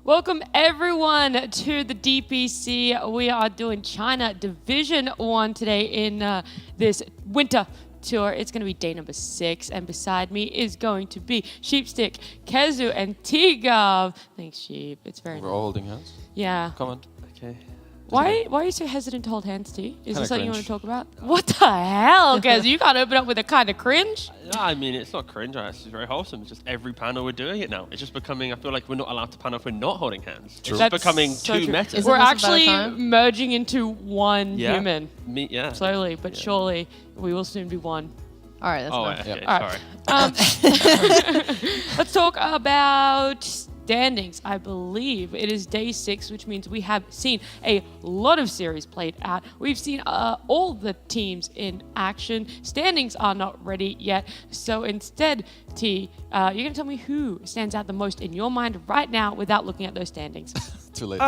Welcome everyone to the DPC. We are doing China Division 1 today in this winter tour. It's going to be day number 6, and beside me is going to be Sheepstick, Kezu, and T-Gov. Thanks, Sheep. It's very We're all holding hands? Yeah. Come on. Okay. Why are you so hesitant to hold hands, T? Is this something you want to cringe. talk about? What the hell, Kezu? You can't open up with a kind of cringe? No, I mean, it's not cringe. It's very wholesome. It's just every panel we're doing it now. It's just becoming, I feel like we're not allowed to panel if we're not holding hands. True. It's That's becoming so too true. meta. We're this a better actually time? merging into one Yeah. human. Yeah. Slowly but surely, we will soon be one. All right, that's Oh, enough. okay. All right. Sorry. Let's talk about standings. I believe it is day 6, which means we have seen a lot of series played out. We've seen all the teams in action. Standings are not ready yet. So instead, T, you're going to tell me who stands out the most in your mind right now without looking at those standings. Too late.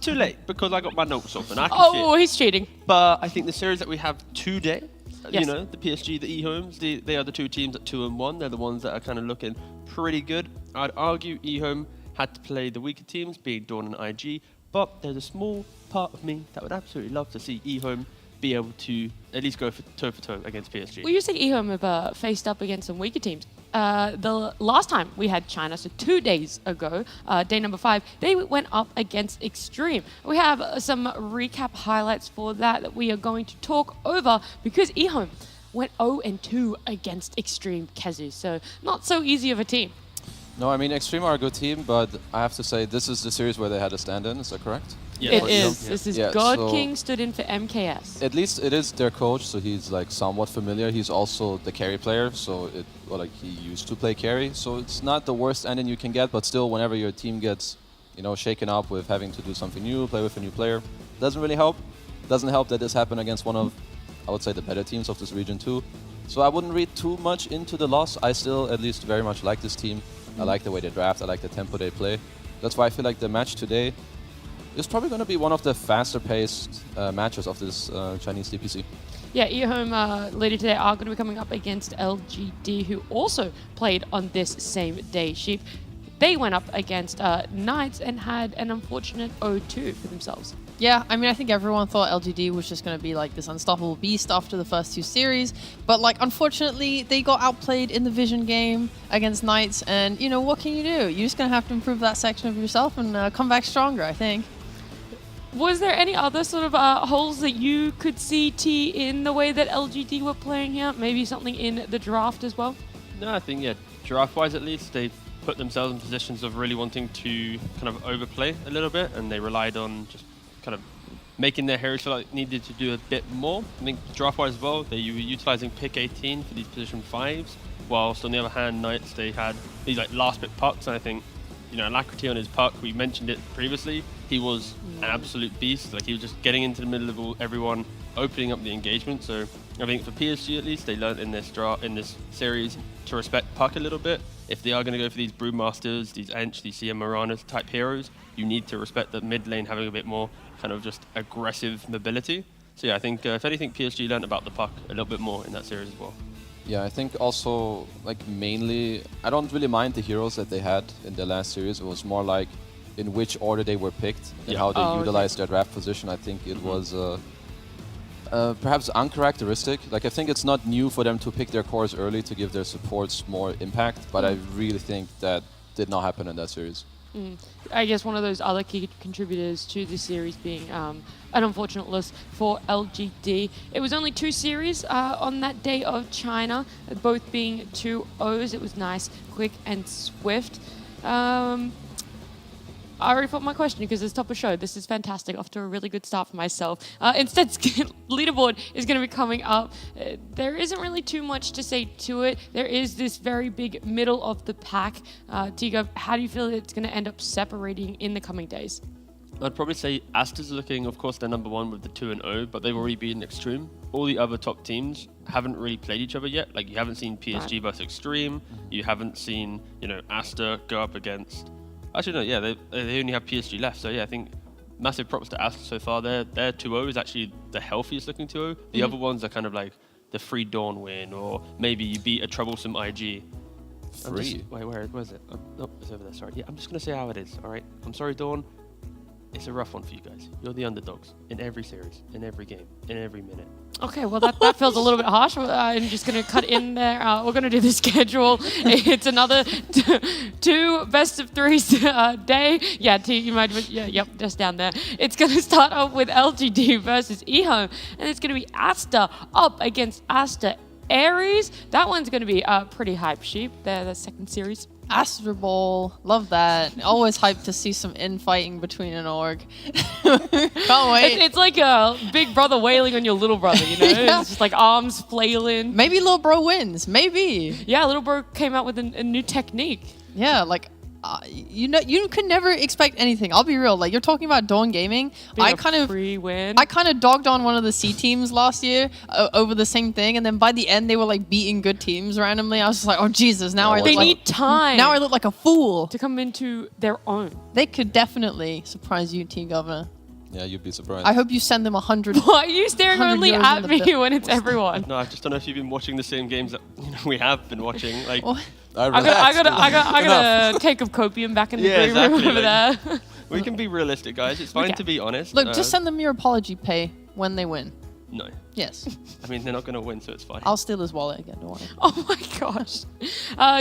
Too late because I got my notes open. I can see Oh, it. he's cheating. But I think the series that we have today, Yes. you know, the PSG, the eHomes, they are the two teams at 2 and 1. They're the ones that are kind of looking pretty good. I'd argue eHome had to play the weaker teams, being Dawn and IG, but there's a small part of me that would absolutely love to see eHome be able to at least go for toe against PSG. Well, you say eHome have faced up against some weaker teams. The last time we had China, so 2 days ago, day number 5, they went up against Extreme. We have some recap highlights for that we are going to talk over because eHome went 0-2 against Extreme Kezu, so not so easy of a team. No, I mean, Extreme are a good team, but I have to say this is the series where they had a stand-in. Is that correct? Yeah, It for is. sure. This is Yeah, God so- King stood in for MKS. At least it is their coach, so he's like somewhat familiar. He's also the carry player, so he used to play carry. So it's not the worst stand-in you can get, but still, whenever your team gets, shaken up with having to do something new, play with a new player, doesn't really help. Doesn't help that this happened against one of, I would say, the better teams of this region too. So I wouldn't read too much into the loss. I still, at least, very much like this team. I like the way they draft. I like the tempo they play. That's why I feel like the match today is probably going to be one of the faster-paced matches of this Chinese DPC. Yeah, eHome later today are going to be coming up against LGD, who also played on this same day. Sheep, they went up against Knights and had an unfortunate 0-2 for themselves. Yeah, I mean, I think everyone thought LGD was just going to be like this unstoppable beast after the first 2 series, but like unfortunately they got outplayed in the Vision game against Knights, and what can you do? You're just going to have to improve that section of yourself and come back stronger, I think. Was there any other sort of holes that you could see, T, in the way that LGD were playing here? Maybe something in the draft as well? No, I think, draft-wise at least, they put themselves in positions of really wanting to kind of overplay a little bit, and they relied on just kind of making their heroes feel like needed to do a bit more. I think draft-wise as well, they were utilizing pick 18 for these position 5s, whilst on the other hand, Knights, they had these like last bit pucks, and I think, Alacrity on his puck, we mentioned it previously, he was an absolute beast. Like, he was just getting into the middle of everyone, opening up the engagement. So I think for PSG at least, they learned in this series to respect puck a little bit. If they are going to go for these Brewmasters, these Ench, these CM Maranas type heroes, you need to respect the mid lane having a bit more kind of just aggressive mobility. So yeah, I think if anything, PSG learned about the puck a little bit more in that series as well. Yeah, I think also, mainly, I don't really mind the heroes that they had in the last series. It was more like in which order they were picked and how they utilized their draft position. I think it was perhaps uncharacteristic. Like, I think it's not new for them to pick their cores early to give their supports more impact, but I really think that did not happen in that series. I guess one of those other key contributors to this series being an unfortunate loss for LGD. It was only 2 series on that day of China, both being 2-0s. It was nice, quick, and swift. I already thought my question because it's top of show. This is fantastic. Off to a really good start for myself. Instead, leaderboard is going to be coming up. There isn't really too much to say to it. There is this very big middle of the pack. Tigo, how do you feel it's going to end up separating in the coming days? I'd probably say Asta's looking, of course, they're number 1 with the 2-0, but they've already beaten Extreme. All the other top teams haven't really played each other yet. Like, you haven't seen PSG versus Extreme. You haven't seen, Asta go up against... Actually, no, yeah, they only have PSG left. So, yeah, I think massive props to Asta so far. Their 2-0 is actually the healthiest looking 2-0. The other ones are kind of like the free Dawn win, or maybe you beat a troublesome IG. Free. Wait, where's it? Oh, it's over there. Sorry. Yeah, I'm just gonna say how it is. All right. I'm sorry, Dawn. It's a rough one for you guys. You're the underdogs in every series, in every game, in every minute. Okay, well that feels a little bit harsh. I'm just going to cut in there. We're going to do the schedule. It's another two best of threes day. Yeah, you might. Yeah, yep, just down there. It's going to start off with LGD versus eHome, and it's going to be Asta up against Asta Aries. That one's going to be pretty hype sheep. The second series. Astro Bowl, love that. Always hyped to see some infighting between an org. Can't wait. It's like a big brother wailing on your little brother, you know? Yeah. It's just like arms flailing. Maybe little bro wins. Maybe. Yeah, little bro came out with a new technique. Yeah, like you can never expect anything. I'll be real. Like you're talking about Dawn Gaming. Being a free win. I kind of dogged on one of the C teams last year over the same thing, and then by the end they were like beating good teams randomly. I was just like, oh Jesus! Now Yeah, They need time. Now I look like a fool. to come into their own. They could definitely surprise you, Team Governor. Yeah, you'd be surprised. I hope you send them 100. Why are you staring 100 only euros at in the me bill. when it's everyone? No, I just don't know if you've been watching the same games that we have been watching. Like, What? I got a take of copium back in the Yeah, green room exactly, over there. we can be realistic, guys. It's fine Okay. to be honest. Look, just send them your apology pay when they win. No, Yes. I mean they're not going to win, so it's fine. I'll steal his wallet again, don't worry. Oh my gosh.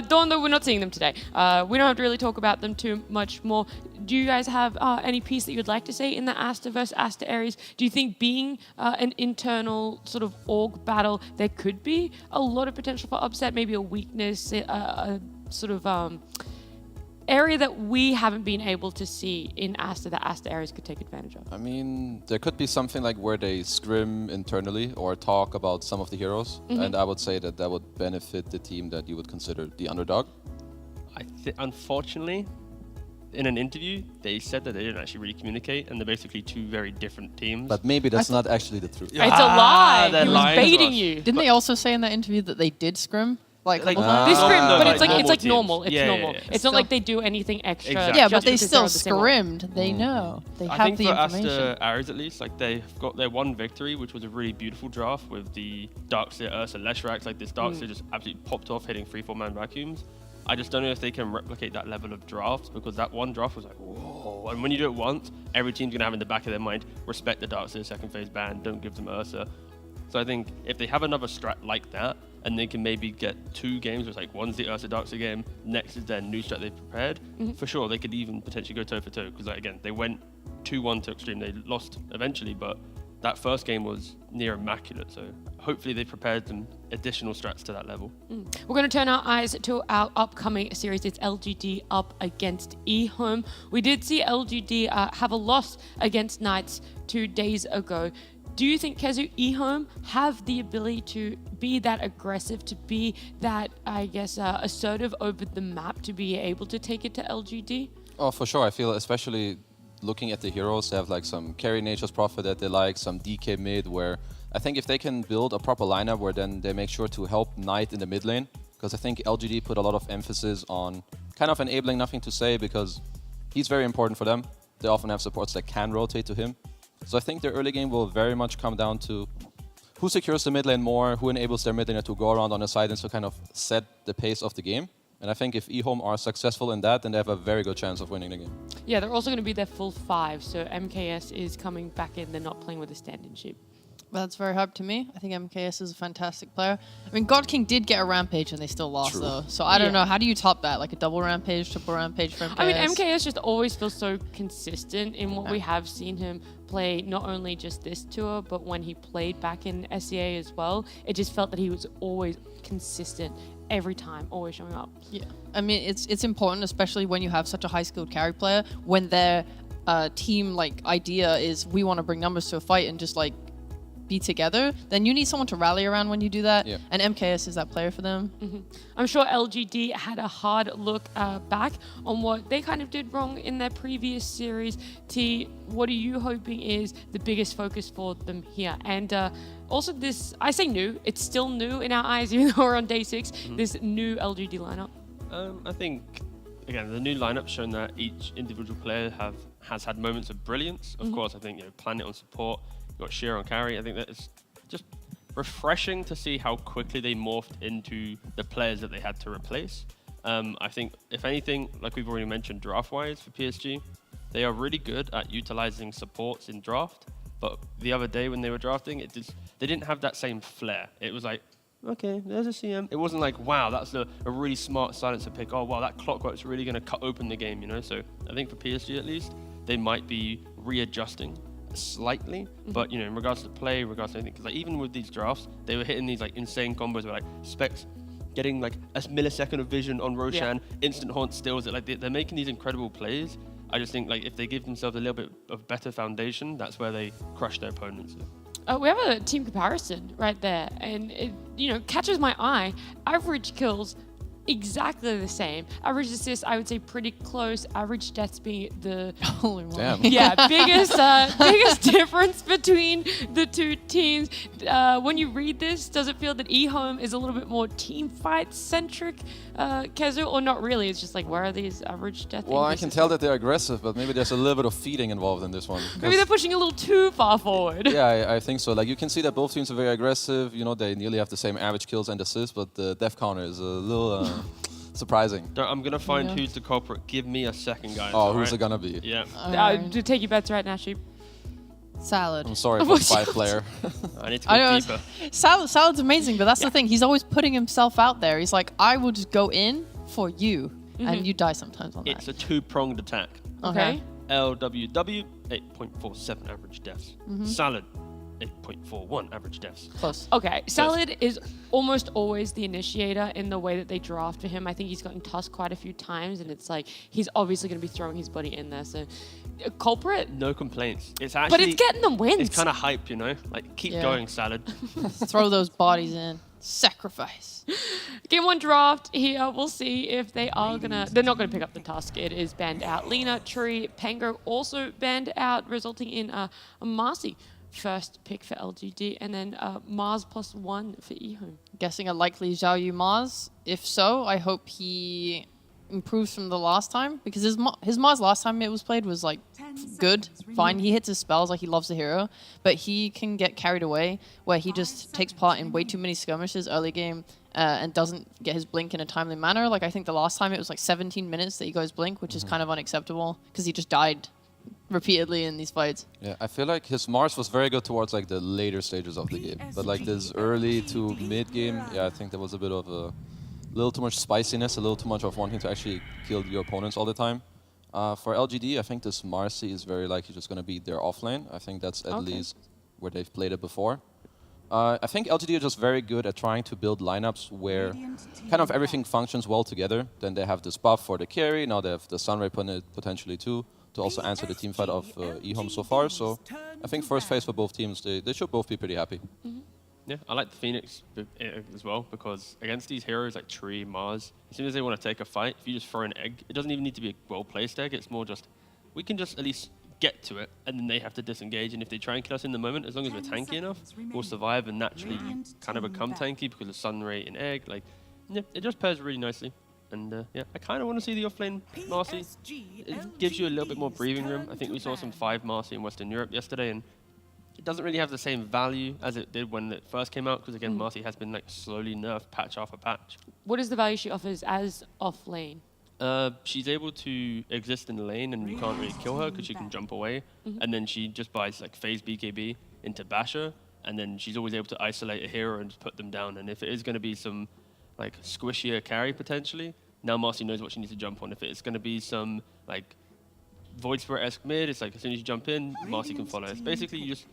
Dawn, though, we're not seeing them today. We don't have to really talk about them too much more. Do you guys have any piece that you'd like to say in the Asta versus Asta Aries? Do you think being an internal sort of org battle, there could be a lot of potential for upset, maybe a weakness, a sort of area that we haven't been able to see in Asta that Asta Aries could take advantage of? I mean, there could be something like where they scrim internally or talk about some of the heroes, and I would say that that would benefit the team that you would consider the underdog. Unfortunately, in an interview, they said that they didn't actually really communicate, and they're basically two very different teams. But maybe that's not actually the truth. It's a lie. they're He was lying to baiting us. you. Didn't they also say in that interview that they did scrim? Like Like, They scrim, No, but no, it's like normal teams. normal. It's Yeah, yeah, normal. yeah. It's not like they do anything extra. Exactly. yeah, just but they because still they're on the same org. scrimmed. They know. They I have think the for information. Asta Aries at least, like they've got their one victory, which was a really beautiful draft with the Darkseer Ursa Leshrax. Like this Darkseer just absolutely popped off, hitting 3-4-man vacuums. I just don't know if they can replicate that level of draft, because that one draft was like, whoa. And when you do it once, every team's gonna have in the back of their mind, respect the Darkseer second phase ban, don't give them Ursa. So I think if they have another strat like that, and they can maybe get 2 games where it's like one's the Ursa Darkseer game, next is their new strat they've prepared, for sure they could even potentially go toe for toe. Because like, again, they went 2-1 to Extreme, they lost eventually, but that first game was near immaculate. So hopefully they prepared some additional strats to that level. We're going to turn our eyes to our upcoming series. It's LGD up against eHome. We did see LGD have a loss against Knights 2 days ago. Do you think, Kezu, eHome have the ability to be that aggressive, to be that, I guess, assertive over the map, to be able to take it to LGD? Oh, for sure. I feel especially looking at the heroes, they have like some carry Nature's Prophet that they like, some DK mid, where I think if they can build a proper lineup where then they make sure to help Knight in the mid lane, because I think LGD put a lot of emphasis on kind of enabling Nothing to Say, because he's very important for them. They often have supports that can rotate to him. So I think their early game will very much come down to who secures the mid lane more, who enables their mid laner to go around on the side and to kind of set the pace of the game. And I think if eHome are successful in that, then they have a very good chance of winning the game. Yeah, they're also going to be their full 5, so MKS is coming back in. They're not playing with a stand-in sheep. That's very hype to me. I think MKS is a fantastic player. I mean, God King did get a rampage and they still lost, True. though. So I don't Yeah. know. How do you top that? Like a double rampage, triple rampage for MKS? I mean, MKS just always feels so consistent in what we have seen him play, not only just this tour, but when he played back in SEA as well. It just felt that he was always consistent every time, always showing up. Yeah. I mean, it's important, especially when you have such a high-skilled carry player, when their team like idea is we want to bring numbers to a fight and just like be together, then you need someone to rally around when you do that. Yeah. And MKS is that player for them. I'm sure LGD had a hard look back on what they kind of did wrong in their previous series. T, what are you hoping is the biggest focus for them here? And also this, I say new, it's still new in our eyes, even though we're on day 6, this new LGD lineup. I think, again, the new lineup's shown that each individual player has had moments of brilliance. Of course, I think Planet on support, you've got Sheer on carry. I think that it's just refreshing to see how quickly they morphed into the players that they had to replace. I think, if anything, like we've already mentioned, draft-wise for PSG, they are really good at utilizing supports in draft. But the other day when they were drafting, they didn't have that same flair. It was like, okay, there's a CM. It wasn't like, wow, that's a really smart silencer pick. Oh, wow, that clockwork's really going to cut open the game, you know? So I think for PSG at least, they might be readjusting slightly. But, you know, in regards to play, in regards to anything, because like, even with these drafts, they were hitting these like insane combos where like Specs getting like a millisecond of vision on Roshan, instant haunt stills. Like they're making these incredible plays. I just think like if they give themselves a little bit of better foundation, that's where they crush their opponents. We have a team comparison right there, and it, you know, catches my eye. Average kills exactly the same. Average assists, I would say, pretty close. Average deaths being the Holy moly. Damn. biggest difference between the two teams. When you read this, does it feel that eHome is a little bit more team fight centric, Kezu, or not really? It's just like, where are these average death? Well, I can increases tell from? that they're aggressive, but maybe there's a little bit of feeding involved in this one. Maybe they're pushing a little too far forward. Yeah, I think so. Like you can see that both teams are very aggressive. You know, they nearly have the same average kills and assists, but the death counter is a little surprising. I'm going to find who's the culprit. Give me a second, guys. Oh, who's it gonna be? Yeah. To take your bets right now, Sheep. Salad. I'm sorry for the 5-player. I need to I go know. deeper. Salad's amazing, but that's the thing. He's always putting himself out there. He's like, I will just go in for you, and you die sometimes on that. It's a two-pronged attack. Okay. LWW, 8.47 average deaths. Salad, 8.41 average deaths. Close. Okay, Salad is almost always the initiator in the way that they draft for him. I think he's gotten tossed quite a few times, and it's like he's obviously going to be throwing his body in there. So, culprit, No complaints. It's actually, but it's getting them wins. it's kind of hype, you know? Like, keep Yeah. going, Salad. Throw those bodies in. Sacrifice. Game 1 draft here. We'll see if they are gonna. They're not gonna pick up the Tusk. It is banned out. Lina, Tree, Pango also banned out, resulting in a Marcy first pick for LGD, and then Mars +1 for eHome. Guessing a likely Zhao Yu Mars. If so, I hope he improves from the last time, because his Mars last time it was played was like good, fine. He hits his spells like he loves the hero, but he can get carried away where he just takes part in way too many skirmishes early game and doesn't get his blink in a timely manner. Like I think the last time it was like 17 minutes that he got his blink, which is kind of unacceptable because he just died repeatedly in these fights. Yeah, I feel like his Mars was very good towards like the later stages of the game, but like this early to mid game, yeah, I think there was a bit of a little too much spiciness, a little too much of wanting to actually kill your opponents all the time. For LGD, I think this Marcy is very likely just going to be their offlane. I think that's at least where they've played it before. I think LGD are just very good at trying to build lineups where kind of everything functions well together. Then they have this buff for the carry, now they have the Sunray potentially too, to also answer the team fight of eHome so far. So I think first phase for both teams, they should both be pretty happy. Yeah, I like the Phoenix as well, because against these heroes like Tree, Mars, as soon as they want to take a fight, if you just throw an egg, it doesn't even need to be a well-placed egg. It's more just, we can just at least get to it, and then they have to disengage. And if they try and kill us in the moment, as long as we're tanky enough, we'll survive and naturally kind of become tanky because of Sunray and egg. Like, yeah, it just pairs really nicely. And yeah, I kind of want to see the offlane Marcy. It gives you a little bit more breathing room. I think we saw some 5 Marcy in Western Europe yesterday, and it doesn't really have the same value as it did when it first came out, because again, Marcy has been like slowly nerfed patch after patch. What is the value she offers as off lane? She's able to exist in the lane, and you can't really kill her because she can jump away. And then she just buys like phase BKB into Basher, and then she's always able to isolate a hero and just put them down. And if it is going to be some like squishier carry potentially, now Marcy knows what she needs to jump on. If it's going to be some like Void Spirit-esque mid, it's like as soon as you jump in, Marcy can follow. It's basically you just...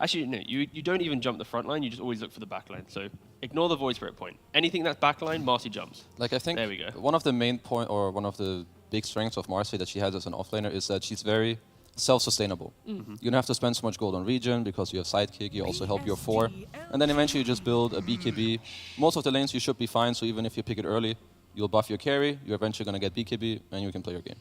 Actually, no, you don't even jump the front line, you just always look for the back line. So ignore the Void Spirit point. Anything that's back line, Marcy jumps. Like I think There we go. one of the main point, or one of the big strengths of Marcy that she has as an offlaner is that she's very self-sustainable. You don't have to spend so much gold on regen because you have sidekick, you also help your 4. And then eventually you just build a BKB. Most of the lanes you should be fine, so even if you pick it early, you'll buff your carry, you're eventually going to get BKB, and you can play your game.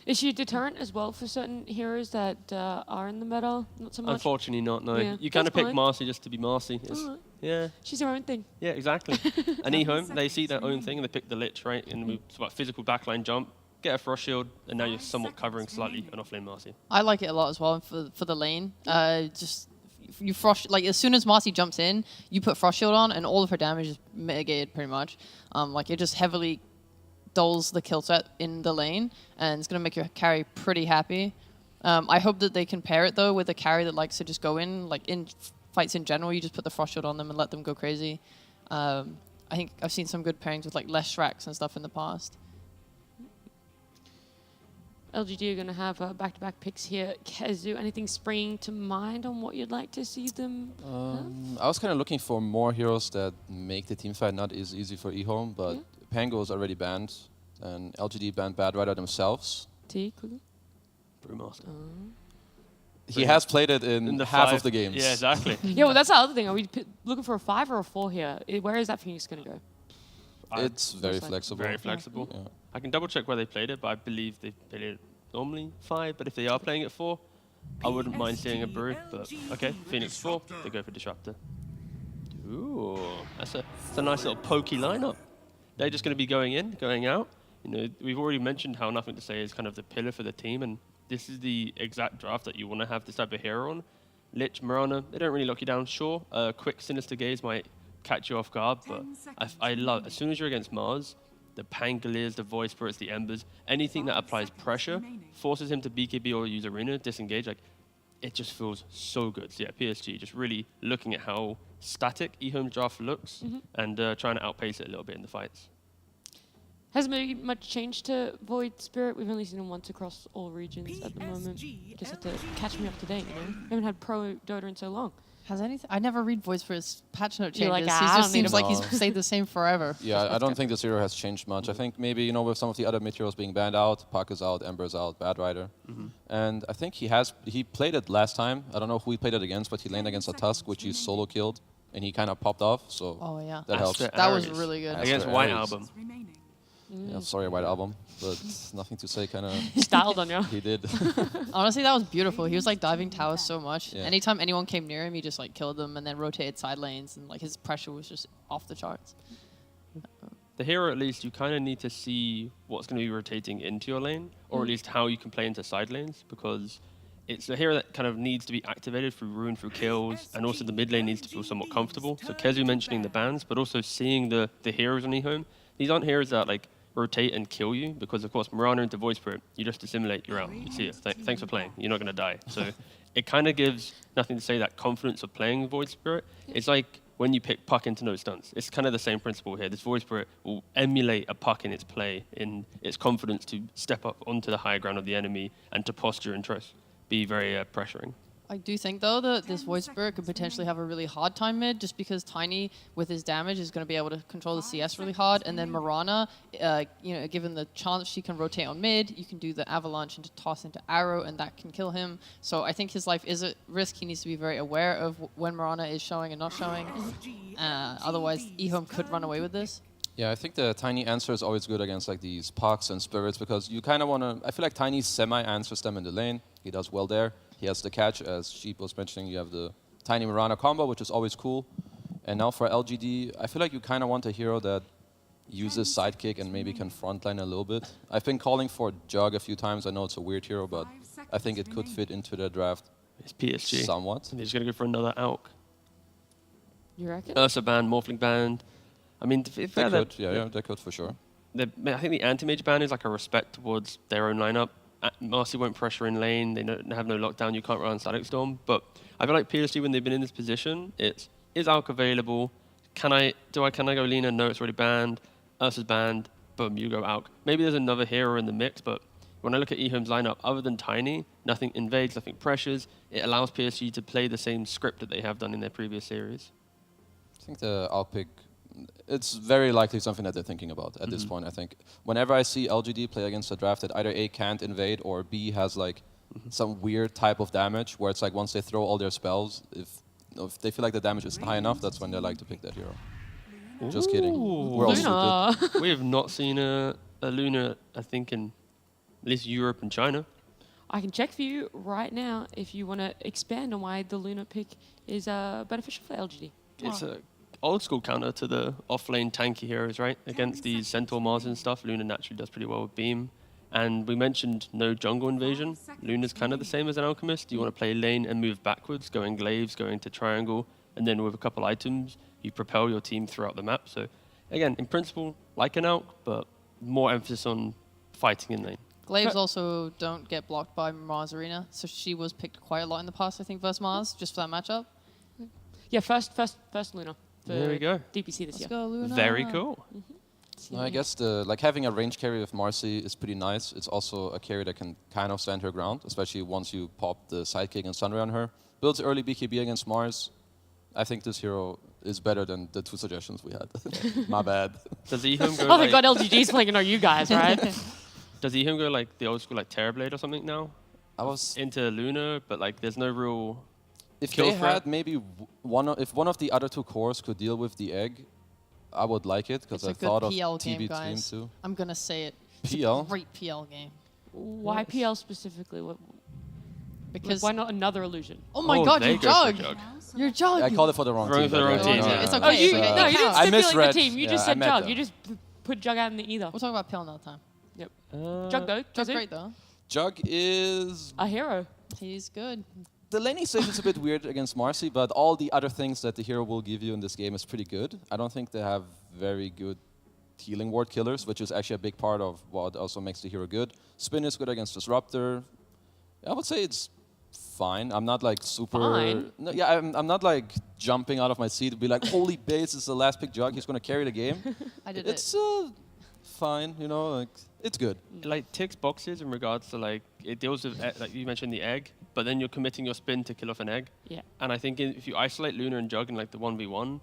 Is she a deterrent as well for certain heroes that are in the meta? Not so much. Unfortunately not, no. Yeah, You kind of that's pick fine. Marcy just to be Marcy. It's, Alright. yeah, She's her own thing. yeah, exactly. And eHome, they see their own thing and they pick the Lich, right? And it's about physical backline jump, get a Frost Shield, and now you're somewhat covering slightly an offlane Marcy. I like it a lot as well for the lane. Just you frost, like as soon as Marcy jumps in, you put Frost Shield on, and all of her damage is mitigated pretty much. Like it just heavily dulls the kill threat in the lane, and it's going to make your carry pretty happy. I hope that they can pair it, though, with a carry that likes to just go in. Like, in fights in general, you just put the Frost Shield on them and let them go crazy. I think I've seen some good pairings with, like, less Shreks and stuff in the past. LGD are going to have back-to-back picks here. Kezu, anything springing to mind on what you'd like to see them have? I was kind of looking for more heroes that make the team fight not as easy for eHome, but Pango is already banned, and LGD banned Bad Rider themselves. T, quickly. Brewmaster. He has played it in the half 5. of the games. Yeah, exactly. Yeah, well, that's the other thing. Are we looking for a 5 or a 4 here? Where is that Phoenix going to go? It's very Looks like flexible. Very flexible. Yeah. I can double check where they played it, but I believe they played it normally 5. But if they are playing it 4, I wouldn't mind seeing a brew. But okay, Phoenix 4, they go for Disruptor. Ooh, that's a nice little pokey lineup. They're just going to be going in, going out. You know, we've already mentioned how Nothing to Say is kind of the pillar for the team, and this is the exact draft that you want to have this type of hero on. Lich, Mirana, they don't really lock you down. Sure, quick Sinister Gaze might catch you off guard, but I love, as soon as you're against Mars, the Pangoliers, the Void Spirits, the Embers, anything that applies pressure, forces him to BKB or use Arena, disengage, like, it just feels so good. So yeah, PSG just really looking at how static eHome's draft looks and trying to outpace it a little bit in the fights. Hasn't been much change to Void Spirit. We've only seen him once across all regions at the moment. Just have to catch me up to date, you know? We haven't had pro Dota in so long. Has anything? I never read Voice for his patch note changes. You're like, He I just don't need seems like he's him. stayed the same forever. Yeah, I don't think this hero has changed much. I think maybe, you know, with some of the other mid-heroes being banned out, Puck is out, Ember is out, Bad Rider. And I think he played it last time. I don't know who he played it against, but he laned against a Tusk, which he solo killed, and he kind of popped off, so Oh, yeah. that helps. Aster That was Ares really good. against Aster White Ares. Album. Yeah, sorry, White Album, but nothing to say, kind of. Styled on you. He did. Honestly, that was beautiful. He was like diving towers so much. Yeah. Anytime anyone came near him, he just like killed them and then rotated side lanes, and like his pressure was just off the charts. The hero, at least, you kind of need to see what's going to be rotating into your lane, or at least how you can play into side lanes, because it's a hero that kind of needs to be activated through rune, through kills, and also the mid lane needs to feel somewhat comfortable. So Kezu mentioning the bans, but also seeing the heroes on eHome. These aren't heroes that like rotate and kill you, because of course Mirana into Void Spirit, you just assimilate, you're out. You see it. Thanks for playing. You're not going to die. So it kind of gives Nothing to Say that confidence of playing Void Spirit. It's like when you pick Puck into no stunts. It's kind of the same principle here. This Void Spirit will emulate a Puck in its play, in its confidence to step up onto the high ground of the enemy and to posture and trust, be very pressuring. I do think though that this Void Spirit could potentially have a really hard time mid, just because Tiny with his damage is going to be able to control the CS really hard, and then Mirana, you know, given the chance she can rotate on mid, you can do the avalanche into toss into arrow, and that can kill him. So I think his life is at risk. He needs to be very aware of when Mirana is showing and not showing. Otherwise, eHome could run away with this. Yeah, I think the Tiny answer is always good against like these Pucks and Spirits, because you kind of want to. I feel like Tiny semi-answers them in the lane. He does well there. He has the catch, as Sheep was mentioning. You have the Tiny Mirana combo, which is always cool. And now for LGD, I feel like you kind of want a hero that uses sidekick and maybe can frontline a little bit. I've been calling for Jug a few times. I know it's a weird hero, but I think it could fit into the draft It's PSG. somewhat. And they're just going to go for another AUK. You reckon? Ursa band, Morphling band. I mean, if They they're could, yeah, they could for sure. I think the anti-mage ban is like a respect towards their own lineup. Marcy won't pressure in lane. They have no lockdown. You can't run Static Storm. But I feel like PSG, when they've been in this position, is AUK available? Can I go Lina? No, it's already banned. Ursa's banned. Boom, you go AUK. Maybe there's another hero in the mix, but when I look at eHome's lineup, other than Tiny, nothing invades, nothing pressures. It allows PSG to play the same script that they have done in their previous series. I think the AUK pick, it's very likely something that they're thinking about at this point. I think whenever I see LGD play against a draft that either A, can't invade, or B, has like some weird type of damage where it's like once they throw all their spells, if they feel like the damage isn't high enough, that's when they like to pick that hero. Just kidding. We're all Luna. stupid. We have not seen a Luna, I think, in at least Europe and China. I can check for you right now if you want to expand on why the Luna pick is beneficial for LGD. It's a old school counter to the off-lane tanky heroes, right? Against these Centaur Mars and stuff, Luna naturally does pretty well with Beam. And we mentioned no jungle invasion. Luna's kind of the same as an Alchemist. You want to play lane and move backwards, going glaives, going to triangle, and then with a couple items, you propel your team throughout the map. So again, in principle, like an AUK, but more emphasis on fighting in lane. Glaives also don't get blocked by Mars Arena, so she was picked quite a lot in the past, I think, versus Mars, just for that matchup. Yeah, first Luna. For There we go. DPC this Let's year. go, Luna. Very cool. No, I guess like having a range carry with Marcy is pretty nice. It's also a carry that can kind of stand her ground, especially once you pop the sidekick and Sunray on her. Builds early BKB against Mars. I think this hero is better than the 2 suggestions we had. My bad. Does Ehome go Oh my like, god, LGD's playing on you guys, right? Does Ehome go like the old school like Terrorblade or something now? I was Into Luna, but like there's no real if kill they threat? had maybe if one of the other 2 cores could deal with the egg, I would like it because It's I a good thought of PL TB game, guys. Team too. I'm going to say it. It's PL? a great PL game. Why PL specifically? Because... Why not another illusion? Oh my Oh, god, they you go for jug! Jug. You're jug! I called it for the wrong Wrong team. for the but wrong yeah, team, no, yeah. no, It's no. okay. Oh, you, okay. no, you didn't I stipulate misread. the team. You Yeah, just I said meant Jug. that. You just put Jug out in the either. We'll talk about PL another time. Yep. Jug go. Jug's Kazu. great though. Jug is A hero. He's good. the laning stage is a bit weird against Marcy, but all the other things that the hero will give you in this game is pretty good. I don't think they have very good healing ward killers, which is actually a big part of what also makes the hero good. Spin is good against Disruptor. I would say it's fine. I'm not like super... Fine? No, yeah, I'm not like jumping out of my seat to be like, holy base, is the last pick Jug, he's going to carry the game. I did It's it. fine, you know, like it's good. It like ticks boxes in regards to like it deals with like you mentioned the egg, but then you're committing your spin to kill off an egg. Yeah. And I think if you isolate Luna and Jug in like the 1v1,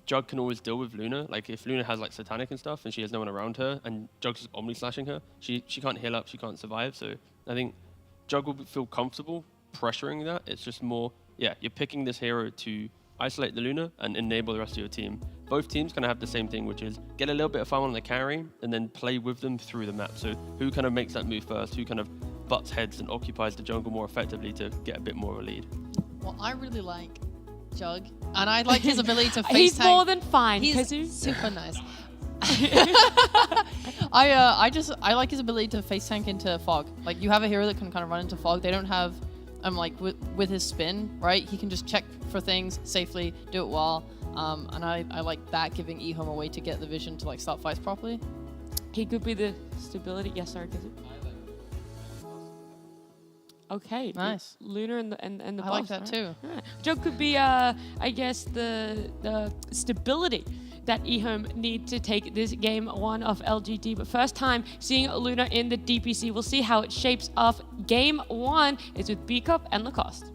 Jug can always deal with Luna. Like if Luna has like Satanic and stuff and she has no one around her and Jug's just omni slashing her, she can't heal up, she can't survive. So I think Jug will feel comfortable pressuring that. It's just more, yeah, you're picking this hero to isolate the Luna and enable the rest of your team. Both teams kind of have the same thing, which is get a little bit of fun on the carry and then play with them through the map. So who kind of makes that move first? Who kind of butts heads and occupies the jungle more effectively to get a bit more of a lead? Well, I really like Jug, and I like his ability to face He's tank. more than fine, He's Kazu. super nice. I like his ability to face tank into fog. Like you have a hero that can kind of run into fog. They don't have, like with his spin, right? He can just check for things safely, do it well. And I like that, giving Ehome a way to get the vision to like start fights properly. He could be the stability. Yes, sorry, Kazu. Okay. Nice. Luna and the I like boss, that right? too. Right. Jug could be, I guess, the stability that Ehome need to take this game 1 of LGD. But first time seeing Luna in the DPC. We'll see how it shapes off. Game 1 is with B Cup and Lacoste.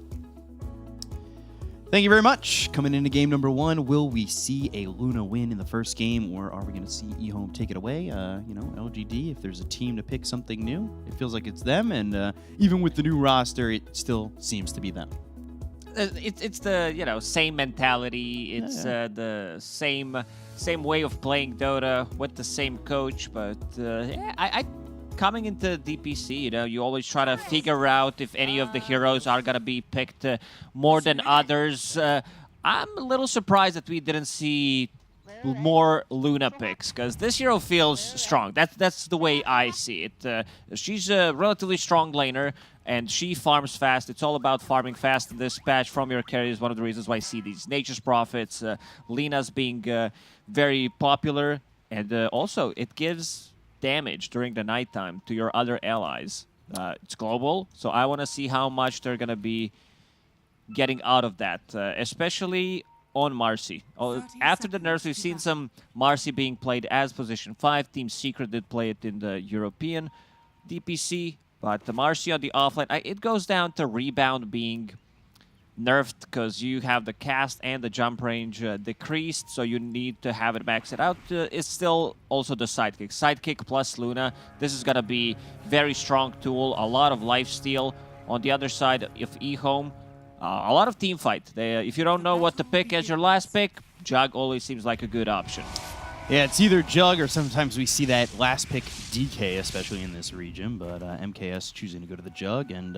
Thank you very much. Coming into game number 1, will we see a Luna win in the first game, or are we going to see Ehome take it away? LGD, if there's a team to pick something new, it feels like it's them, and even with the new roster, it still seems to be them. It's the same mentality. It's the same way of playing Dota with the same coach. But I coming into DPC, you always try to figure out if any of the heroes are gonna be picked more than others. I'm a little surprised that we didn't see more Luna picks, because this hero feels strong. That's the way I see it. She's a relatively strong laner, and she farms fast. It's all about farming fast in this patch from your carry is one of the reasons why I see these Nature's Prophets, Lina's being very popular, and also it gives damage during the nighttime to your other allies. It's global, so I want to see how much they're going to be getting out of that, especially on Marcy. After the nerfs, we've seen some Marcy being played as position 5. Team Secret did play it in the European DPC, but the Marcy on the offlane, it goes down to rebound being nerfed because you have the cast and the jump range decreased, so you need to have it maxed out. It's still also the sidekick. Sidekick plus Luna. This is going to be very strong tool, a lot of lifesteal. On the other side, if Ehome, a lot of team fight. If you don't know what to pick as your last pick, Jug always seems like a good option. Yeah, it's either Jug or sometimes we see that last pick DK, especially in this region, but MKS choosing to go to the Jug, and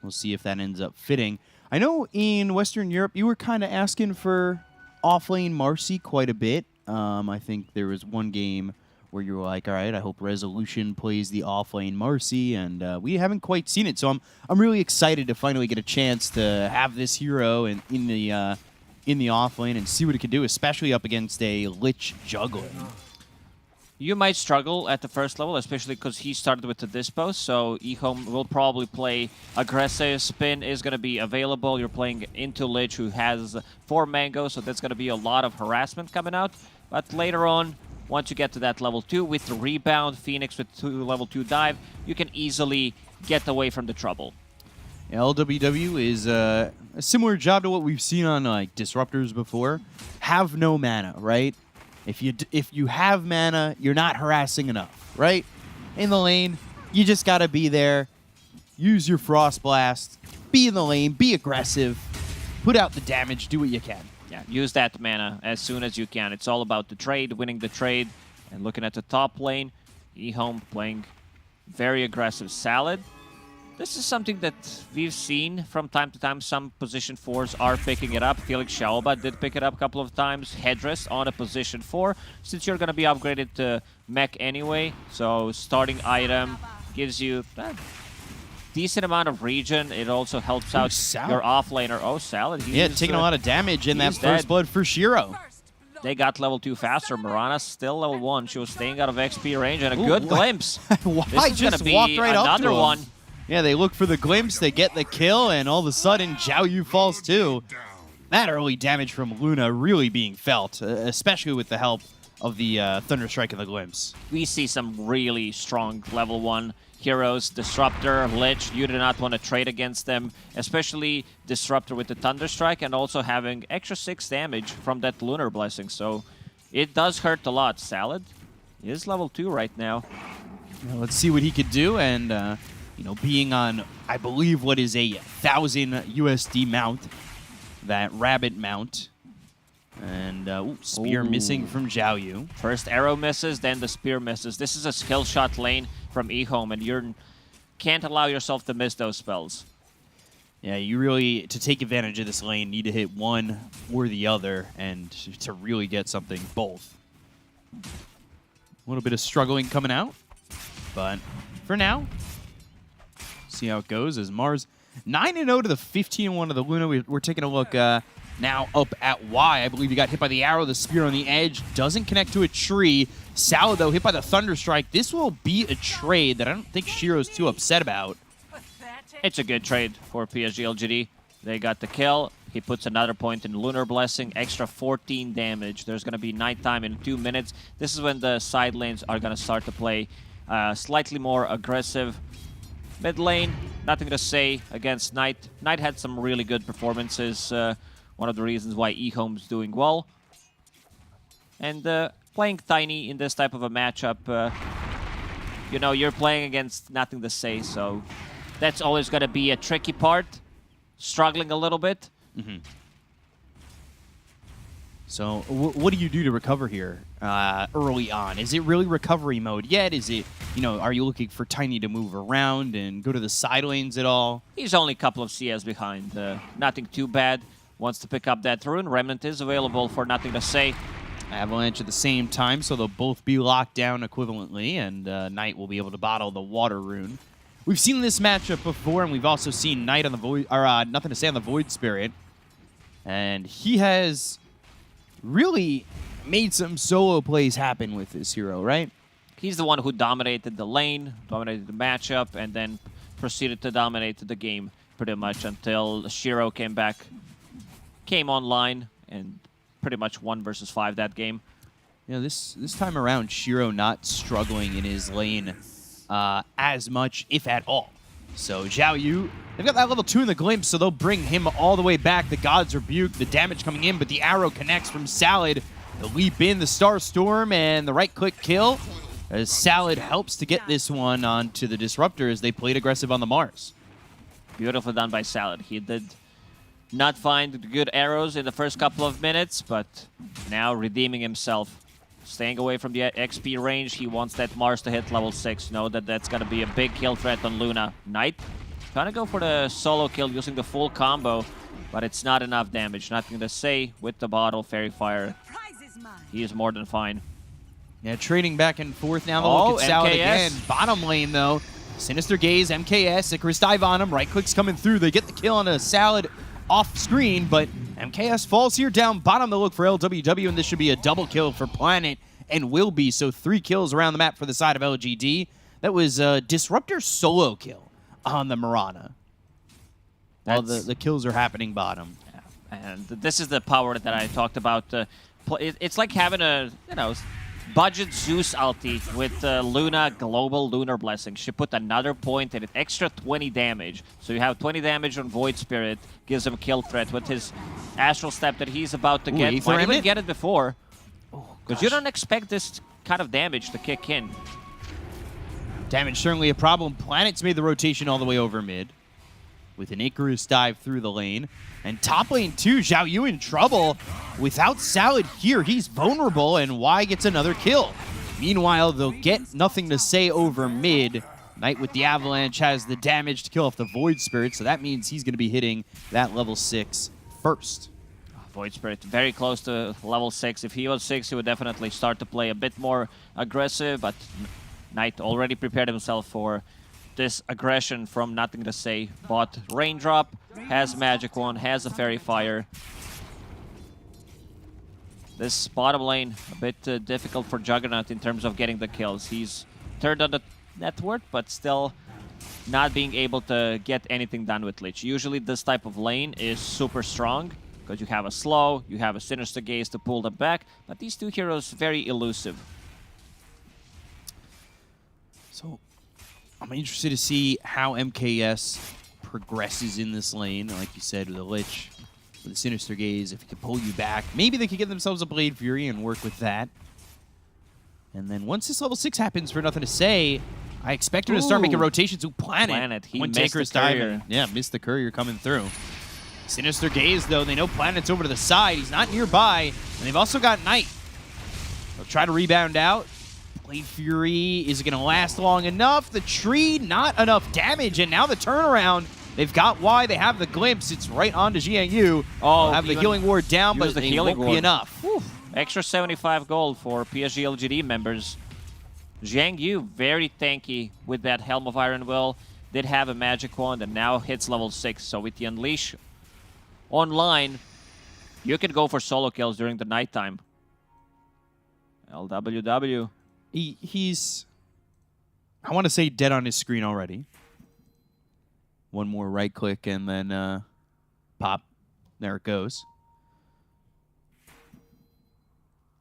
we'll see if that ends up fitting. I know in Western Europe you were kind of asking for offlane Marcy quite a bit. I think there was one game where you were like, all right, I hope Resolution plays the offlane Marcy, and we haven't quite seen it. So I'm really excited to finally get a chance to have this hero in the offlane and see what it can do, especially up against a Lich juggler. You might struggle at the first level, especially because he started with the dispo, so eHome will probably play aggressive. Spin is going to be available. You're playing into Lich, who has 4 mangoes, so that's going to be a lot of harassment coming out. But later on, once you get to that level 2, with the rebound, Phoenix with level 2 dive, you can easily get away from the trouble. LWW is a similar job to what we've seen on like Disruptors before. Have no mana, right? If you have mana, you're not harassing enough, right? In the lane, you just gotta be there. Use your Frost Blast. Be in the lane. Be aggressive. Put out the damage. Do what you can. Yeah, use that mana as soon as you can. It's all about the trade, winning the trade, and looking at the top lane. eHome playing very aggressive Salad. This is something that we've seen from time to time. Some position 4s are picking it up. Felix Xiaoba did pick it up a couple of times. Headrest on a position 4. Since you're going to be upgraded to mech anyway, so starting item gives you a decent amount of regen. It also helps out your offlaner. Oh, Salad. Yeah, taking a lot of damage in that first blood for Shiro. They got level 2 faster. Mirana still level 1. She was staying out of XP range, and a good glimpse. Why This is going just to be walked right up to another him? one. Yeah, they look for the glimpse, they get the kill, and all of a sudden, Zhao Yu falls too. That early damage from Luna really being felt, especially with the help of the Thunderstrike and the glimpse. We see some really strong level 1 heroes. Disruptor, Lich, you do not want to trade against them, especially Disruptor with the Thunderstrike and also having extra 6 damage from that Lunar Blessing. So it does hurt a lot. Salad is level 2 right now. Well, let's see what he could do, and you know, being on, I believe, what is a 1,000 USD mount, that rabbit mount. And spear missing from Zhao Yu. First arrow misses, then the spear misses. This is a skill shot lane from eHome, and you can't allow yourself to miss those spells. Yeah, you really, to take advantage of this lane, need to hit one or the other, and to really get something, both. A little bit of struggling coming out, but for now, see how it goes as Mars 9-0 to the 15-1 of the Luna. We're taking a look now up at Y. I believe he got hit by the arrow. The spear on the edge doesn't connect to a tree. Salad, though, hit by the Thunderstrike. This will be a trade that I don't think Shiro's too upset about. It's a good trade for PSG LGD. They got the kill. He puts another point in Lunar Blessing. Extra 14 damage. There's going to be nighttime in 2 minutes. This is when the side lanes are going to start to play slightly more aggressive. Mid lane, nothing to say against Knight. Knight had some really good performances. One of the reasons why eHome's doing well. And playing Tiny in this type of a matchup, you know, you're playing against nothing to say, so that's always going to be a tricky part. Struggling a little bit. Mm-hmm. So what do you do to recover here early on? Is it really recovery mode yet? Is it, you know, are you looking for Tiny to move around and go to the side lanes at all? He's only a couple of CS behind. Nothing too bad. Wants to pick up that rune. Remnant is available for nothing to say. Avalanche at the same time, so they'll both be locked down equivalently, and Knight will be able to bottle the water rune. We've seen this matchup before, and we've also seen Knight on the Void, or nothing to say on the Void Spirit. And he has really made some solo plays happen with this hero, right? He's the one who dominated the lane, dominated the matchup, and then proceeded to dominate the game pretty much until Shiro came online, and pretty much 1 versus 5 that game. You know, this time around, Shiro not struggling in his lane as much, if at all. So Zhao Yu, they've got that level 2 in the glimpse, so they'll bring him all the way back. The God's Rebuke, the damage coming in, but the arrow connects from Salad. The leap in, the Star Storm, and the right-click kill. As Salad helps to get this one onto the Disruptor as they played aggressive on the Mars. Beautiful done by Salad. He did not find good arrows in the first couple of minutes, but now redeeming himself. Staying away from the XP range, he wants that Mars to hit level 6. Know that that's going to be a big kill threat on Luna. Knight trying to go for the solo kill using the full combo, but it's not enough damage. Nothing to say with the bottle, Fairy Fire. He is more than fine. Yeah, trading back and forth now. They'll look at Salad MKS again. Bottom lane, though. Sinister Gaze, MKS, Icarus dive on him. Right click's coming through. They get the kill on a Salad off screen, but MKS falls here down bottom. They'll look for LWW, and this should be a double kill for Planet and will be. So 3 kills around the map for the side of LGD. That was a Disruptor solo kill on the Mirana. While the kills are happening bottom. Yeah. And this is the power that I talked about. It's like having a, budget Zeus ulti with Luna Global Lunar Blessing. She put another point and an extra 20 damage. So you have 20 damage on Void Spirit, gives him kill threat with his Astral Step that he's about to get. Might even get it before. Because you don't expect this kind of damage to kick in. Damage certainly a problem. Planet's made the rotation all the way over mid with an Icarus dive through the lane. And top lane too, Zhao Yu in trouble. Without Salad here, he's vulnerable, and Y gets another kill. Meanwhile, they'll get nothing to say over mid. Knight with the Avalanche has the damage to kill off the Void Spirit, so that means he's going to be hitting that level 6 first. Void Spirit very close to level 6. If he was 6, he would definitely start to play a bit more aggressive, but Knight already prepared himself for this aggression from Nothing to Say. Bought Raindrop, has Magic Wand, has a Fairy Fire. This bottom lane a bit difficult for Juggernaut in terms of getting the kills. He's turned on the network, but still not being able to get anything done with Lich. Usually this type of lane is super strong because you have a slow, you have a Sinister Gaze to pull them back, but these two heroes very elusive. So I'm interested to see how MKS progresses in this lane. Like you said, with the Lich, with the Sinister Gaze, if he can pull you back, maybe they could get themselves a Blade Fury and work with that. And then once this level 6 happens, for Nothing to Say, I expect her to start making rotations with Planet. He missed the courier. Yeah, missed the courier coming through. Sinister Gaze, though, they know Planet's over to the side. He's not nearby, and they've also got Knight. They'll try to rebound out. Blade Fury, is it going to last long enough? The tree, not enough damage, and now the turnaround. They've got Y, they have the glimpse. It's right onto Jiangyu. Oh, have the healing ward down, but it won't be enough. Whew. Extra 75 gold for PSG LGD members. Jiangyu, very tanky with that Helm of Iron Will. Did have a Magic Wand and now hits level 6. So with the Unleash online, you can go for solo kills during the nighttime. LWW. He's, I want to say, dead on his screen already. One more right click and then pop. There it goes.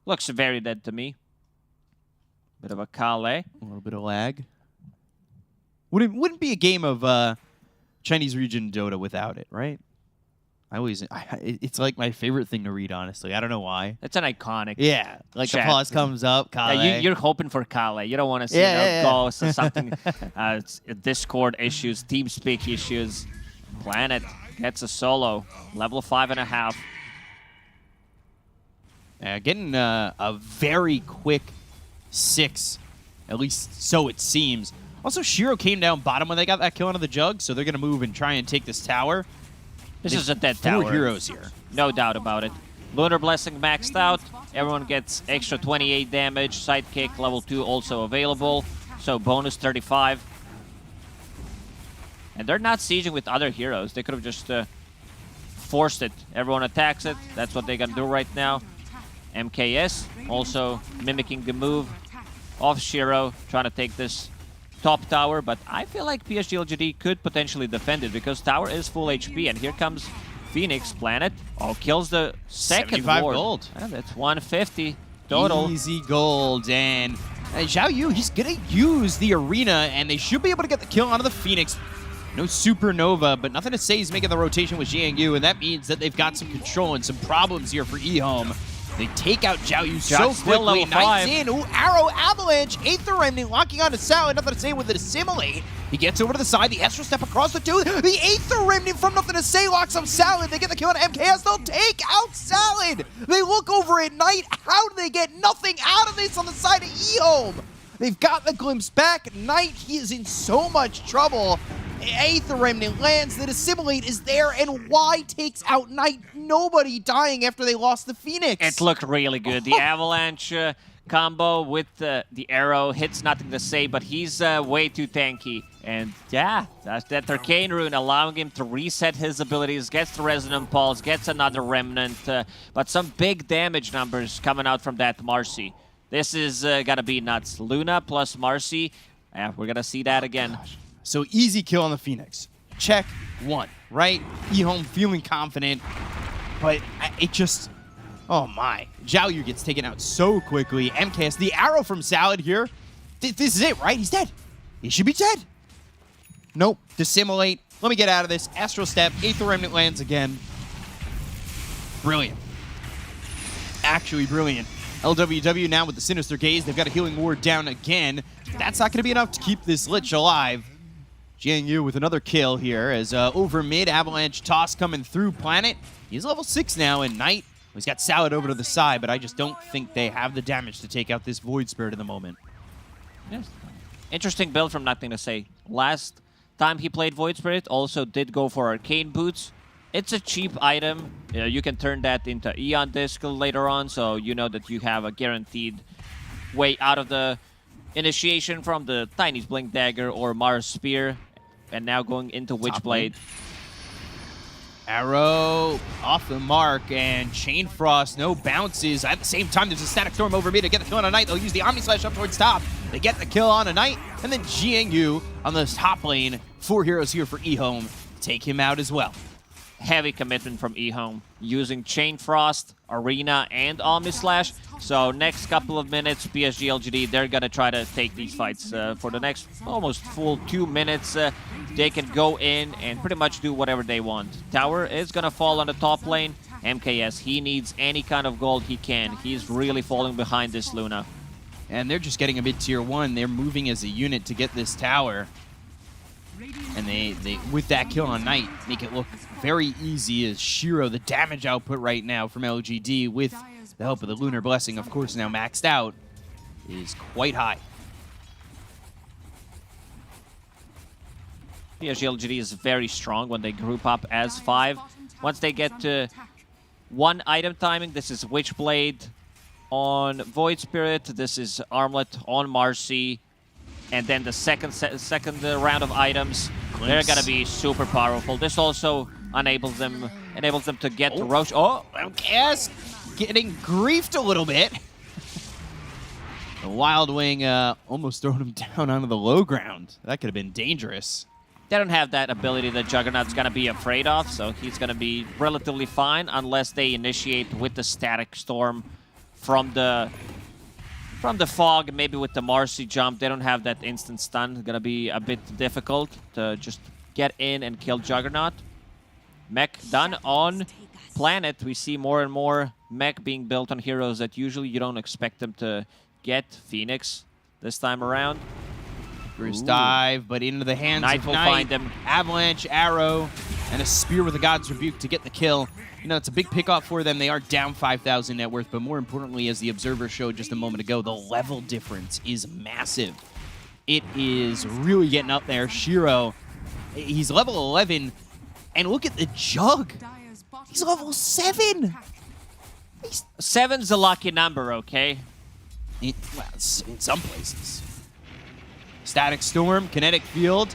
Looks very dead to me. Bit of a Kale. A little bit of lag. Wouldn't be a game of Chinese region Dota without it, right? It's like my favorite thing to read, honestly. I don't know why. It's an iconic. Yeah, like chat. the pause comes up, Kale. Yeah, you're hoping for Kale. You don't want to see ghosts or something. Discord issues, TeamSpeak issues. Planet gets a solo, level 5.5. Getting a very quick 6, at least so it seems. Also, Shiro came down bottom when they got that kill onto the Jug, so they're going to move and try and take this tower. This is a dead tower. 4 heroes here. No doubt about it. Lunar Blessing maxed out. Everyone gets extra 28 damage. Sidekick level 2 also available. So bonus 35. And they're not sieging with other heroes. They could have just forced it. Everyone attacks it. That's what they're going to do right now. MKS also mimicking the move of Shiro, trying to take this top tower, but I feel like PSG LGD could potentially defend it because tower is full HP, and here comes Phoenix Planet. Oh, kills the second 75 ward. gold. And that's 150 total. Easy gold, and Zhao Yu, he's going to use the arena, and they should be able to get the kill onto the Phoenix. No Supernova, but Nothing to Say is making the rotation with Jiangyu, and that means that they've got some control and some problems here for eHome. They take out Zhao Yu so quickly. Knight's in. Ooh, Arrow, Avalanche, Aether Remnant locking onto Salad. Nothing to Say with it Assimilate. He gets over to the side. The Astral Step across the two. The Aether Remnant from Nothing to Say locks up Salad. They get the kill on MKS. They'll take out Salad. They look over at Knight. How do they get nothing out of this on the side of eHome? They've got the glimpse back. Knight, he is in so much trouble. Aether Remnant lands, the Assimilate is there, and Y takes out Knight. Nobody dying after they lost the Phoenix. It looked really good. The Avalanche combo with the arrow hits Nothing to Say, but he's way too tanky. And yeah, that Arcane Rune allowing him to reset his abilities, gets the Resonant Pulse, gets another Remnant, but some big damage numbers coming out from that Marcy. This is gonna be nuts. Luna plus Marcy. Yeah, we're gonna see that again. So easy kill on the Phoenix. Check 1, right? eHome feeling confident, but it just... Oh my. Zhao Yu gets taken out so quickly. MKS, the arrow from Salad here. This is it, right? He's dead. He should be dead. Nope. Dissimulate. Let me get out of this. Astral Step. Aether Remnant lands again. Brilliant. Actually brilliant. LWW now with the Sinister Gaze. They've got a Healing Ward down again. That's not going to be enough to keep this Lich alive. Jiang Yu with another kill here as over mid, Avalanche toss coming through Planet. He's level 6 now, and Knight, he's got Salad over to the side, but I just don't think they have the damage to take out this Void Spirit at the moment. Yes. Interesting build from Nothing to Say. Last time he played Void Spirit, also did go for Arcane Boots. It's a cheap item. You can turn that into Eon Disc later on, so you know that you have a guaranteed way out of the initiation from the Tiny's Blink Dagger or Mars Spear. And now going into Witchblade. Arrow off the mark, and Chain Frost, no bounces. At the same time, there's a Static Storm over mid to get the kill on a Knight. They'll use the Omni Slash up towards top. They get the kill on a Knight, and then Jiang Yu on the top lane. 4 heroes here for eHome. Take him out as well. Heavy commitment from eHome, using Chain Frost, Arena, and Omni Slash. So next couple of minutes, PSG LGD, they're gonna try to take these fights for the next almost full 2 minutes. They can go in and pretty much do whatever they want. Tower is gonna fall on the top lane. MKS, he needs any kind of gold he can. He's really falling behind this Luna. And they're just getting a mid-tier 1. They're moving as a unit to get this tower. And they with that kill on Knight, make it look very easy as Shiro, the damage output right now from LGD, with the help of the Lunar Blessing, of course, now maxed out, is quite high. PSG LGD is very strong when they group up as 5. Once they get to 1 item timing, this is Witchblade on Void Spirit, this is Armlet on Marcy, and then the second round of items, they're gonna be super powerful. This also enables them to get to Roche. Oh, MKS getting griefed a little bit. The Wild Wing almost throwing him down onto the low ground. That could have been dangerous. they don't have that ability that Juggernaut's gonna be afraid of, so he's gonna be relatively fine unless they initiate with the Static Storm from the fog, maybe with the Marcy jump. They don't have that instant stun. It's gonna be a bit difficult to just get in and kill Juggernaut. Mech done on Planet. We see more and more mech being built on heroes that usually you don't expect them to get. Phoenix this time around. Bruce dive, but into the hands Knight of will Knight. find him. Avalanche, arrow, and a spear with a God's Rebuke to get the kill. You know, it's a big pickoff for them. They are down 5,000 net worth, but more importantly, as the Observer showed just a moment ago, the level difference is massive. It is really getting up there. Shiro, he's level 11, and look at the Jug. He's level 7. Seven's a lucky number, okay? Well, in some places. Static Storm, Kinetic Field,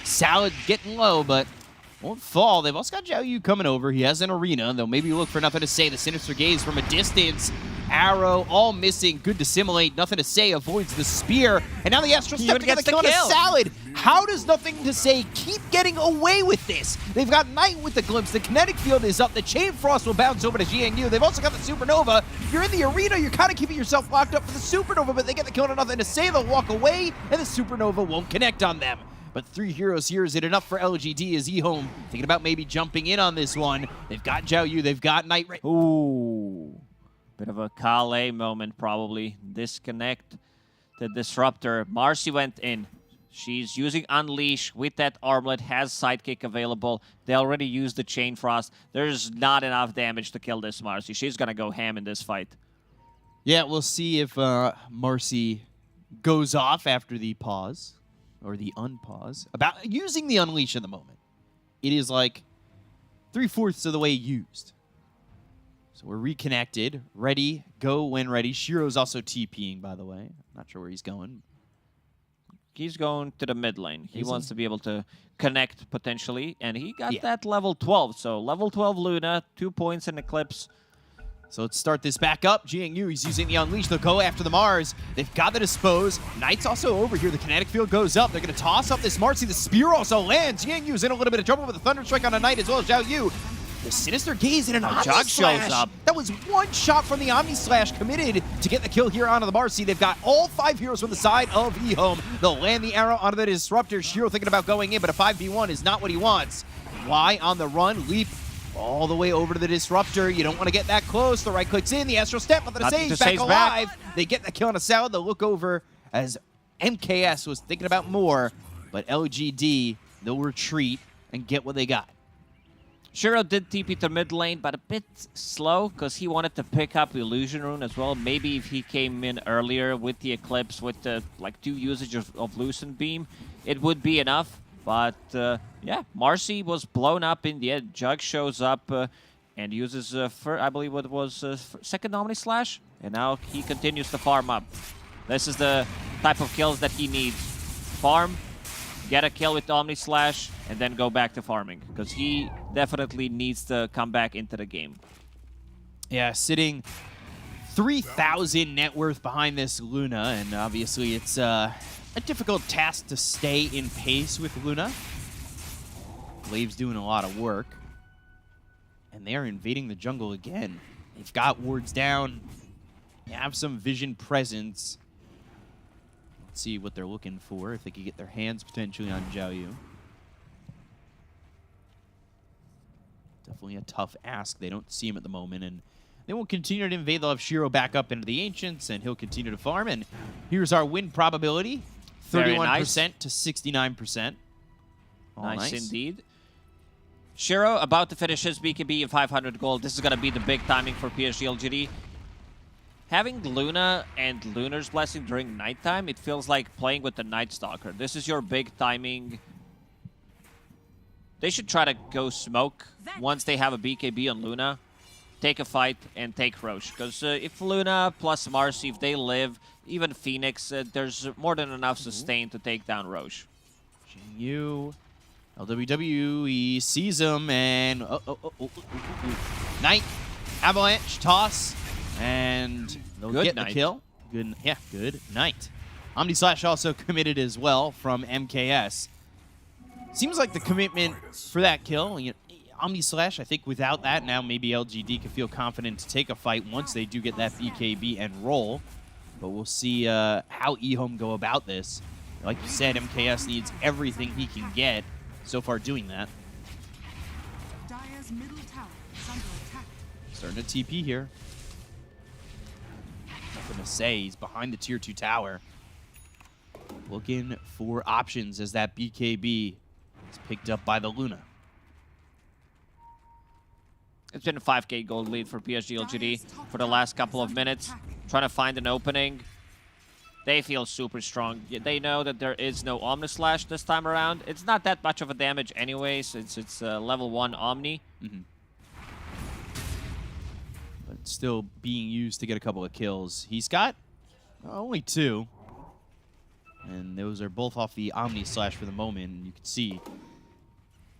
Salad getting low, but won't fall. They've also got Zhao Yu coming over. He has an arena. They'll maybe look for Nothing to Say. The Sinister Gaze from a distance. Arrow, all missing. Good Dissimulate. Nothing to Say avoids the spear. And now the Astral Step to get the kill on a Salad. How does Nothing to Say keep getting away with this? They've got Knight with the Glimpse. The Kinetic Field is up. The Chain Frost will bounce over to Jiang Yu. They've also got the Supernova. You're in the arena. You're kind of keeping yourself locked up for the Supernova, but they get the kill on Nothing to Say. They'll walk away, and the Supernova won't connect on them. But 3 heroes here, is it enough for LGD? Is eHome thinking about maybe jumping in on this one? They've got Zhao Yu, they've got Knight. Ooh. Bit of a Kale moment, probably. Disconnect the Disruptor. Marcy went in. She's using Unleash with that armlet, has Sidekick available. They already used the Chain Frost. There's not enough damage to kill this Marcy. She's going to go ham in this fight. Yeah, we'll see if Marcy goes off after the pause. Or the unpause, about using the Unleash at the moment. It is like 3/4 of the way used. So we're reconnected, ready, go when ready. Shiro's also TPing, by the way. Not sure where he's going. He's going to the mid lane. He wants to be able to connect potentially, and he got Yeah. that level 12. So level 12 Luna, 2 points in Eclipse. So let's start this back up. Jiangyu, he's using the Unleash. They'll go after the Mars. They've got the Dispose. Knight's also over here. The kinetic field goes up. They're going to toss up this Marcy. The Spear also lands. Jiangyu's in a little bit of trouble with a Thunder Strike on a Knight as well as Zhao Yu. The Sinister Gaze and an Omni Jug Slash. shows up. That was one shot from the Omni Slash committed to get the kill here onto the Marcy. They've got all 5 heroes from the side of eHome. They'll land the arrow onto the Disruptor. Shiro thinking about going in, but a 5v1 is not what he wants. Why on the run? Leap all the way over to the Disruptor. You don't want to get that close. The right clicks in. The Astral Step, nothing to save. Back alive. They get the kill on a Salad. They'll look over as MKS was thinking about more, but LGD, they'll retreat and get what they got. Shiro did TP to mid lane, but a bit slow because he wanted to pick up Illusion Rune as well. Maybe if he came in earlier with the Eclipse, with the 2 usage of Lucent Beam, it would be enough. But yeah, Marcy was blown up in the end. Jug shows up and uses, I believe what was second Omni Slash. And now he continues to farm up. This is the type of kills that he needs. Farm, get a kill with Omni Slash, and then go back to farming. Because he definitely needs to come back into the game. Yeah, sitting 3,000 net worth behind this Luna, and obviously it's a difficult task to stay in pace with Luna. Blave's doing a lot of work. And they are invading the jungle again. They've got wards down. They have some vision presence. Let's see what they're looking for, if they could get their hands potentially on Zhao Yu. Definitely a tough ask. They don't see him at the moment, and they will continue to invade. They'll have Shiro back up into the Ancients, and he'll continue to farm. And here's our win probability, 31% to 69%. Nice indeed. Shiro about to finish his BKB in 500 gold. This is going to be the big timing for PSG LGD. Having Luna and Lunar's Blessing during nighttime, it feels like playing with the Night Stalker. This is your big timing. They should try to go smoke once they have a BKB on Luna. Take a fight and take Roche. Because if Luna plus Marcy, if they live, even Phoenix, there's more than enough sustain to take down Roche. Jinyu, LWW, sees him, and Knight, Avalanche, toss, and they'll get the kill. Good, yeah, good night. Omni Slash also committed as well from MKS. Seems like the commitment for that kill. You know, Omni Slash, I think without that, now maybe LGD can feel confident to take a fight once they do get that BKB and roll. But we'll see how eHome go about this. Like you said, MKS needs everything he can get. So far doing that. Dire's middle tower is under attack. Starting to TP here. Nothing to say. He's behind the tier 2 tower. Looking for options as that BKB is picked up by the Luna. It's been a 5k gold lead for PSG LGD for the last couple of minutes. Trying to find an opening. They feel super strong. They know that there is no Omni Slash this time around. It's not that much of a damage anyway, since it's level 1 Omni. But still being used to get a couple of kills. He's got only 2. And those are both off the Omni Slash for the moment. And you can see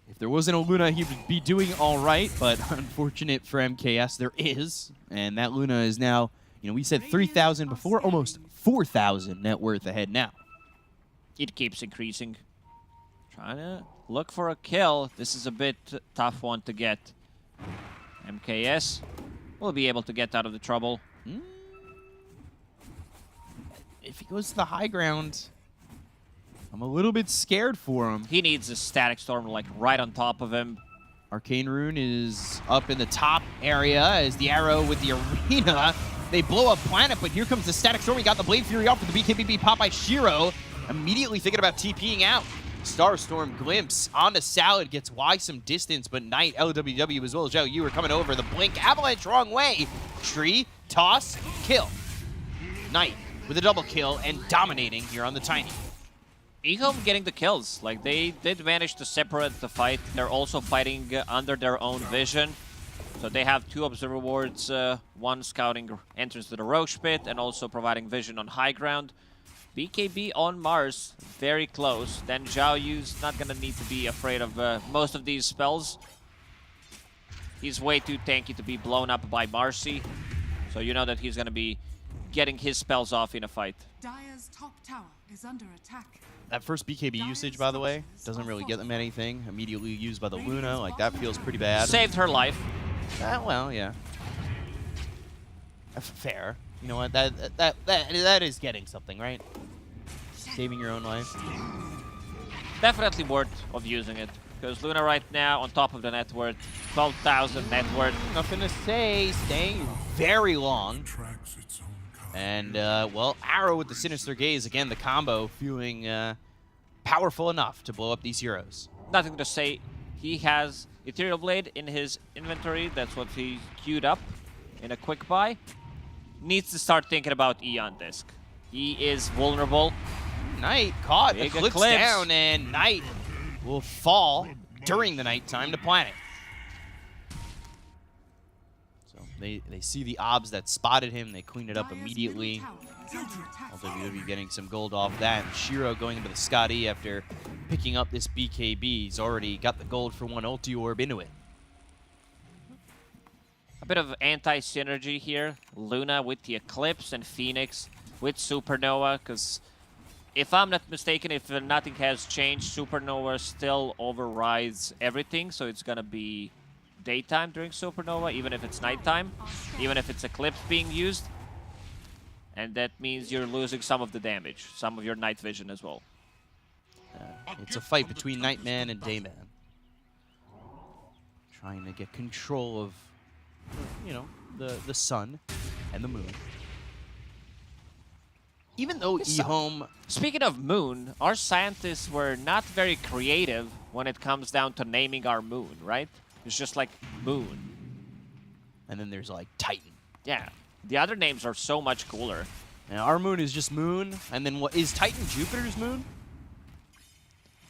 if there wasn't a Luna, he would be doing all right. But unfortunate for MKS, there is. And that Luna is now, you know, we said 3,000 before, almost 4,000 net worth ahead now. It keeps increasing. Trying to look for a kill. This is a bit tough one to get. MKS will be able to get out of the trouble. If he goes to the high ground, I'm a little bit scared for him. He needs a Static Storm like right on top of him. Arcane Rune is up in the top area as the arrow with the arena. They blow up Planet, but here comes the Static Storm. He got the Blade Fury off with the BKB pop by Shiro. Immediately thinking about TPing out. Starstorm glimpse onto Salad, gets Y some distance, but Knight, LWW as well as Zhao Yu are coming over. The blink, Avalanche wrong way. Tree, toss, kill. Knight with a double kill and dominating here on the Tiny. eHome getting the kills. Like, they did manage to separate the fight. They're also fighting under their own vision. So they have 2 observer wards, 1 scouting entrance to the Roche pit and also providing vision on high ground. BKB on Mars, very close. Then Zhao Yu's not going to need to be afraid of most of these spells. He's way too tanky to be blown up by Marcy. So you know that he's going to be getting his spells off in a fight. Dire's top tower is under attack. That first BKB usage, by the way, doesn't really get them anything. Immediately used by the Luna, like that feels pretty bad. Saved her life. Well, yeah. Fair. You know what? That is getting something, right? Saving your own life. Definitely worth of using it. Because Luna right now, on top of the net worth, 12,000 net worth. Nothing to say. Staying very long. And, well, Arrow with the Sinister Gaze. Again, the combo feeling powerful enough to blow up these heroes. Nothing to say. He has Ethereal Blade in his inventory. That's what he queued up in a quick buy. Needs to start thinking about Eon Disc. He is vulnerable. Knight caught, Big eclipse eclipse. down, and Knight will fall during the nighttime to Planet. So they see the obs that spotted him. They clean it up Dire's immediately. middle tower is under attack. WWE getting some gold off that. And Shiro going into the Scotty after picking up this BKB. He's already got the gold for one ulti orb into it. A bit of anti-synergy here. Luna with the Eclipse and Phoenix with Supernova. Because if I'm not mistaken, if nothing has changed, Supernova still overrides everything. So it's going to be daytime during Supernova, even if it's nighttime. Even if it's Eclipse being used. And that means you're losing some of the damage. Some of your night vision as well. It's a fight between Nightman and Dayman. Trying to get control of, you know, the sun and the moon. Even though eHome... Speaking of moon, our scientists were not very creative when it comes down to naming our moon, right? It's just like moon. And then there's like Titan. Yeah. The other names are so much cooler. And our moon is just moon. And then what is Titan Jupiter's moon?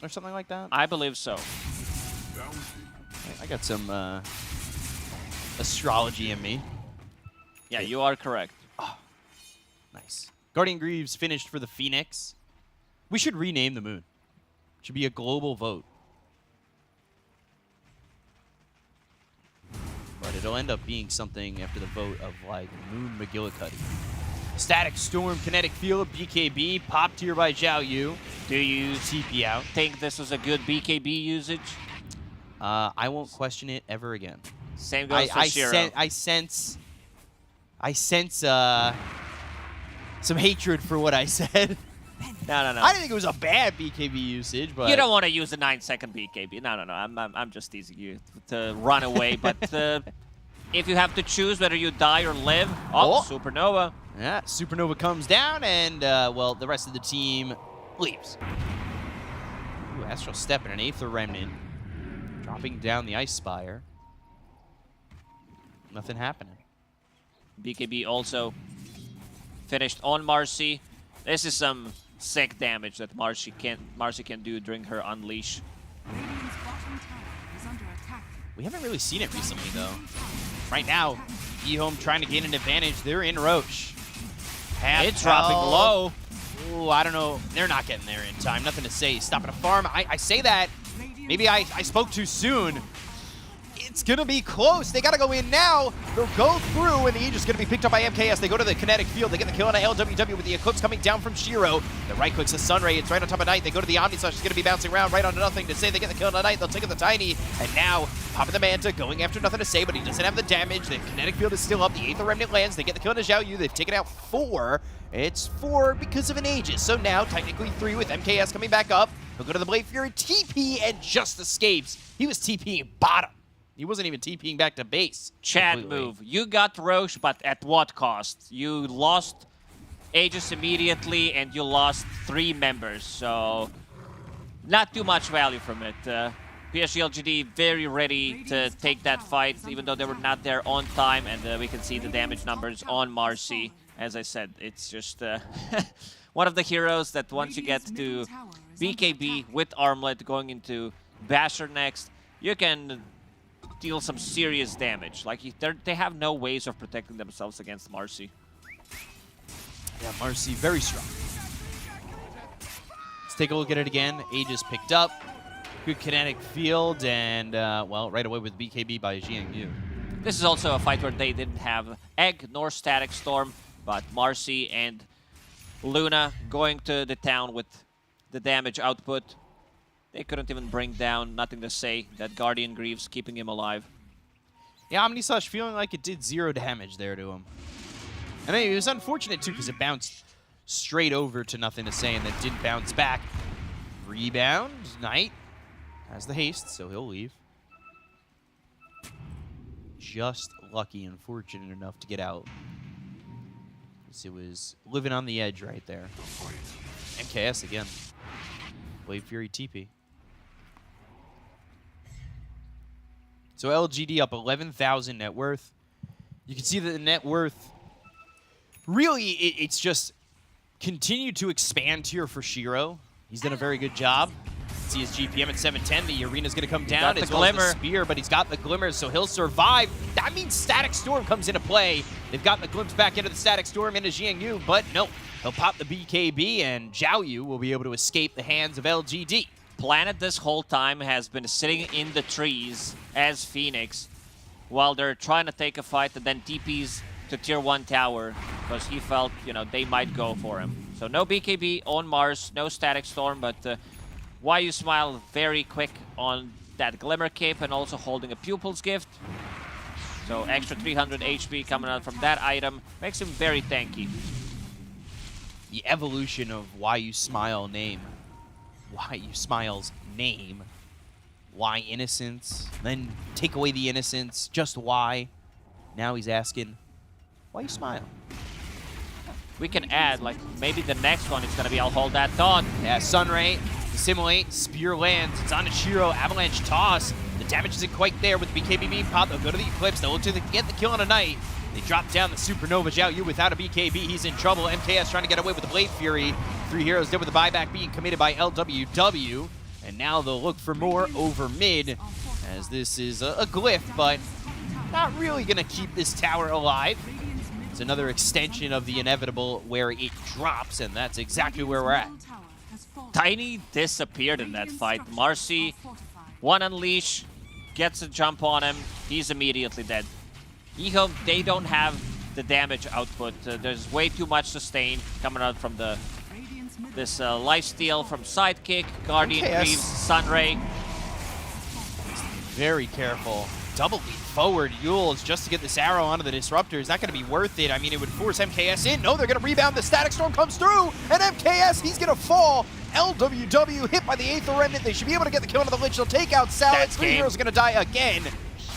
Or something like that? I believe so. I got some astrology in me. Yeah, you are correct. Nice. Guardian Greaves finished for the Phoenix. We should rename the moon. It should be a global vote. But it'll end up being something after the vote of like Moon McGillicuddy. Static Storm, Kinetic Field, BKB, popped here by Zhao Yu. Do you TP out. think this was a good BKB usage? I won't question it ever again. Same goes for Shiro. I sense some hatred for what I said. No. I didn't think it was a bad BKB usage, but You don't want to use a 9-second BKB. No. I'm just teasing you to run away. But if you have to choose whether you die or live, Supernova. Yeah, Supernova comes down, and well, the rest of the team leaves. Ooh, Astral Step and an Aether Remnant dropping down the Ice Spire. Nothing happening. BKB also finished on Marcy. This is some sick damage that Marcy can do during her Unleash. Radiant's bottom tower is under attack. We haven't really seen it recently, though. Right now, eHome trying to gain an advantage. They're in Roche. It's dropping low. Ooh, I don't know. They're not getting there in time. Nothing to say. Stopping a farm. I say that. Maybe I spoke too soon. It's going to be close. They got to go in now. They'll go through, and the Aegis is going to be picked up by MKS. They go to the kinetic field. They get the kill on a LWW with the Eclipse coming down from Shiro. The right clicks the Sunray. It's right on top of Knight. They go to the Omnislash. It's going to be bouncing around right onto nothing to say. They get the kill on Knight. They'll take it the Tiny. And now, popping the Manta, going after nothing to say, but he doesn't have the damage. The kinetic field is still up. The Aether Remnant lands. They get the kill on Zhao Yu. They've taken out 4. It's 4 because of an Aegis. So now, technically 3 with MKS coming back up. He'll go to the Blade Fury. TP and just escapes. He was TPing bottom. He wasn't even TPing back to base. Chad completely. move. You got Roche, but at what cost? You lost Aegis immediately, and you lost 3 members, so not too much value from it. PSG LGD very ready to take that fight, even though they were not there on time, and we can see the damage numbers on Marcy. As I said, it's just one of the heroes that once you get to BKB with Armlet going into Basher next, you can deal some serious damage. Like, they have no ways of protecting themselves against Marcy. Yeah, Marcy, very strong. Let's take a look at it again. Aegis picked up. Good kinetic field, and, well, right away with BKB by Jiangyu. This is also a fight where they didn't have Egg nor Static Storm, but Marcy and Luna going to the town with the damage output. They couldn't even bring down, nothing to say, that Guardian Greaves keeping him alive. Yeah, Omnislash feeling like it did 0 damage there to him. And it was unfortunate, too, because it bounced straight over to nothing to say and then didn't bounce back. Rebound. Knight has the haste, so he'll leave. Just lucky and fortunate enough to get out. It was living on the edge right there. MKS again. Blade Fury TP. So LGD up 11,000 net worth. You can see that the net worth, really, it's just continued to expand here for Shiro. He's done a very good job. See his GPM at 710. The arena's going to come down as well as the spear, but he's got the glimmer, so he'll survive. That means Static Storm comes into play. They've got the glimpse back into the Static Storm into Jiangyu, but no. He'll pop the BKB, and Zhao Yu will be able to escape the hands of LGD. Planet this whole time has been sitting in the trees as Phoenix while they're trying to take a fight and then TPs to tier 1 tower because he felt, you know, they might go for him. So no BKB on Mars, no Static Storm, but Why You Smile very quick on that Glimmer Cape and also holding a Pupil's Gift. So extra 300 HP coming out from that item makes him very tanky. The evolution of Why You Smile name. Why You Smile's name. Why innocence? Then take away the innocence. Just why? Now he's asking, why you smile? We can add, like, maybe the next one is going to be I'll hold that thought. Yeah, Sunray, Assimilate, Spear lands. It's on to Shiro, Avalanche Toss. The damage isn't quite there with the BKB being popped. They'll go to the Eclipse. They'll look to get the kill on a Knight. They drop down the Supernova. Zhao Yu without a BKB. He's in trouble. MKS trying to get away with the Blade Fury. 3 heroes dead with the buyback being committed by LWW. And now they'll look for more over mid, as this is a glyph, but not really going to keep this tower alive. It's another extension of the inevitable where it drops, and that's exactly where we're at. Tiny disappeared in that fight. Marcy, one unleash, gets a jump on him. He's immediately dead. Ehome, they don't have the damage output. There's way too much sustain coming out from this lifesteal from Sidekick, Guardian Greaves, Sunray. Very careful. Double leap forward. Yules just to get this arrow onto the Disruptor. Is that going to be worth it? I mean, it would force MKS in. No, they're going to rebound. The Static Storm comes through, and MKS, he's going to fall. LWW hit by the Aether Remnant. They should be able to get the kill on the Lich. They'll take out Salad. 3 heroes are going to die again.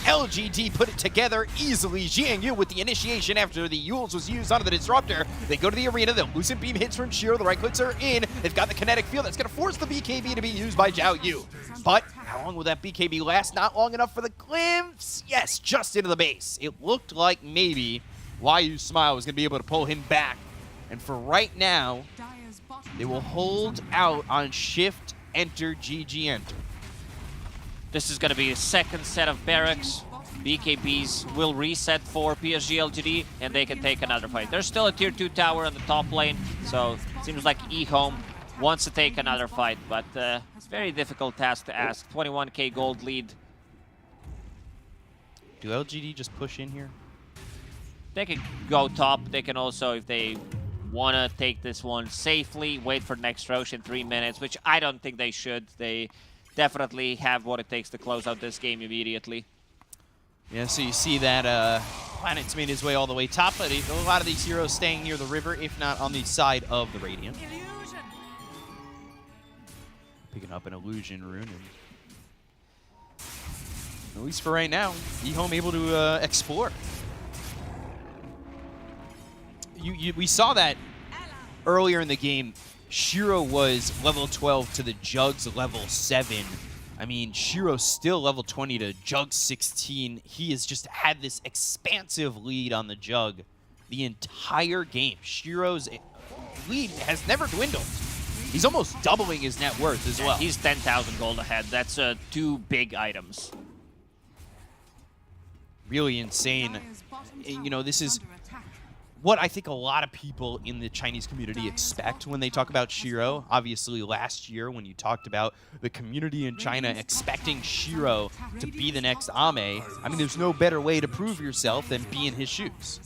LGD put it together easily. Jiangyu with the initiation after the Yules was used onto the Disruptor. They go to the arena. The Lucent Beam hits from Shiro. The right clicks are in. They've got the kinetic field. That's going to force the BKB to be used by Zhao Yu. But how long will that BKB last? Not long enough for the glimpse. Yes, just into the base. It looked like maybe Why You Smile was going to be able to pull him back. And for right now, they will hold out on Shift, Enter, GG, Enter. This is going to be a second set of barracks. BKBs will reset for PSG LGD, and they can take another fight. There's still a tier 2 tower on the top lane, so it seems like Ehome wants to take another fight, but it's a very difficult task to ask. 21k gold lead. Do LGD just push in here? They can go top. They can also, if they want to take this one safely, wait for next Roche in 3 minutes, which I don't think they should. They definitely have what it takes to close out this game immediately. Yeah, so you see that Planet's made his way all the way top, but a lot of these heroes staying near the river, if not on the side of the Radiant. Picking up an Illusion rune. And at least for right now, Ehome able to explore. We saw that earlier in the game. Shiro was level 12 to the Jug's level 7. I mean, Shiro's still level 20 to Jug 16. He has just had this expansive lead on the Jug the entire game. Shiro's lead has never dwindled. He's almost doubling his net worth as well. He's 10,000 gold ahead. That's 2 big items. Really insane. You know, this is what I think a lot of people in the Chinese community expect when they talk about Shiro. Obviously, last year when you talked about the community in China expecting Shiro to be the next Ame, I mean, there's no better way to prove yourself than be in his shoes.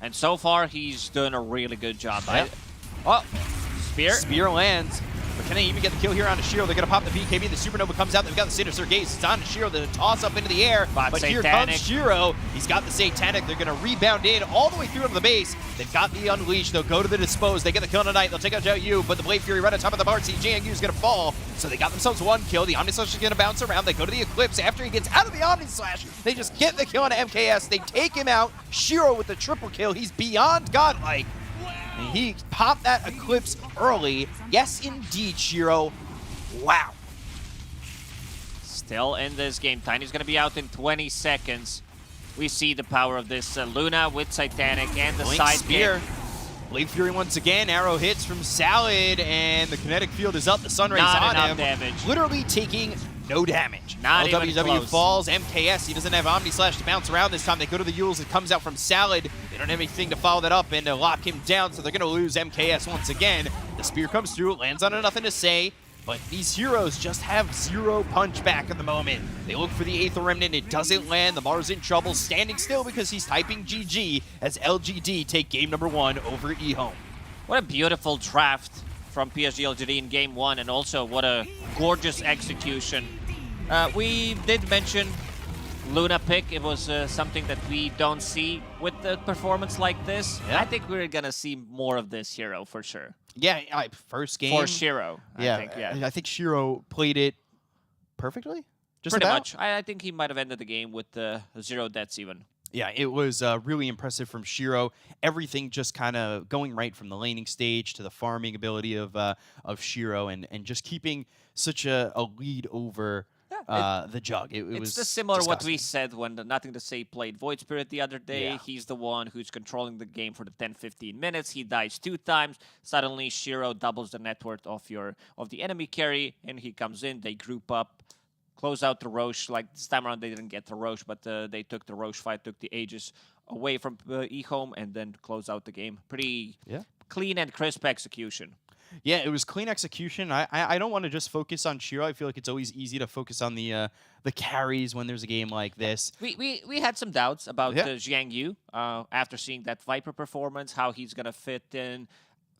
And so far, he's doing a really good job. Yeah. Oh, spear. Spear lands. But can they even get the kill here on Shiro? They're going to pop the BKB. The Supernova comes out. They've got the Sinister Gaze. It's on Shiro. The toss up into the air. But here comes Shiro. He's got the Satanic. They're going to rebound in all the way through to the base. They've got the Unleash. They'll go to the Dispose. They get the kill tonight. They'll take out Zhao Yu. But the Blade Fury right on top of the Marcy. Jiang Yu's going to fall. So they got themselves one kill. The Omni Slash is going to bounce around. They go to the Eclipse. After he gets out of the Omni Slash, they just get the kill on MKS. They take him out. Shiro with the triple kill. He's beyond godlike. And he popped that Eclipse early. Yes, indeed, Shiro. Wow. Still in this game. Tiny's going to be out in 20 seconds. We see the power of this Luna with Titanic and the Blink side spear. kick. Blade Fury once again. Arrow hits from Salad, and the kinetic field is up. The Sunray's Not on enough him. damage. Literally taking no damage. Not even LWW close. falls. MKS, he doesn't have Omni Slash to bounce around this time. They go to the Yules. It comes out from Salad. They don't have anything to follow that up and to lock him down, so they're going to lose MKS once again. The spear comes through. It lands on a nothing to say. But these heroes just have zero punch back at the moment. They look for the Aether Remnant. It doesn't land. The Mars in trouble, standing still because he's typing GG as LGD take game number 1 over eHome. What a beautiful draft from PSG LGD in game 1, and also what a gorgeous execution. We did mention Luna pick. It was something that we don't see with the performance like this. Yeah. I think we're going to see more of this hero for sure. Yeah, first game. For Shiro, Yeah, I think, yeah. I think Shiro played it perfectly. Just Pretty about. much. I think he might have ended the game with 0 deaths even. Yeah, it was really impressive from Shiro. Everything just kind of going right from the laning stage to the farming ability of Shiro, and just keeping such a lead over the Jug. It It's was just similar what disgusting. we said when the Nothing to Say played Void Spirit the other day. Yeah. He's the one who's controlling the game for the 10-15 minutes. He dies 2 times. Suddenly Shiro doubles the net worth of the enemy carry, and he comes in. They group up, close out the Roche. Like this time around, they didn't get the Roche, but they took the Roche fight, took the Aegis away from eHome, and then close out the game. Pretty clean and crisp execution. Yeah, it was clean execution. I don't want to just focus on Shiro. I feel like it's always easy to focus on the carries when there's a game like this. We had some doubts about Yeah. Jiang Yu after seeing that Viper performance, how he's going to fit in.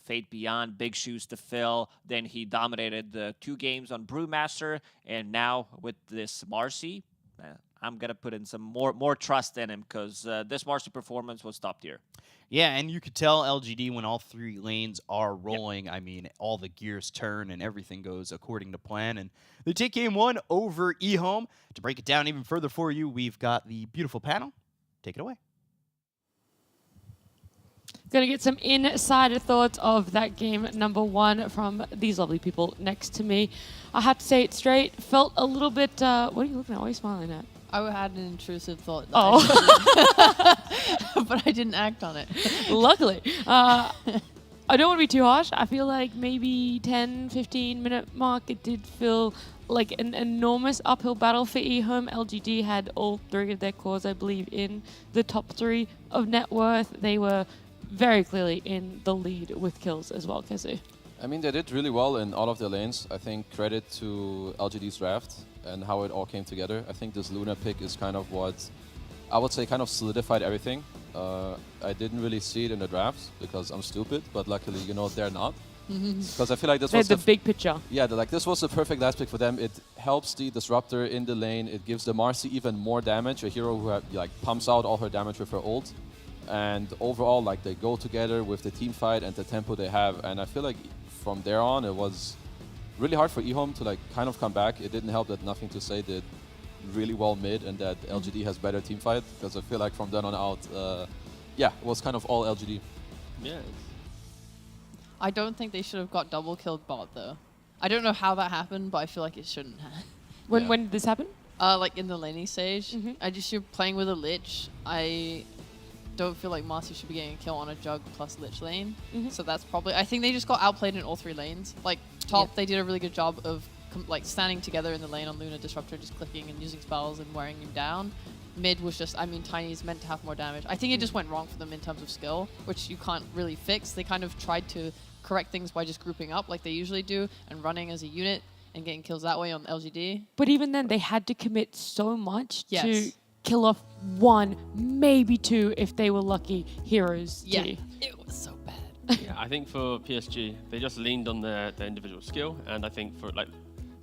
Fate Beyond, big shoes to fill. Then he dominated the 2 games on Brewmaster, and now with this Marcy, I'm going to put in some more trust in him because this Marcy performance was top tier. Yeah, and you could tell LGD when all 3 lanes are rolling. I mean, all the gears turn and everything goes according to plan. And they take game 1 over eHome. To break it down even further for you, we've got the beautiful panel. Take it away. Gonna get some insider thoughts of that game number 1 from these lovely people next to me. I have to say it straight, felt a little bit, what are you looking at? What are you smiling at? I had an intrusive thought. Oh. But I didn't act on it. Luckily. I don't want to be too harsh. I feel like maybe 10, 15 minute mark, it did feel like an enormous uphill battle for eHome. LGD had all 3 of their cores, I believe, in the top 3 of net worth. They were very clearly in the lead with kills as well, Kezu. I mean, they did really well in all of their lanes. I think credit to LGD's draft and how it all came together. I think this Luna pick is kind of what I would say kind of solidified everything. I didn't really see it in the draft because I'm stupid, but luckily, you know, they're not. Because I feel like this was the big picture. Yeah, like this was the perfect last pick for them. It helps the Disruptor in the lane. It gives the Marcy even more damage, a hero who like pumps out all her damage with her ult. And overall, like they go together with the team fight and the tempo they have. And I feel like from there on, it was really hard for eHome to like kind of come back. It didn't help that Nothing to Say did really well mid and that LGD has better team fight, because I feel like from then on out, yeah, it was kind of all LGD. Yeah. I don't think they should have got double killed bot though. I don't know how that happened, but I feel like it shouldn't have. When did this happen? Like in the laning stage. Mhm. You're playing with a Lich. I don't feel like Marcy should be getting a kill on a Jug plus Lich lane. Mhm. So that's probably, I think they just got outplayed in all 3 lanes. Like top, they did a really good job of like standing together in the lane on Luna Disruptor, just clicking and using spells and wearing him down. Mid was just, I mean, Tiny's meant to have more damage. I think it just went wrong for them in terms of skill, which you can't really fix. They kind of tried to correct things by just grouping up like they usually do and running as a unit and getting kills that way on LGD. But even then, they had to commit so much Yes. to kill off 1, maybe 2, if they were lucky, heroes. Yeah, T. it was so bad. Yeah, I think for PSG, they just leaned on their individual skill, and I think for like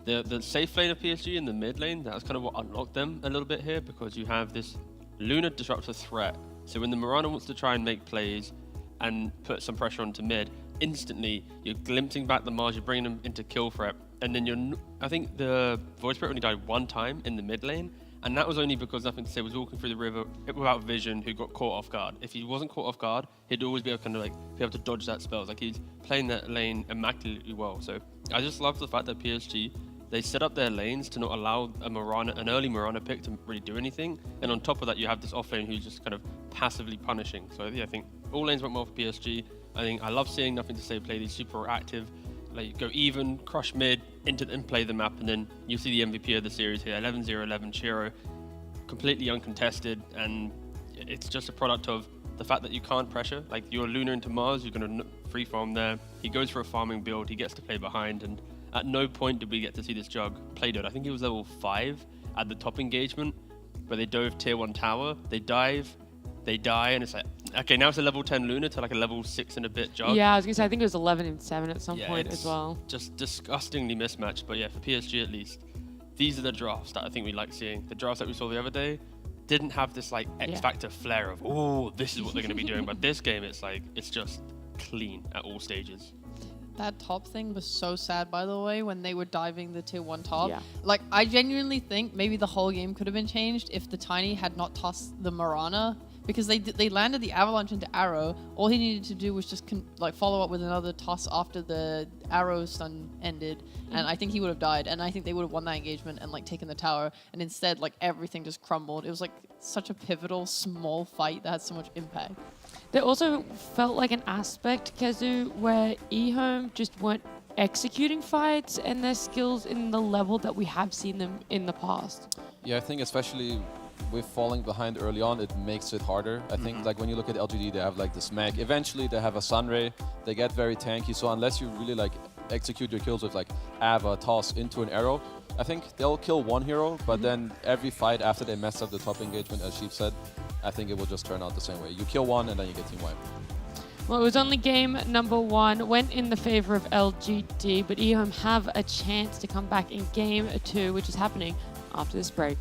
the safe lane of PSG in the mid lane, that's kind of what unlocked them a little bit here, because you have this Luna Disruptor threat. So when the Mirana wants to try and make plays and put some pressure onto mid, instantly you're glimpsing back the Mars, you're bringing them into kill threat, and then I think the Void Spirit only died 1 time in the mid lane, and that was only because Nothing to Say was walking through the river without vision, who got caught off guard. If he wasn't caught off guard, he'd always be able to dodge that spells. Like, he's playing that lane immaculately well. So I just love the fact that PSG, they set up their lanes to not allow an early Mirana pick to really do anything. And on top of that, you have this off lane who's just kind of passively punishing. So yeah, I think all lanes went well for PSG. I love seeing Nothing to Say play these super active, like go even, crush mid, and play the map, and then you see the MVP of the series here, 11-0-11 Chiro, completely uncontested, and it's just a product of the fact that you can't pressure. Like, you're Luna into Mars, you're going to free farm there. He goes for a farming build, he gets to play behind, and at no point did we get to see this Jug play Dota. I think he was level 5 at the top engagement, where they dove tier 1 tower, they dive, they die, and it's like, okay, now it's a level 10 Luna to like a level 6 and a bit Jug. Yeah, I was going to say, I think it was 11 and 7 at some point it's as well. just disgustingly mismatched, but yeah, for PSG at least, these are the drafts that I think we like seeing. The drafts that we saw the other day didn't have this like X Factor flair of, oh, this is what they're going to be doing, but this game, it's just clean at all stages. That top thing was so sad, by the way, when they were diving the tier 1 top. Yeah. Like, I genuinely think maybe the whole game could have been changed if the Tiny had not tossed the Mirana, because they landed the Avalanche into Arrow. All he needed to do was just follow up with another toss after the Arrow stun ended, and I think he would have died, and I think they would have won that engagement and like taken the tower, and instead like everything just crumbled. It was like such a pivotal small fight that had so much impact. There also felt like an aspect, Kezu, where eHome just weren't executing fights and their skills in the level that we have seen them in the past. Yeah, I think especially with falling behind early on, it makes it harder. I think like when you look at LGD, they have like the smack. Eventually they have a Sunray. They get very tanky. So unless you really like execute your kills with like Ava, toss into an arrow, I think they'll kill one hero, but then every fight after they mess up the top engagement, as Sheep said, I think it will just turn out the same way. You kill one and then you get team wipe. Well, it was only game number 1, went in the favor of LGD, but eHome have a chance to come back in game 2, which is happening after this break.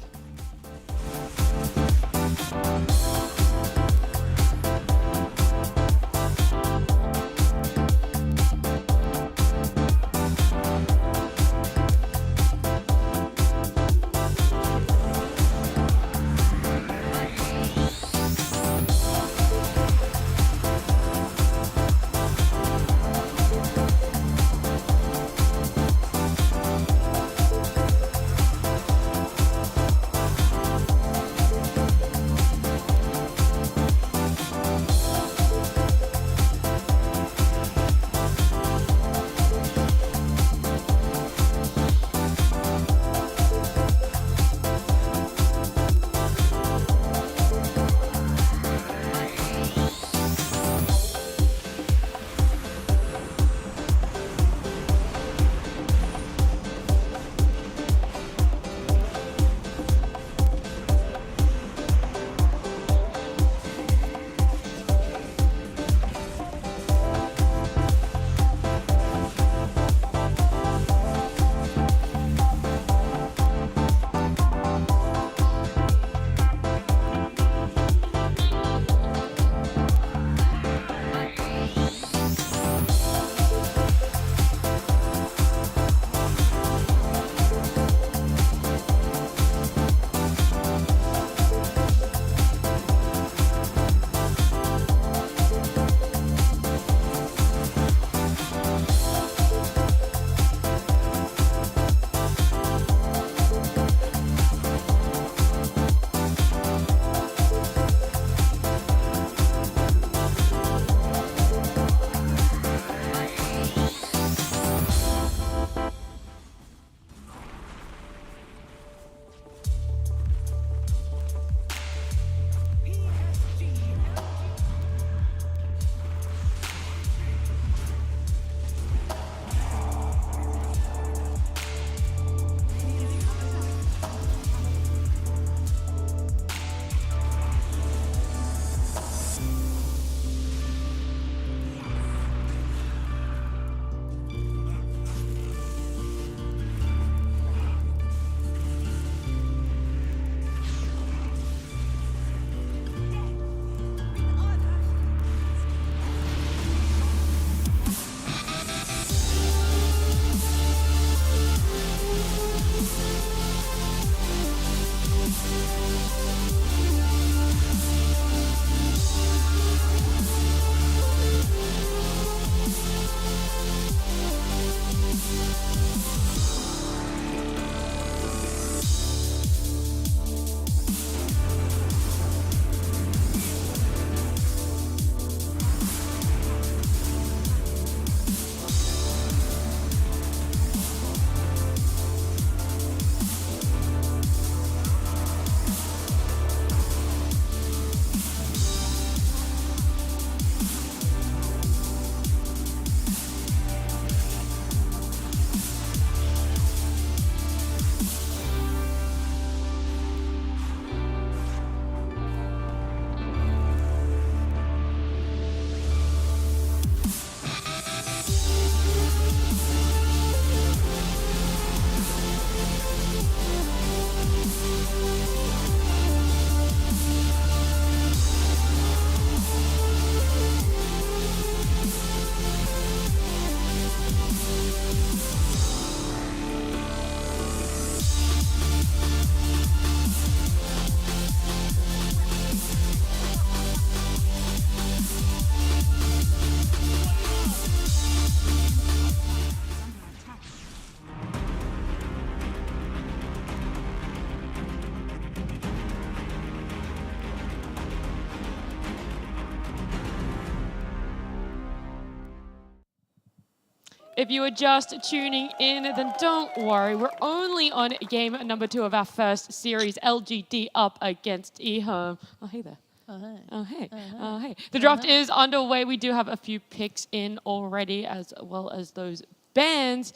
If you are just tuning in, then don't worry. We're only on game number 2 of our first series, LGD up against eHome. Oh, hey there. Oh, hey. Oh, hey. Oh, hey. The draft is underway. We do have a few picks in already, as well as those bans.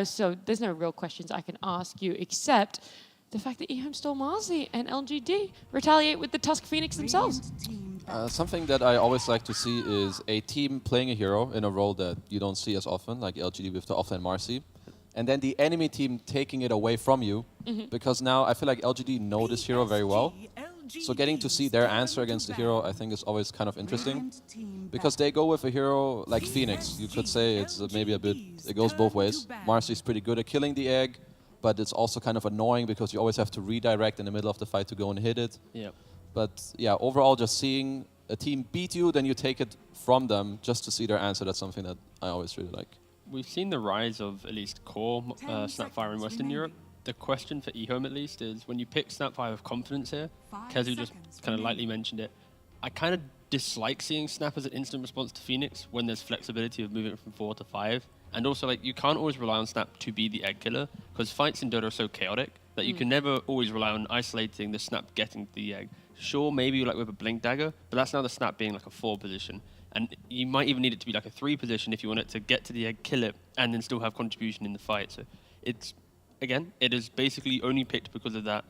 So there's no real questions I can ask you, except the fact that eHome stole Marzi and LGD retaliate with the Tusk Phoenix themselves. Something that I always like to see is a team playing a hero in a role that you don't see as often, like LGD with the offlane Marcy, and then the enemy team taking it away from you, because now I feel like LGD know this hero very well. So getting to see their answer against the hero, I think, is always kind of interesting, because they go with a hero like Phoenix. You could say it's maybe a bit, it goes both ways. Marcy's pretty good at killing the egg, but it's also kind of annoying because you always have to redirect in the middle of the fight to go and hit it. Yep. But yeah, overall, just seeing a team beat you, then you take it from them just to see their answer. That's something that I always really like. We've seen the rise of at least core Snapfire in Western Europe. The question for eHome at least is when you pick Snapfire with confidence here, Kezu just kind of lightly mentioned it, I kind of dislike seeing Snap as an instant response to Phoenix when there's flexibility of moving it from 4 to 5. And also, like, you can't always rely on Snap to be the egg killer, because fights in Dota are so chaotic that you can never always rely on isolating the Snap getting the egg. Sure, maybe like with a Blink Dagger, but that's now the Snap being like a 4 position. And you might even need it to be like a 3 position if you want it to get to the egg, kill it, and then still have contribution in the fight. So it's, again, it is basically only picked because of that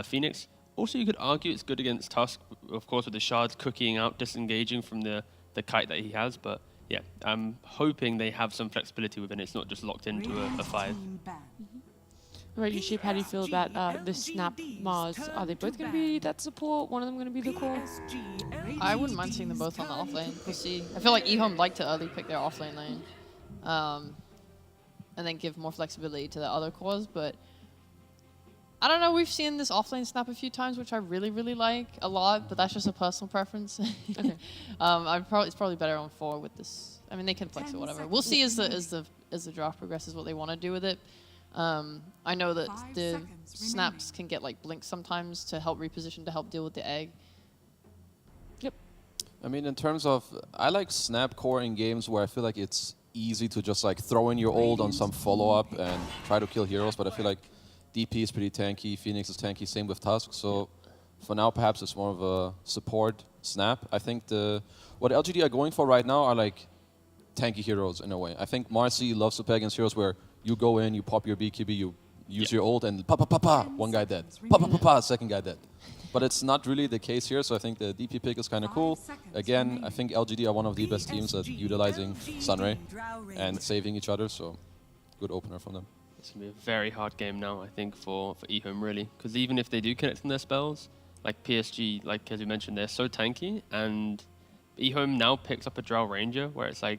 Phoenix. Also, you could argue it's good against Tusk, of course, with the shards cooking out, disengaging from the kite that he has, but yeah, I'm hoping they have some flexibility within it. It's not just locked into a 5. Right, Yuship, how do you feel about the Snap Mars? Are they both going to be that support? One of them going to be the core? I wouldn't mind seeing them both on the offlane. We'll see. I feel like eHome like to early pick their offlane lane. And then give more flexibility to the other cores, but I don't know, we've seen this offlane Snap a few times, which I really, really like a lot, but that's just a personal preference. Okay. It's probably better on 4 with this. I mean, they can flex it, whatever. We'll see as the draft progresses what they want to do with it. I know that the snaps can get like blinks sometimes to help reposition, to help deal with the egg. Yep. I mean, in terms of, I like Snap core in games where I feel like it's easy to just like throw in your ult on some follow-up and try to kill heroes, but I feel like DP is pretty tanky, Phoenix is tanky, same with Tusk, so for now perhaps it's more of a support Snap. I think what LGD are going for right now are like tanky heroes in a way. I think Marcy loves to play against heroes where you go in, you pop your BKB, you use your ult, and pa, one guy dead. Pa, second guy dead. But it's not really the case here, so I think the DP pick is kind of cool. Again, I think LGD are one of the best teams at utilizing Sunray and saving each other, so good opener from them. It's going to be a very hard game now, I think, for eHome, really. Because even if they do connect on their spells, like PSG, like as you mentioned, they're so tanky, and eHome now picks up a Drow Ranger, where it's like,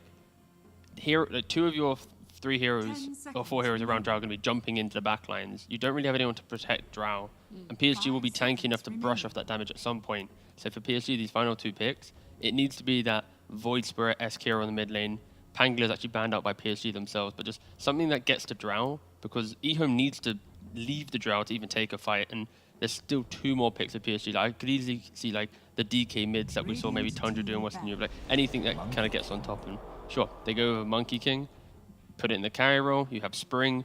here, 2 of your 3 heroes or 4 heroes around Drow are going to be jumping into the backlines. You don't really have anyone to protect Drow. And PSG will be tanky enough to brush off that damage at some point. So for PSG, these final 2 picks, it needs to be that Void Spirit-esque hero in the mid lane. Pangler is actually banned out by PSG themselves, but just something that gets to Drow, because eHome needs to leave the Drow to even take a fight, and there's still 2 more picks of PSG. Like, I could easily see like the DK mids that we saw maybe Tundra do in Western Europe, like anything that kind of gets on top. And sure, they go over Monkey King, put it in the carry role, you have Spring,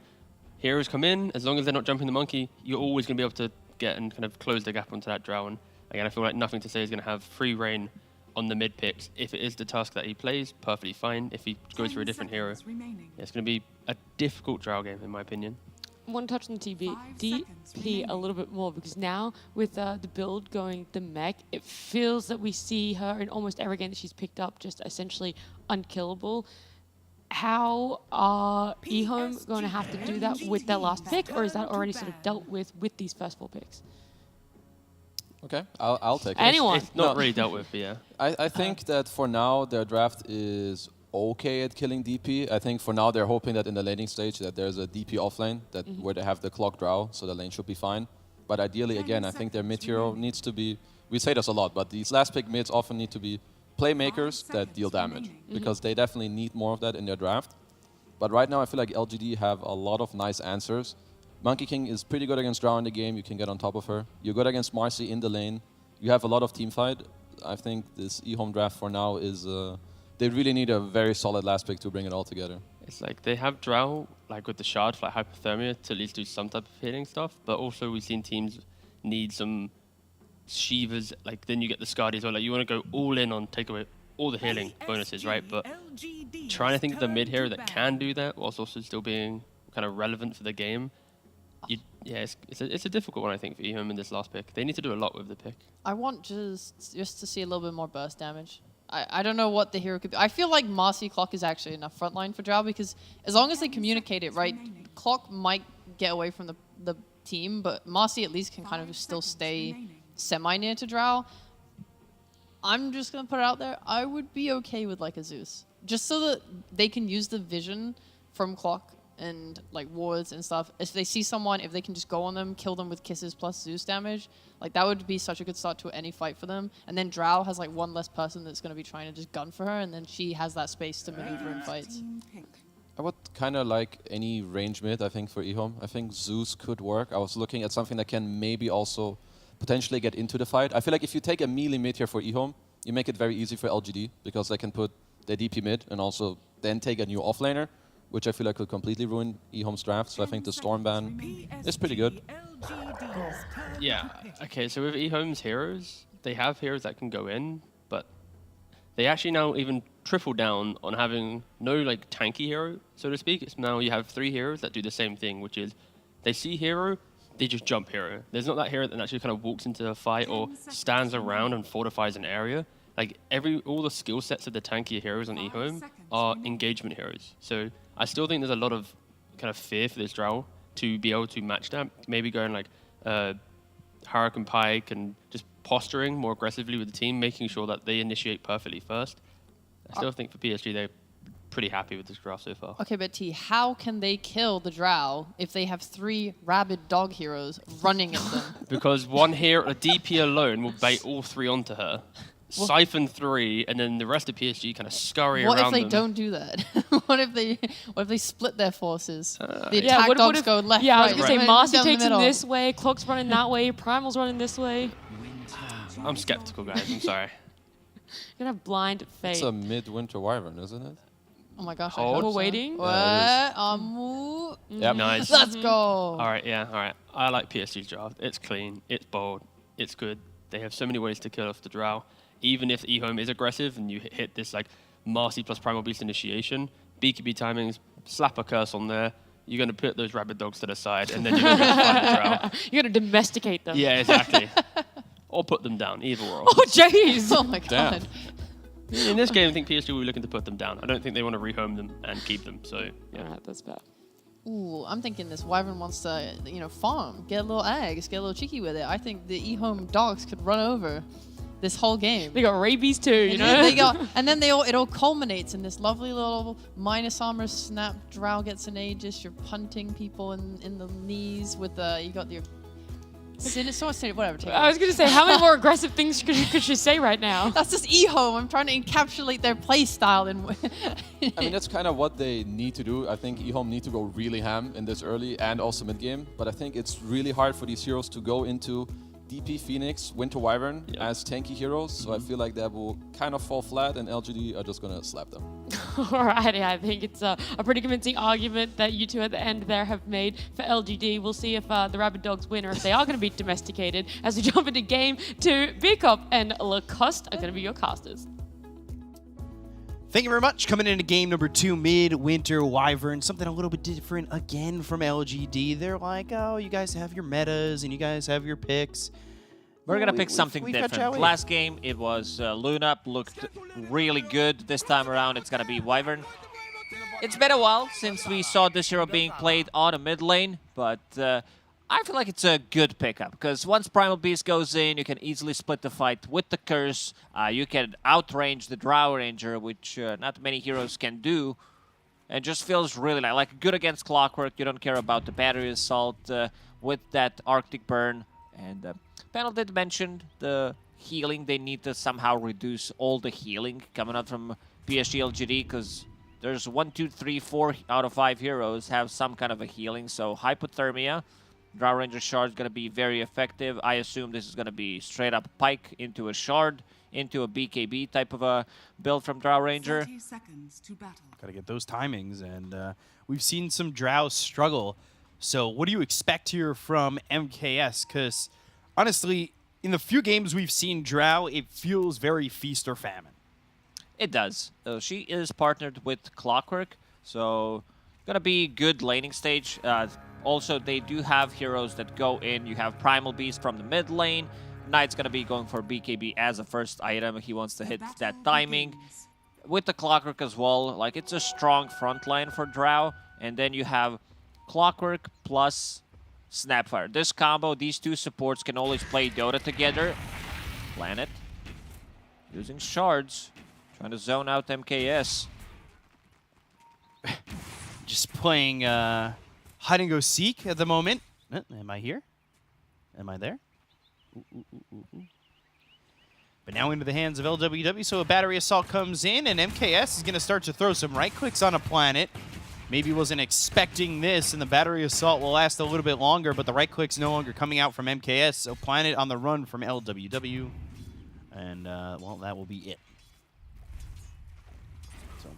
heroes come in, as long as they're not jumping the Monkey, you're always going to be able to get and kind of close the gap onto that Drow. And again, I feel like Nothing to Say is going to have free reign on the mid picks. If it is the Tusk that he plays, perfectly fine. If he goes for a different hero, it's going to be a difficult Drow game, in my opinion. One touch on the DP a little bit more, because now with the build going the mech, it feels that we see her in almost every game that she's picked up just essentially unkillable. How are eHome going to have to do that with their last pick, or is that already sort of dealt with these first 4 picks? Okay, I'll take it. Anyone? It's not really dealt with, but yeah. I think that for now their draft is okay at killing DP. I think for now they're hoping that in the laning stage that there's a DP offlane that where they have the clock Drow, so the lane should be fine. But ideally, again, I think their mid hero needs to be, we say this a lot, but these last pick mids often need to be playmakers that deal damage, because they definitely need more of that in their draft. But right now I feel like LGD have a lot of nice answers. Monkey King is pretty good against Drow in the game, you can get on top of her. You're good against Marcy in the lane. You have a lot of team fight. I think this eHome draft for now is, they really need a very solid last pick to bring it all together. It's like they have Drow, like with the shard for like hypothermia to at least do some type of healing stuff, but also we've seen teams need some Shivas, like then you get the Skadi as well. Like you want to go all in on take away all the healing bonuses, right? But trying to think of the mid hero that can do that whilst also still being kind of relevant for the game. It's a difficult one, I think, for eHome in this last pick. They need to do a lot with the pick. I want just to see a little bit more burst damage. I don't know what the hero could be. I feel like Marcy Clock is actually enough frontline for Drow because as long as they communicate it right, Clock might get away from the team, but Marcy at least can kind of still stay semi-near to Drow. I'm just going to put it out there. I would be okay with like a Zeus. Just so that they can use the vision from Clock and like wards and stuff. If they see someone, if they can just go on them, kill them with kisses plus Zeus damage, like that would be such a good start to any fight for them. And then Drow has like one less person that's going to be trying to just gun for her, and then she has that space to maneuver in fights. I would kind of like any range mid, I think, for eHome. I think Zeus could work. I was looking at something that can maybe also potentially get into the fight. I feel like if you take a melee mid here for eHome, you make it very easy for LGD because they can put their DP mid and also then take a new offlaner, which I feel like could completely ruin eHome's draft. So I think the Stormban is pretty good. Yeah. Okay, so with eHome's heroes, they have heroes that can go in, but they actually now even triple down on having no like tanky hero, so to speak. It's now you have 3 heroes that do the same thing, which is they see hero, they just jump hero. There's not that hero that actually kind of walks into a fight or stands around and fortifies an area. Like all the skill sets of the tankier heroes on eHome are engagement heroes. So I still think there's a lot of kind of fear for this Drow to be able to match that. Maybe going like Hurricane Pike and just posturing more aggressively with the team, making sure that they initiate perfectly first. I still think for PSG, they're pretty happy with this draft so far. Okay, but T, how can they kill the Drow if they have 3 rabid dog heroes running at them? Because one hero, a DP alone, will bait all 3 onto her. Siphon 3, and then the rest of PSG kind of scurry around them. What if they don't do that? what if they split their forces? The Yeah, attack what dogs if, go left, yeah, I right, was going to say, right, Marcy down the takes him middle. this way, Clock's running that way, Primal's running this way. I'm skeptical, guys. I'm sorry. You're going to have blind fate. It's a mid-winter wyvern, isn't it? Oh my gosh, Hold. I hope We're so. waiting. What? Yep. Nice. Let's go. All right, yeah, all right. I like PSG's draft. It's clean, it's bold, it's good. They have so many ways to kill off the Drow. Even if eHome is aggressive and you hit this like Marcy plus Primal Beast initiation, BKB timings, slap a curse on there, you're going to put those rabid dogs to the side, and then you're going to fight the Drow. You're going to domesticate them. Yeah, exactly. Or put them down, either or. Oh, jeez. Oh my god. In this game, I think PSG will be looking to put them down. I don't think they want to rehome them and keep them. So, yeah. All right, that's bad. Ooh, I'm thinking this wyvern wants to, farm, get a little eggs, get a little cheeky with it. I think the eHome dogs could run over this whole game. They got rabies too, you know? And then it all culminates in this lovely little minus armor snap. Drow gets an Aegis. You're punting people in the knees with you got your. Whatever. Take it. I was going to say, how many more aggressive things could you say right now? That's just eHome. I'm trying to encapsulate their play style. I mean, that's kind of what they need to do. I think eHome need to go really ham in this early and also mid-game. But I think it's really hard for these heroes to go into DP Phoenix, Winter Wyvern as tanky heroes. So I feel like that will kind of fall flat, and LGD are just going to slap them. Alrighty, I think it's a pretty convincing argument that you two at the end there have made for LGD. We'll see if the Rabid Dogs win or if they are going to be domesticated as we jump into game 2. Bicop and Lacoste are going to be your casters. Thank you very much. Coming into game number 2, Midwinter Wyvern. Something a little bit different again from LGD. They're like, oh, you guys have your metas and you guys have your picks. We're going to pick something different. Last game, it was Luna. Looked really good. This time around, it's going to be Wyvern. It's been a while since we saw this hero being played on a mid lane, but I feel like it's a good pickup because once Primal Beast goes in, you can easily split the fight with the Curse. You can outrange the Drow Ranger, which not many heroes can do. And just feels really like good against Clockwork. You don't care about the battery assault with that Arctic Burn. And panel did mention the healing. They need to somehow reduce all the healing coming out from PSG LGD because there's 1, 2, 3, 4 out of 5 heroes have some kind of a healing. So hypothermia. Drow Ranger Shard is going to be very effective. I assume this is going to be straight up Pike into a Shard into a BKB type of a build from Drow Ranger. 30 seconds to battle. Got to get those timings, and we've seen some Drow struggle. So what do you expect here from MKS? Because honestly, in the few games we've seen Drow, it feels very feast or famine. It does. She is partnered with Clockwork, so gonna be good laning stage. Also, they do have heroes that go in. You have Primal Beast from the mid lane. Knight's gonna be going for BKB as a first item. He wants to hit that timing. With the Clockwork as well, like it's a strong front line for Drow. And then you have Clockwork plus Snapfire. This combo, these two supports can always play Dota together. Planet using shards, trying to zone out MKS. Just playing hide and go seek at the moment. Am I here? Am I there? But now into the hands of LWW, so a battery assault comes in, and MKS is going to start to throw some right clicks on a planet. Maybe wasn't expecting this, and the battery assault will last a little bit longer, but the right click's no longer coming out from MKS, so planet on the run from LWW. And, well, that will be it. So,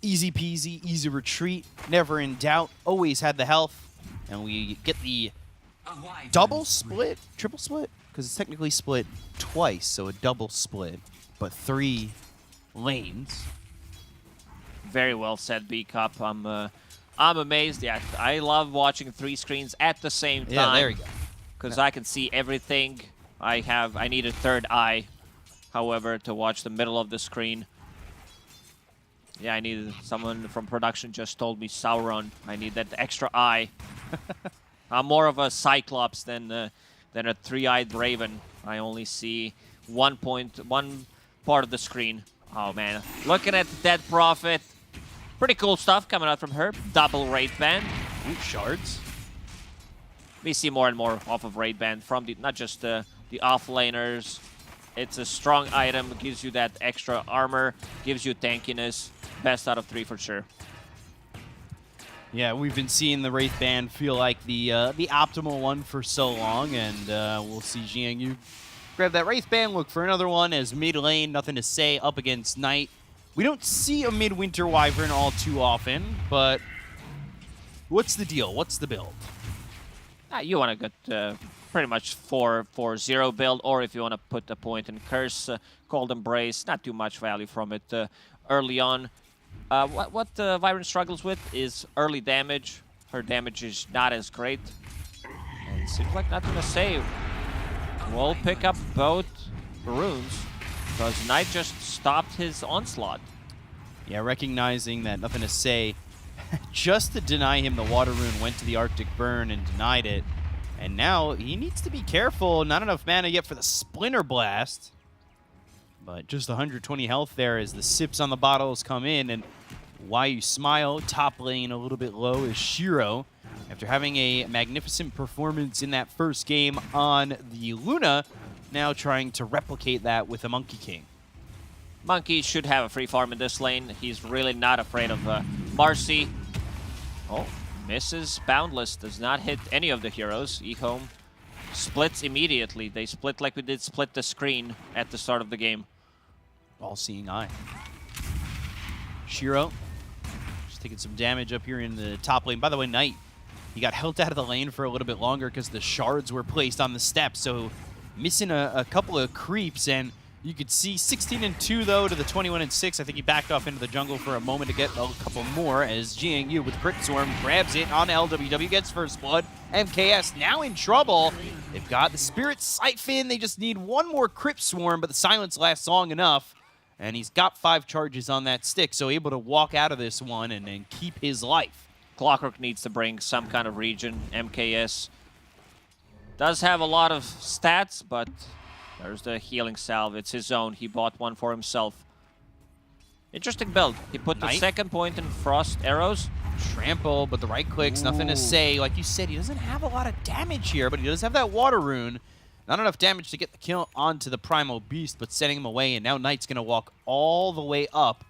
easy peasy, easy retreat, never in doubt, always had the health, and we get the double split, triple split, because it's technically split twice, so a double split, but 3 lanes. Very well said, B-Cup. I'm amazed. Yeah, I love watching 3 screens at the same time. Yeah, there we go. Because I can see everything. I need a third eye, however, to watch the middle of the screen. Yeah, I need someone from production just told me Sauron. I need that extra eye. I'm more of a Cyclops than a 3-eyed Raven. I only see one part of the screen. Oh man, looking at Dead Prophet. Pretty cool stuff coming out from her. Double Raid Band. Ooh, shards. We see more and more off of Raid Band from not just the offlaners. It's a strong item, gives you that extra armor, gives you tankiness. Best out of 3 for sure. Yeah, we've been seeing the Wraith Band feel like the optimal one for so long, and we'll see Jiang Yu grab that Wraith Band, look for another one as mid lane, nothing to say, up against Knight. We don't see a Midwinter Wyvern all too often, but what's the deal? What's the build? You want to get pretty much 4-0 build, or if you want to put a point in Curse, Cold Embrace, not too much value from it early on. What Wyvern struggles with is early damage. Her damage is not as great. And it seems like nothing to say. We'll pick up both runes because Knight just stopped his onslaught. Yeah, recognizing that nothing to say. Just to deny him the water rune, went to the Arctic Burn and denied it. And now he needs to be careful. Not enough mana yet for the Splinter Blast. But just 120 health there as the sips on the bottles come in. And why you smile, top lane a little bit low is Shiro. After having a magnificent performance in that first game on the Luna, now trying to replicate that with a Monkey King. Monkey should have a free farm in this lane. He's really not afraid of Marcy. Oh, misses Boundless. Does not hit any of the heroes. eHome splits immediately. They split like we did split the screen at the start of the game. All-seeing eye. Shiro just taking some damage up here in the top lane. By the way, Knight, he got held out of the lane for a little bit longer because the shards were placed on the steps, so missing a couple of creeps, and you could see 16-2 though to the 21-6. I think he backed off into the jungle for a moment to get a couple more as Jiang Yu with Crypt Swarm grabs it on LWW, gets first blood. MKS now in trouble. They've got the Spirit Siphon. They just need one more Crypt Swarm, but the silence lasts long enough. And he's got 5 charges on that stick, so able to walk out of this one and keep his life. Clockwork needs to bring some kind of regen. MKS does have a lot of stats, but there's the healing salve. It's his own. He bought one for himself. Interesting build. He put the second point in Frost Arrows. Trample, but the right clicks, nothing to say. Like you said, he doesn't have a lot of damage here, but he does have that water rune. Not enough damage to get the kill onto the Primal Beast, but setting him away, and now Knight's going to walk all the way up,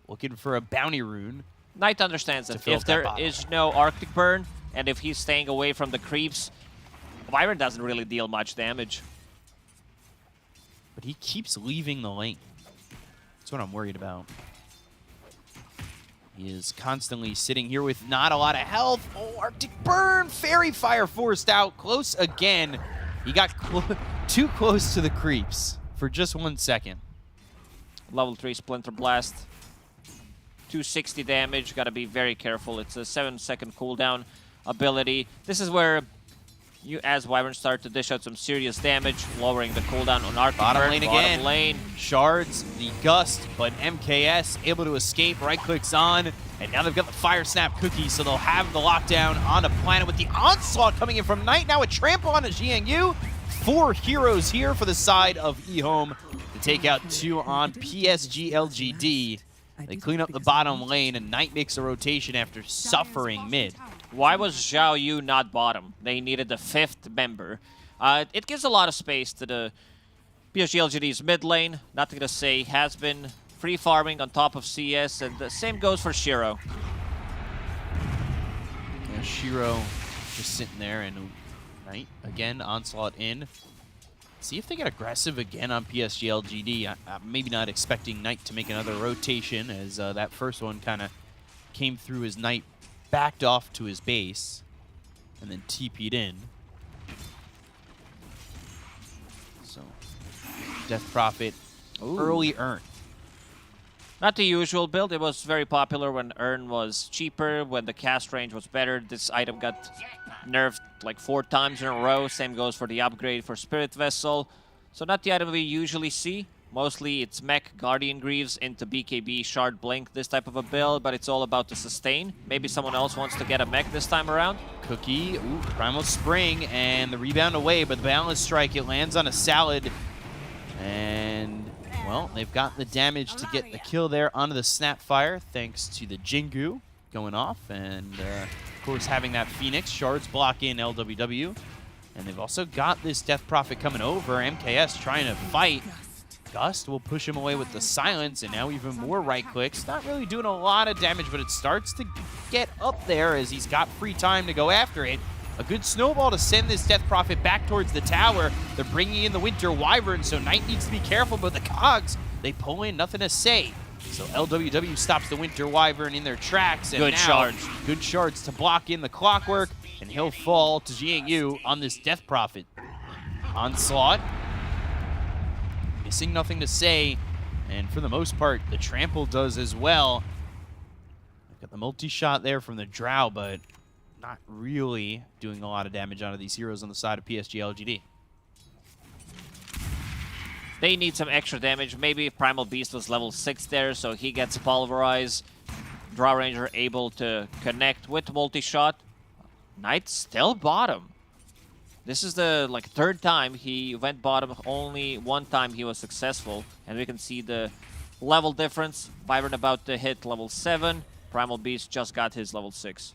looking for a bounty rune. Knight understands that if there is no Arctic Burn, and if he's staying away from the creeps, Wyvern doesn't really deal much damage. but he keeps leaving the lane. That's what I'm worried about. He is constantly sitting here with not a lot of health. Oh, Arctic Burn! Fairy Fire forced out. Close again. He got too close to the creeps for just 1 second. Level 3 Splinter Blast. 260 damage. Got to be very careful. It's a 7-second cooldown ability. This is where you, as Wyvern, start to dish out some serious damage, lowering the cooldown on Arctic Bottom Burn. lane Bottom again. lane. Shards, the Gust, but MKS able to escape. Right clicks on, and now they've got the Fire Snap cookie, so they'll have the lockdown on a planet with the Onslaught coming in from Knight. Now a trample on a Jiangyu. 4 heroes here for the side of eHome to take out 2 on PSG LGD. They clean up the bottom lane, and Knight makes a rotation after suffering mid. Why was Zhao Yu not bottom? They needed the 5th member. It gives a lot of space to the PSG LGD's mid lane. Nothing to say. Has been free farming on top of CS, and the same goes for Shiro. Yeah, Shiro just sitting there, and Knight again, Onslaught in. See if they get aggressive again on PSG LGD. I'm maybe not expecting Knight to make another rotation, as that first one kind of came through as Knight backed off to his base and then TP'd in. So, Death Prophet, early Urn. Not the usual build. It was very popular when Urn was cheaper, when the cast range was better. This item got nerfed like 4 times in a row. Same goes for the upgrade for Spirit Vessel. So not the item we usually see. Mostly it's Mech, Guardian Greaves into BKB, Shard Blink, this type of a build, but it's all about the sustain. Maybe someone else wants to get a Mech this time around. Cookie, Primal Spring, and the rebound away, but the Balance Strike, it lands on a Salad. And, well, they've got the damage to get the kill there onto the Snapfire, thanks to the Jingu going off, and, of course, having that Phoenix. Shards block in LWW. And they've also got this Death Prophet coming over. MKS trying to fight. Gust will push him away with the silence, and now even more right clicks. Not really doing a lot of damage, but it starts to get up there as he's got free time to go after it. A good snowball to send this Death Prophet back towards the tower. They're bringing in the Winter Wyvern, so Knight needs to be careful, but the Cogs, they pull in, nothing to say. So LWW stops the Winter Wyvern in their tracks, and Good now shards. Good shards to block in the Clockwork, and he'll fall to Jiangyu on this Death Prophet. Onslaught. Missing nothing to say, and for the most part, the Trample does as well. They've got the multi-shot there from the Drow, but not really doing a lot of damage onto these heroes on the side of PSG LGD. They need some extra damage. Maybe if Primal Beast was level 6 there, so he gets pulverized. Draw Ranger able to connect with multi-shot. Knight still bottom. This is the 3rd time he went bottom. Only 1 time he was successful. And we can see the level difference. Wyvern about to hit level 7. Primal Beast just got his level 6.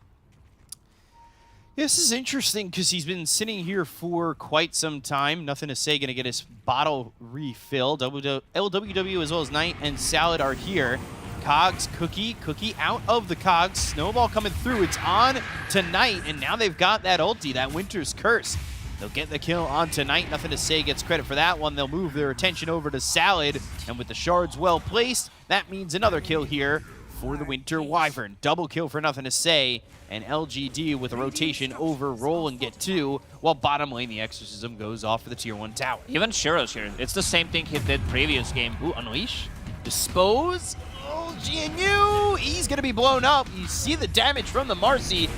This is interesting because he's been sitting here for quite some time. Nothing to say, going to get his bottle refilled. LWW as well as Knight and Salad are here. Cogs, Cookie out of the Cogs. Snowball coming through. It's on to Knight, and now they've got that ulti, that Winter's Curse. They'll get the kill on tonight. Nothing to say gets credit for that one. They'll move their attention over to Salad. And with the shards well placed, that means another kill here for the Winter Wyvern. Double kill for Nothing to Say. And LGD with a rotation over roll and get 2, while bottom lane the Exorcism goes off for the tier 1 tower. Even Shiro's here. It's the same thing he did previous game. Ooh, Unleash. Dispose. Oh, GNU. He's going to be blown up. You see the damage from the Marcy.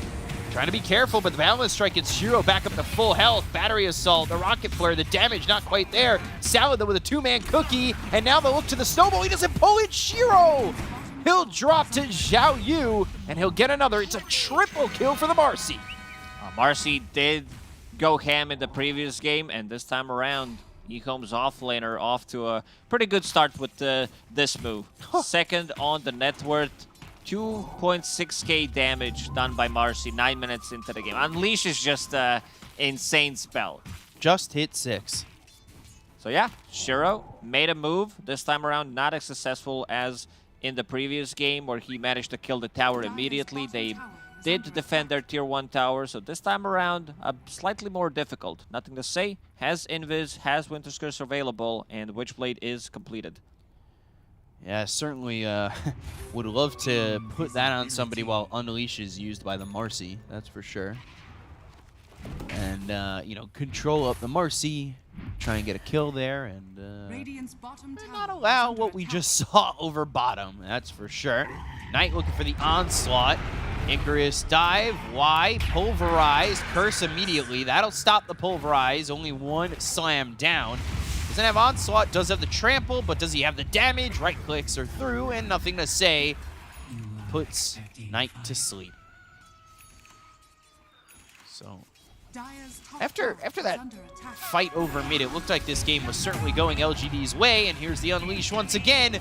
Trying to be careful, but the Balance Strike gets Shiro back up to full health. Battery Assault, the Rocket Flare, the damage not quite there. Salad though with a 2-man Cookie, and now they'll look to the Snowball. He doesn't pull it. Shiro! He'll drop to Zhao Yu, and he'll get another. It's a triple kill for the Marcy. Marcy did go ham in the previous game, and this time around, eHome's offlaner off to a pretty good start with this move. Second on the net worth. 2.6k damage done by Marcy 9 minutes into the game. Unleash is just an insane spell. Just hit 6. So yeah, Shiro made a move. This time around, not as successful as in the previous game where he managed to kill the tower immediately. They did defend their tier 1 tower, so this time around, slightly more difficult. Nothing to say, has Invis, has Winter's Curse available, and Witchblade is completed. Yeah, certainly would love to put that on somebody while Unleash is used by the Marcy, that's for sure. And, you know, control up the Marcy, try and get a kill there, and Radiant's bottom tower not is allow under what we attack. just saw over bottom, that's for sure. Knight looking for the onslaught. Icarus dive, Y, pulverize, curse immediately. That'll stop the pulverize, only one slam down. Doesn't have onslaught, does have the trample, but does he have the damage? Right clicks are through, and nothing to say. Puts Knight to sleep. So Dire's top after tower is that under attack. fight over mid, it looked like this game was certainly going LGD's way, and here's the Unleash once again.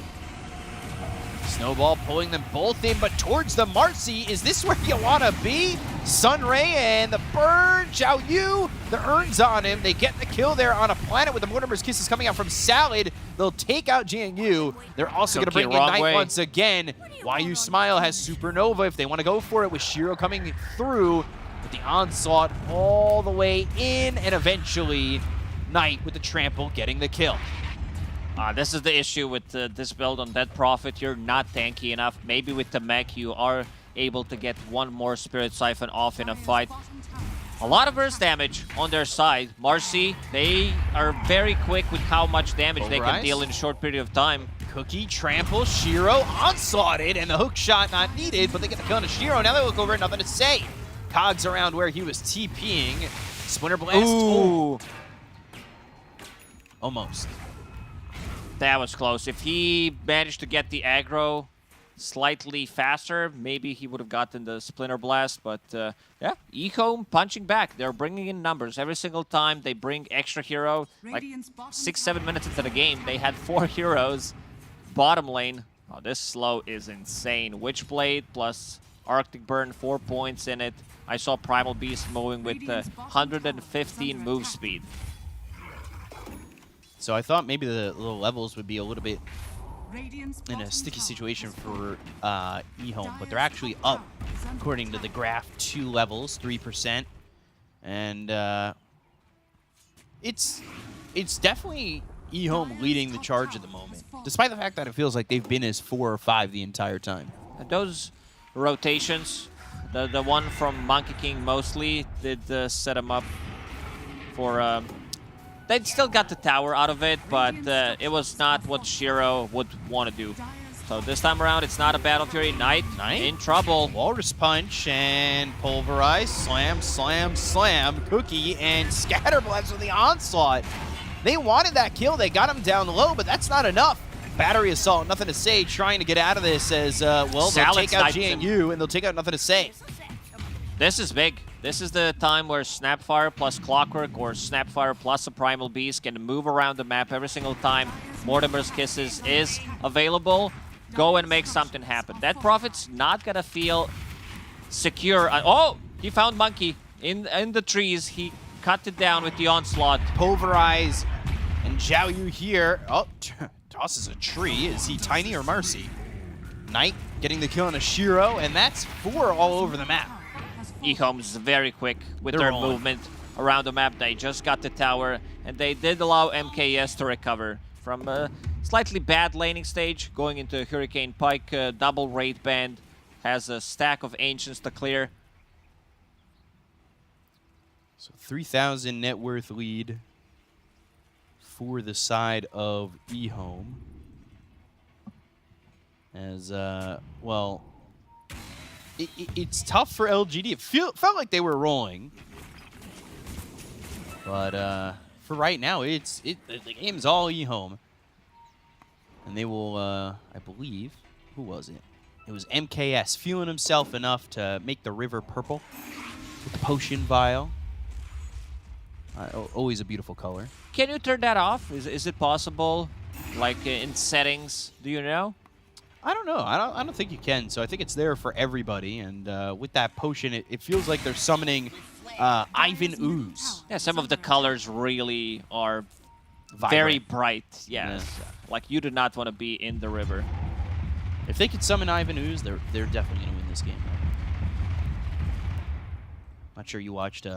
Snowball pulling them both in, but towards the Marcy. Is this where you want to be? Sunray and the burn. Zhao Yu, the urns on him. They get the kill there on a planet with the Mortimer's Kisses coming out from Salad. They'll take out Jiang Yu. They're also going to bring in wrong Knight way. once again. YU Smile has Supernova if they want to go for it with Shiro coming through. With the onslaught all the way in, and eventually Knight with the trample getting the kill. This is the issue with this build on Dead Prophet. You're not tanky enough. Maybe with the mech you are able to get one more Spirit Siphon off in a fight. A lot of burst damage on their side. Marcy, they are very quick with how much damage they can Pulverize. deal in a short period of time. Cookie, trample, Shiro, onslaughted, and the hook shot not needed, but they get the kill on Shiro. Now they look over, nothing to say. Cogs around where he was TPing. Splinter Blast. Ooh. Almost. That was close. If he managed to get the aggro slightly faster, maybe he would have gotten the Splinter Blast. But yeah, eHome punching back. They're bringing in numbers every single time they bring extra hero. Like Radiant's bottom 6-7 tower minutes is into the game, they had 4 heroes. Bottom lane. Oh, this slow is insane. Witchblade plus Arctic Burn, 4 points in it. I saw Primal Beast moving with 115 move speed. So I thought maybe the levels would be a little bit Radiant's in a bottom sticky tower situation is for eHome, but they're actually up, according to the graph, 2 levels, 3%. And it's definitely eHome leading the charge at the moment, despite the fact that it feels like they've been as 4 or 5 the entire time. And those rotations, the one from Monkey King mostly did set him up for... they still got the tower out of it, but it was not what Shiro would want to do. So this time around, it's not a Battle Fury. Knight in trouble. Walrus Punch and Pulverize, slam, slam, slam, Cookie, and Scatterblast with the onslaught. They wanted that kill, they got him down low, but that's not enough. Battery Assault, nothing to say, trying to get out of this as, well, they'll Salad take out snipes him. GNU, and they'll take out nothing to say. This is big. This is the time where Snapfire plus Clockwork or Snapfire plus a Primal Beast can move around the map every single time Mortimer's Kisses is available. Go and make something happen. That Prophet's not gonna feel secure. Oh, he found Monkey in the trees. He cut it down with the onslaught. Pulverize and Zhao Yu here. Oh, tosses a tree. Is he Tiny or Marcy? Knight getting the kill on a Shiro, and that's 4 all over the map. eHome's very quick with They're their rolling. movement around the map. They just got the tower, and they did allow MKS to recover from a slightly bad laning stage, going into Hurricane Pike, double raid band, has a stack of Ancients to clear. So 3,000 net worth lead for the side of eHome. As, well, it's tough for LGD. It felt like they were rolling. But for right now, the game's all eHome. And they will, I believe, who was it? It was MKS feeling himself enough to make the river purple with the potion vial. Always a beautiful color. Can you turn that off? Is it possible? Like in settings, do you know? I don't know. I don't think you can. So I think it's there for everybody. And with that potion, it feels like they're summoning Ivan Ooze. Yeah, some of the colors really are Vibrant. very bright. Yes. Like you do not want to be in the river. If they could summon Ivan Ooze, they're definitely going to win this game. Not sure you watched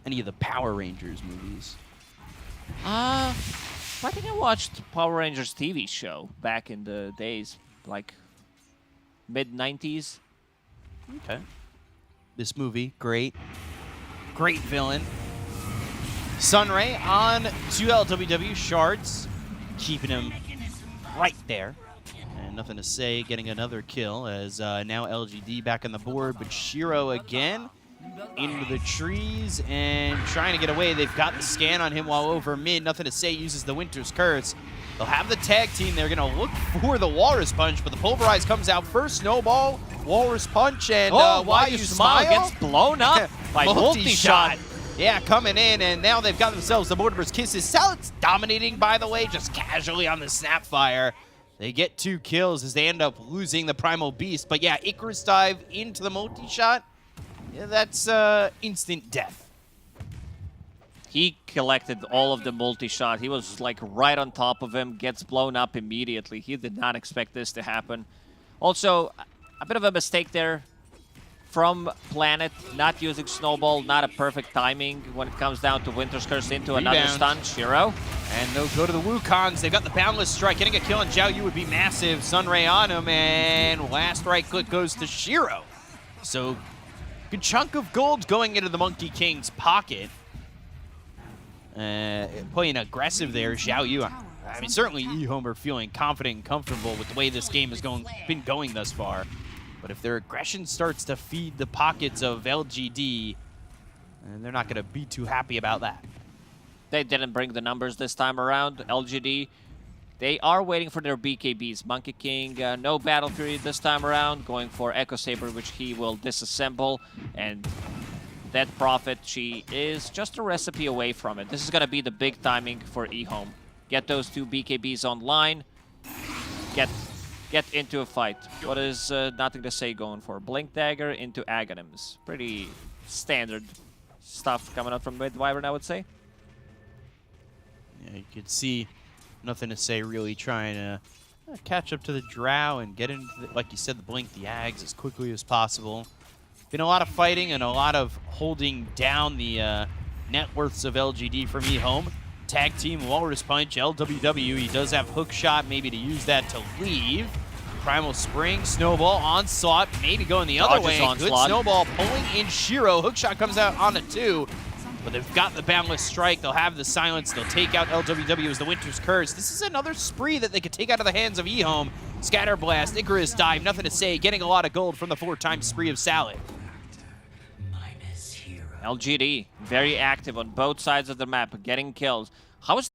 any of the Power Rangers movies. I think I watched Power Rangers TV show back in the days, like mid-90s. Okay. This movie, great. Great villain. Sunray on 2 LWW shards, keeping him right there. And nothing to say, getting another kill as now LGD back on the board, but Shiro again into the trees and trying to get away. They've got the scan on him while over mid. Nothing to say, uses the Winter's Curse. They'll have the tag team. They're going to look for the Walrus Punch, but the Pulverize comes out first. Snowball, Walrus Punch, and why you smile? Gets blown up by multi-shot. Yeah, coming in, and now they've got themselves the Mortimer's Kisses. Sallet's dominating, by the way, just casually on the Snapfire. They get 2 kills as they end up losing the Primal Beast. But yeah, Icarus Dive into the multi-shot. Yeah, that's instant death. He collected all of the multi-shot. He was like right on top of him, gets blown up immediately. He did not expect this to happen. Also, a bit of a mistake there from Planet, not using Snowball, not a perfect timing when it comes down to Winter's Curse into another stun. Shiro. And they'll go to the Wukongs. They've got the Boundless Strike. Getting a kill on Zhao Yu would be massive. Sunray on him, and last right click goes to Shiro. So, good chunk of gold going into the Monkey King's pocket. Playing aggressive there, Zhao Yu. I mean, certainly eHome are feeling confident and comfortable with the way this game has been going thus far. But if their aggression starts to feed the pockets of LGD, and they're not going to be too happy about that. They didn't bring the numbers this time around. LGD, they are waiting for their BKBs. Monkey King, no Battle Fury this time around, going for Echo Saber, which he will disassemble. And Dead Prophet, she is just a recipe away from it. This is going to be the big timing for eHome. Get those 2 BKBs online. Get into a fight. What is Nothing to Say going for? Blink Dagger into Aghanims. Pretty standard stuff coming up from Mid Wyvern, I would say. Yeah, you could see Nothing to Say really trying to catch up to the Drow and get into, like you said, the Blink the Ags as quickly as possible. Been a lot of fighting and a lot of holding down the net worths of LGD from eHome. Tag team Walrus Punch, LWW. He does have Hook Shot, maybe to use that to leave. Primal Spring, Snowball, Onslaught, maybe going the other way. Good Snowball pulling in Shiro. Hook Shot comes out on a 2, but they've got the Boundless Strike. They'll have the Silence. They'll take out LWW as the Winter's Curse. This is another spree that they could take out of the hands of eHome. Scatter Blast, Icarus Dive, Nothing to Say, getting a lot of gold from the 4-time spree of Salad. LGD, very active on both sides of the map, getting kills. How is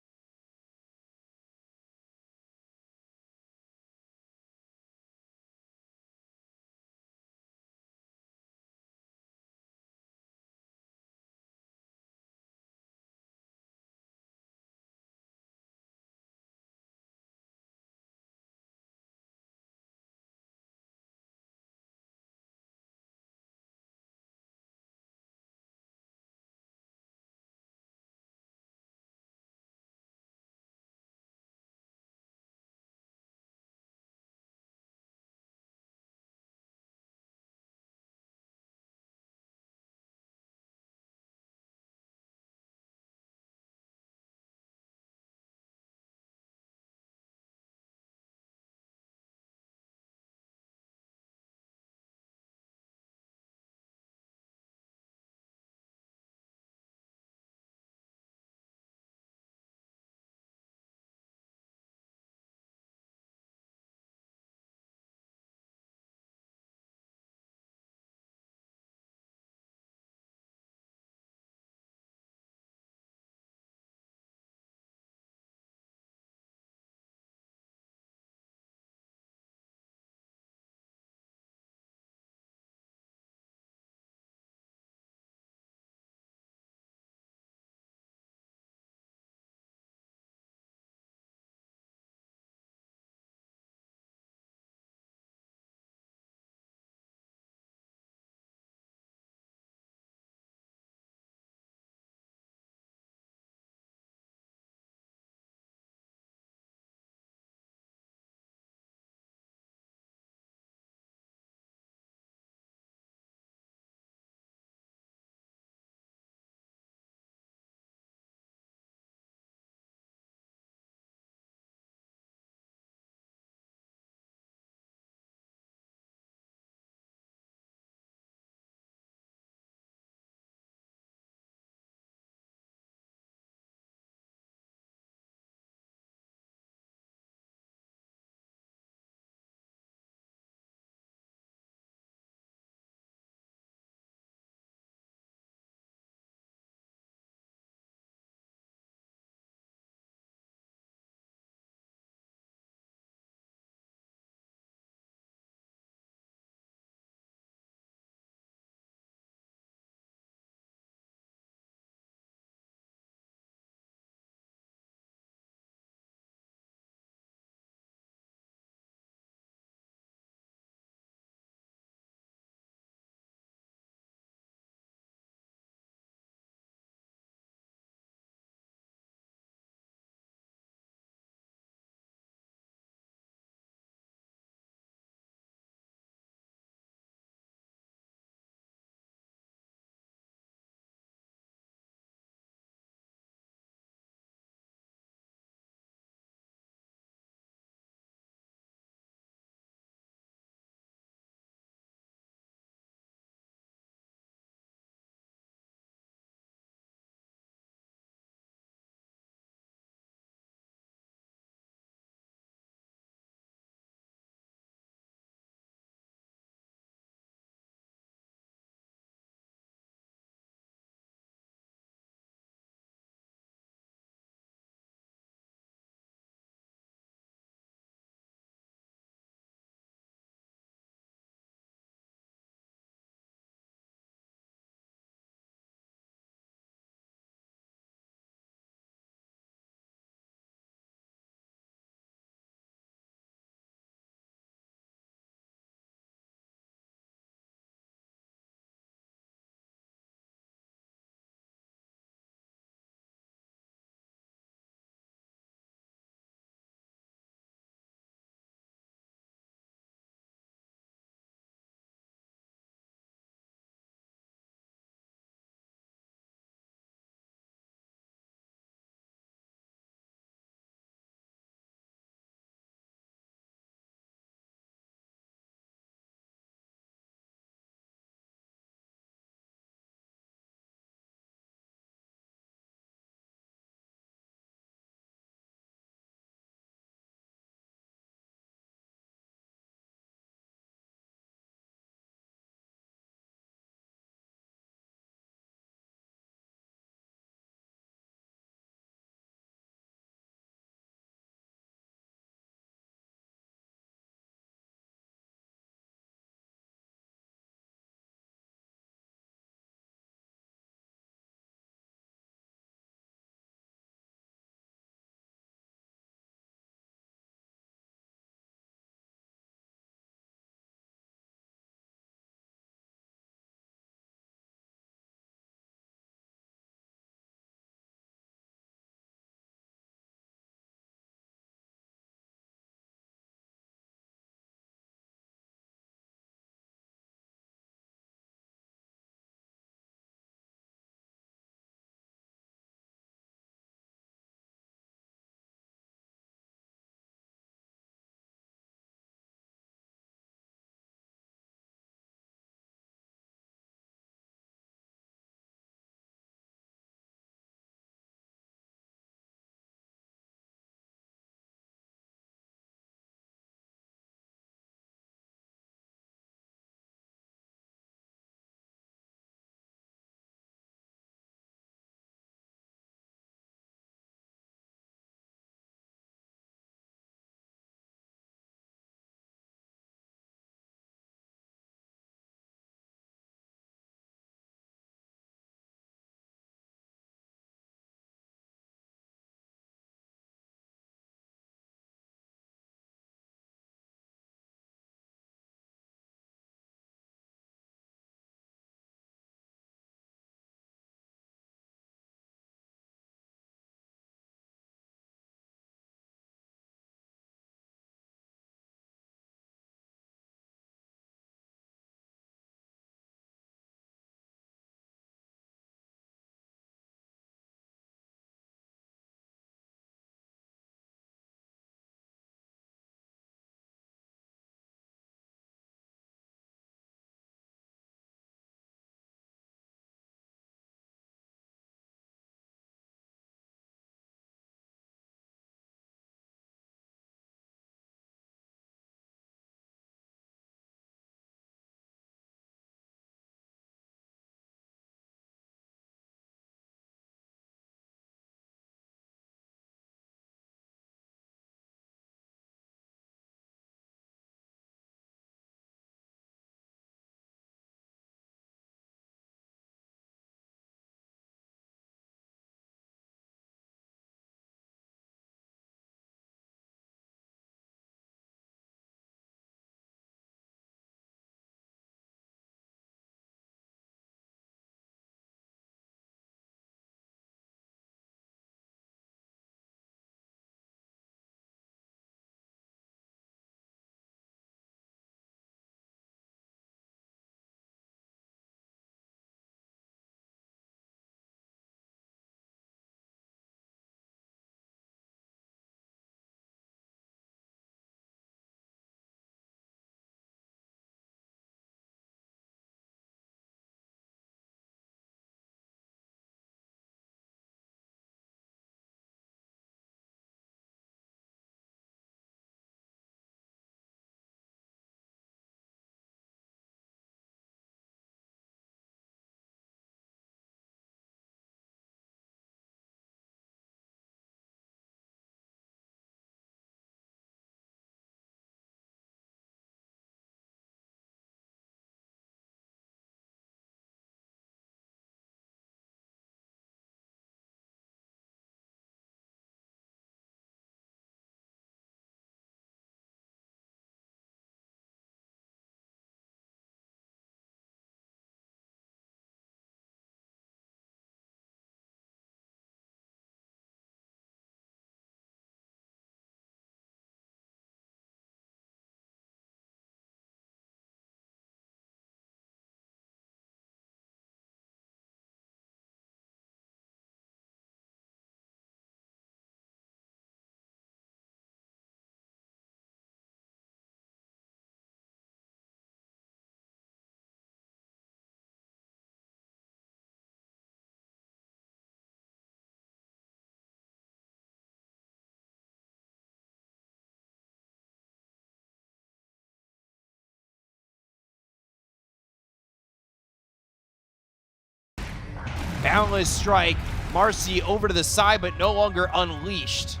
Boundless Strike. Marcy over to the side, but no longer unleashed.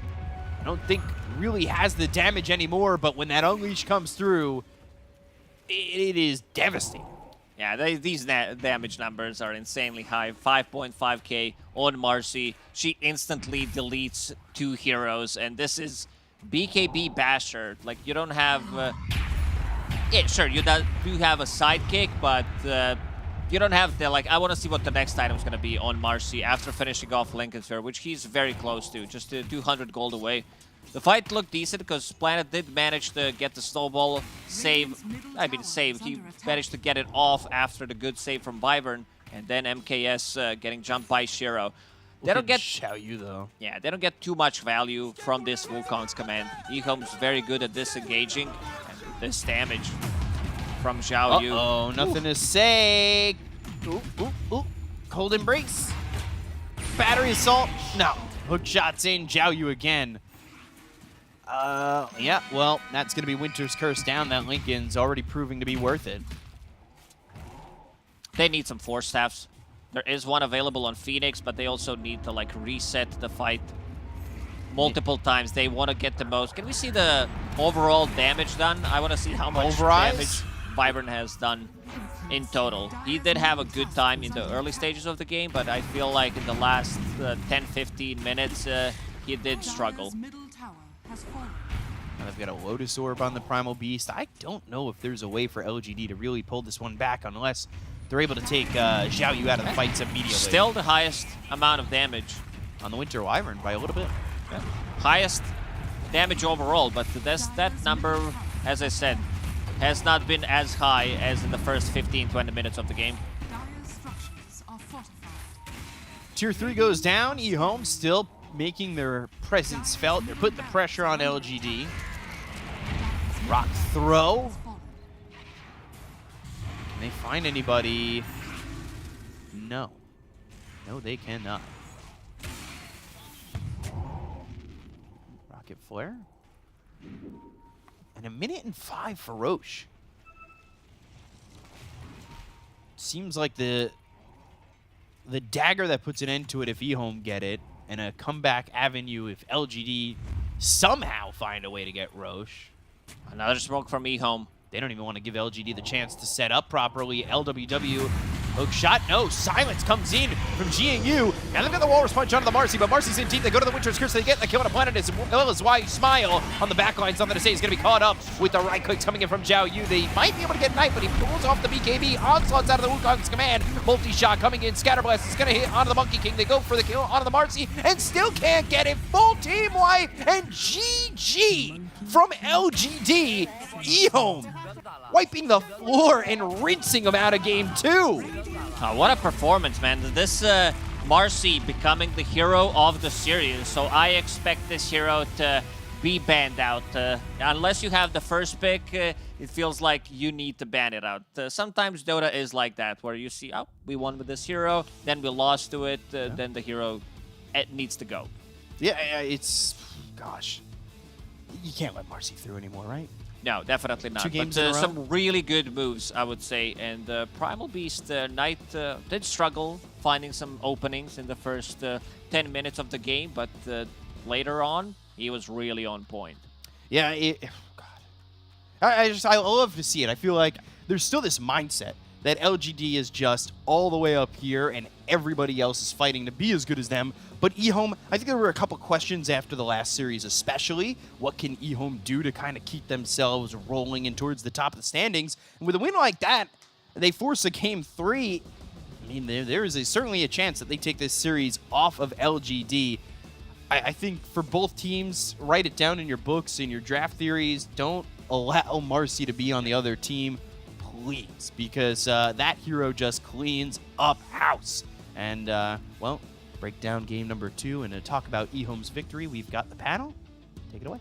I don't think really has the damage anymore, but when that unleash comes through, it is devastating. Yeah, these damage numbers are insanely high. 5.5k on Marcy. She instantly deletes 2 heroes, and this is BKB Basher. Like, you don't have... yeah, sure, you do have a sidekick, but you don't have the... Like, I want to see what the next item is going to be on Marcy after finishing off Lincoln Sphere, which he's very close to, just 200 gold away. The fight looked decent because Planet did manage to get the snowball save. I mean, save. He managed to get it off after the good save from Wyvern, and then MKS getting jumped by Shiro. They don't get Xiaoyu though. Yeah, they don't get too much value from this Wukong's command. Ehome's very good at disengaging, and this damage from Xiaoyu. Uh-oh, nothing to say. Ooh, ooh, ooh. Cold embrace. Battery assault. No. Hook shots in. Xiaoyu again. Yeah, well, that's going to be Winter's Curse down. That Lincoln's already proving to be worth it. They need some Force Staffs. There is one available on Phoenix, but they also need to, like, reset the fight multiple times. They want to get the most. Can we see the overall damage done? I want to see how much damage Wyvern has done in total. He did have a good time in the early stages of the game, but I feel like in the last 10-15 minutes, he did struggle. And I've got a Lotus Orb on the Primal Beast. I don't know if there's a way for LGD to really pull this one back unless they're able to take Xiaoyu out of the fights immediately. Still the highest amount of damage. On the Winter Wyvern by a little bit. Yeah. Highest damage overall, but that number, as I said, has not been as high as in the first 15-20 minutes of the game. Tier 3 goes down. eHome still making their presence felt. They're putting the pressure on LGD. Rock throw. Can they find anybody? No. No, they cannot. Rocket flare. And 1:05 for Roche. Seems like the dagger that puts an end to it if eHome get it, and a comeback avenue if LGD somehow find a way to get Roche. Another smoke from eHome. They don't even want to give LGD the chance to set up properly. LWW, hook shot, no. Silence comes in from GNU. Now they've got the Walrus Punch onto the Marcy, but Marcy's in deep. They go to the Winter's Curse. They get the kill on a Planet as well as Y Smile on the back line. Something to say. He's going to be caught up with the right clicks coming in from Zhao Yu. They might be able to get Knight, but he pulls off the BKB. Onslaughts out of the Wukong's command. Multi-shot coming in. Scatterblast is going to hit onto the Monkey King. They go for the kill onto the Marcy and still can't get it. Full team wipe and GG from LGD. eHome wiping the floor and rinsing them out of game 2. What a performance, man. This Marcy becoming the hero of the series, so I expect this hero to be banned out. Unless you have the first pick, it feels like you need to ban it out. Sometimes Dota is like that, where you see, oh, we won with this hero, then we lost to it, then the hero needs to go. Yeah, it's... Gosh. You can't let Marcy through anymore, right? No, definitely not. 2 games but in a row? some really good moves, I would say. And Primal Beast Knight did struggle finding some openings in the first 10 minutes of the game, but later on, he was really on point. Yeah, God. I love to see it. I feel like there's still this mindset that LGD is just all the way up here and everybody else is fighting to be as good as them. But eHome, I think there were a couple questions after the last series especially. What can eHome do to kind of keep themselves rolling in towards the top of the standings? And with a win like that, they force a game 3. I mean, there is certainly a chance that they take this series off of LGD. I think for both teams, write it down in your books, in your draft theories. Don't allow Marcy to be on the other team, please, because that hero just cleans up house. And, well, break down game number 2 and to talk about eHome's victory, we've got the panel. Take it away.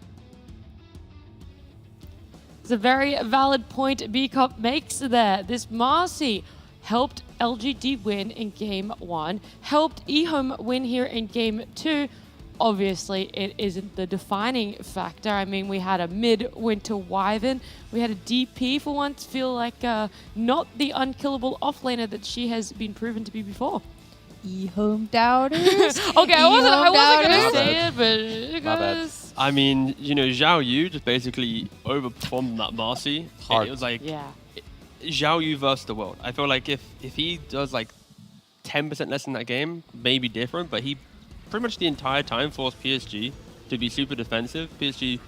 It's a very valid point B-Cop makes there. This Marcy helped LGD win in game 1, helped eHome win here in game 2. Obviously, it isn't the defining factor. I mean, we had a mid-winter Wyvern. We had a DP for once feel like not the unkillable offlaner that she has been proven to be before. E-home doubters. Okay, I wasn't E-home gonna doubters. say it, but it My bad. goes. I mean, Zhao Yu just basically overperformed that Marcy. Hard. It was like Yeah. Zhao Yu versus the world. I feel like if he does like 10% less in that game, maybe different, but he pretty much the entire time forced PSG to be super defensive. PSG,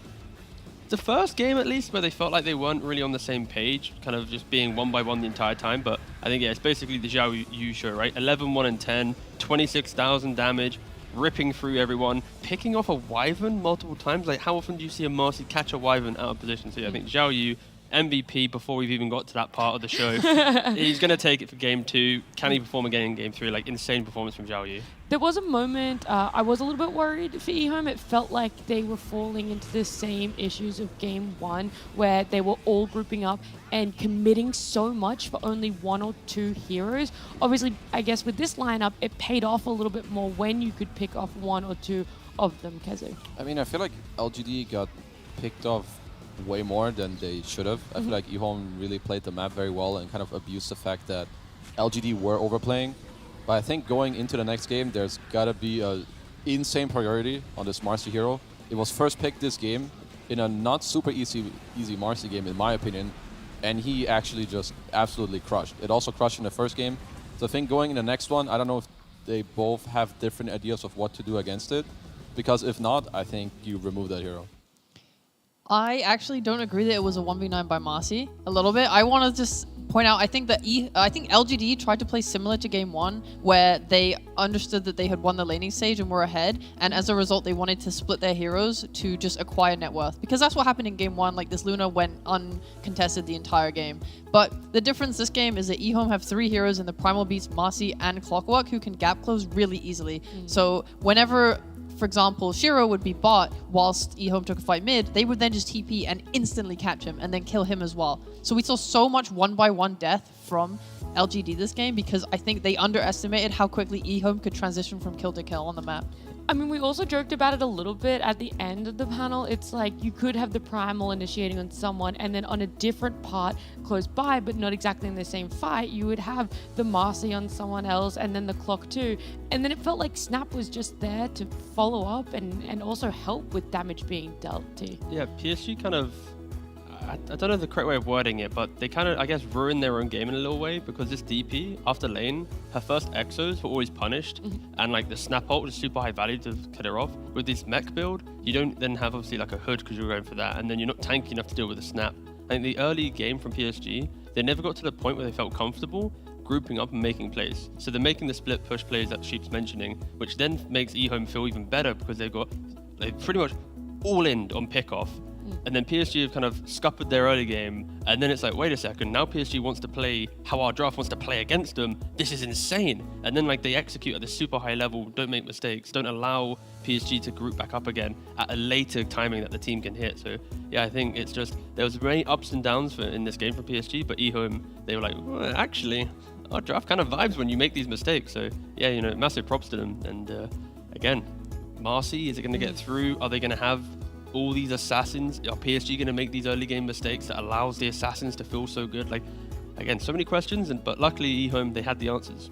the first game at least, where they felt like they weren't really on the same page, kind of just being one by one the entire time. But I think, yeah, it's basically the Zhao Yu show, right? 11, 1, and 10, 26,000 damage, ripping through everyone, picking off a Wyvern multiple times. Like, how often do you see a Marcy catch a Wyvern out of position? So yeah, I think Zhao Yu, MVP before we've even got to that part of the show. He's going to take it for game 2. Can he perform again in game 3? Like, insane performance from Zhao Yu. There was a moment I was a little bit worried for eHome. It felt like they were falling into the same issues of game 1, where they were all grouping up and committing so much for only 1 or 2 heroes. Obviously, I guess with this lineup, it paid off a little bit more when you could pick off 1 or 2 of them, Kezu. I mean, I feel like LGD got picked off way more than they should have. I feel like eHome really played the map very well and kind of abused the fact that LGD were overplaying. But I think going into the next game, there's gotta be a insane priority on this Marcy hero. It was first picked this game in a not super easy Marcy game, in my opinion, and he actually just absolutely crushed. It also crushed in the first game. So I think going in the next one, I don't know if they both have different ideas of what to do against it, because if not, I think you remove that hero. I actually don't agree that it was a 1v9 by Marcy a little bit. I want to just point out, I think that LGD tried to play similar to game 1, where they understood that they had won the laning stage and were ahead, and as a result they wanted to split their heroes to just acquire net worth, because that's what happened in game 1. Like, this Luna went uncontested the entire game. But the difference this game is that eHome have 3 heroes in the Primal Beast, Marcy, and Clockwork who can gap close really easily. So whenever, for example, Shiro would be bot whilst eHome took a fight mid, they would then just TP and instantly catch him and then kill him as well. So we saw so much 1-by-1 death from LGD this game because I think they underestimated how quickly eHome could transition from kill to kill on the map. I mean, we also joked about it a little bit at the end of the panel. It's like you could have the Primal initiating on someone, and then on a different part close by, but not exactly in the same fight, you would have the Marcy on someone else, and then the Clock too. And then it felt like Snap was just there to follow up and also help with damage being dealt to. Yeah, PSG kind of, I don't know the correct way of wording it, but they kind of, I guess, ruined their own game in a little way, because this DP, after lane, her first exos were always punished, and like the snap ult was super high value to cut her off. With this mech build, you don't then have obviously like a hood because you're going for that, and then you're not tanky enough to deal with the snap. I think the early game from PSG, they never got to the point where they felt comfortable grouping up and making plays. So they're making the split push plays that Sheep's mentioning, which then makes eHome feel even better because they pretty much all in on pick-off. And then PSG have kind of scuppered their early game, and then it's like, wait a second, now PSG wants to play how our draft wants to play against them. This is insane. And then like they execute at this super high level, don't make mistakes, don't allow PSG to group back up again at a later timing that the team can hit. So yeah, I think it's just, there was many ups and downs in this game for PSG, but eHome, they were like, well, actually, our draft kind of vibes when you make these mistakes. So yeah, massive props to them. And again, Marcy, is it going to get through? Are they going to have all these assassins? Are PSG going to make these early game mistakes that allows the assassins to feel so good? Like, again, so many questions, but luckily eHome, they had the answers.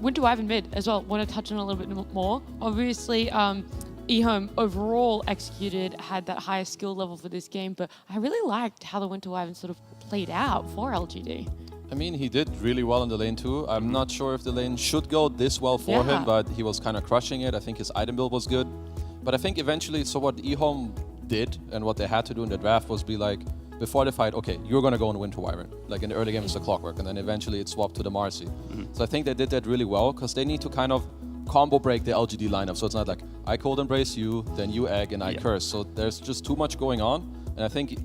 Winter Wyvern mid as well. Want to touch on a little bit more. Obviously, eHome overall had that higher skill level for this game, but I really liked how the Winter Wyvern sort of played out for LGD. I mean, he did really well in the lane too. I'm not sure if the lane should go this well for him, but he was kind of crushing it. I think his item build was good. But I think eventually, so what eHome did and what they had to do in the draft was be like, before the fight, okay, you're going to go on Winter Wyvern. Like in the early game, it's the Clockwork, and then eventually it swapped to the Marcy. So I think they did that really well, because they need to kind of combo break the LGD lineup. So it's not like, I cold embrace you, then you egg, and I curse. So there's just too much going on. And I think,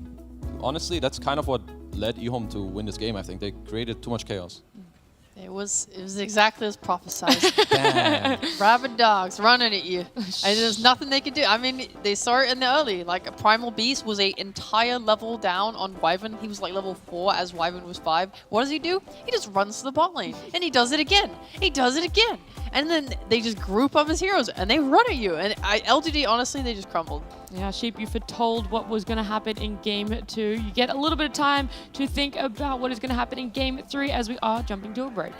honestly, that's kind of what led eHome to win this game. I think they created too much chaos. It was exactly as prophesied. Rabid dogs running at you. And there's nothing they could do. I mean, they saw it in the early. Like, a Primal Beast was an entire level down on Wyvern. He was like level 4 as Wyvern was 5. What does he do? He just runs to the bot lane. And he does it again. He does it again. And then they just group up his heroes and they run at you. And LGD, honestly, they just crumbled. Yeah, Sheep, you foretold what was going to happen in Game 2. You get a little bit of time to think about what is going to happen in Game 3 as we are jumping to a break.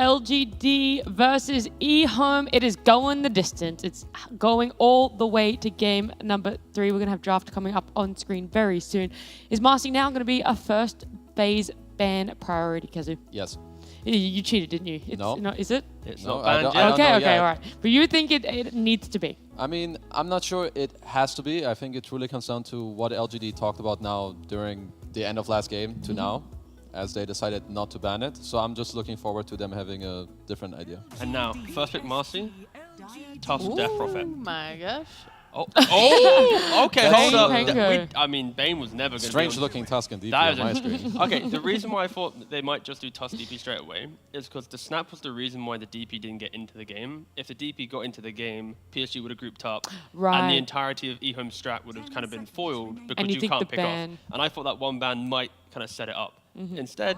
LGD versus eHome. It is going the distance. It's going all the way to game number 3. We're going to have draft coming up on screen very soon. Is Marcy now going to be a first phase ban priority, Kazu? Yes. You cheated, didn't you? No. Is it? It's No, not I banned don't- yet. I don't know Okay, yet. all right. But you think it needs to be? I mean, I'm not sure it has to be. I think it truly comes down to what LGD talked about now during the end of last game to now, as they decided not to ban it. So I'm just looking forward to them having a different idea. And now, first pick Marcy, Toss Death Prophet. Oh my gosh. Oh, okay, hold up. Pango. I mean, Bane was never going to Strange looking Tuscan DP That on my is screen. Okay, the reason why I thought that they might just do Tusk DP straight away is because the snap was the reason why the DP didn't get into the game. If the DP got into the game, PSG would have grouped up, and Right. the entirety of eHome strat would have kind of been foiled because you you think can't the pick ban- off. And I thought that one ban might kind of set it up. Instead,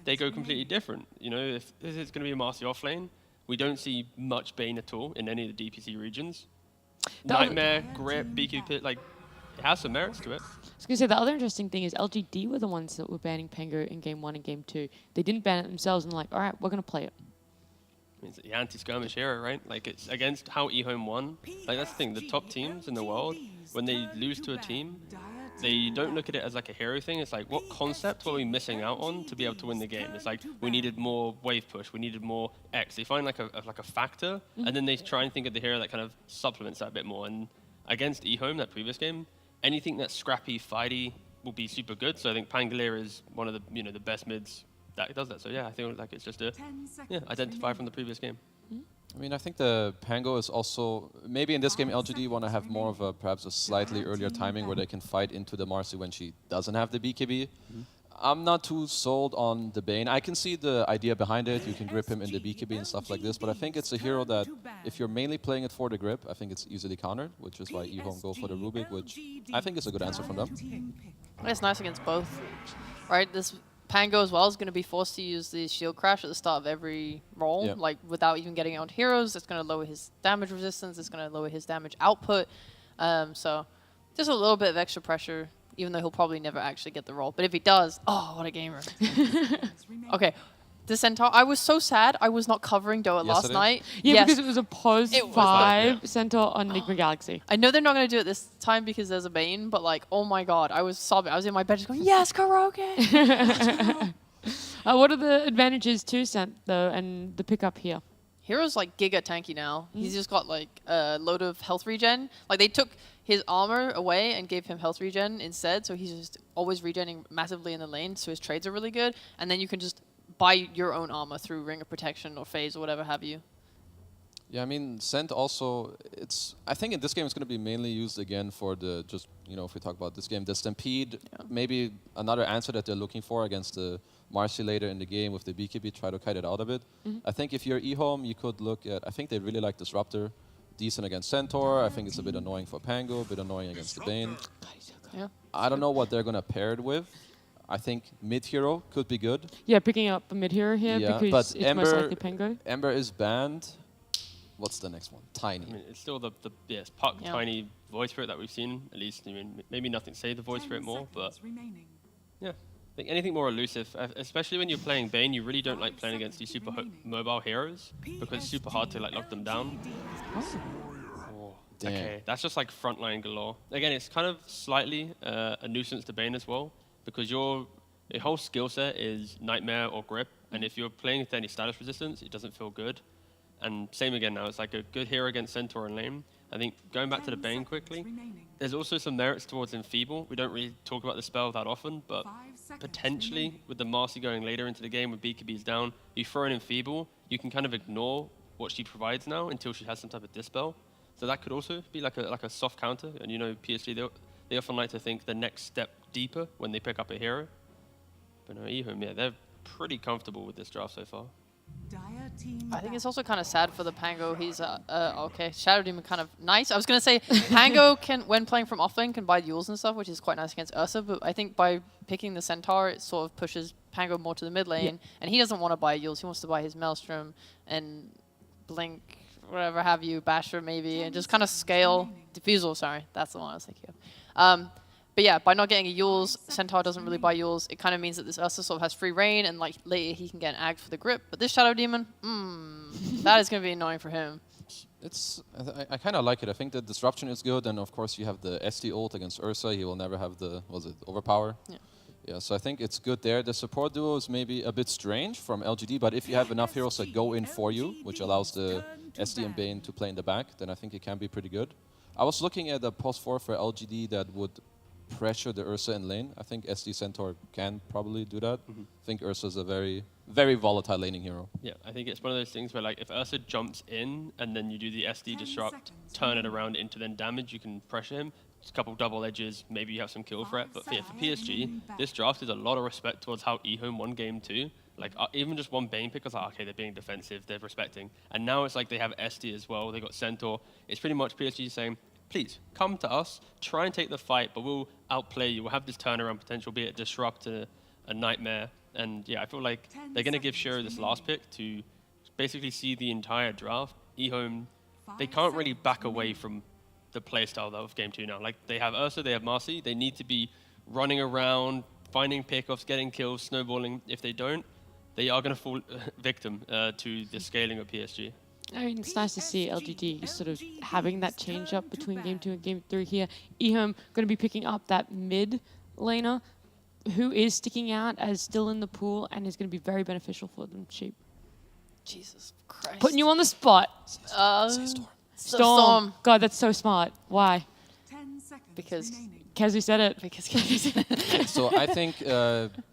they go completely different. You know, if this is going to be a Marcy off lane, we don't see much Bane at all in any of the DPC regions. Nightmare, Grip, BQ Pit, like, it has some merits to it. I was going to say, the other interesting thing is LGD were the ones that were banning Pango in game 1 and game 2. They didn't ban it themselves and like, all right, we're going to play it. I mean, it's the anti-skirmish hero, right? Like, it's against how eHome won. Like, that's the thing. The top teams in the world, when they lose to a team, they don't look at it as like a hero thing. It's like, what concept were we missing out on to be able to win the game? It's like, we needed more wave push. We needed more X. They find like a factor, and then they try and think of the hero that kind of supplements that a bit more. And against eHome, that previous game, anything that's scrappy, fighty will be super good. So I think Pangolier is one of the the best mids that does that. So yeah, I think like it's just a identify from the previous game. I mean, I think the Pango is also, maybe in this game LGD want to have more of a, perhaps a slightly earlier timing where they can fight into the Marcy when she doesn't have the BKB. I'm not too sold on the Bane. I can see the idea behind it. You can grip him in the BKB and stuff like this, but I think it's a hero that, if you're mainly playing it for the grip, I think it's easily countered, which is why eHome go for the Rubik, which I think is a good answer from them. It's nice against both. Right, this Pango as well is going to be forced to use the shield crash at the start of every roll, Yeah. like without even getting on heroes. It's going to lower his damage resistance. It's going to lower his damage output. So just a little bit of extra pressure, even though he'll probably never actually get the roll. But if he does, oh, what a gamer. Okay, the Centaur. I was so sad I was not covering Doa last Yesterday? night. Yeah, Yes. because it was a pause It was 5 Centaur on Enigma Galaxy. I know they're not going to do it this time because there's a Bane, but like, oh my god, I was sobbing. I was in my bed just going, yes, karaoke. What are the advantages to Cent, though, and the pickup here? Hero's like giga tanky now. He's just got like a load of health regen. Like they took his armor away and gave him health regen instead, so he's just always regenning massively in the lane, so his trades are really good. And then you can just buy your own armor through Ring of Protection or Phase or whatever have you. Yeah, I mean, Scent also, I think in this game it's going to be mainly used again for the, if we talk about this game, the Stampede, maybe another answer that they're looking for against the Marcy later in the game with the BKB, try to kite it out a bit. I think if you're eHome, you could look at, I think they really like Disruptor, decent against Centaur. I think it's a bit annoying for Pango, a bit annoying against the Bane. Yeah. I don't know what they're going to pair it with. I think mid hero could be good. Yeah, picking up a mid hero here Yeah, because but it's most Ember- likely Pango. Ember is banned. What's the next one? Tiny. I mean, it's still the yes, puck Yeah. tiny voice for it that we've seen. At least, I mean, maybe nothing say the voice for it more, but yeah, I think anything more elusive, especially when you're playing Bane, you really don't like playing against these super mobile heroes because it's super hard to like lock them down. Oh, Damn. okay, that's just like frontline galore. Again, it's kind of slightly a nuisance to Bane as well because your whole skill set is Nightmare or Grip, and if you're playing with any status resistance, it doesn't feel good. And same again now, it's like a good hero against Centaur and lane. I think going back to the Bane quickly, there's also some merits towards Enfeeble. We don't really talk about the spell that often, but potentially with the Marcy going later into the game with BKBs down, you throw in Enfeeble, you can kind of ignore what she provides now until she has some type of dispel. So that could also be like a soft counter. And PSG, they often like to think the next step deeper when they pick up a hero. But no, eHome, yeah, they're pretty comfortable with this draft so far. I think it's also kind of sad for the Pango. He's okay. Shadow Demon kind of nice. I was gonna say Pango can, when playing from offlane, can buy duels and stuff, which is quite nice against Ursa. But I think by picking the Centaur, it sort of pushes Pango more to the mid lane, and he doesn't want to buy duels. He wants to buy his Maelstrom and Blink, whatever have you, Basher maybe, and just kind of scale Diffusal. Sorry, that's the one I was thinking of. But yeah, by not getting a Yules, Centaur doesn't really buy Yules. It kind of means that this Ursa sort of has free reign, and like later he can get an Ag for the grip. But this Shadow Demon, that is going to be annoying for him. I kind of like it. I think the disruption is good, and of course you have the SD ult against Ursa. He will never have the overpower. Yeah, so I think it's good there. The support duo is maybe a bit strange from LGD, but if you have enough heroes that go in for you, which allows the SD and Bane to play in the back, then I think it can be pretty good. I was looking at a post 4 for LGD that would pressure the Ursa in lane. I think SD Centaur can probably do that. I think Ursa is a very, very volatile laning hero. Yeah, I think it's one of those things where like if Ursa jumps in and then you do the SD disrupt, turn it around into then damage, you can pressure him. Just a couple double edges, maybe you have some kill threat. But yeah, for PSG, this draft is a lot of respect towards how eHome won game 2. Like even just one Bane pick, I was like, okay, they're being defensive, they're respecting. And now it's like they have SD as well, they got Centaur. It's pretty much PSG saying, please, come to us, try and take the fight, but we'll outplay you. We'll have this turnaround potential, be it disrupt, a nightmare. And yeah, I feel like they're going to give Shiro this last pick to basically see the entire draft. eHome, they can't really back away from the playstyle of game 2 now. Like they have Ursa, they have Marcy. They need to be running around, finding pickoffs, getting kills, snowballing. If they don't, they are going to fall victim to the scaling of PSG. I mean, it's nice to see LGD sort of having that change up between game 2 and game 3 here. eHome going to be picking up that mid laner who is sticking out as still in the pool and is going to be very beneficial for them, Sheep. Jesus Christ. Putting you on the spot. Storm. God, that's so smart. Why? 10 seconds Because remaining. Kezu said it. Because So I think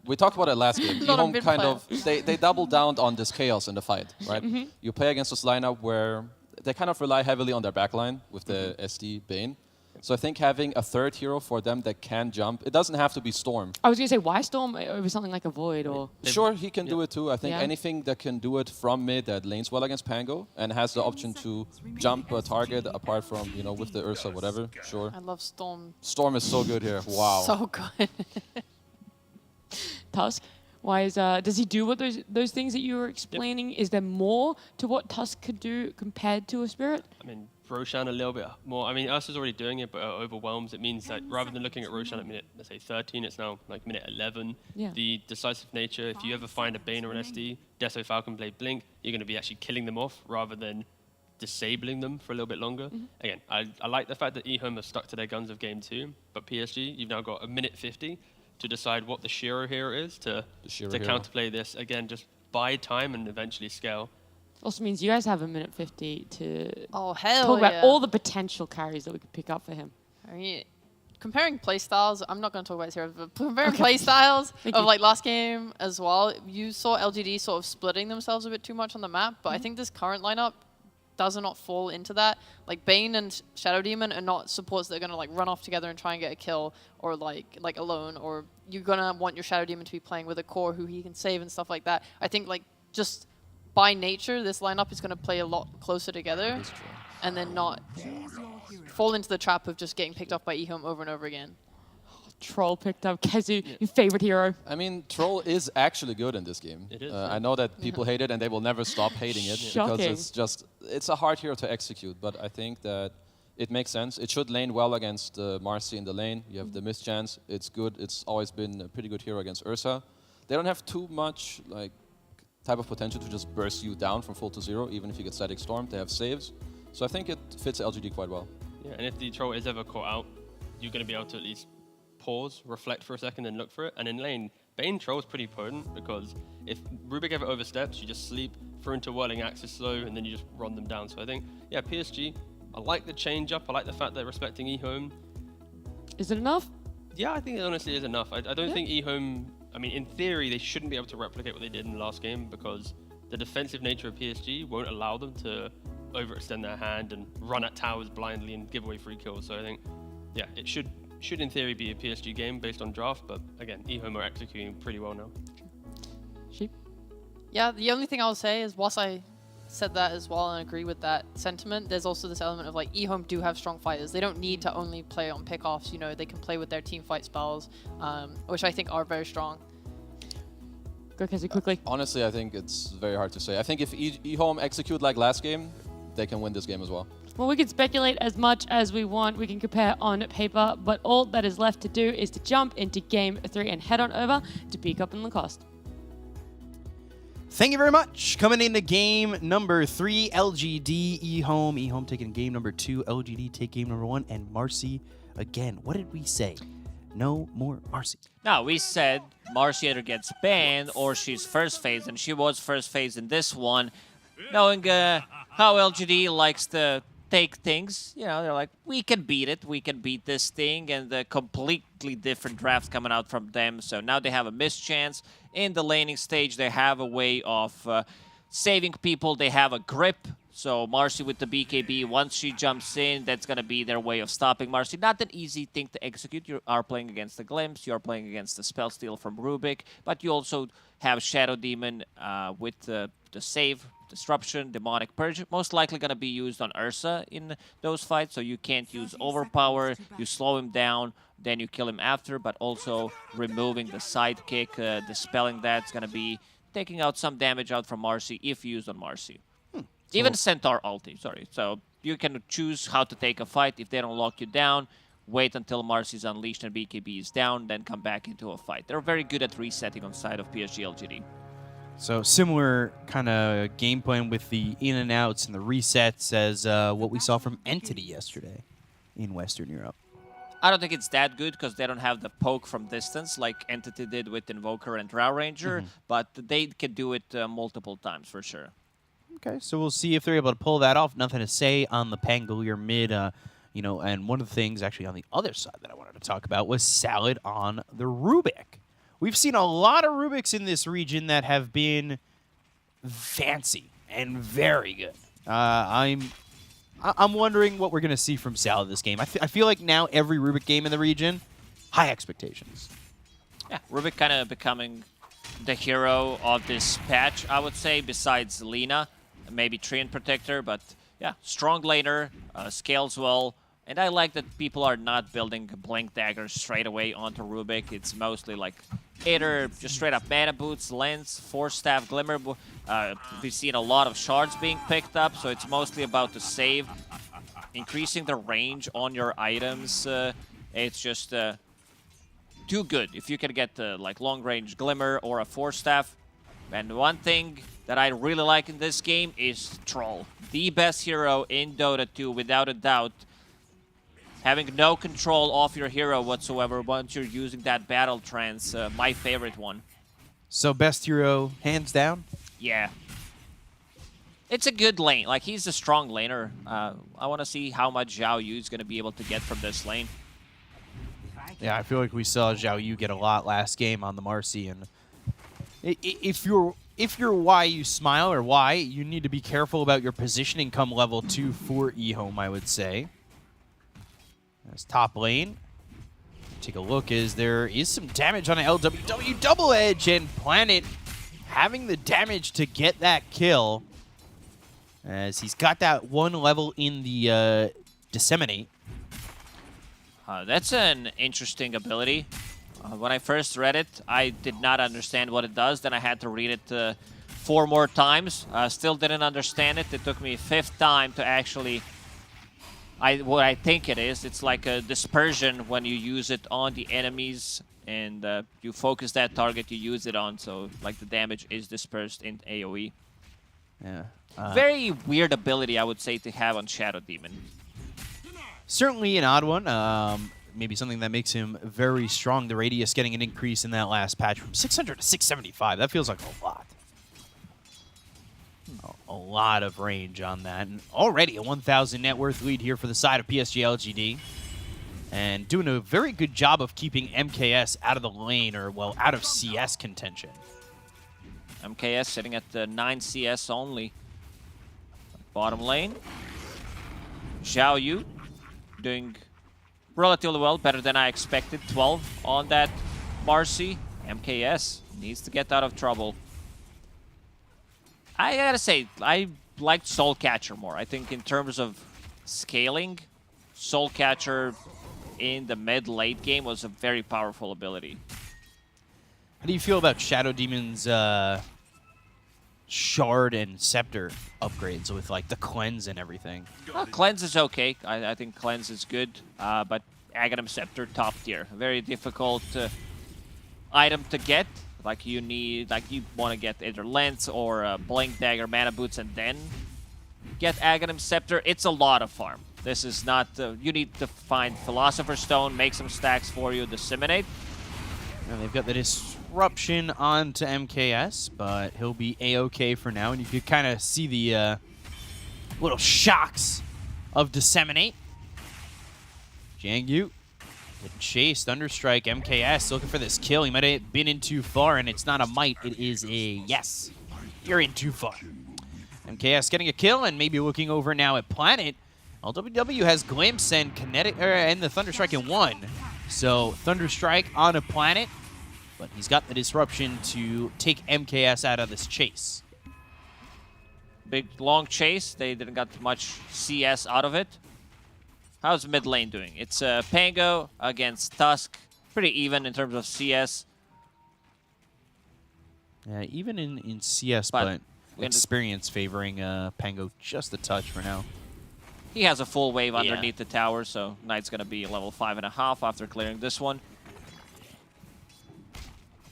we talked about it last game. Lot of eHome mid kind players. of they doubled down on this chaos in the fight, right? You play against this lineup where they kind of rely heavily on their backline with the SD Bane. So I think having a third hero for them that can jump, it doesn't have to be Storm. I was going to say, why Storm over something like a Void or... Sure, he can do it too. I think Yeah. anything that can do it from mid that lanes well against Pango and has the option to jump a target apart from, you know, with the Ursa, whatever, sure. I love Storm. Storm is so good here. Wow. So good. Tusk? Why is does he do what those things that you were explaining? Is there more to what Tusk could do compared to a Spirit? I mean, Roshan a little bit more. I mean, Ursa's already doing it, but it overwhelms. It means that rather than looking at Roshan at minute, let's say 13, it's now like minute 11. Yeah. The decisive nature, if you ever find a Bane or an SD, Deso Falcon Blade Blink, you're going to be actually killing them off rather than disabling them for a little bit longer. Again, I like the fact that eHome have stuck to their guns of game 2, but PSG, you've now got a minute 50 to decide what the Shiro here is to Shiro hero. counterplay this. Again, just buy time and eventually scale. Also means you guys have a minute 50 to Oh, hell talk yeah. about all the potential carries that we could pick up for him. I mean, comparing playstyles, I'm not going to talk about this here, but comparing playstyles Thank of you. like last game as well, you saw LGD sort of splitting themselves a bit too much on the map, but I think this current lineup does not fall into that. Like Bane and Shadow Demon are not supports that are going to like run off together and try and get a kill or like alone, or you're going to want your Shadow Demon to be playing with a core who he can save and stuff like that. I think like just by nature, this lineup is going to play a lot closer together and then not fall into the trap of just getting picked off by eHome over and over again. Troll picked up Kezu, your favorite hero. I mean, Troll is actually good in this game. It is, I know that people hate it and they will never stop hating it Shocking. because it's a hard hero to execute, but I think that it makes sense. It should lane well against Marcy in the lane. You have the mischance. It's good. It's always been a pretty good hero against Ursa. They don't have too much like type of potential to just burst you down from full to zero, even if you get static storm. They have saves. So I think it fits LGD quite well. Yeah, and if the troll is ever caught out, you're going to be able to at least pause, reflect for a second, and look for it. And in lane, Bane Troll is pretty potent because if Rubik ever oversteps, you just sleep through into Whirling Axis slow, and then you just run them down. So I think, yeah, PSG, I like the change up. I like the fact they're respecting eHome. Is it enough? Yeah, I think it honestly is enough. I don't think eHome, I mean, in theory, they shouldn't be able to replicate what they did in the last game because the defensive nature of PSG won't allow them to overextend their hand and run at towers blindly and give away free kills. So I think, yeah, it should in theory be a PSG game based on draft, but again, eHome are executing pretty well now. Sheep? Yeah, the only thing I will say is, whilst I said that as well and agree with that sentiment, there's also this element of like eHome do have strong fighters. They don't need to only play on pickoffs, you know, they can play with their team fight spells, which I think are very strong. Go Kezu quickly. Honestly, I think it's very hard to say. I think if eHome execute like last game, they can win this game as well. Well, we can speculate as much as we want. We can compare on paper, but all that is left to do is to jump into Game 3 and head on over to Peak Up in Lacoste. Thank you very much. Coming into game number 3, LGD, eHome. eHome taking game number 2, LGD take game number 1, and Marcy again. What did we say? No more Marcy. No, we said Marcy either gets banned or she's first phase, and she was first phase in this one. Knowing how LGD likes to take things, you know, they're like, we can beat it, we can beat this thing, and the completely different drafts coming out from them. So now they have a mischance. In the laning stage, they have a way of saving people. They have a grip. So Marcy with the BKB, once she jumps in, that's going to be their way of stopping Marcy. Not an easy thing to execute. You are playing against the Glimpse, you are playing against the Spell Steal from Rubik, but you also have Shadow Demon with the save, Disruption, Demonic Purge. Most likely going to be used on Ursa in those fights, so you can't use Overpower. You slow him down, then you kill him after, but also removing the sidekick, dispelling that's going to be taking out some damage out from Marcy if used on Marcy. Even Centaur ulti, sorry. So you can choose how to take a fight. If they don't lock you down, wait until Marcy's unleashed and BKB is down, then come back into a fight. They're very good at resetting on side of PSG LGD. So similar kind of game plan with the in and outs and the resets as what we saw from Entity yesterday in Western Europe. I don't think it's that good because they don't have the poke from distance like Entity did with Invoker and Drow Ranger, but they can do it multiple times for sure. Okay, so we'll see if they're able to pull that off. Nothing to say on the Pangolier mid, you know, and one of the things actually on the other side that I wanted to talk about was Salad on the Rubik. We've seen a lot of Rubiks in this region that have been fancy and very good. I'm wondering what we're going to see from Salad this game. I feel like now every Rubik game in the region, high expectations. Yeah, Rubik kind of becoming the hero of this patch, I would say, besides Lina, maybe Treant Protector, but yeah, strong laner, scales well, and I like that people are not building Blink Daggers straight away onto Rubik. It's mostly like either just straight up Mana Boots, Lens, Force Staff, Glimmer. We've seen a lot of shards being picked up, so it's mostly about the save, increasing the range on your items. It's just too good if you can get like long range Glimmer or a Force Staff. And one thing that I really like in this game is Troll. The best hero in Dota 2 without a doubt. Having no control of your hero whatsoever once you're using that battle trance, my favorite one. So best hero, hands down? Yeah. It's a good lane. Like, he's a strong laner. I want to see how much Zhao Yu is going to be able to get from this lane. Yeah, I feel like we saw Zhao Yu get a lot last game on the Marcy, and if you're why you smile or why, you need to be careful about your positioning come level 2 for eHome, I would say. That's top lane. Take a look as there is some damage on an LWW double edge, and Planet having the damage to get that kill as he's got that one level in the Disseminate. That's an interesting ability. When I first read it, I did not understand what it does. Then I had to read it 4 more times. Still didn't understand it. It took me a 5th time to actually... what I think it is. It's like a dispersion when you use it on the enemies and you focus that target you use it on. So like the damage is dispersed in AoE. Yeah. Very weird ability, I would say, to have on Shadow Demon. Certainly an odd one. Maybe something that makes him very strong. The radius getting an increase in that last patch from 600 to 675. That feels like a lot. A lot of range on that. And already a 1,000 net worth lead here for the side of PSG LGD. And doing a very good job of keeping MKS out of the lane, or, well, out of CS contention. MKS sitting at the 9 CS only. Bottom lane. Zhao Yu doing relatively well, better than I expected. 12 on that Marcy. MKS needs to get out of trouble. I gotta say, I liked Soul Catcher more. I think in terms of scaling, Soul Catcher in the mid-late game was a very powerful ability. How do you feel about Shadow Demon's Shard and Scepter upgrades with like the cleanse and everything. Well, Cleanse is okay. I think Cleanse is good, but Aghanim Scepter top tier. Very difficult item to get. Like you want to get either Lens or Blink Dagger, Mana Boots, and then get Aghanim Scepter. It's a lot of farm. This is not. You need to find Philosopher's Stone, make some stacks for you, disseminate. And they've got the disruption onto MKS, but he'll be A-okay for now. And you can kind of see the little shocks of disseminate. Jiang Yu getting chased, Thunderstrike, MKS looking for this kill. He might have been in too far, and it's not a might, it is a yes. You're in too far. MKS getting a kill, and maybe looking over now at Planet. LWW has Glimpse and Kinetic, and the Thunderstrike in one. So Thunderstrike on a Planet, but he's got the disruption to take MKS out of this chase. Big long chase. They didn't got much CS out of it. How's mid lane doing? It's Pango against Tusk. Pretty even in terms of CS. Yeah, even in CS, but experience favoring Pango just a touch for now. He has a full wave underneath the tower, so Knight's going to be level 5.5 after clearing this one.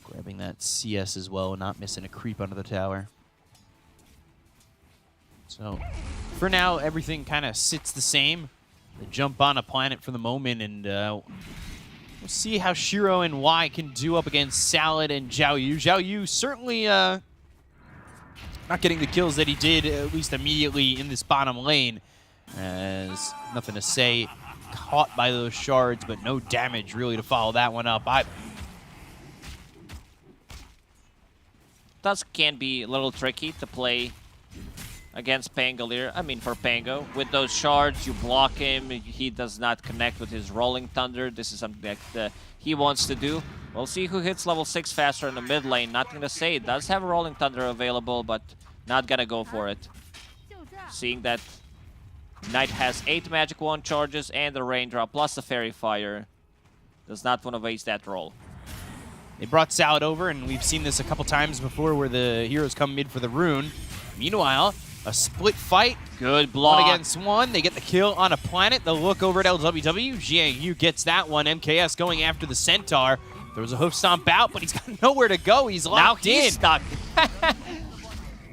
Grabbing that CS as well, not missing a creep under the tower. So, for now, everything kind of sits the same. They jump on a Planet for the moment, and we'll see how Shiro and Y can do up against Salad and Zhao Yu. Zhao Yu certainly not getting the kills that he did, at least immediately in this bottom lane. As nothing to say, caught by those shards, but no damage really to follow that one up either. Tusk can be a little tricky to play against Pangolier. I mean, for Pango. With those shards, you block him. He does not connect with his Rolling Thunder. This is something that he wants to do. We'll see who hits level 6 faster in the mid lane. Nothing to say. It does have a Rolling Thunder available, but not gonna go for it. Seeing that Knight has 8 Magic Wand charges and the Raindrop plus the Fairy Fire. Does not want to waste that roll. They brought Salad over, and we've seen this a couple times before where the heroes come mid for the rune. Meanwhile, a split fight. Good block. 1 against 1. They get the kill on a Planet. They'll look over at LWW. Jiang Yu gets that one. MKS going after the Centaur. There was a hoof stomp out, but he's got nowhere to go. He's locked in. Now he's stuck.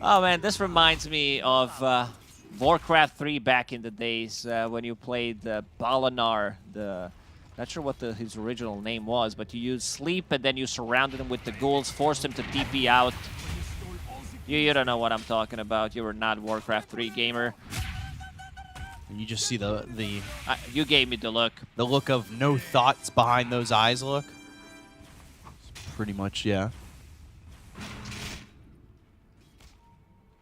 Oh, man, this reminds me of Warcraft 3 back in the days when you played Balanar, not sure what his original name was, but you used sleep and then you surrounded him with the ghouls, forced him to TP out. You don't know what I'm talking about. You were not a Warcraft 3 gamer. And you just see the you gave me the look. The look of no thoughts behind those eyes look. It's pretty much, yeah.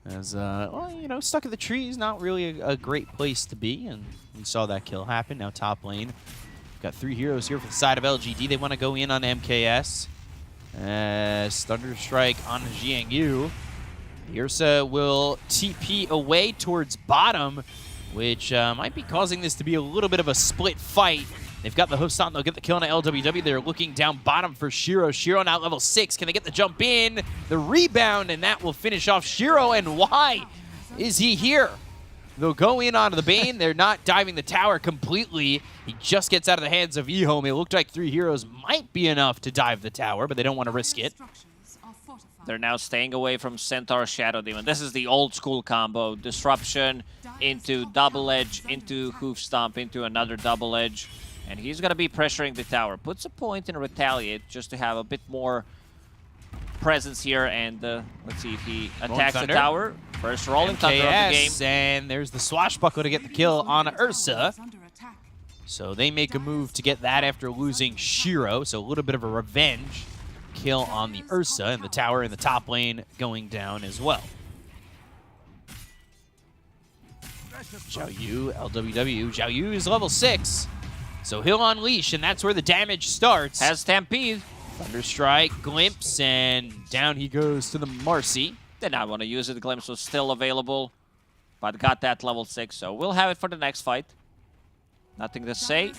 As, well, you know, stuck in the trees, not really a great place to be, and we saw that kill happen. Now top lane. Got 3 heroes here for the side of LGD. They want to go in on MKS. As Thunderstrike on Jiang Yu. Ursa will TP away towards bottom, which might be causing this to be a little bit of a split fight. They've got the hoof stomp. They'll get the kill on LWW. They're looking down bottom for Shiro. Shiro now level 6. Can they get the jump in? The rebound, and that will finish off Shiro. And why is he here? They'll go in onto the Bane. They're not diving the tower completely. He just gets out of the hands of Ehome. It looked like 3 heroes might be enough to dive the tower, but they don't want to risk it. They're now staying away from Centaur Shadow Demon. This is the old school combo. Disruption into double edge, into hoof stomp, into another double edge. And he's going to be pressuring the tower. Puts a point in Retaliate just to have a bit more presence here. And let's see if he attacks the tower. First Rolling Thunder of the game. And there's the Swashbuckle to get the kill on Ursa. So they make a move to get that after losing Shiro. So a little bit of a revenge kill on the Ursa, and the tower in the top lane going down as well. Zhao Yu, LWW. Zhao Yu is level 6. So he'll unleash, and that's where the damage starts. Has Stampede. Thunderstrike, Glimpse, and down he goes to the Marcy. Did not want to use it. The Glimpse was still available, but got that level 6. So we'll have it for the next fight. Nothing to say.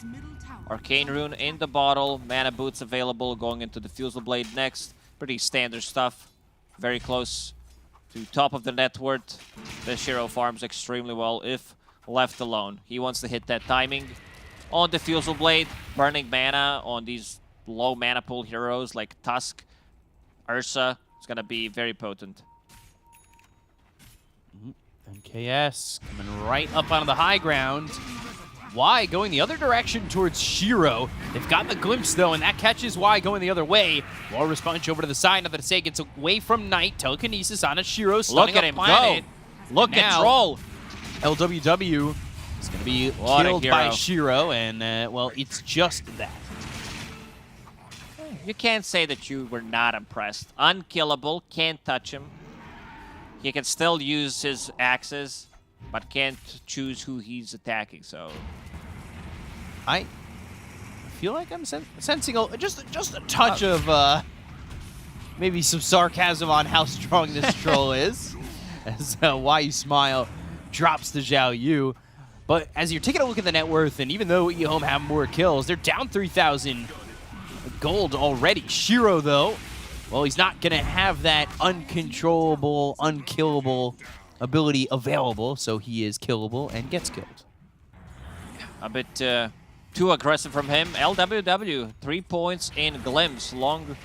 Arcane Rune in the bottle. Mana Boots available. Going into the Fusel Blade next. Pretty standard stuff. Very close to top of the net worth. The Shiro farms extremely well if left alone. He wants to hit that timing on Diffusal Blade, burning mana on these low mana pool heroes like Tusk, Ursa. It's going to be very potent. MKS coming right up onto the high ground. Y going the other direction towards Shiro. They've got the glimpse, though, and that catches Y going the other way. Walrus Punch over to the side. Nothing to say. Gets away from Knight. Telekinesis on a Shiro. Look at him Planet. go. Look at Troll. LWW is going to be killed by Shiro, and, well, it's just that. You can't say that you were not impressed. Unkillable. Can't touch him. He can still use his axes, but can't choose who he's attacking, so... I feel like I'm sensing just a touch of maybe some sarcasm on how strong this troll is. As Why You Smile drops to Zhao Yu. But as you're taking a look at the net worth, and even though eHome have more kills, they're down 3,000 gold already. Shiro, though, well, he's not going to have that uncontrollable, unkillable ability available, so he is killable and gets killed. A bit too aggressive from him. LWW, 3 points in Glimpse. Long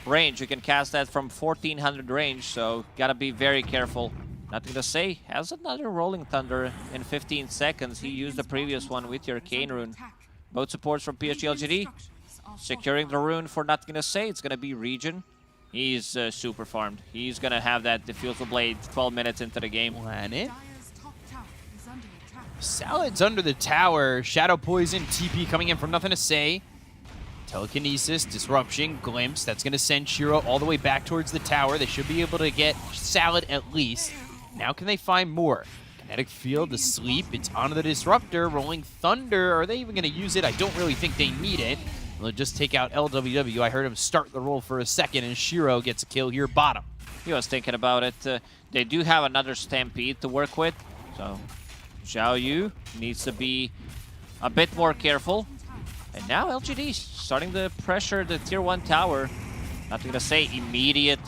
range. You can cast that from 1,400 range, so gotta be very careful. Nothing to say. Has another Rolling Thunder in 15 seconds. He used the previous one with your Arcane Rune. Both supports from PSG LGD. Securing the rune for Nothing to Say. It's gonna be Region. He's super farmed. He's gonna have that Diffusal Blade 12 minutes into the game. Planet. Salad's under the tower. Shadow Poison, TP coming in from Nothing to Say. Telekinesis, Disruption, Glimpse. That's gonna send Shiro all the way back towards the tower. They should be able to get Salad at least. Now can they find more? Kinetic Field to sleep. It's onto the Disruptor. Rolling Thunder. Are they even gonna use it? I don't really think they need it. They'll just take out LWW. I heard him start the roll for a second, and Shiro gets a kill here bottom. He was thinking about it. They do have another Stampede to work with, so Zhao Yu needs to be a bit more careful. And now LGD starting to pressure the Tier 1 tower. Nothing to say. Immediate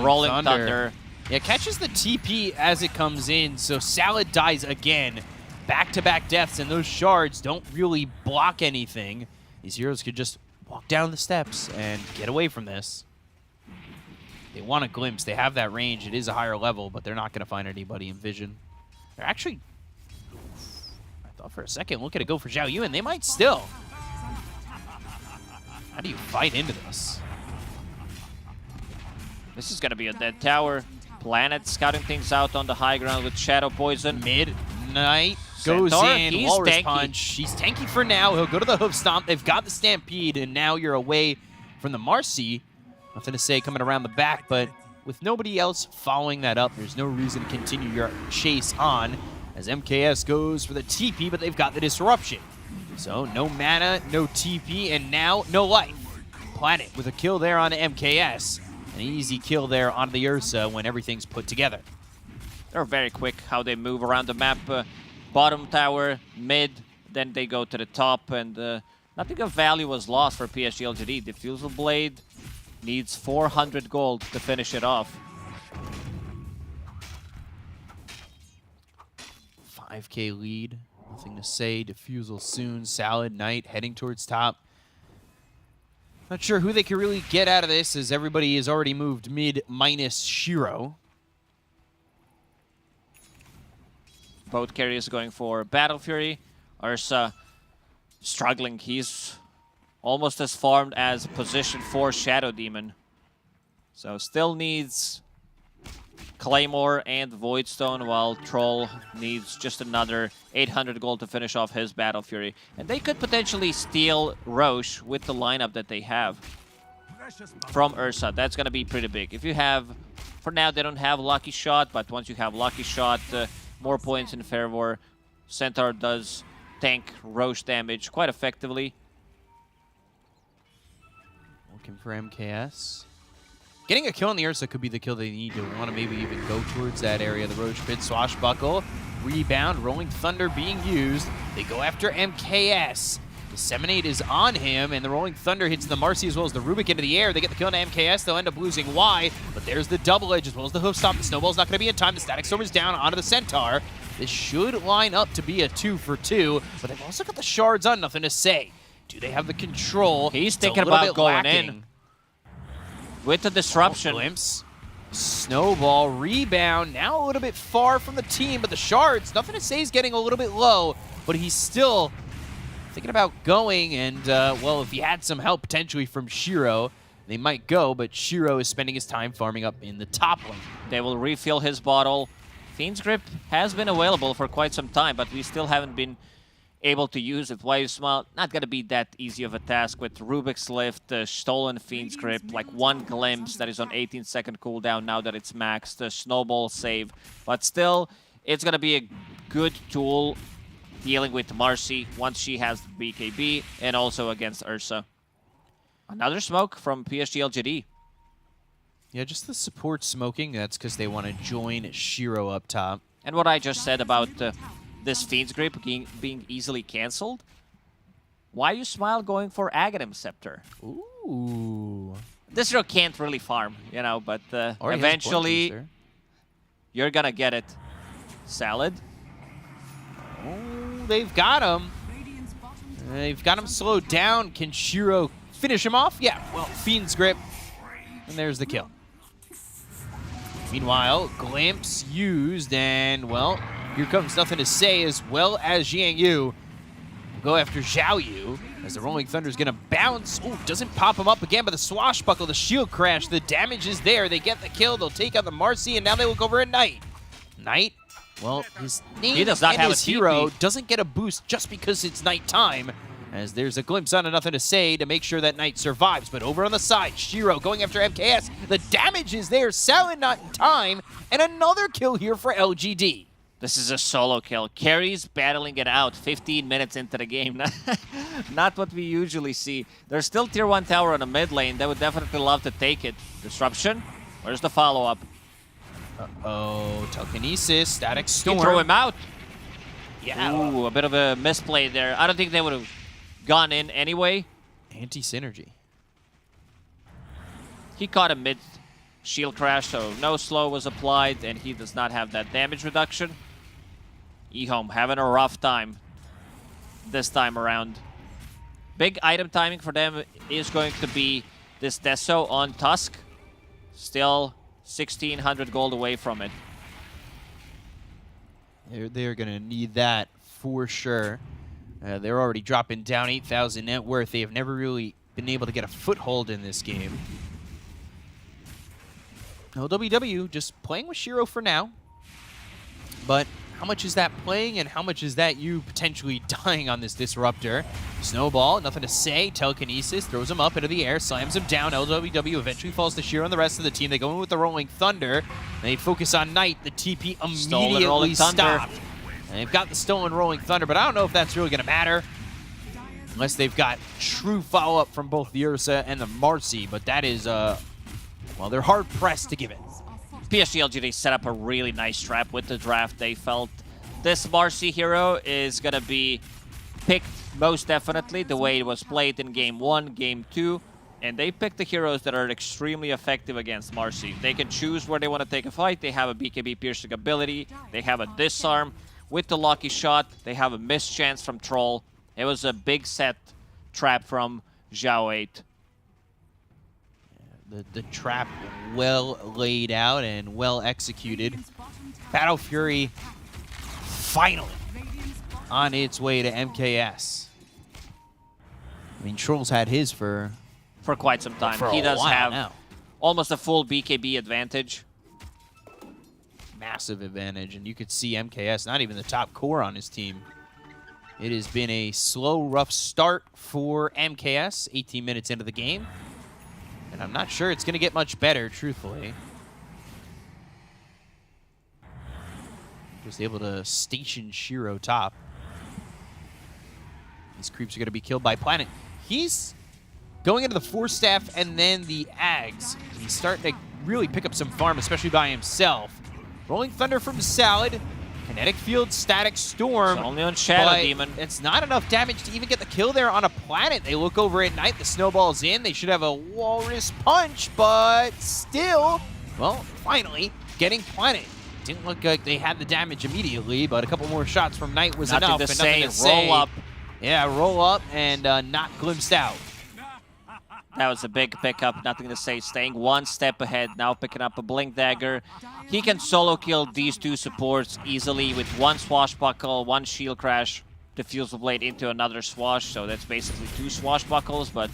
Rolling Thunder. Yeah, catches the TP as it comes in, so Salad dies again. Back-to-back deaths, and those shards don't really block anything. These heroes could just walk down the steps and get away from this. They want a glimpse. They have that range. It is a higher level, but they're not going to find anybody in vision. They're actually... I thought for a second, look at it go for Zhao Yu, and they might still. How do you fight into this? This is going to be a dead tower. Planet scouting things out on the high ground with Shadow Poison. Midnight goes Centaur, in. he's Walrus tanky. Punch. He's tanky for now. He'll go to the Hoof Stomp. They've got the Stampede, and now you're away from the Marcy. Nothing to say coming around the back, but with nobody else following that up, there's no reason to continue your chase on as MKS goes for the TP, but they've got the Disruption. So no mana, no TP, and now no life. Planet with a kill there on MKS. An easy kill there on the Ursa when everything's put together. They're very quick how they move around the map. Bottom tower, mid, then they go to the top, and nothing of value was lost for PSG LGD. Diffusal Blade needs 400 gold to finish it off. 5K lead, nothing to say. Diffusal soon. Salad, Knight heading towards top. Not sure who they can really get out of this, as everybody has already moved mid minus Shiro. Both carriers going for Battle Fury. Ursa struggling. He's almost as farmed as position 4 Shadow Demon. So still needs Claymore and Voidstone, while Troll needs just another 800 gold to finish off his Battle Fury. And they could potentially steal Roche with the lineup that they have from Ursa. That's going to be pretty big. If you have, for now they don't have Lucky Shot, but once you have Lucky Shot, more points in favor. Centaur does tank Roche damage quite effectively. Looking for MKS. Getting a kill on the Ursa could be the kill they need to want to maybe even go towards that area. The Roach Pit, Swashbuckle, rebound, Rolling Thunder being used. They go after MKS. Disseminate is on him, and the Rolling Thunder hits the Marcy as well as the Rubik into the air. They get the kill on MKS. They'll end up losing Y, but there's the double edge as well as the hoof stop. The Snowball's not going to be in time. The Static Storm is down onto the Centaur. This should line up to be a 2 for 2, but they've also got the shards on. Nothing to say. Do they have the control? He's It's a thinking little about bit going lacking. in. With the disruption. Glimpse. Snowball, rebound, now a little bit far from the team, but the shards, nothing to say, he's getting a little bit low, but he's still thinking about going, and, well, if he had some help potentially from Shiro, they might go, but Shiro is spending his time farming up in the top lane. They will refill his bottle. Fiend's Grip has been available for quite some time, but we still haven't been able to use it. Why you smile? Not gonna be that easy of a task with Rubik's Lift, stolen Fiend's Grip, like one glimpse that is on 18-second cooldown now that it's maxed, the Snowball save. But still, it's gonna be a good tool dealing with Marcy once she has the BKB, and also against Ursa. Another smoke from PSG LGD. Yeah, just the support smoking, that's because they want to join Shiro up top. And what I just said about this Fiend's Grip being easily cancelled. Why you smile going for Aghanim Scepter? Ooh. This hero can't really farm, you know, but Already has a point eventually booster. you're gonna get it. Salad. Oh, they've got him. Radiant's bottom tower They've got him slowed down. Can Shiro finish him off? Yeah, well, Fiend's Grip. And there's the kill. Meanwhile, Glimpse used, and, well, here comes Nothing to Say, as well as Jiang Yu. Will go after Zhao Yu, as the Rolling Thunder's gonna bounce. Ooh, doesn't pop him up again, but the swashbuckle, the shield crash, the damage is there. They get the kill, they'll take out the Marcy, and now they look over at Knight. Knight, well, his name He does not and have his a hero TP. doesn't get a boost just because it's nighttime, as there's a glimpse on a Nothing to Say to make sure that Knight survives. But over on the side, Shiro going after MKS. The damage is there, Salad not in time, and another kill here for LGD. This is a solo kill. Carries battling it out 15 minutes into the game. Not what we usually see. There's still tier 1 tower on the mid lane. They would definitely love to take it. Disruption. Where's the follow-up? Oh, telekinesis, static He storm. threw him out. Yeah, Ooh, a bit of a misplay there. I don't think they would have gone in anyway. anti-synergy. He caught a mid shield crash, so no slow was applied, and he does not have that damage reduction. eHome having a rough time this time around. Big item timing for them is going to be this Deso on Tusk. Still 1,600 gold away from it. They're going to need that for sure. They're already dropping down 8,000 net worth. They have never really been able to get a foothold in this game. LWW just playing with Shiro for now. But how much is that playing, and how much is that you potentially dying on this Disruptor? Snowball, Nothing to Say. Telekinesis throws him up into the air, slams him down. LWW eventually falls to Shiro and the rest of the team. They go in with the Rolling Thunder. They focus on Knight. The TP Stolen Rolling immediately Thunder. stopped. And they've got the stolen Rolling Thunder, but I don't know if that's really going to matter. Unless they've got true follow-up from both the Ursa and the Marcy. But that is, well, they're hard-pressed to give it. PSG LGD set up a really nice trap with the draft. They felt this Marcy hero is going to be picked most definitely the way it was played in Game 1, Game 2. And they picked the heroes that are extremely effective against Marcy. They can choose where they want to take a fight. They have a BKB piercing ability. They have a disarm. With the lucky shot, they have a mischance from Troll. It was a big set trap from Zhao 8. The trap well laid out and well executed. Battle Fury finally on its way to MKS. I mean, Troll's had his for quite some time. For He a does while have now. almost a full BKB advantage. Massive advantage, and you could see MKS, not even the top core on his team. It has been a slow, rough start for MKS, 18 minutes into the game. And I'm not sure it's going to get much better, truthfully. Just able to station Shiro top. These creeps are going to be killed by Planet. He's going into the Force Staff and then the Ags. He's starting to really pick up some farm, especially by himself. Rolling Thunder from Salad. Kinetic Field, Static Storm. It's only on Shadow but Demon. It's not enough damage to even get the kill there on a planet. They look over at Knight, the snowball's in. They should have a Walrus Punch, but still, well, finally getting planet. Didn't look like they had the damage immediately, but a couple more shots from Knight was Nothing enough. to and say, nothing to say. roll up. Yeah, roll up and not glimpsed out. That was a big pickup, nothing to say. Staying one step ahead, now picking up a Blink Dagger. He can solo kill these two supports easily with one Swashbuckle, one Shield Crash, Diffusal Blade into another Swash. So that's basically two Swashbuckles, but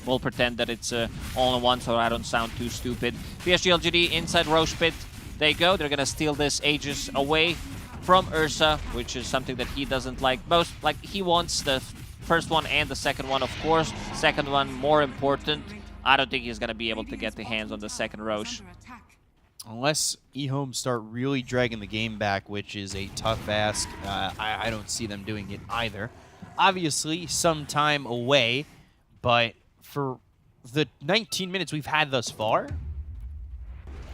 we'll pretend that it's all in one so I don't sound too stupid. PSG LGD inside Roche Pit. They go. They're going to steal this Aegis away from Ursa, which is something that he doesn't like most. Like, he wants the first one and the second one, of course. Second one more important. I don't think he's going to be able to get the hands on the second Roche. Unless eHome start really dragging the game back, which is a tough ask. I don't see them doing it either. Obviously, some time away, but for the 19 minutes we've had thus far,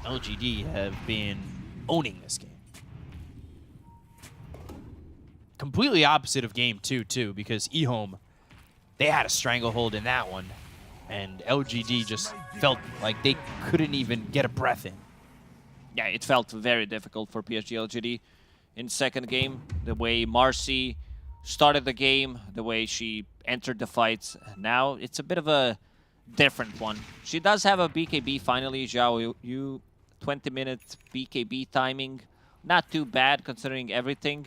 LGD have been owning this game. Completely opposite of game 2, too, because eHome, they had a stranglehold in that one, and LGD just felt like they couldn't even get a breath in. Yeah, it felt very difficult for PSG LGD in second game. The way Marcy started the game, the way she entered the fights. Now it's a bit of a different one. She does have a BKB finally, Zhao Yu. 20-minute BKB timing. Not too bad considering everything.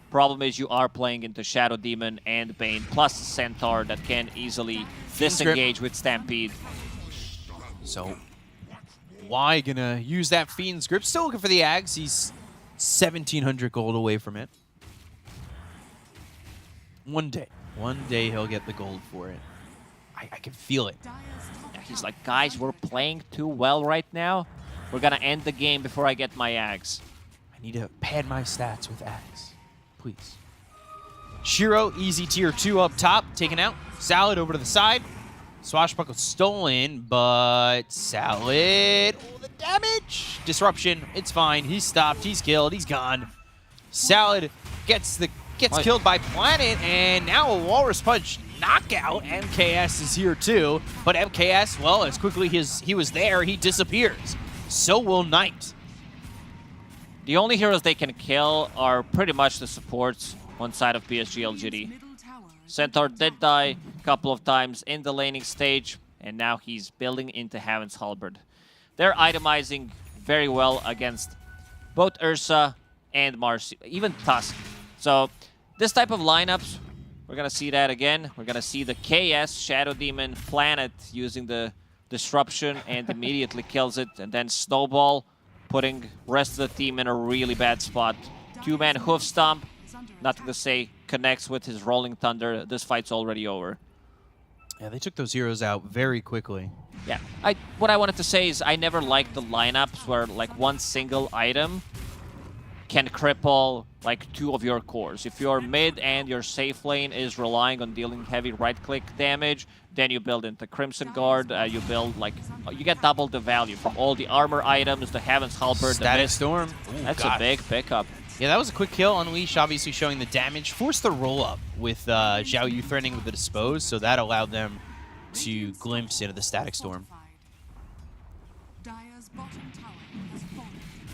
Problem is you are playing into Shadow Demon and Bane, plus Centaur that can easily disengage with Stampede. So, why gonna use that Fiend's Grip? Still looking for the Ags. He's 1,700 gold away from it. One day he'll get the gold for it. I can feel it. Yeah, he's like, guys, we're playing too well right now. We're gonna end the game before I get my Ags. I need to pad my stats with Ags. Please. Shiro, easy tier 2 up top, taken out. Salad over to the side. Swashbuckle stolen, but Salad, oh, the damage! Disruption, it's fine. He's stopped, he's killed, he's gone. Salad gets killed by Planet, and now a Walrus Punch knockout. MKS is here too, but MKS, well, as quickly as he was there, he disappears. So will Knight. The only heroes they can kill are pretty much the supports on side of PSG LGD. Centaur did die a couple of times in the laning stage, and now he's building into Heaven's Halberd. They're itemizing very well against both Ursa and Marcy, even Tusk. So this type of lineups, we're going to see that again. We're going to see the KS, Shadow Demon, Planet using the Disruption and immediately kills it, and then Snowball putting rest of the team in a really bad spot. Two-man Hoof Stomp, nothing to say, connects with his Rolling Thunder. This fight's already over. Yeah, they took those heroes out very quickly. Yeah, what I wanted to say is I never liked the lineups where like one single item can cripple like two of your cores. If your mid and your safe lane is relying on dealing heavy right-click damage, then you build into Crimson Guard, you build like, you get double the value from all the armor items, the Heaven's Halberd, Static the Storm. Ooh, That's God. a big pickup. Yeah, that was a quick kill. Unleash obviously showing the damage. Forced the roll-up with Zhao Yu threatening with the Dispose, so that allowed them to glimpse into the Static Storm.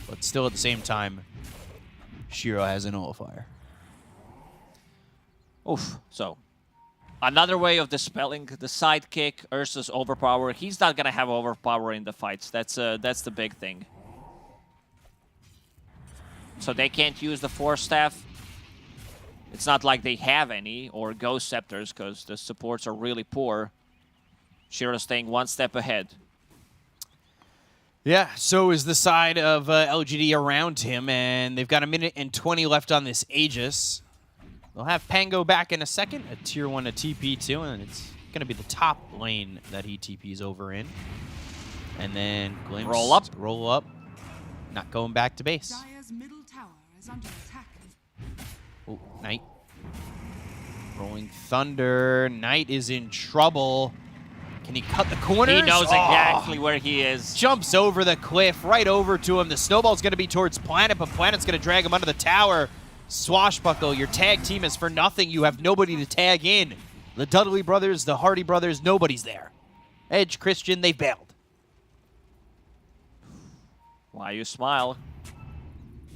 But still at the same time, Shiro has a Nullifier. Oof. So, another way of dispelling the sidekick, Ursa's overpower. He's not going to have overpower in the fights. That's the big thing. So they can't use the Force Staff. It's not like they have any, or Ghost Scepters, because the supports are really poor. Shiro staying one step ahead. Yeah, so is the side of LGD around him, and they've got 1 minute and 20 left on this Aegis. They'll have Pango back in a second, a tier 1 to TP too, and it's going to be the top lane that he TPs over in. And then Glimpse, roll up, not going back to base. Middle tower is under attack. Oh, Knight. Rolling Thunder, Knight is in trouble. Can he cut the corners? He knows exactly where he is. Jumps over the cliff, right over to him. The snowball's going to be towards Planet, but Planet's going to drag him under the tower. Swashbuckle, your tag team is for nothing. You have nobody to tag in. The Dudley brothers, the Hardy brothers, nobody's there. Edge, Christian, they've bailed. Why you smile?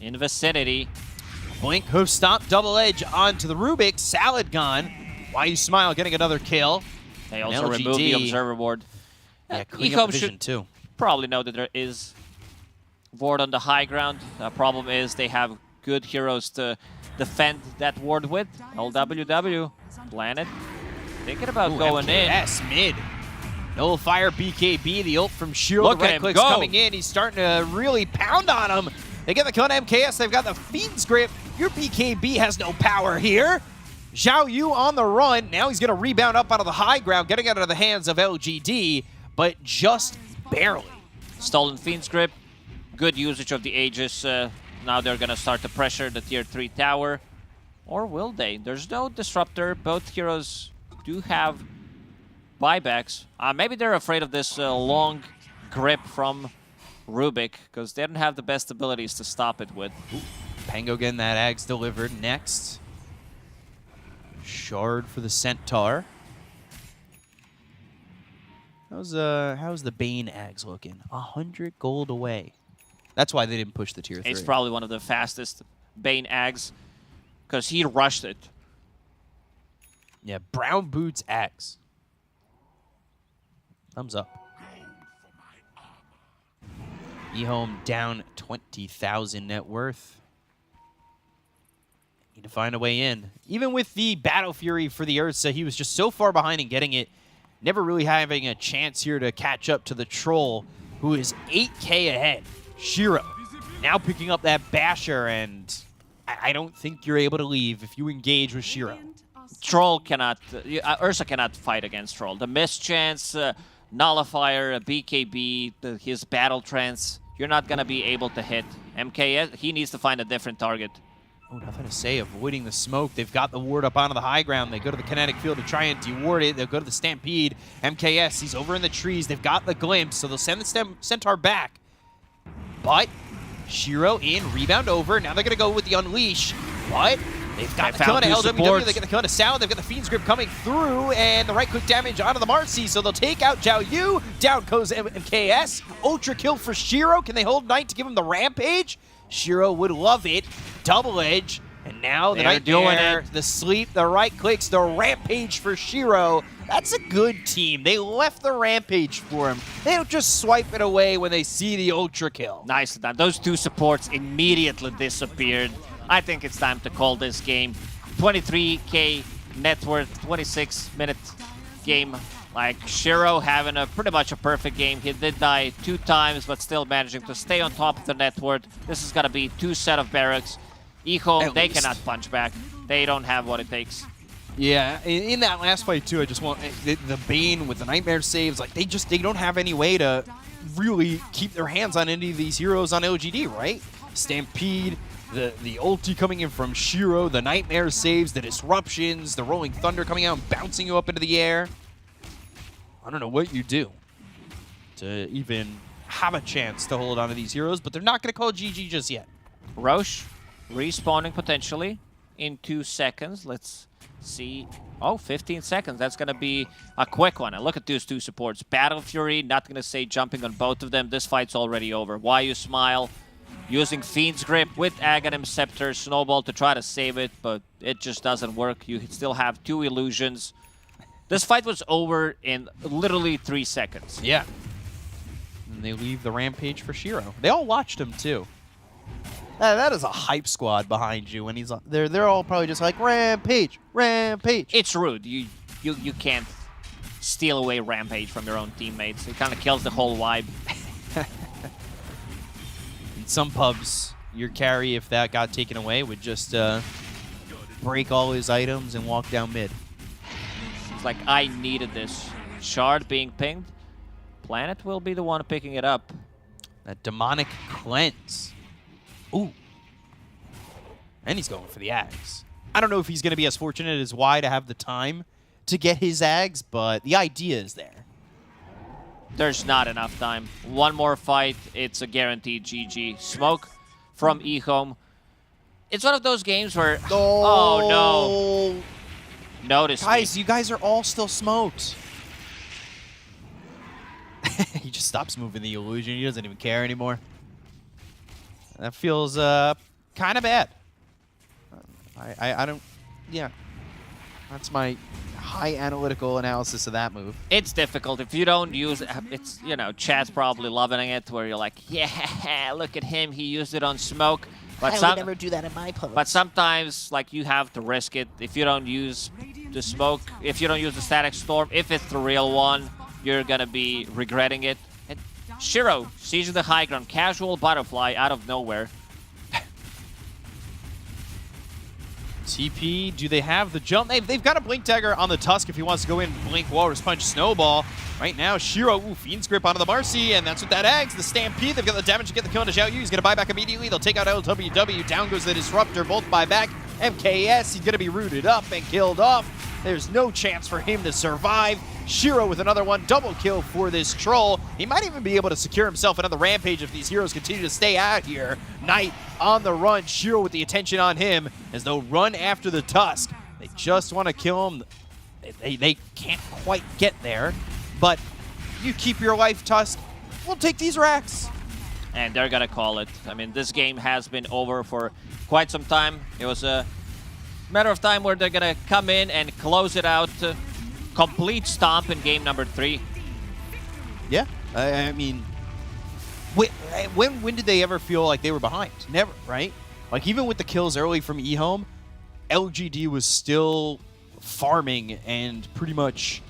In vicinity. Blink, hoof stomp, double edge onto the Rubik. Salad gone. Why you smile, getting another kill. They also LGD. removed the observer ward. Yeah, cleaning up Ecom vision should too. probably know that there is ward on the high ground. The problem is they have good heroes to defend that ward with. LWW, Planet, thinking about going in. Yes, mid. Nullifier BKB, the ult from Shiro. Look The at right him click's go. coming in. He's starting to really pound on him. They get the kill on MKS. They've got the Fiend's Grip. Your BKB has no power here. Zhao Yu on the run. Now he's going to rebound up out of the high ground, getting out of the hands of LGD, but just barely. Stolen Fiend's Grip. Good usage of the Aegis. Now they're going to start to pressure the tier 3 tower. Or will they? There's no disruptor. Both heroes do have buybacks. Maybe they're afraid of this long grip from Rubik because they don't have the best abilities to stop it with. Pango getting that Ags delivered next. Shard for the Centaur. How's the Bane Ags looking? 100 gold away. That's why they didn't push the tier 3. It's probably one of the fastest Bane Ags because he rushed it. Yeah, Brown Boots Ags. Thumbs up. eHome down 20,000 net worth. Need to find a way in. Even with the Battle Fury for the Ursa, he was just so far behind in getting it. Never really having a chance here to catch up to the Troll, who is 8K ahead. Shiro now picking up that Basher, and I don't think you're able to leave if you engage with Shiro. Troll cannot, Ursa cannot fight against Troll. The mischance, Nullifier, BKB, his Battle Trance, you're not going to be able to hit. MKS, he needs to find a different target. Oh, nothing to say. Avoiding the smoke. They've got the ward up onto the high ground. They go to the kinetic field to try and deward it. They'll go to the Stampede. MKS, he's over in the trees. They've got the glimpse, so they'll send the Centaur back. But Shiro in, rebound over. Now they're going to go with the Unleash. But they've got the kill on LWW. supports. They get the kill on Salad. They've got the Fiend's Grip coming through, and the right-click damage onto the Marcy. So they'll take out Zhao Yu. Down goes MKS. Ultra kill for Shiro. Can they hold Knight to give him the Rampage? Shiro would love it. Double edge. And now the They're doing Nightmare, it. the sleep, the right clicks, the Rampage for Shiro. That's a good team. They left the Rampage for him. They don't just swipe it away when they see the Ultra kill. Nice done. Those two supports immediately disappeared. I think it's time to call this game. 23K net worth, 26-minute game. Like, Shiro having pretty much a perfect game. He did die 2 times, but still managing to stay on top of the net worth. This is going to be 2 set of barracks. eHome, they cannot punch back. They don't have what it takes. Yeah, in that last fight, too, I just want the Bane with the Nightmare saves. Like, they don't have any way to really keep their hands on any of these heroes on LGD, right? Stampede, the ulti coming in from Shiro, the Nightmare saves, the disruptions, the Rolling Thunder coming out and bouncing you up into the air. I don't know what you do to even have a chance to hold on to these heroes, but they're not going to call GG just yet. Roche respawning potentially in 2 seconds. Let's see. Oh, 15 seconds. That's going to be a quick one. And look at those 2 supports. Battle Fury, not going to say jumping on both of them. This fight's already over. Why you smile? Using Fiend's Grip with Aghanim Scepter, Snowball to try to save it, but it just doesn't work. You still have 2 illusions. This fight was over in literally 3 seconds. Yeah. And they leave the Rampage for Shiro. They all watched him, too. That is a hype squad behind you, and he's they're all probably just like, Rampage, Rampage. It's rude. You can't steal away Rampage from your own teammates. It kind of kills the whole vibe. In some pubs, your carry, if that got taken away, would just break all his items and walk down mid. It's like, I needed this. Shard being pinged. Planet will be the one picking it up. That demonic cleanse. Ooh. And he's going for the Ags. I don't know if he's going to be as fortunate as Y to have the time to get his Ags, but the idea is there. there's not enough time. One more fight, it's a guaranteed GG. Smoke from eHome. It's one of those games where, oh no. Notice Guys, me. you guys are all still smoked. He just stops moving the illusion. He doesn't even care anymore. That feels kind of bad. I don't, yeah. That's my high analytical analysis of that move. It's difficult if you don't use it's, you know, chat's probably loving it where you're like, yeah, look at him, he used it on Smoke. But I would never do that in my post. But sometimes, like, you have to risk it. If you don't use the Smoke, if you don't use the Static Storm, if it's the real one, you're gonna be regretting it. And Shiro seizing the high ground, casual butterfly out of nowhere. TP, do they have the jump? They've got a Blink Dagger on the Tusk if he wants to go in, Blink, Walrus Punch, Snowball. Right now, Shiro, Fiend's Grip onto the Marcy, and that's what that eggs. The Stampede, they've got the damage to get the kill into Xiao Yu. He's going to buy back immediately. They'll take out LWW. Down goes the Disruptor, both buy back. MKS, he's going to be rooted up and killed off. There's no chance for him to survive. Shiro with another one, double kill for this troll. He might even be able to secure himself another rampage if these heroes continue to stay out here. Knight on the run, Shiro with the attention on him as they'll run after the Tusk. They just want to kill him. They can't quite get there, but you keep your life, Tusk. We'll take these racks. And they're gonna call it. I mean, this game has been over for quite some time. It was a matter of time where they're gonna come in and close it out. Complete stomp in game number 3. Yeah, I mean, when did they ever feel like they were behind? Never, right? Like, even with the kills early from eHome, LGD was still farming and pretty much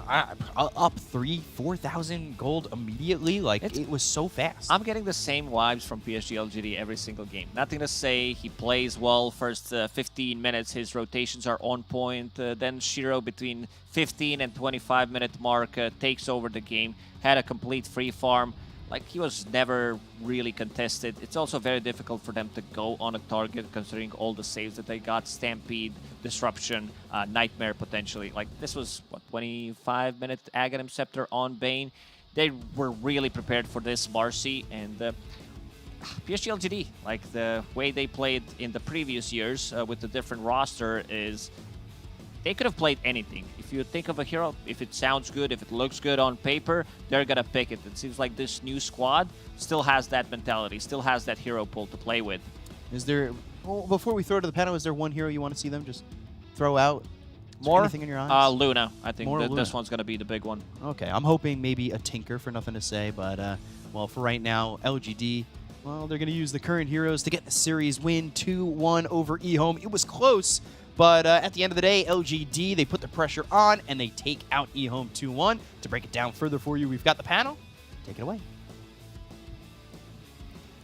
up 4,000 gold immediately. Like, it was so fast. I'm getting the same vibes from PSG LGD every single game. Nothing to say. He plays well. First 15 minutes, his rotations are on point. Then Shiro between 15 and 25-minute mark takes over the game. Had a complete free farm. Like, he was never really contested. It's also very difficult for them to go on a target considering all the saves that they got. Stampede, Disruption, Nightmare potentially. Like, this was, what, 25-minute Aghanim Scepter on Bane. They were really prepared for this Marcy, and PSG LGD, like the way they played in the previous years with the different roster is they could have played anything. If you think of a hero, if it sounds good, if it looks good on paper, they're gonna pick it. It seems like this new squad still has that mentality, still has that hero pool to play with. Is there, well, before we throw to the panel, is there one hero you want to see them just throw out? Is there More? anything in your eyes? Luna. I think More that Luna. this one's gonna be the big one. Okay, I'm hoping maybe a Tinker for nothing to say, but, well, for right now, LGD, well, they're going to use the current heroes to get the series win 2-1 over eHome. It was close, but at the end of the day, LGD, they put the pressure on, and they take out eHome 2-1. To break it down further for you, we've got the panel. Take it away.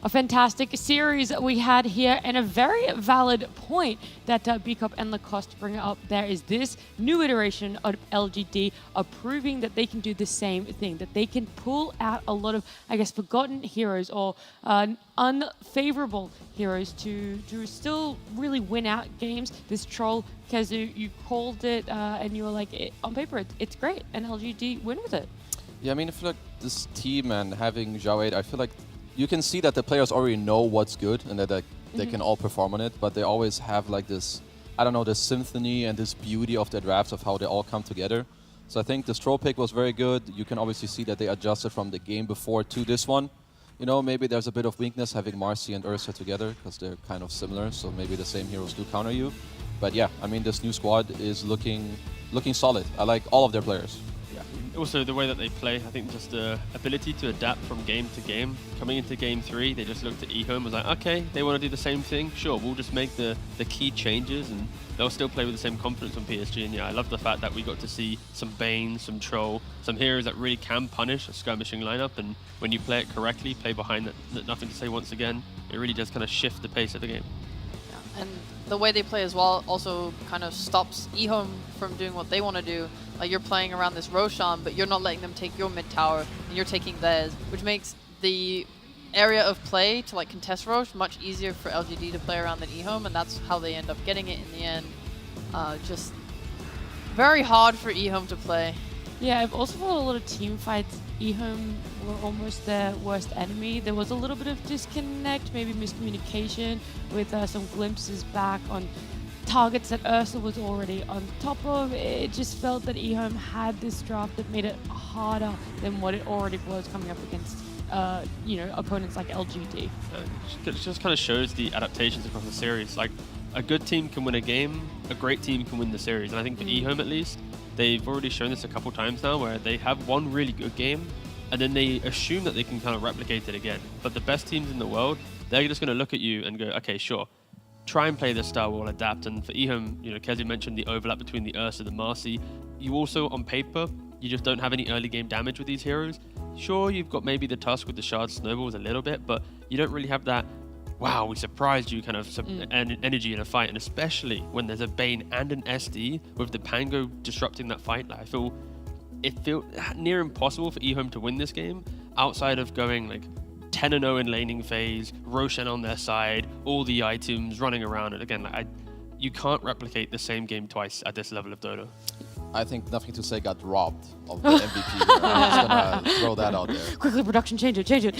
A fantastic series we had here, and a very valid point that Bcop and Lacoste bring up there is this new iteration of LGD proving that they can do the same thing, that they can pull out a lot of, I guess, forgotten heroes or unfavorable heroes to still really win out games. This troll, Kazu, you called it, and you were like, on paper, it's great, and LGD win with it. Yeah, I mean, I feel like this team and having Xiao 8, I feel like you can see that the players already know what's good and that they can all perform on it, but they always have like this, I don't know, this symphony and this beauty of their drafts of how they all come together. So I think the Stroll pick was very good. You can obviously see that they adjusted from the game before to this one. You know, maybe there's a bit of weakness having Marcy and Ursa together because they're kind of similar, so maybe the same heroes do counter you. But yeah, I mean, this new squad is looking solid. I like all of their players. Also, the way that they play, I think just the ability to adapt from game to game. Coming into game 3, they just looked at eHome and was like, okay, they want to do the same thing. Sure, we'll just make the key changes and they'll still play with the same confidence on PSG. And yeah, I love the fact that we got to see some Bane, some Troll, some heroes that really can punish a skirmishing lineup. And when you play it correctly, play behind that Nothing to Say once again, it really does kind of shift the pace of the game. And the way they play as well also kind of stops eHome from doing what they want to do. Like, you're playing around this Roshan, but you're not letting them take your mid tower, and you're taking theirs, which makes the area of play to like contest Rosh much easier for LGD to play around than eHome, and that's how they end up getting it in the end. Just very hard for eHome to play. Yeah, I've also felt a lot of team fights. eHome were almost their worst enemy. There was a little bit of disconnect, maybe miscommunication, with some glimpses back on targets that Ursa was already on top of. It just felt that eHome had this draft that made it harder than what it already was coming up against opponents like LGD. It just kind of shows the adaptations across the series. Like, a good team can win a game, a great team can win the series. And I think for eHome at least, they've already shown this a couple times now where they have one really good game and then they assume that they can kind of replicate it again. But the best teams in the world, they're just going to look at you and go, okay, sure, try and play this style, we'll adapt. And for eHome, Kezi mentioned the overlap between the Ursa and the Marcy. You also, on paper, you just don't have any early game damage with these heroes. Sure, you've got maybe the Tusk with the Shard Snowballs a little bit, but you don't really have that, wow, we surprised you kind of energy in a fight. And especially when there's a Bane and an SD with the Pango disrupting that fight, I feel it feels near impossible for eHome to win this game outside of going like 10-0 in laning phase, Roshan on their side, all the items running around. And again, you can't replicate the same game twice at this level of Dota. I think Nothing to Say got robbed of the MVP there. I'm just gonna throw that out there. Quickly, production, change it.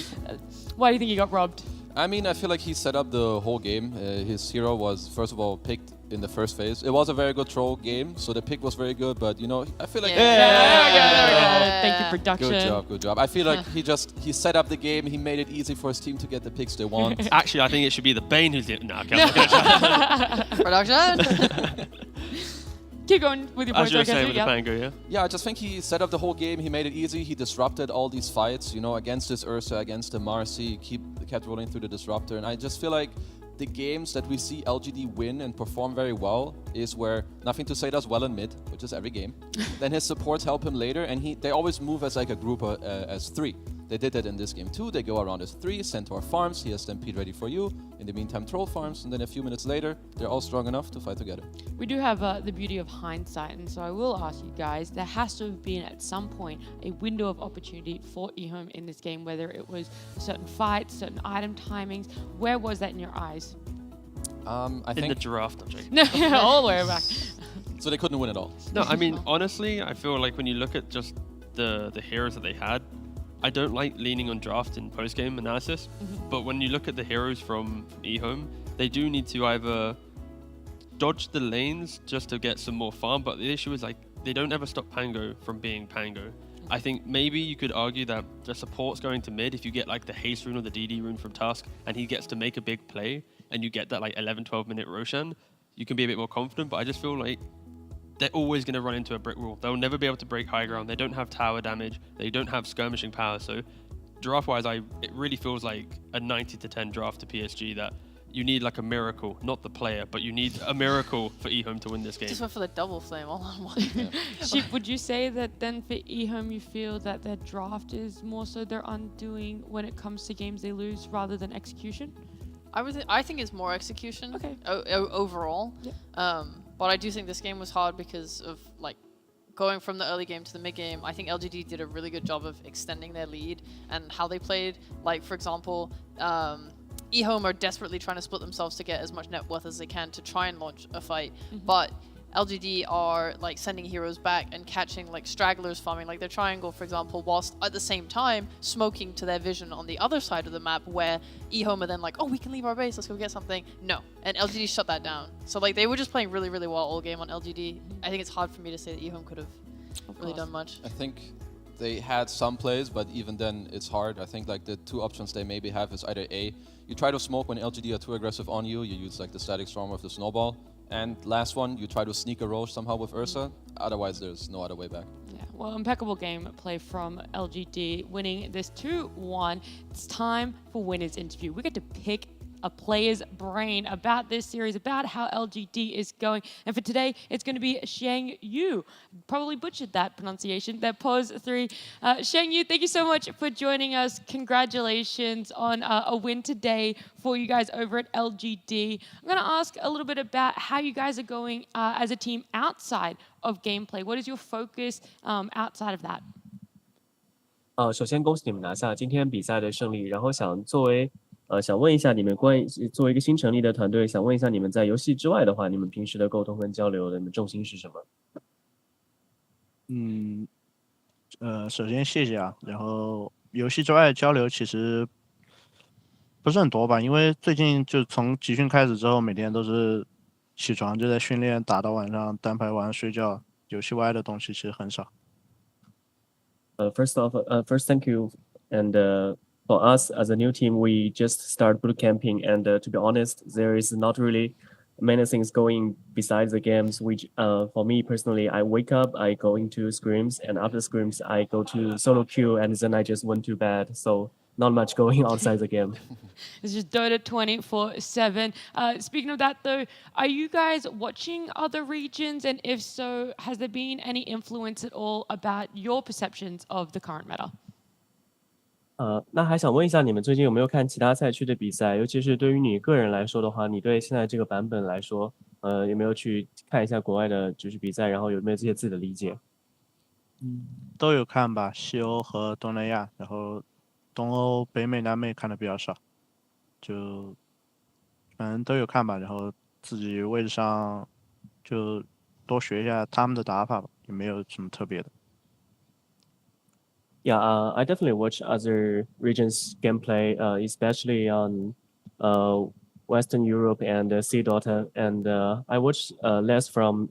Why do you think he got robbed? I mean, I feel like he set up the whole game. His hero was, first of all, picked in the first phase. It was a very good troll game, so the pick was very good, but, I feel like... There we go. Thank you, production. Good job. I feel like he set up the game, he made it easy for his team to get the picks they want. Actually, I think it should be the Bane who's... No, okay, I'm Production. Keep going with your points. As you were saying with the Pango, yeah? Yeah, I just think he set up the whole game, he made it easy, he disrupted all these fights, against this Ursa, against the Marcy, kept rolling through the disruptor, and I just feel like the games that we see LGD win and perform very well is where Nothing to Say does well in mid, which is every game. Then his supports help him later, and they always move as like a group as three. They did that in this game too. They go around as three, Centaur farms, he has Stampede ready for you. In the meantime, Troll farms, and then a few minutes later, they're all strong enough to fight together. We do have the beauty of hindsight, and so I will ask you guys, there has to have been at some point a window of opportunity for eHome in this game, whether it was certain fights, certain item timings. Where was that in your eyes? I think in the giraffe, I'm joking. No, all the way back. So they couldn't win at all. No, I mean, honestly, I feel like when you look at just the heroes that they had, I don't like leaning on draft in post-game analysis, but when you look at the heroes from eHome, they do need to either dodge the lanes just to get some more farm, but the issue is like they don't ever stop Pango from being Pango. I think maybe you could argue that the support's going to mid if you get like the haste rune or the DD rune from Tusk and he gets to make a big play and you get that like 11-12 minute Roshan, you can be a bit more confident, but I just feel like they're always going to run into a brick wall. They'll never be able to break high ground. They don't have tower damage. They don't have skirmishing power. So draft-wise, it really feels like a 90-10 draft to PSG that you need like a miracle, not the player, but you need a miracle for eHome to win this game. Just went for the double flame all on one. Sheep, would you say that then for eHome you feel that their draft is more so their undoing when it comes to games they lose rather than execution? I think it's more execution. Okay. Overall. Yeah. But I do think this game was hard because of like going from the early game to the mid game. I think LGD did a really good job of extending their lead and how they played. Like for example, eHome are desperately trying to split themselves to get as much net worth as they can to try and launch a fight. But LGD are like sending heroes back and catching like stragglers farming like their triangle, for example, whilst at the same time smoking to their vision on the other side of the map where eHome are then like, oh, we can leave our base, let's go get something. No. And LGD shut that down. So like they were just playing really, really well all game on LGD. I think it's hard for me to say that eHome could have really done much. I think they had some plays, but even then it's hard. I think like the two options they maybe have is either A, you try to smoke when LGD are too aggressive on you, you use like the static storm with the snowball. And last one, you try to sneak a Roche somehow with Ursa. Otherwise, there's no other way back. Yeah, well, impeccable game play from LGD, winning this 2-1. It's time for winner's interview. We get to pick a player's brain about this series, about how LGD is going. And for today, it's going to be Shang Yu. Probably butchered that pronunciation, that pause 3. Shang Yu, thank you so much for joining us. Congratulations on a win today for you guys over at LGD. I'm going to ask a little bit about how you guys are going as a team outside of gameplay. What is your focus outside of that? 首先恭喜你们拿下今天比赛的胜利，然后想问一下你们作为一个新成立的团队，想问一下你们在游戏之外的话，你们平时的沟通跟交流的你们重心是什么？首先谢谢啊，然后游戏之外的交流其实不是很多吧，因为最近就从集训开始之后，每天都是起床就在训练，打到晚上单排完睡觉，游戏外的东西其实很少。First, thank you. And for us as a new team, we just start boot camping. And to be honest, there is not really many things going besides the games. Which, for me personally, I wake up, I go into scrims, and after scrims, I go to solo queue, and then I just went to bed. So not much going outside the game. It's just Dota 24/7. Speaking of that, though, are you guys watching other regions? And if so, has there been any influence at all about your perceptions of the current meta? 那还想问一下，你们最近有没有看其他赛区的比赛？尤其是对于你个人来说的话，你对现在这个版本来说，有没有去看一下国外的就是比赛，然后有没有这些自己的理解？都有看吧，西欧和东南亚，然后东欧、北美、南美看的比较少，就反正都有看吧，然后自己位置上就多学一下他们的打法吧，也没有什么特别的。Yeah, I definitely watch other regions' gameplay, especially on Western Europe and Sea Dota, and I watch less from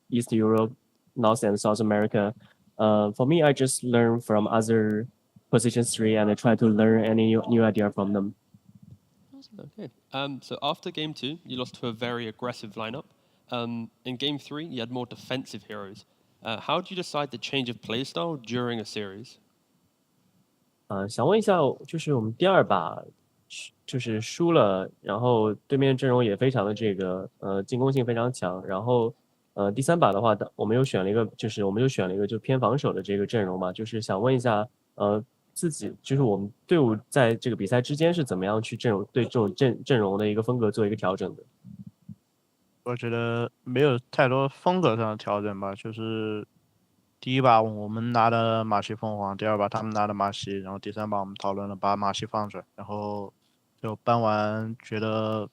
East Europe, North and South America. For me, I just learn from other positions three and I try to learn any new idea from them. Okay. So after game 2, you lost to a very aggressive lineup. In game 3, you had more defensive heroes. How do you decide the change of playstyle during a series? 想问一下，就是我们第二把就是输了，然后对面阵容也非常的这个进攻性非常强，然后第三把的话，我们又选了一个就偏防守的这个阵容嘛，就是想问一下自己就是我们队伍在这个比赛之间是怎么样去对这种阵容的一个风格做一个调整的？我觉得没有太多风格上的调整吧，就是第一把我们拿的马戏凤凰，第二把他们拿的马戏，然后第三把我们讨论了把马戏放出来，然后就搬完觉得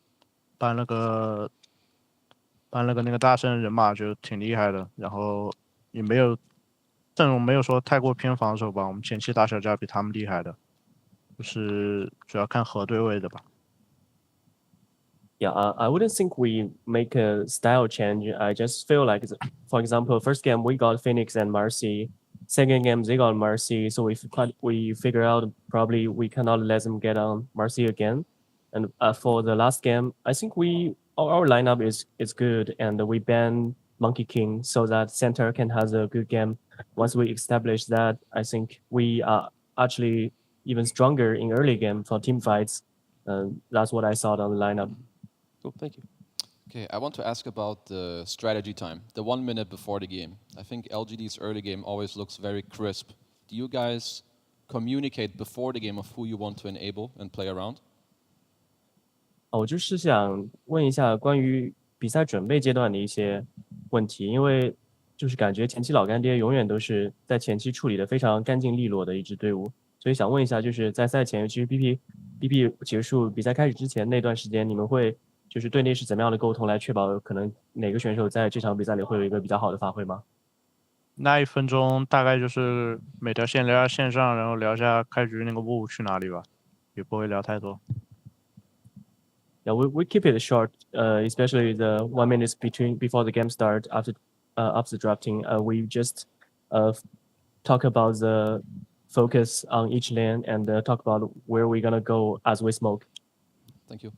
搬了个那个大圣人马就挺厉害的，然后也没有阵容没有说太过偏防守吧，我们前期打小架比他们厉害的，就是主要看合对位的吧。Yeah, I wouldn't think we make a style change. I just feel like, for example, first game we got Phoenix and Marcy. Second game they got Marcy, so we figure out probably we cannot let them get on Marcy again. And for the last game, I think our lineup is good, and we ban Monkey King so that center can have a good game. Once we establish that, I think we are actually even stronger in early game for team fights. That's what I saw on the lineup. Cool, thank you. Okay, I want to ask about the strategy time, the 1 minute before the game. I think LGD's early game always looks very crisp. Do you guys communicate before the game of who you want to enable and play around? 我就是想问一下关于比赛准备阶段的一些问题，因为就是感觉前期老干爹永远都是在前期处理的非常干净利落的一支队伍，所以想问一下，就是在赛前，尤其是 BP 结束比赛开始之前那段时间，你们会就是队内是怎么样的沟通来确保可能哪个选手在这场比赛里会有一个比较好的发挥吗？那1分钟大概就是每条线聊下线上，然后聊一下开局那个雾去哪里吧，也不会聊太多。Yeah, we keep it short, especially the 1 minute before the game start after drafting. We just talk about the focus on each lane and talk about where we're gonna go as we smoke. Thank you.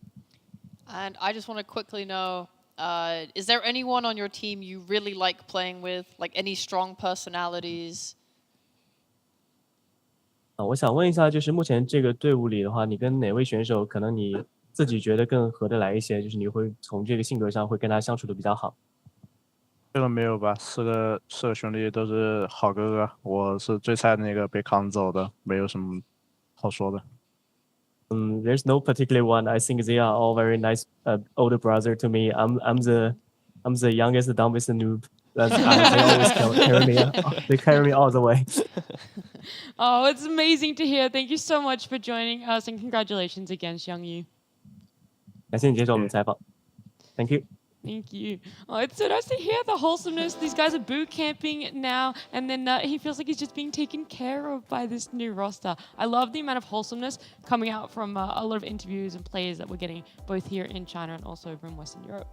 And I just want to quickly know, is there anyone on your team you really like playing with? Like any strong personalities? 我想问一下，就是目前这个队伍里的话，你跟哪位选手可能你自己觉得更合得来一些？就是你会从这个性格上会跟他相处的比较好。这个没有吧，四个兄弟都是好哥哥，我是最菜的那个被扛走的，没有什么好说的。There's no particular one. I think they are all very nice older brother to me. I'm the youngest, dumbest noob. They always carry me. They carry me all the way. Oh, it's amazing to hear. Thank you so much for joining us, and congratulations again, Xiang Yu. 感谢你接受我们采访。Thank you. Thank you. Oh, it's so nice to hear the wholesomeness. These guys are boot camping now, and then he feels like he's just being taken care of by this new roster. I love the amount of wholesomeness coming out from a lot of interviews and players that we're getting both here in China and also over in Western Europe.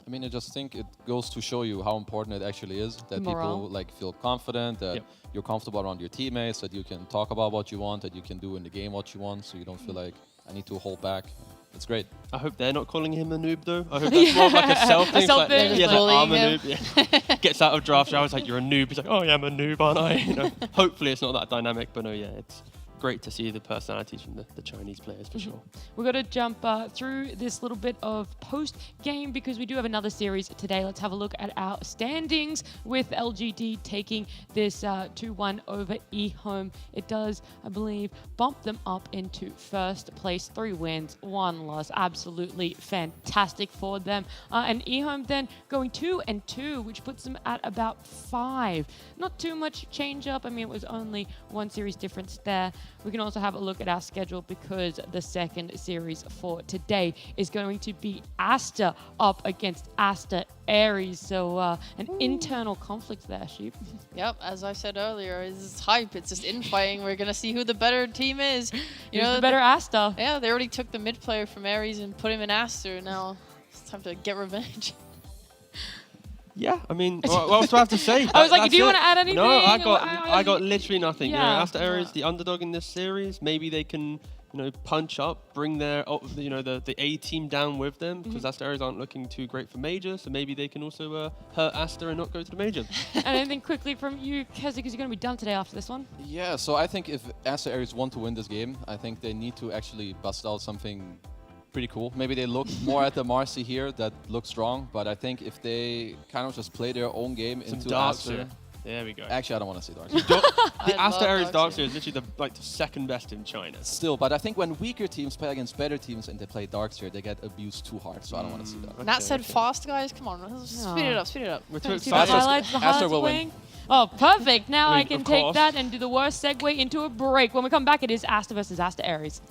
I mean, I just think it goes to show you how important it actually is that Morale. people like feel confident, that you're comfortable around your teammates, that you can talk about what you want, that you can do in the game what you want, so you don't feel like I need to hold back. It's great. I hope they're not calling him a noob though. I hope that's more of like a self thing. self Like, thing. yeah, like, I'm a Bullying noob. Yeah. Gets out of draft showers like, you're a noob. He's like, oh yeah, I'm a noob, aren't I? You know, hopefully it's not that dynamic, but no, yeah, it's great to see the personalities from the Chinese players for sure. We're going to jump through this little bit of post-game because we do have another series today. Let's have a look at our standings with LGD taking this 2-1 over eHome. It does, I believe, bump them up into first place. 3 wins, 1 loss. Absolutely fantastic for them. And eHome then going 2-2, which puts them at about 5. Not too much change up. I mean, it was only 1 series difference there. We can also have a look at our schedule because the second series for today is going to be Asta up against Asta Aries. So an internal conflict there, Sheep. Yep, as I said earlier, it's hype. It's just infighting. We're gonna see who the better team is. You Who's know, the better Asta? Yeah, they already took the mid player from Aries and put him in Aster. Now it's time to get revenge. Yeah, I mean, what else do I have to say? I was like, That's do you it. want to add anything? No, I got literally nothing. You know, Yeah. Asta Aries, the underdog in this series, maybe they can, punch up, bring their, the A team down with them, because Asta Aries aren't looking too great for major, so maybe they can also hurt Asta and not go to the major. And anything quickly from you, Keza, because you're going to be done today after this one. Yeah, so I think if Asta Aries want to win this game, I think they need to actually bust out something pretty cool. Maybe they look more at the Marcy here that looks strong, but I think if they kind of just play their own game Some into Asta. Darkseer. There we go. Actually, I don't want to say Darkseer. The I Asta love Aries Darkseer. Darkseer is literally the second best in China. Still, but I think when weaker teams play against better teams and they play Darkseer, they get abused too hard, so I don't want to see that. Nat said fast, guys. Come on, speed it up, speed it up. We're too See the excited. highlights, the Asta highlights will win. playing? Oh, perfect. Now I I mean, can of take course. that and do the worst segue into a break. When we come back, it is Asta versus Asta Aries.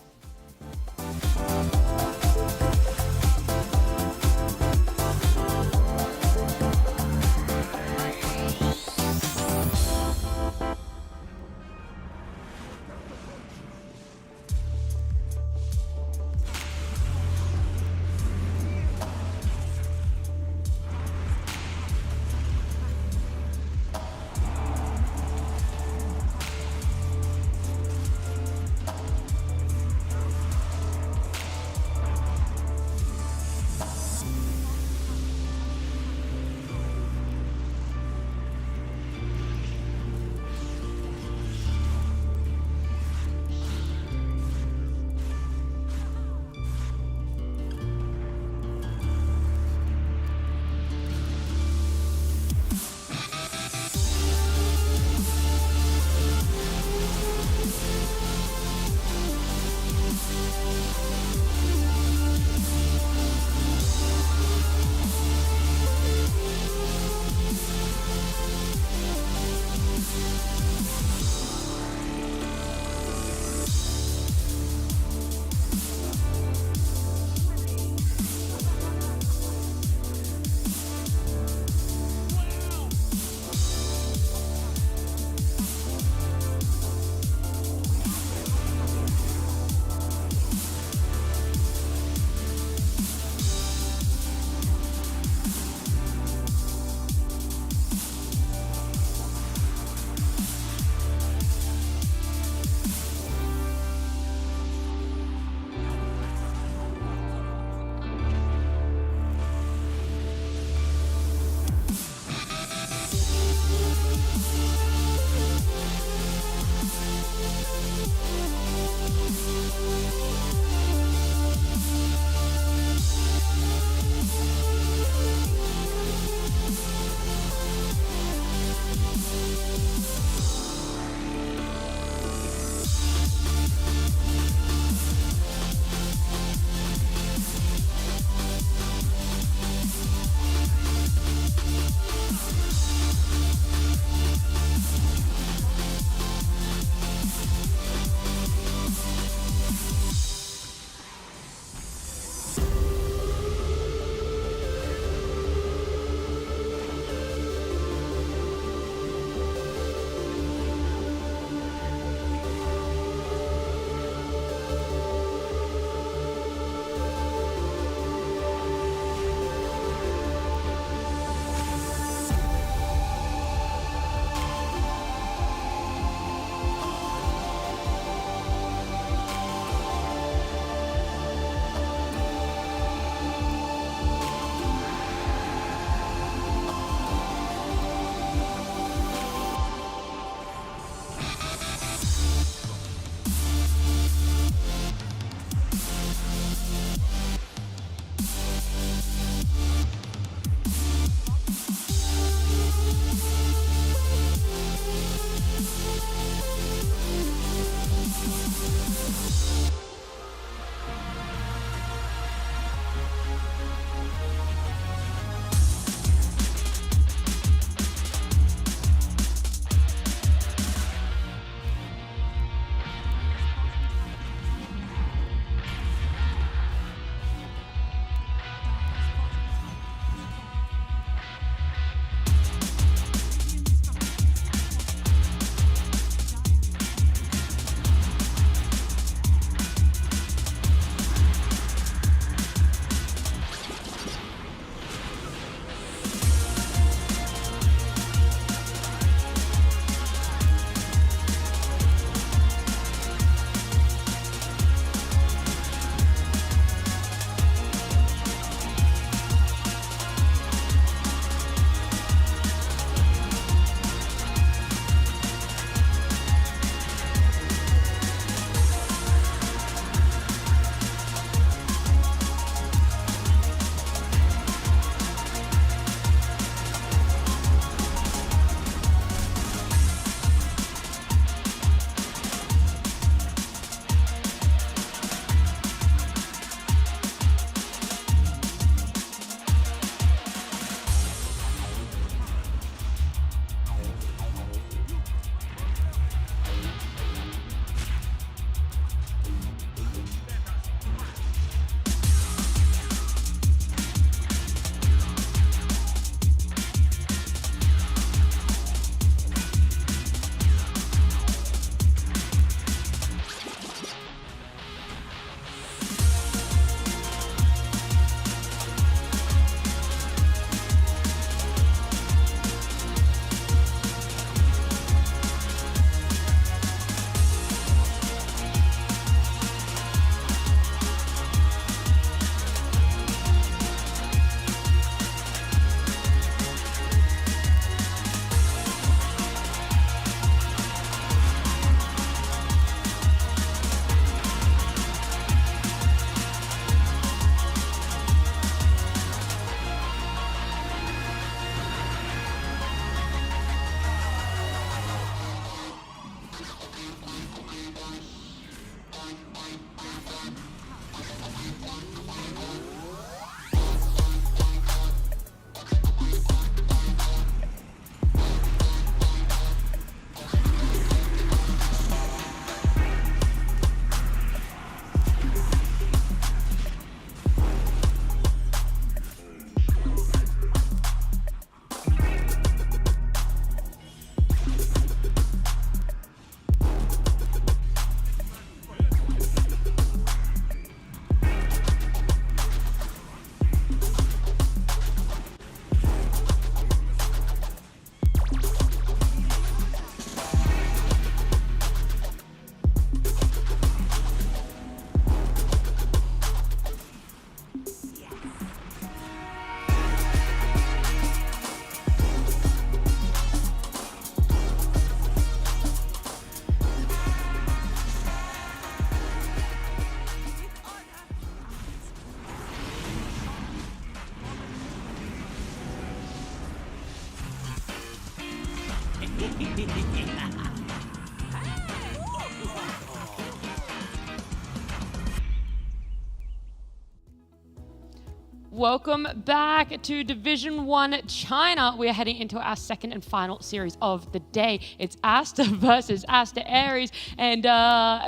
welcome back to Division 1 China. We are heading into our second and final series of the day. It's Asta versus Asta Aries. And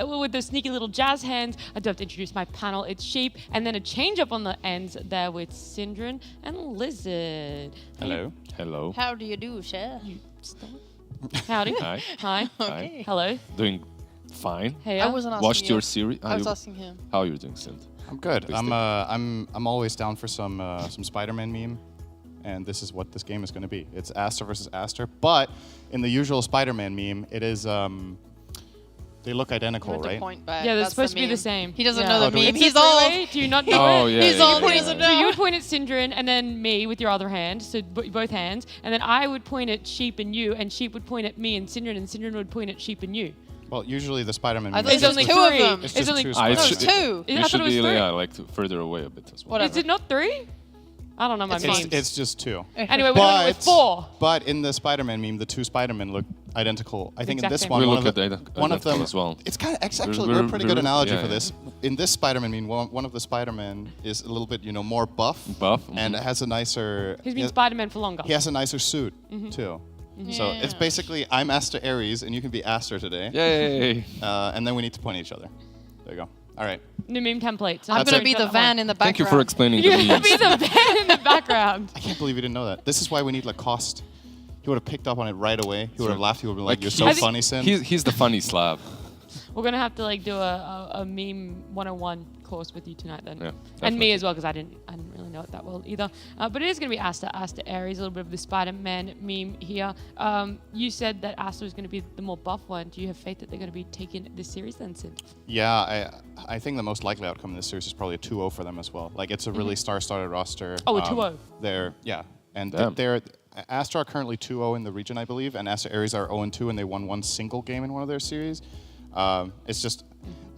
with those sneaky little jazz hands, I do have to introduce my panel. It's Sheep, and then a change up on the ends there with Syndron and Lizard. Hello. Hello. How do you do, Cher? Howdy. Hi. Hi. Okay. Hello. Doing fine. Hey. I wasn't asking Watched you. your series. I was asking him. How are you doing, Sind? I'm good. Please I'm always down for some Spider-Man meme, and this is what this game is going to be. It's Aster versus Aster, but in the usual Spider-Man meme, it is they look identical, right? Point back. Yeah, they're That's supposed to be the meme. same. He doesn't Yeah. know the Oh, do we- meme. It's He's the all. three-way. Do you not know Oh, it? yeah. He's yeah, all. yeah, He yeah. doesn't So you know. would point at Syndron and then me with your other hand, so both hands, and then I would point at Sheep and you, and Sheep would point at me and Syndron would point at Sheep and you. Well, usually the Spider-Man I meme thought is it was There's just only two of three. them. It's It's just only two I Spider-Man. No, should- two. I You thought should it was be three. like further away a bit as well. Whatever. Is it not three? I don't know my It's memes. fine. It's just two. Anyway, we went with four. But in the Spider-Man meme, the two Spider-Men look identical. I think in Exact this same. one, We one look of, the, at one of them as well. It's kind of actually We're- we're a pretty good we're- analogy yeah, for yeah. this. In this Spider-Man meme, one of the Spider-Men is a little bit more buff, and has a nicer. He's been Spider-Man for longer. He has a nicer suit too. So it's Yeah. basically I'm Aster Aries and you can be Aster today. Yay! And then we need to point at each other. There you go. All right. New meme templates. I'm That's gonna it. be the van in the background. Thank you for explaining the You're gonna memes. be the van in the background. I can't believe you didn't know that. This is why we need Lacoste. He would have picked up on it right away. He would have laughed. He would have been like, "You're so he's- funny, Sin." He's the funny slab. We're gonna have to do a meme 101 course with you tonight then, Yeah, and me definitely. as well because I didn't really know it that well either. But it is gonna be Asta Aries, a little bit of the Spider-Man meme here. You said that Asta was gonna be the more buff one. Do you have faith that they're gonna be taking this series then, Sid? Yeah, I think the most likely outcome in this series is probably a 2-0 for them as well. Like it's a really star-studded roster. Oh, a 2-0. And Damn. they're Astra are currently 2-0 in the region, I believe, and Astra Aries are 0-2, and they won one single game in one of their series. It's just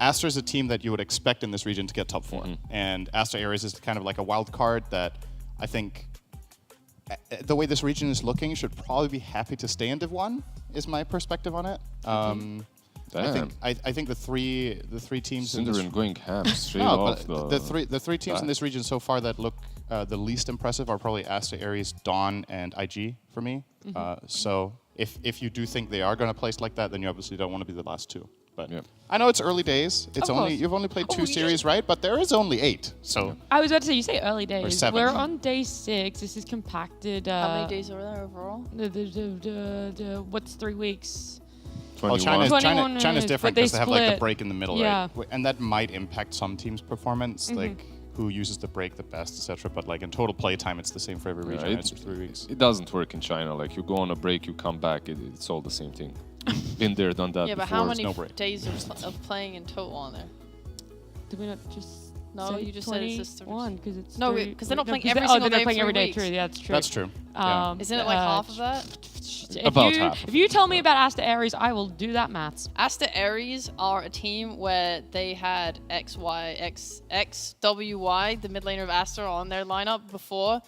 Astra is a team that you would expect in this region to get top 4, and Astra Aries is kind of like a wild card that I think the way this region is looking should probably be happy to stay in Div 1. Is my perspective on it. Damn. I think the three teams in this Cinderin going ham straight no, off but the three teams in this region so far that look the least impressive are probably Asta, Aries, Dawn, and IG for me. So if you do think they are going to place like that, then you obviously don't want to be the last two. But Yeah. I know it's early days. It's Of only course. you've only played Oh, two you series, right? But there is only 8. So I was about to say, you say early days. 7. We're on day 6. This is compacted. How many days are there overall? What's 3 weeks? 21. China's is, different but they because they have like the split. break in the middle, Yeah. right? And that might impact some teams' performance, like who uses the break the best, etc. But like in total play time, it's the same for every Yeah, region. It's 3 weeks. It doesn't work in China. Like you go on a break, you come back, it's all the same thing. Been there, done that Yeah, but before. how many no break. days of playing in total on there? Did we not just No, say you just said it's just 21 because it's No, 3 'cause they're not no, playing 'cause every they- single they're day playing for every 3 day. weeks. True, yeah, that's true. That's true. Yeah. Isn't it like half of that? About half. If you tell me about Asta Aries, I will do that maths. Asta Aries are a team where they had XWY, the mid laner of Asta, on their lineup before,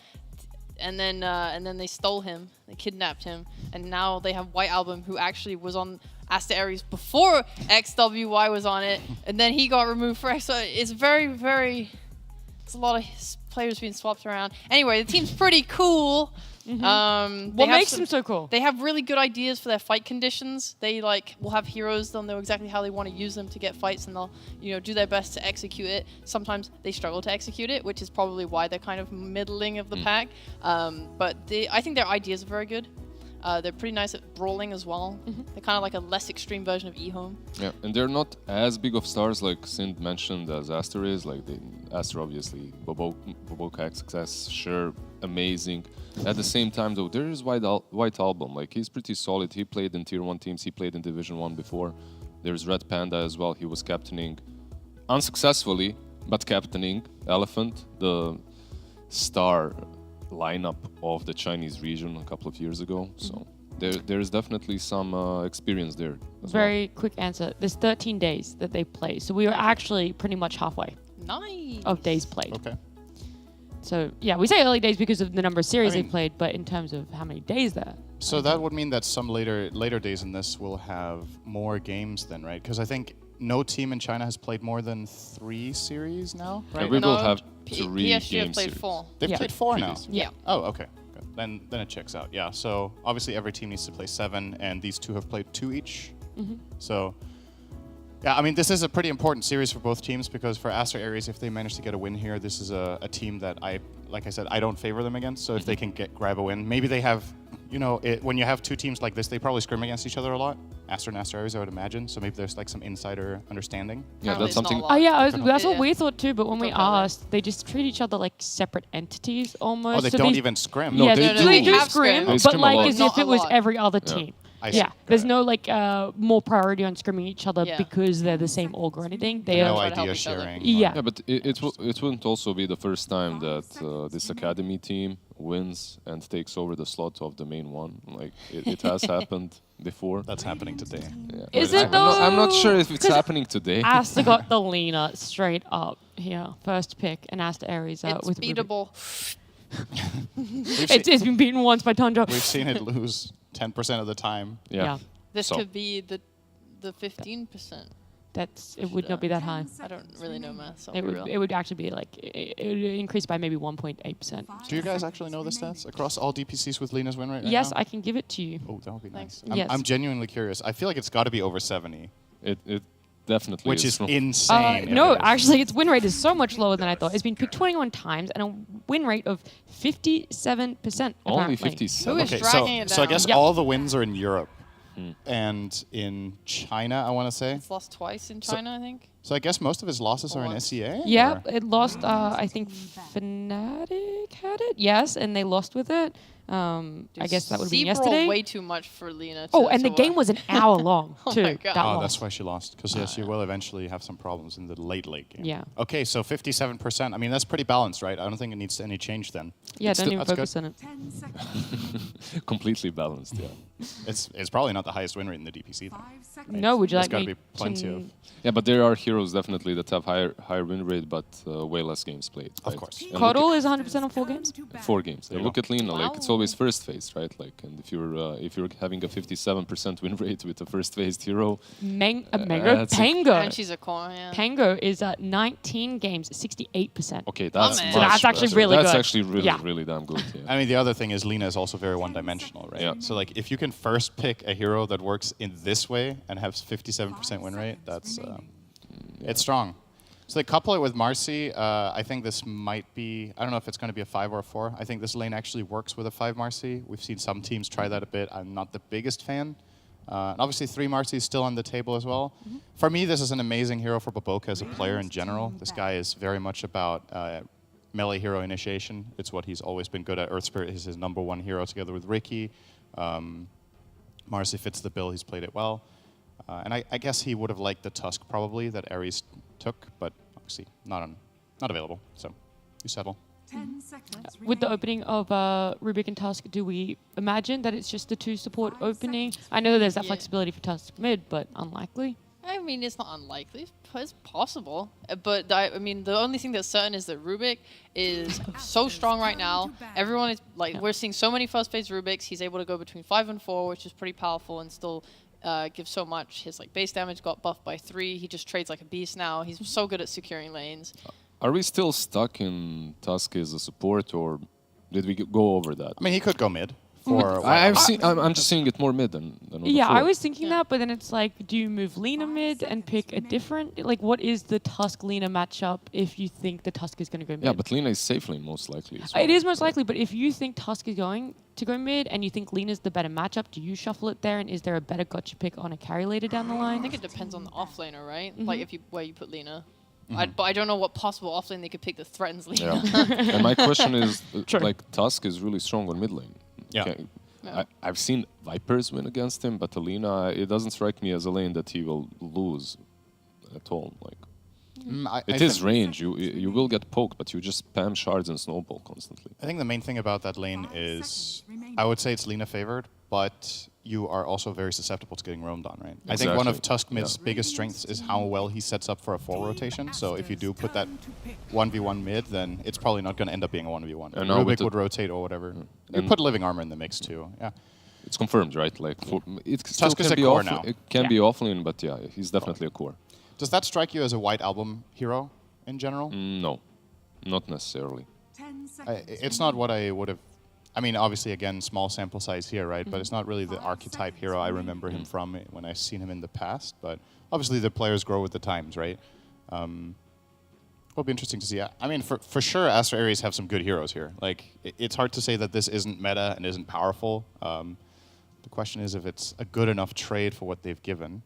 and then they stole him, they kidnapped him, and now they have White Album, who actually was on Asta Aries before XWY was on it, and then he got removed for X. So it's it's a lot of players being swapped around. Anyway, the team's pretty cool. What makes them so cool? They have really good ideas for their fight conditions. They will have heroes. They'll know exactly how they want to use them to get fights, and they'll do their best to execute it. Sometimes they struggle to execute it, which is probably why they're kind of middling of the pack. But I think their ideas are very good. They're pretty nice at brawling as well. They're kind of like a less extreme version of eHome. Yeah, and they're not as big of stars like Sind mentioned as Aster is. Like Aster, obviously, Boboka success, sure, amazing. At the same time, though, there is White Album. Like he's pretty solid. He played in Tier 1 teams. He played in Division 1 before. There's Red Panda as well. He was captaining unsuccessfully, but captaining Elephant, the star lineup of the Chinese region a couple of years ago. So there's definitely some experience there as Very quick answer. There's 13 days that they play, so we were actually pretty much halfway Nice. of days played. Okay. So yeah, we say early days because of the number of series I they mean- played, but in terms of how many days there. So that would mean that some later days in this will have more games then, right? Because I think no team in China has played more than 3 series now, right? And we will have PSG 3 have game played series. 4. They've played 4 now. Yeah. Oh, okay. Good. Then it checks out. Yeah. So obviously every team needs to play 7, and these 2 have played 2 each. So yeah, I mean this is a pretty important series for both teams because for Aster Aries, if they manage to get a win here, this is a team that like I said, I don't favor them against. So if they can grab a win, maybe they have, when you have 2 teams like this, they probably scrim against each other a lot. Aster and Aster Aries, I would imagine. So maybe there's like some insider understanding. Yeah, Apparently that's it's not something. a lot. Oh yeah, that's Yeah. what we thought too. But when we Don't know that. asked, they just treat each other like separate entities almost. Oh, they So don't these- even scrim. No, yeah, they they do. do Have scrim, scrim. They but scrim a like lot. as Not if a it was lot. every other team. I see. Yeah, Got there's it. no like more priority on scrimming each other Yeah. because they're the same org or anything. They No are. try to help idea each other. sharing. Yeah. Yeah, but it wouldn't also be the first time that this academy team wins and takes over the slot of the main one. Like it has happened before. That's happening today. Yeah. Is But it I'm not though? sure if it's 'Cause happening today. Aster got the Lena straight up here, first pick, and Aster Aries It's with Ruby. beatable. It's been beaten once by Tundra. We've seen it lose 10% of the time. Yeah. This So- could be the 15%. It would not be that high. I don't really know math, so It would actually be like it would increase by maybe 1.8%. Do you guys actually know the stats across all DPCs with Lena's win rate right Yes, now? I can give it to you. Oh, that would be Thanks. nice. Yes. I'm genuinely curious. I feel like it's got to be over 70, It definitely which is from- insane. if No, it is. actually, its win rate is so much lower than I thought. It's been picked 21 times and a win rate of 57%. only apparently. 57. Who is Okay, dragging it so I down? guess Yep. all the wins are in Europe and in China, I want to say. It's lost twice in So- China, I think. So I guess most of his losses are in Once. SEA? Yeah, or- it lost. I think Fnatic had it. Yes, and they lost with it. I guess that would be Zebra yesterday. way too much for Lena. Oh, and the game was an hour long Oh too. my God. That Oh, long. that's why she lost. Because yes, you will eventually have some problems in the late game. Yeah. Okay, so 57%. I mean, that's pretty balanced, right? I don't think it needs any change then. Yeah, It's don't still- even that's focus good. on it. 10 seconds. completely balanced. Yeah. It's probably not the highest win rate in the DPC. Then. 5 seconds. No, would you There's like gotta me be plenty to? of- Yeah, but there are heroes definitely that have higher win rate, but way less games played. Of right? course. And look Coddle is 100% on 4 games. at 4 games. And you look at Lena, like it's always Wow. first phase, right? Like, and if you're having a 57% win rate with a first phased hero, Mango that's a- Pango. And she's a core, yeah. Pango is at 19 games, 68%. okay, that's man. much So that's actually better. really That's good. actually really Yeah. really damn good. Yeah. I mean, the other thing is Lena is also very one-dimensional, right? Yeah. So like, if you can first pick a hero that works in this way and has 57% win rate, that's it's strong. So they couple it with Marcy. I think this might be. I don't know if it's going to be a 5 or a 4. I think this lane actually works with a 5 Marcy. We've seen some teams try that a bit. I'm not the biggest fan. And obviously, 3 Marcy is still on the table as well. For me, this is an amazing hero for Baboka as a player in general. This guy is very much about melee hero initiation. It's what he's always been good at. Earth Spirit is his #1 hero together with Ricky. Marcy fits the bill. He's played it well. And I guess he would have liked the Tusk probably that Ares took, but obviously not available. So you settle. 10 seconds. With the opening of Rubik and Tusk, do we imagine that it's just the 2 support opening? I know there's that Yeah. flexibility for Tusk mid, but unlikely. I mean, it's not unlikely. It's possible. But I mean, the only thing that's certain is that Rubik is so strong right now. Everyone is like, Yeah. we're seeing so many first phase Rubiks. He's able to go between 5 and 4, which is pretty powerful, and still gives so much. His like base damage got buffed by 3. He just trades like a beast now. He's so good at securing lanes. Are we still stuck in Tusk as a support, or did we go over that? I mean, he could go mid for. I'm just seeing it more mid than on the Yeah, I floor. was thinking that, but then it's like, do you move Lena mid and pick a different? Like, what is the Tusk Lena matchup if you think the Tusk is going to go mid? Yeah, but Lena is safe lane most likely. as It well. is most likely, but if you think Tusk is going to go mid and you think Lena's the better matchup, do you shuffle it there? And is there a better gotcha pick on a carry later down the I line? think it depends on the offlaner, right? Mm-hmm. Like if you where you put Lena. But I don't know what possible offlane they could pick that threatens Lena. Yeah. And my question is, Sure. like, Tusk is really strong on mid lane. Yeah. Okay. Yeah. I've seen Vipers win against him, but Alina, it doesn't strike me as a lane that he will lose at all. Like, it is range. You will get poked, but you just spam shards and snowball constantly. I think the main thing about that lane is, I would say it's Lena favored, but you are also very susceptible to getting roamed on, right? I think one of Exactly. Tusk mid's biggest strengths is how well he sets up for a 4 rotation. So if you do put that 1v1 mid, then it's probably not going to end up being a 1v1. And now with Rubik the- would rotate or whatever. You And- put Living Armor in the mix too. Yeah. It's confirmed, right? Like, it still Tusk is can a be core off. now. It can be offlane, but yeah, he's definitely a core. Does that strike you as a White Album hero in general? No, not necessarily. 10 seconds. It's not what I would have. I mean, obviously, again, small sample size here, right? But it's not really the archetype hero I remember him from when I've seen him in the past. But obviously, the players grow with the times, right? It'll be interesting to see. I mean, for sure, Aster Ares have some good heroes here. Like, it's hard to say that this isn't meta and isn't powerful. The question is if it's a good enough trade for what they've given.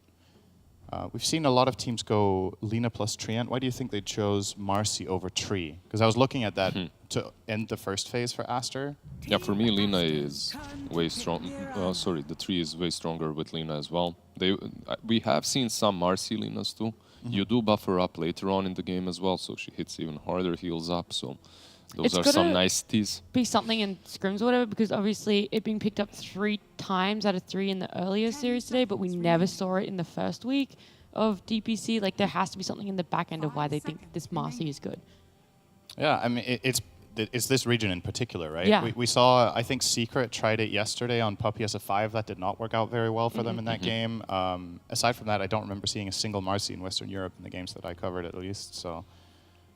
We've seen a lot of teams go Lina plus Treant. Why do you think they chose Marcy over Tree? Because I was looking at that to end the first phase for Aster. Yeah, for me, Lina is way strong. Sorry, the Tree is way stronger with Lina as well. We have seen some Marcy Linas too. You do buff her up later on in the game as well, so she hits even harder, heals up. So those are some niceties. Be something in scrims or whatever, because obviously it being picked up 3 times out of 3 in the earlier series today, but we never saw it in the first week of DPC. Like, there has to be something in the back end of why they think this Marcy is good. Yeah, I mean, it's this region in particular, right? Yeah. We saw, I think Secret tried it yesterday on Puppy SF5. That did not work out very well for them in that game. Aside from that, I don't remember seeing a single Marcy in Western Europe in the games that I covered, at least. So,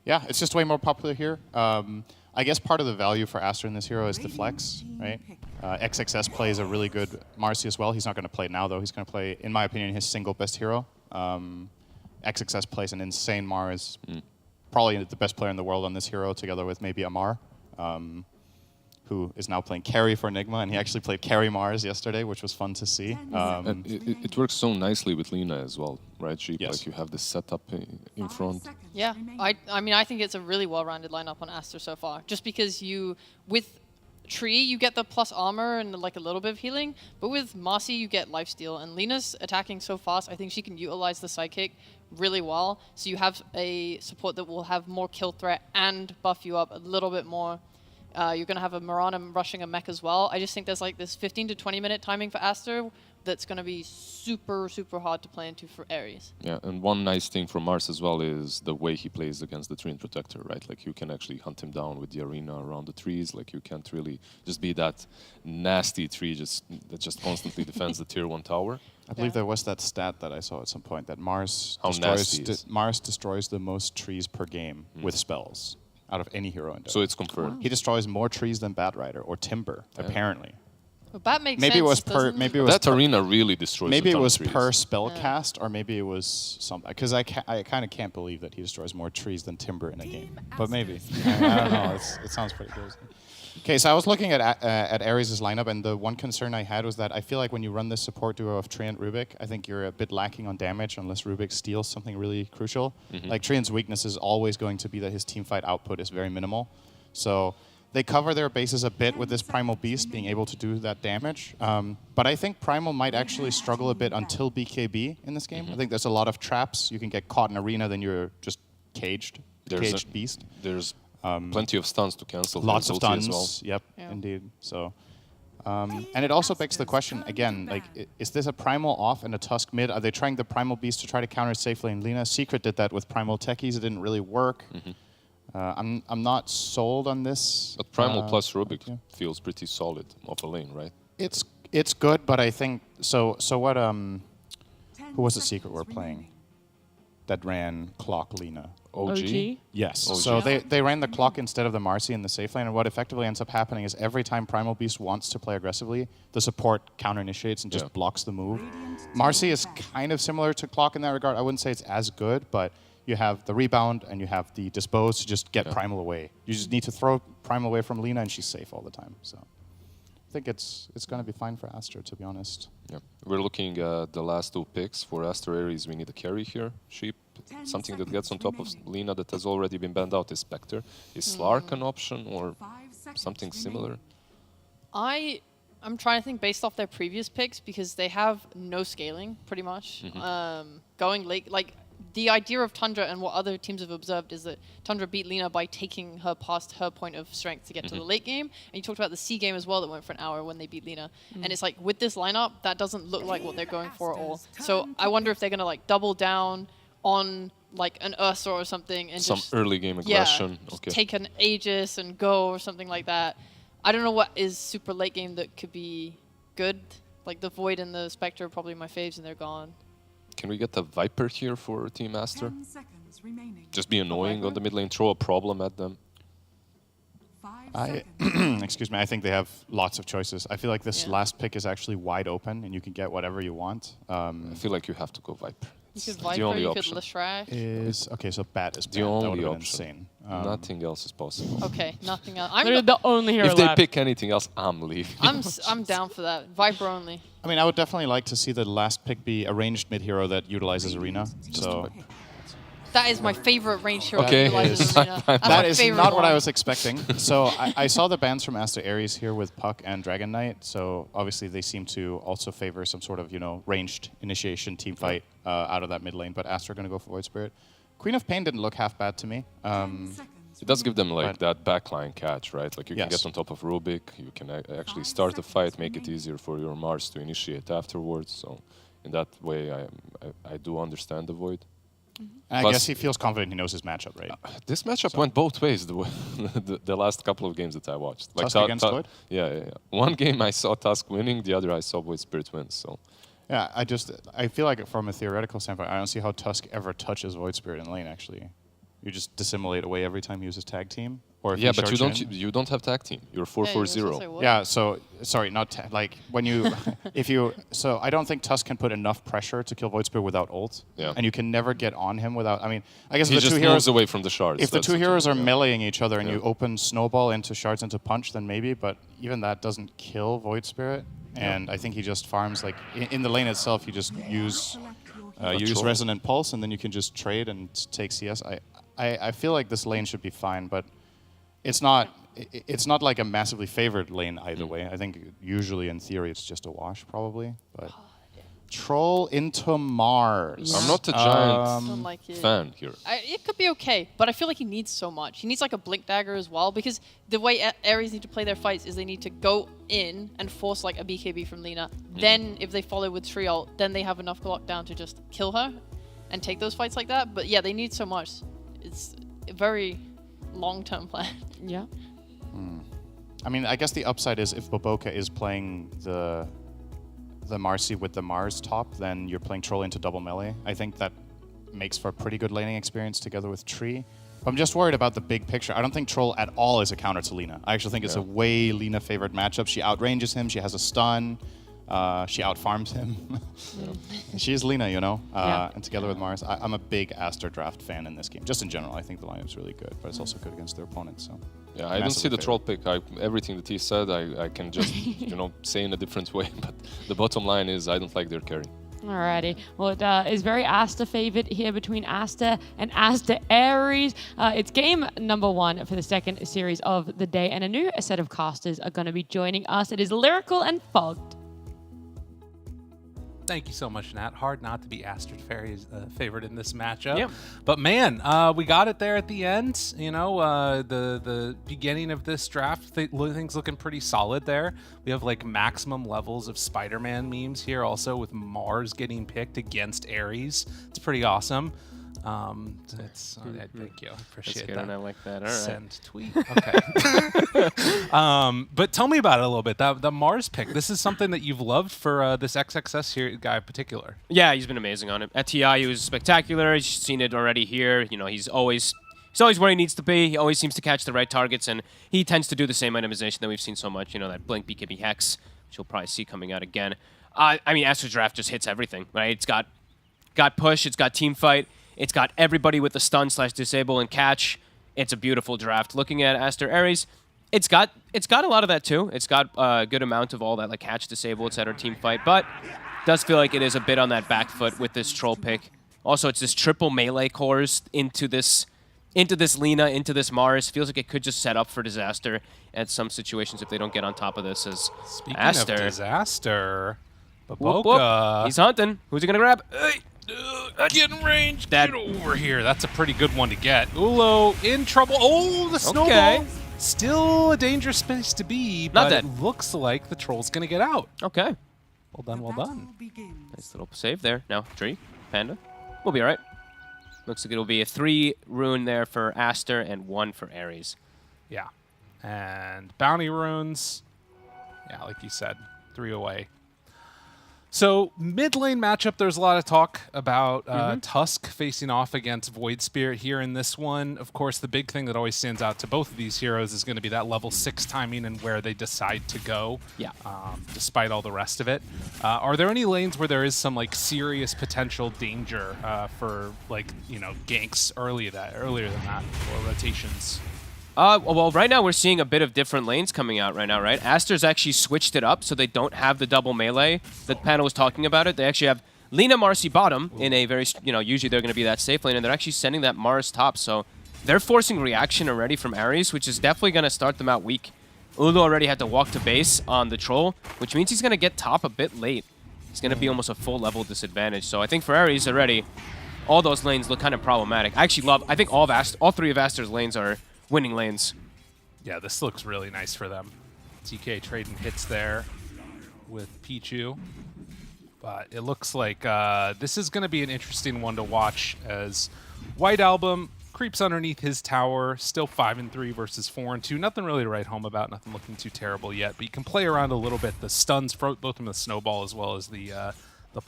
yeah, it's just way more popular here. I guess part of the value for Aster in this hero is the flex, right? XXS plays a really good Marcy as well. He's not going to play now, though. He's going to play, in my opinion, his single best hero. XXS plays an insane Mars. Probably the best player in the world on this hero, together with maybe Amar, who is now playing carry for Enigma, and he actually played carry Mars yesterday, which was fun to see. And it works so nicely with Lina as well, right? Yes. Like you have this setup in front. Yeah, I mean, I think it's a really well-rounded lineup on Aster so far. Just because with Tree, you get the plus armor and like a little bit of healing, but with Marcy, you get lifesteal. And Lina's attacking so fast, I think she can utilize the sidekick really well. So you have a support that will have more kill threat and buff you up a little bit more. You're going to have a Mirana rushing a mech as well. I just think there's like this 15 to 20 minute timing for Aster that's going to be super, super hard to play into for Ares. Yeah, and one nice thing from Mars as well is the way he plays against the Treant Protector, right? Like you can actually hunt him down with the arena around the trees. Like you can't really just be that nasty tree that just constantly defends the tier 1 tower. I believe there was that stat that I saw at some point that Mars destroys the most trees per game with spells out of any hero in Dota. So it's confirmed. He destroys more trees than Batrider or Timber, apparently. Well, that makes maybe sense. It was per. Maybe it was that arena really destroys. Maybe a ton it was of trees. per spell cast, or maybe it was something. Because I kind of can't believe that he destroys more trees than Timber in a game. But maybe. I don't know. It sounds pretty crazy. Okay, so I was looking at Ares' lineup, and the one concern I had was that I feel like when you run this support duo of Tree and Rubik, I think you're a bit lacking on damage unless Rubik steals something really crucial. Like Treant's weakness is always going to be that his teamfight output is very minimal. So they cover their bases a bit with this Primal Beast being able to do that damage. But I think Primal might actually struggle a bit until BKB in this game. I think there's a lot of traps. You can get caught in arena, then you're just caged. Caged beast. There's plenty of stuns to cancel. Lots of stuns. As well. Yep, indeed. So, and it also begs the question again: like, is this a Primal off and a Tusk mid? Are they trying the Primal Beast to try to counter safely in Lina? Secret did that with Primal Techies. It didn't really work. I'm not sold on this. But Primal plus Rubik feels pretty solid off a lane, right? It's good, but I think so. What? Who was the Secret we're playing? That ran Clock Lina. OG? Yes. OG. So they ran the Clock instead of the Marcy in the safe lane, and what effectively ends up happening is every time Primal Beast wants to play aggressively, the support counter-initiates and just blocks the move. Marcy is kind of similar to Clock in that regard. I wouldn't say it's as good, but you have the rebound and you have the dispose to just get Primal away. You just need to throw Primal away from Lina, and she's safe all the time. So I think it's going to be fine for Aster, to be honest. Yeah, we're looking at the last 2 picks for Aster Ares. We need a carry here. Sheep, something that gets on top of Lina that has already been banned out is Spectre. Is Slark an option or something similar? I'm trying to think based off their previous picks because they have no scaling pretty much. Going late, like the idea of Tundra and what other teams have observed is that Tundra beat Lina by taking her past her point of strength to get to the late game. And you talked about the C game as well that went for an hour when they beat Lina. And it's like with this lineup, that doesn't look like what they're going for at all. So I wonder if they're going to like double down on like an Ursa or something and some just early game aggression. just take an Aegis and go or something like that. I don't know what is super late game that could be good. Like the Void and the Spectre are probably my faves and they're gone. Can we get a Viper here for Team Aster? 10 seconds remaining. Just be annoying on the mid lane, throw a problem at them. 5 seconds. Excuse me, I think they have lots of choices. I feel like this last pick is actually wide open, and you can get whatever you want. I feel like you have to go Viper. You It's could the Viper, only you option. could Leshrac. Is okay, so Bat is The banned. That only would've been option. insane. Nothing else is possible. Okay, nothing else. They're the only hero If they left. pick anything else, I'm leaving. I'm down for that. Viper only. I mean, I would definitely like to see the last pick be a ranged mid hero that utilizes Arena. So That is my favorite range hero. Okay. Utilizes Yes. Arena. That's that my is favorite not what I one. was expecting. So I saw the bans from Aster Ares here with Puck and Dragon Knight. So obviously they seem to also favor some sort of ranged initiation team fight out of that mid lane. But Aster are going to go for Void Spirit. Queen of Pain didn't look half bad to me. 10 seconds. It does give them like Right. that backline catch, right? Like you can Yes. get on top of Rubik, you can actually start the fight, make it easier for your Mars to initiate afterwards. So in that way, I do understand the Void. And I Plus- guess he feels confident he knows his matchup, right? This matchup went both ways the last couple of games that I watched. Tusk against Void? Yeah. One game I saw Tusk winning, the other I saw Void Spirit win. So Yeah, I feel like from a theoretical standpoint, I don't see how Tusk ever touches Void Spirit in lane, actually. You just dissimulate away every time he uses tag team? Or if yeah, he but you charges don't in? you don't have tag team. You're 4-4-0. Yeah, you were supposed to say what? Yeah, so sorry, not like when you so I don't think Tusk can put enough pressure to kill Void Spirit without ult. Yeah. And you can never get on him without I mean, I guess He if the just two moves heroes away from the shards. if the that's two the heroes thing, are yeah. meleeing each other and Yeah. you open snowball into shards into punch, then maybe, but even that doesn't kill Void Spirit. And I think he just farms like in the lane itself you just use Select your use troll. Resonant Pulse and then you can just trade and take CS. I feel like this lane should be fine, but it's not like a massively favored lane either way. I think usually in theory it's just a wash probably. But Troll into Mars. I'm not a giant Don't like it. fan here. It could be okay, but I feel like he needs so much. He needs like a Blink Dagger as well, because the way Ares need to play their fights is they need to go in and force like a BKB from Lina. Then if they follow with Tree Ult, then they have enough lockdown to just kill her and take those fights like that. But yeah, they need so much. It's a very long-term plan. Yeah. I mean, I guess the upside is if Boboka is playing the Marcy with the Mars top, then you're playing Troll into double melee. I think that makes for a pretty good laning experience together with Tree. But I'm just worried about the big picture. I don't think Troll at all is a counter to Lina. I actually think it's a way Lina favored matchup. She outranges him. She has a stun. She outfarms him. She is Lina, Yeah. and together with Mars. I'm a big Aster draft fan in this game. Just in general, I think the lineup's really good, but it's also good against their opponents. So. Yeah, I don't see Massively the troll pick. Everything that he said, I can just say in a different way. But the bottom line is, I don't like their carry. Alrighty. Well, it is very Aster favored here between Aster and Aster Ares. It's game number 1 for the second series of the day, and a new set of casters are going to be joining us. It is Lyrical and Fogged. Thank you so much, Nat. Hard not to be Aster Fairy's favorite in this matchup. Yep. But man, we got it there at the end. The beginning of this draft, things looking pretty solid there. We have like maximum levels of Spider-Man memes here, also with Mars getting picked against Ares. It's pretty awesome. Thank you. I appreciate that. I like that. All right. Send tweet. Okay. But tell me about it a little bit. The Mars pick. This is something that you've loved for this XXS here guy in particular. Yeah, he's been amazing on it. At TI, he was spectacular. He's seen it already here. He's always where he needs to be. He always seems to catch the right targets, and he tends to do the same itemization that we've seen so much. That Blink BKB Hex, which you'll probably see coming out again. I mean, Aster's draft just hits everything, right? It's got push, it's got team fight, it's got everybody with the stun/disable and catch. It's a beautiful draft. Looking at Aster Ares, it's got a lot of that too. It's got a good amount of all that, like catch, disable, etc. team fight, but does feel like it is a bit on that back foot with this troll pick. Also, it's this triple melee cores into this Lina, into this Mars. Feels like it could just set up for disaster at some situations if they don't get on top of this. As Speaking Aster, of disaster, whoop, Boboka. whoop. He's hunting. Who's he gonna grab? Get in range. That- Get over here. That's a pretty good one to get. Ulo in trouble. Oh, the snowball. Okay. Still a dangerous space to be, Not but dead. it looks like the troll's going to get out. Okay. Well done, well done. Nice little save there. Now, Tree, Panda. We'll be all right. Looks like it'll be a 3 rune there for Aster and 1 for Ares. Yeah. And bounty runes. Yeah, like you said, 3 away. So mid lane matchup, there's a lot of talk about Tusk facing off against Void Spirit here in this one. Of course, the big thing that always stands out to both of these heroes is going to be that level 6 timing and where they decide to go. Yeah. Despite all the rest of it, are there any lanes where there is some like serious potential danger for like ganks earlier than that or rotations? Well, right now we're seeing a bit of different lanes coming out right now, right? Aster's actually switched it up so they don't have the double melee that Panel was talking about it. They actually have Lina, Marcy bottom in a very, usually they're going to be that safe lane, and they're actually sending that Mars top. So they're forcing reaction already from Ares, which is definitely going to start them out weak. Ulu already had to walk to base on the Troll, which means he's going to get top a bit late. It's going to be almost a full level disadvantage. So I think for Ares already, all those lanes look kind of problematic. I think all 3 of Aster's lanes are winning lanes. Yeah, this looks really nice for them. TK trading hits there with Pichu. But it looks like this is going to be an interesting one to watch as White Album creeps underneath his tower, still 5-3 versus 4-2. Nothing really to write home about, nothing looking too terrible yet, but you can play around a little bit. The stuns, both from the Snowball as well as the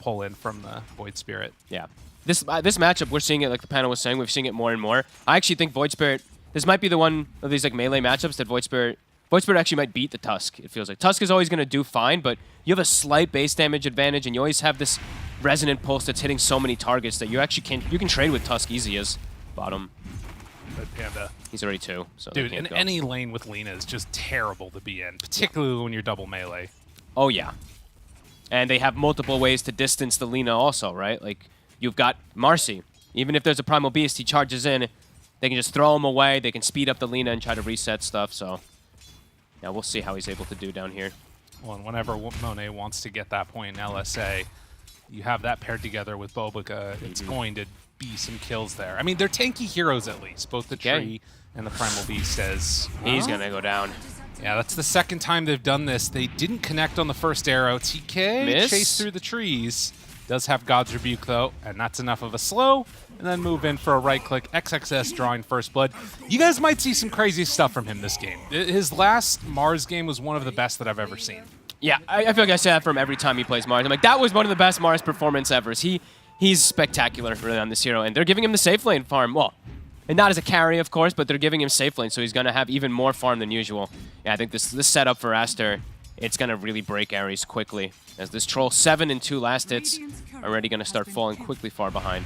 pull-in from the Void Spirit. Yeah. This matchup, we're seeing it, like the panel was saying, we're seeing it more and more. I actually think Void Spirit, this might be the one of these like melee matchups that Void Spirit actually might beat the Tusk, it feels like. Tusk is always going to do fine, but you have a slight base damage advantage, and you always have this Resonant Pulse that's hitting so many targets that you actually you can trade with Tusk easy as bottom. Red Panda. He's already 2. So dude, in any lane with Lina is just terrible to be in, particularly when you're double melee. Oh, yeah. And they have multiple ways to distance the Lina also, right? Like, you've got Marcy. Even if there's a Primal Beast, he charges in. They can just throw him away. They can speed up the Lina and try to reset stuff. So, yeah, we'll see how he's able to do down here. Well, and whenever Monet wants to get that point in LSA, you have that paired together with Bobica. It's going to be some kills there. I mean, they're tanky heroes at least. Both the Tree and the Primal Beast as... He's going to go down. Yeah, that's the second time they've done this. They didn't connect on the first arrow. TK chased through the trees. Does have God's Rebuke, though, and that's enough of a slow. And then move in for a right-click. XXS drawing First Blood. You guys might see some crazy stuff from him this game. His last Mars game was one of the best that I've ever seen. Yeah, I feel like I say that from every time he plays Mars. I'm like, that was one of the best Mars performance ever. He's spectacular really on this hero, and they're giving him the safe lane farm. Well, and not as a carry, of course, but they're giving him safe lane, so he's going to have even more farm than usual. Yeah, I think this setup for Aster, it's going to really break Ares quickly, as this Troll 7 and 2 last hits already going to start falling quickly far behind.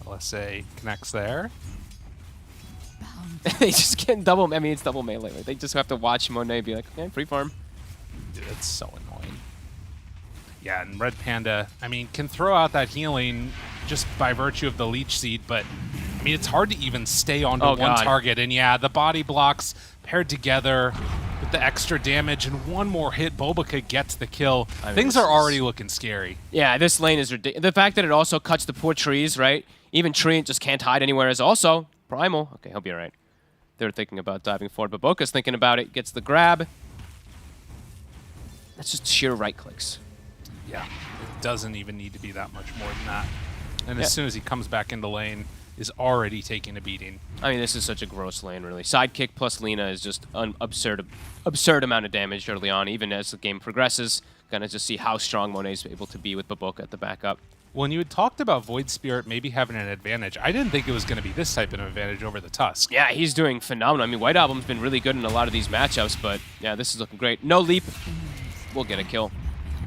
LSA connects there. They just get double, I mean, it's double melee. Right? They just have to watch Monet be like, okay, free farm. Dude, it's so annoying. Yeah, and Red Panda, I mean, can throw out that healing just by virtue of the Leech Seed, but, I mean, it's hard to even stay onto one target. And yeah, the body blocks paired together with the extra damage and one more hit, Bobica gets the kill. I mean, things are already looking scary. Yeah, this lane is ridiculous. The fact that it also cuts the poor trees, right? Even Treant just can't hide anywhere is also primal. Okay, he'll be all right. They're thinking about diving forward, but Boca's thinking about it, gets the grab. That's just sheer right clicks. Yeah, it doesn't even need to be that much more than that. And as soon as he comes back into lane, is already taking a beating. I mean, this is such a gross lane, really. Sidekick plus Lina is just an absurd amount of damage early on. Even as the game progresses, gonna just see how strong Monet's able to be with Boboka at the backup. When you had talked about Void Spirit maybe having an advantage, I didn't think it was going to be this type of an advantage over the Tusk. Yeah, he's doing phenomenal. I mean, White Album's been really good in a lot of these matchups, but yeah, this is looking great. No leap. We'll get a kill.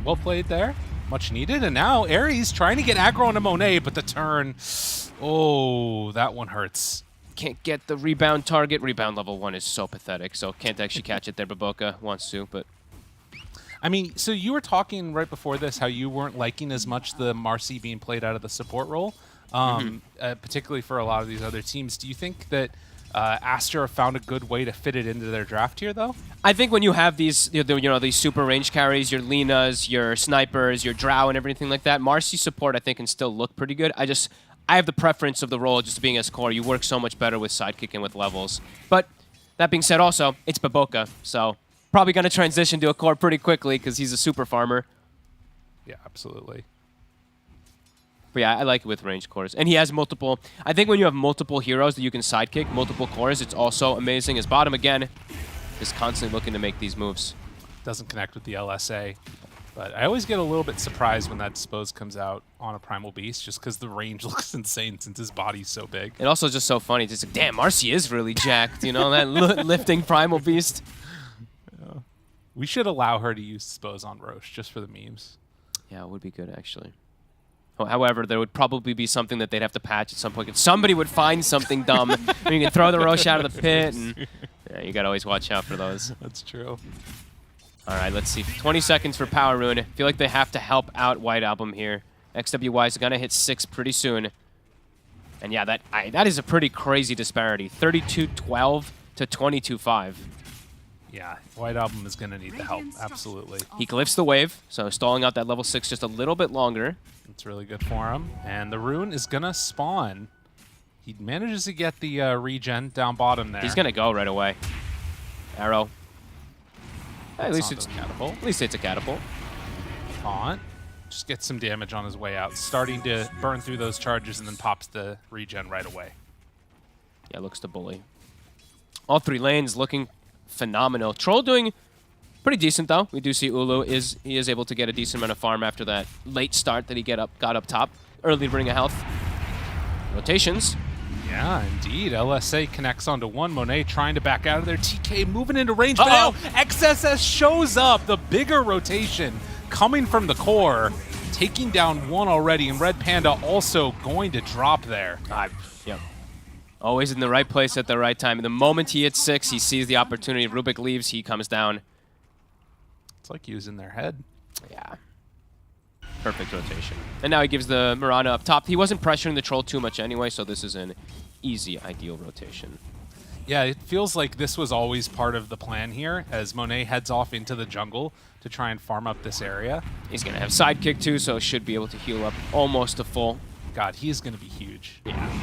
Well played there. Much needed. And now Ares trying to get aggro onto Monet, but the turn, oh, that one hurts. Can't get the rebound target. Rebound level 1 is so pathetic, so can't actually catch it there. Boboka wants to, but... I mean, so you were talking right before this how you weren't liking as much the Marcy being played out of the support role, particularly for a lot of these other teams. Do you think that Aster found a good way to fit it into their draft here, though? I think when you have these, these super range carries, your Linas, your snipers, your Drow, and everything like that, Marcy support I think can still look pretty good. I have the preference of the role just being as core. You work so much better with sidekick and with levels. But that being said, also it's Boboka, so. Probably going to transition to a core pretty quickly because he's a super farmer. Yeah, absolutely. But yeah, I like it with range cores. And he has multiple... I think when you have multiple heroes that you can sidekick, multiple cores, it's also amazing. His bottom, again, is constantly looking to make these moves. Doesn't connect with the LSA. But I always get a little bit surprised when that Dispose comes out on a Primal Beast, just because the range looks insane since his body's so big. It also just so funny. It's just like, damn, Marcy is really jacked, you know, that lifting Primal Beast. Yeah. We should allow her to use Dispose on Roche, just for the memes. Yeah, it would be good, actually. However, there would probably be something that they'd have to patch at some point. Somebody would find something dumb. I mean, you can throw the Roche out of the pit, and yeah, you got to always watch out for those. That's true. All right, let's see. 20 seconds for Power Rune. I feel like they have to help out White Album here. XWY is going to hit 6 pretty soon. And yeah, that is a pretty crazy disparity. 32-12 to 22-5. Yeah, White Album is going to need the help, absolutely. He glyphs the wave, so stalling out that level 6 just a little bit longer. It's really good for him. And the rune is going to spawn. He manages to get the regen down bottom there. He's going to go right away. Arrow. At least it's catapult. At least it's a catapult. Taunt. Just gets some damage on his way out. Starting to burn through those charges and then pops the regen right away. Yeah, looks to bully. All 3 lanes looking phenomenal. Troll doing pretty decent though. We do see Ulu is able to get a decent amount of farm after that late start that he got up top. Early ring of health. Rotations. Yeah, indeed. LSA connects onto one. Monet trying to back out of there. TK moving into range. But now XSS shows up. The bigger rotation coming from the core. Taking down one already. And Red Panda also going to drop there. Yep. Always in the right place at the right time. The moment he hits 6, he sees the opportunity. Rubik leaves, he comes down. It's like using their head. Yeah. Perfect rotation. And now he gives the Mirana up top. He wasn't pressuring the Troll too much anyway, so this is an easy, ideal rotation. Yeah, it feels like this was always part of the plan here, as Monet heads off into the jungle to try and farm up this area. He's going to have sidekick too, so should be able to heal up almost to full. God, he's going to be huge. Yeah.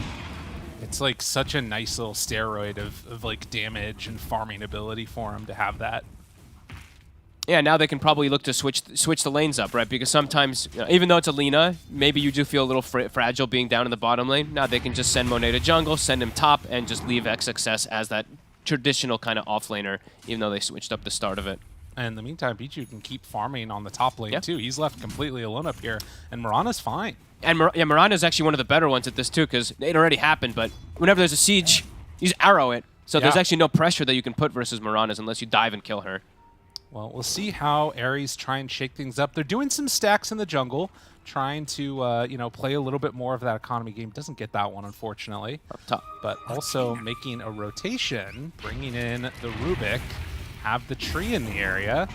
It's like such a nice little steroid of like damage and farming ability for him to have that. Yeah, now they can probably look to switch the lanes up, right? Because sometimes, even though it's a Lina, maybe you do feel a little fragile being down in the bottom lane. Now they can just send Monet to jungle, send him top, and just leave XXS as that traditional kind of offlaner, even though they switched up the start of it. And in the meantime, Pichu can keep farming on the top lane too. He's left completely alone up here, and Mirana's fine. And Mirana's actually one of the better ones at this too, because it already happened, but whenever there's a siege, you just arrow it. So there's actually no pressure that you can put versus Mirana's unless you dive and kill her. Well, we'll see how Ares try and shake things up. They're doing some stacks in the jungle, trying to you know, play a little bit more of that economy game. Doesn't get that one, unfortunately. Up top. But also making a rotation, bringing in the Rubik, have the tree in the area.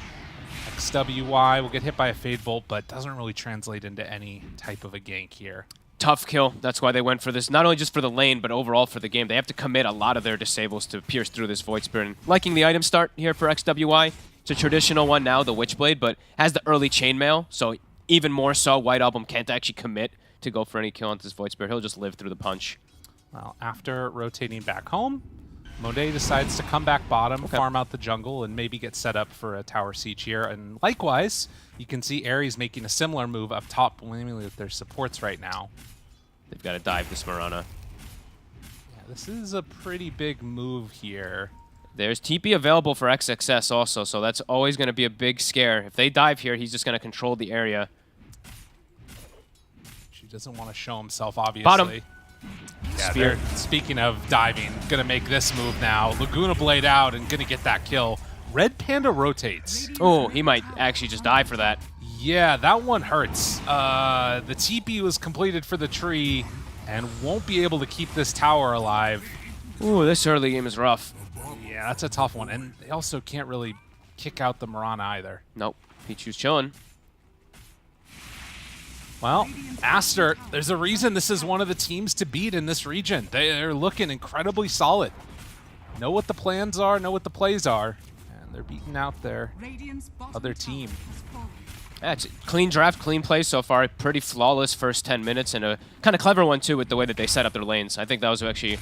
XWY will get hit by a Fade Bolt, but doesn't really translate into any type of a gank here. Tough kill. That's why they went for this, not only just for the lane, but overall for the game. They have to commit a lot of their disables to pierce through this Void Spirit. And liking the item start here for XWY. It's a traditional one now, the Witchblade, but has the early chainmail, so even more so, White Album can't actually commit to go for any kill on this Void Spirit. He'll just live through the punch. Well, after rotating back home, Monet decides to come back bottom, farm out the jungle, and maybe get set up for a tower siege here. And likewise, you can see Ares making a similar move up top, mainly with their supports right now. They've got to dive this Mirana. Yeah, this is a pretty big move here. There's TP available for XXS also, so that's always going to be a big scare. If they dive here, he's just going to control the area. She doesn't want to show himself, obviously. Bottom. Yeah, Spear. Speaking of diving, going to make this move now. Laguna Blade out and going to get that kill. Red Panda rotates. Oh, he might actually just die for that. Yeah, that one hurts. The TP was completed for the tree and won't be able to keep this tower alive. Ooh, this early game is rough. Yeah, that's a tough one. And they also can't really kick out the Mirana either. Nope. Pichu's chilling. Well, Aster, there's a reason this is one of the teams to beat in this region. They're looking incredibly solid. Know what the plans are, know what the plays are. And they're beating out their other team. Yeah, it's a clean draft, clean play so far. Pretty flawless first 10 minutes and a kind of clever one too with the way that they set up their lanes. I think that was actually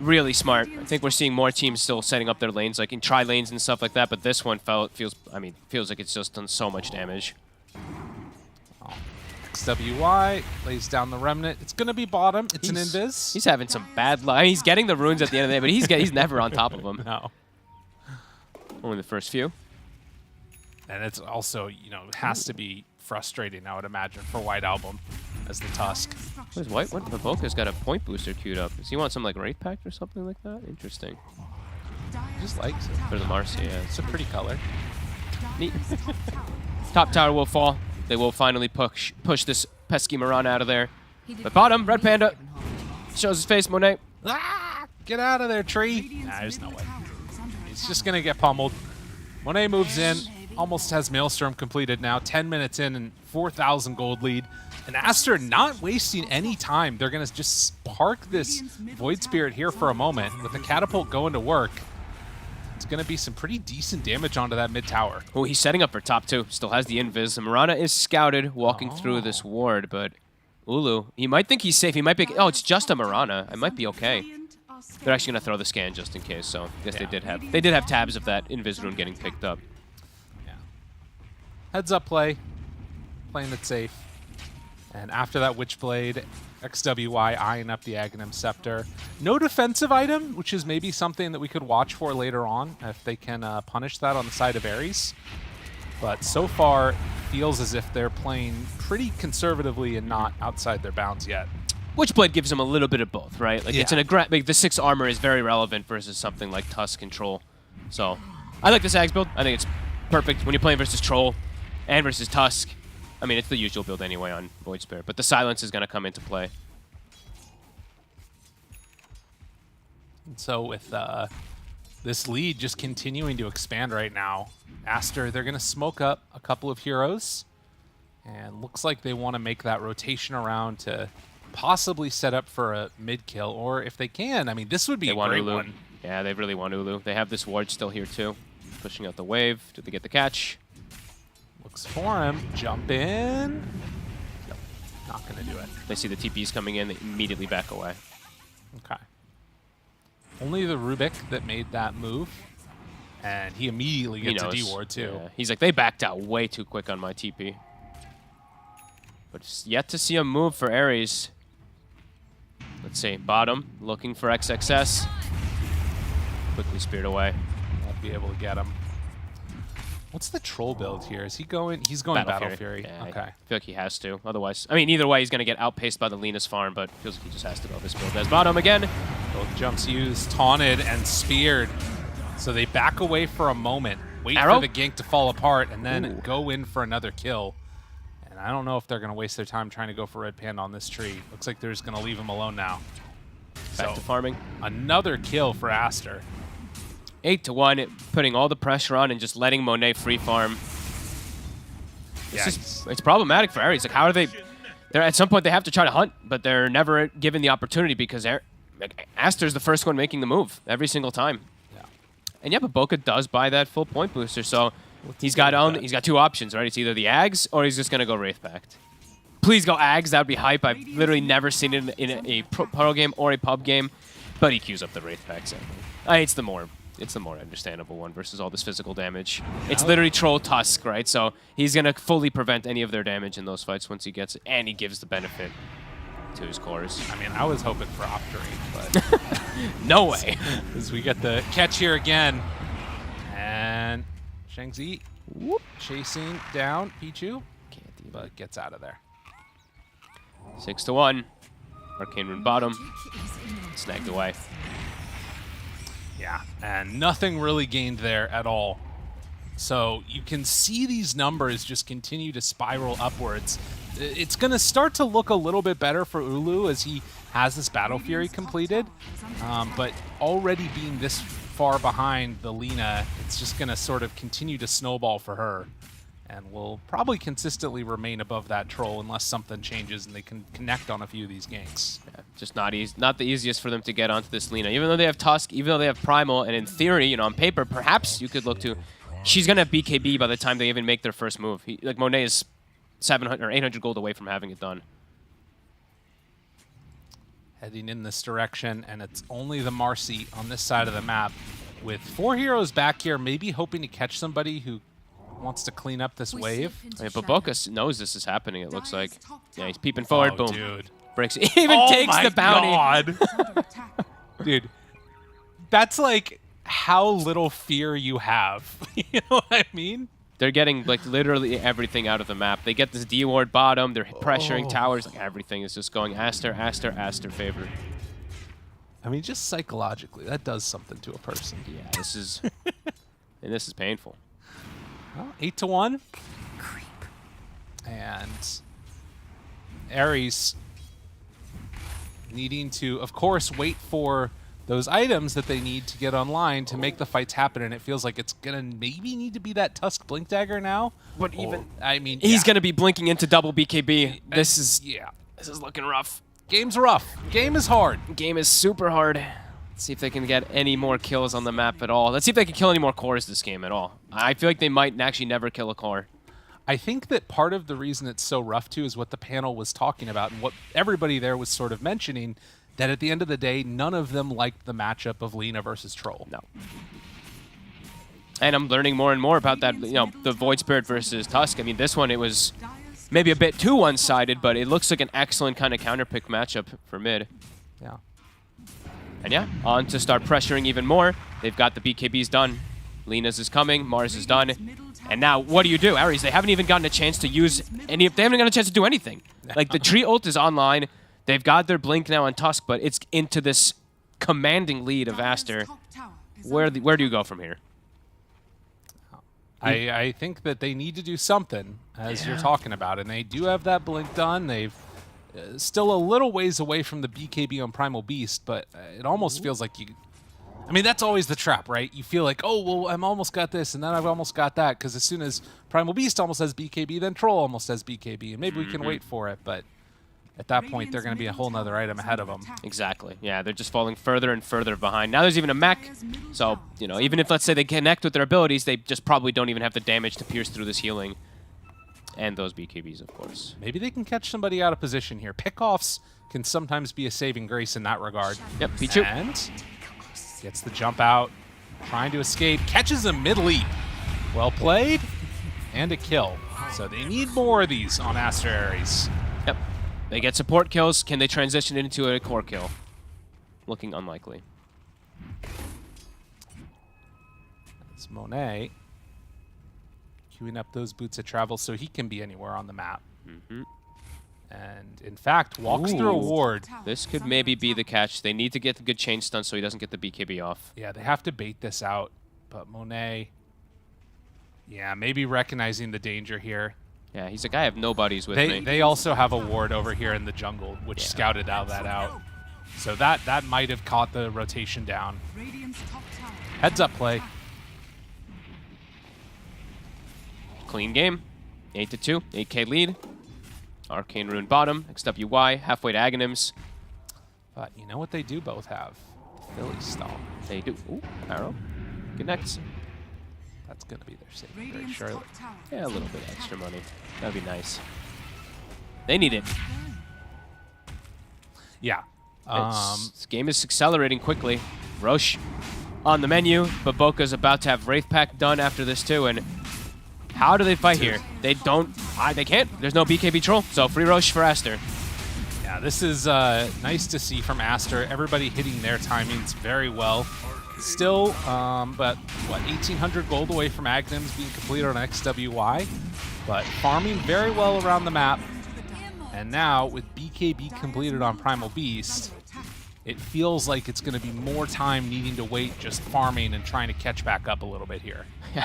really smart. I think we're seeing more teams still setting up their lanes, like in tri-lanes and stuff like that, but this one feels like it's just done so much damage. XWY lays down the Remnant. It's going to be bottom. It's an invis. He's having some bad luck. He's getting the runes at the end of the day, but he's never on top of them. No. Only the first few. And it's also, you know, has to be frustrating, I would imagine, for White Album as the Tusk. What is White? What? Baboka's got a point booster queued up. Does he want some like Wraith Pact or something like that? Interesting. He just likes it. For the Marcy, yeah. It's a pretty color. Neat. Top tower will fall. They will finally push this pesky Mirana out of there. But bottom, Red Panda shows his face. Monet. Ah! Get out of there, tree. Nah, there's no way. He's just going to get pummeled. Monet moves in. Almost has Maelstrom completed now. 10 minutes in and 4,000 gold lead. And Aster not wasting any time. They're going to just park this Void Spirit here for a moment with the catapult going to work. It's going to be some pretty decent damage onto that mid tower. Oh, he's setting up for top 2. Still has the invis. Mirana is scouted walking through this ward, but Ulu, he might think he's safe. He might be. Oh, it's just a Mirana. I might be okay. They're actually going to throw the scan just in case. So I guess they did have tabs of that invis rune getting picked up. Yeah. Heads up play, playing it safe. And after that Witchblade, XWY eyeing up the Aghanim Scepter. No defensive item, which is maybe something that we could watch for later on if they can punish that on the side of Ares. But so far, feels as if they're playing pretty conservatively and not outside their bounds yet. Witchblade gives them a little bit of both, right? Like it's Yeah. like the 6 armor is very relevant versus something like Tusk Control. So I like this Ags build. I think it's perfect when you're playing versus Troll and versus Tusk. I mean, it's the usual build anyway on Void Spirit, but the silence is going to come into play. And so with this lead just continuing to expand right now, Aster, they're going to smoke up a couple of heroes. And looks like they want to make that rotation around to possibly set up for a mid-kill. Or if they can, I mean, this would be a great Ulu. one. Yeah, they really want Ulu. They have this ward still here too. Pushing out the wave. Did they get the catch? Looks for him. Jump in. Nope, not going to do it. They see the TPs coming in. They immediately back away. Okay. Only the Rubik that made that move. And he immediately gets a D-ward too. Yeah. He's like, they backed out way too quick on my TP. But it's yet to see a move for Ares. Let's see, bottom, looking for XXS. Quickly speared away. Won't be able to get him. What's the troll build here? Is he going? He's going Battle Fury. Yeah, Okay. I feel like he has to. Otherwise, I mean, either way, he's going to get outpaced by the Lena's farm, but feels like he just has to go this build. As bottom again. Both jumps used, taunted, and speared. So they back away for a moment, wait Arrow? for the gank to fall apart, and then go in for another kill. And I don't know if they're going to waste their time trying to go for Red Panda on this tree. Looks like they're just going to leave him alone now. Back to farming. Another kill for Aster. 8-1, putting all the pressure on and just letting Monet free farm. Yeah, It's problematic for Ares. Like, how are they? They're at some point they have to try to hunt, but they're never given the opportunity because Aster's the first one making the move every single time. Yeah. And yeah, but Boca does buy that full point booster, so he's got 2 options, right? It's either the Ags or he's just gonna go Wraith Pact. Please go Ags. That would be hype. I've literally never seen it in a pro game or a pub game, but he queues up the Wraith Pact. It's the more understandable one versus all this physical damage. It's literally Troll Tusk, right? So he's going to fully prevent any of their damage in those fights once he gets it, and he gives the benefit to his cores. I mean, I was hoping for Octarine, but no way. As we get the catch here again. And Shang-Zi chasing down Pichu, but gets out of there. 6-1. Arcane Rune bottom. Snagged away. Yeah, and nothing really gained there at all. So you can see these numbers just continue to spiral upwards. It's going to start to look a little bit better for Ulu as he has this Battle Fury completed. But already being this far behind the Lena, it's just going to sort of continue to snowball for her. And will probably consistently remain above that troll unless something changes and they can connect on a few of these ganks. Yeah, just not the easiest for them to get onto this Lena. Even though they have Tusk, even though they have Primal, and in theory, on paper, perhaps you could look to... She's going to have BKB by the time they even make their first move. Like, Monet is 700 or 800 gold away from having it done. Heading in this direction, and it's only the Marcy on this side of the map. With 4 heroes back here, maybe hoping to catch somebody who wants to clean up this wave. I mean, but Boca knows this is happening, it looks like. Yeah, he's peeping forward, boom. Dude. Breaks it. Even takes the bounty. God. Dude, that's like how little fear you have. You know what I mean? They're getting like literally everything out of the map. They get this D ward bottom. They're pressuring towers. Like everything is just going Aster, Aster, Aster favor. I mean, just psychologically, that does something to a person. Yeah, this is and this is painful. Well, 8-1. And Ares needing to, of course, wait for those items that they need to get online to make the fights happen, and it feels like it's gonna maybe need to be that Tusk Blink Dagger now. But even I mean, he's gonna be blinking into double BKB. This is this is looking rough. Game's rough. Game is hard. Game is super hard. Let's see if they can get any more kills on the map at all. Let's see if they can kill any more cores this game at all. I feel like they might actually never kill a core. I think that part of the reason it's so rough too is what the panel was talking about and what everybody there was sort of mentioning, that at the end of the day, none of them liked the matchup of Lina versus Troll. No. And I'm learning more and more about that, you know, the Void Spirit versus Tusk. I mean, this one, it was maybe a bit too one-sided, but it looks like an excellent kind of counterpick matchup for mid. Yeah. And yeah, on to start pressuring even more. They've got the BKBs done. Lina's is coming, Mars is done. And now, what do? Ares, they haven't even gotten a chance to use any, they haven't gotten a chance to do anything. Like, the tree ult is online. They've got their blink now on Tusk, but it's into this commanding lead of Aster. Where do you go from here? I think that they need to do something, as you're talking about, and they do have that blink done. They've still a little ways away from the BKB on Primal Beast, but it almost feels like you... I mean, that's always the trap, right? You feel like, oh, well, I'm almost got this, and then I've almost got that, because as soon as Primal Beast almost has BKB, then Troll almost has BKB, and maybe we can wait for it, but at that point, they're going to be a whole nother item ahead of them. Exactly. Yeah, they're just falling further and further behind. Now there's even a mech, so, you know, even if, let's say, they connect with their abilities, they just probably don't even have the damage to pierce through this healing. And those BKBs, of course. Maybe they can catch somebody out of position here. Pickoffs can sometimes be a saving grace in that regard. Yep, Pichu. And gets the jump out, trying to escape, catches a mid-leap. Well played, and a kill. So they need more of these on Aster Ares. Yep. They get support kills. Can they transition it into a core kill? Looking unlikely. It's Monet queuing up those boots of travel so he can be anywhere on the map. And in fact, walks through a ward. This could maybe be the catch. They need to get the good chain stun so he doesn't get the BKB off. Yeah, they have to bait this out. But Monet, yeah, maybe recognizing the danger here. Yeah, he's like, I have no buddies with me. They also have a ward over here in the jungle, which scouted that out. So that might have caught the rotation down. Heads up play. Clean game. 8-2, 8K lead. Arcane Rune bottom, XWY, halfway to Aghanims. But you know what they do both have? Philly Stomp. They do. Ooh, arrow. Connects. That's going to be their save very surely. Yeah, a little bit extra money. That'd be nice. They need it. Yeah. This game is accelerating quickly. Roche on the menu, but Boca's about to have Wraith Pact done after this too, and how do they fight here? They don't. They can't. There's no BKB troll, so free Roche for Aster. Yeah, this is nice to see from Aster. Everybody hitting their timings very well. Still, but what, 1,800 gold away from Aghanims being completed on XWY, but farming very well around the map. And now with BKB completed on Primal Beast, it feels like it's going to be more time needing to wait, just farming and trying to catch back up a little bit here. Yeah.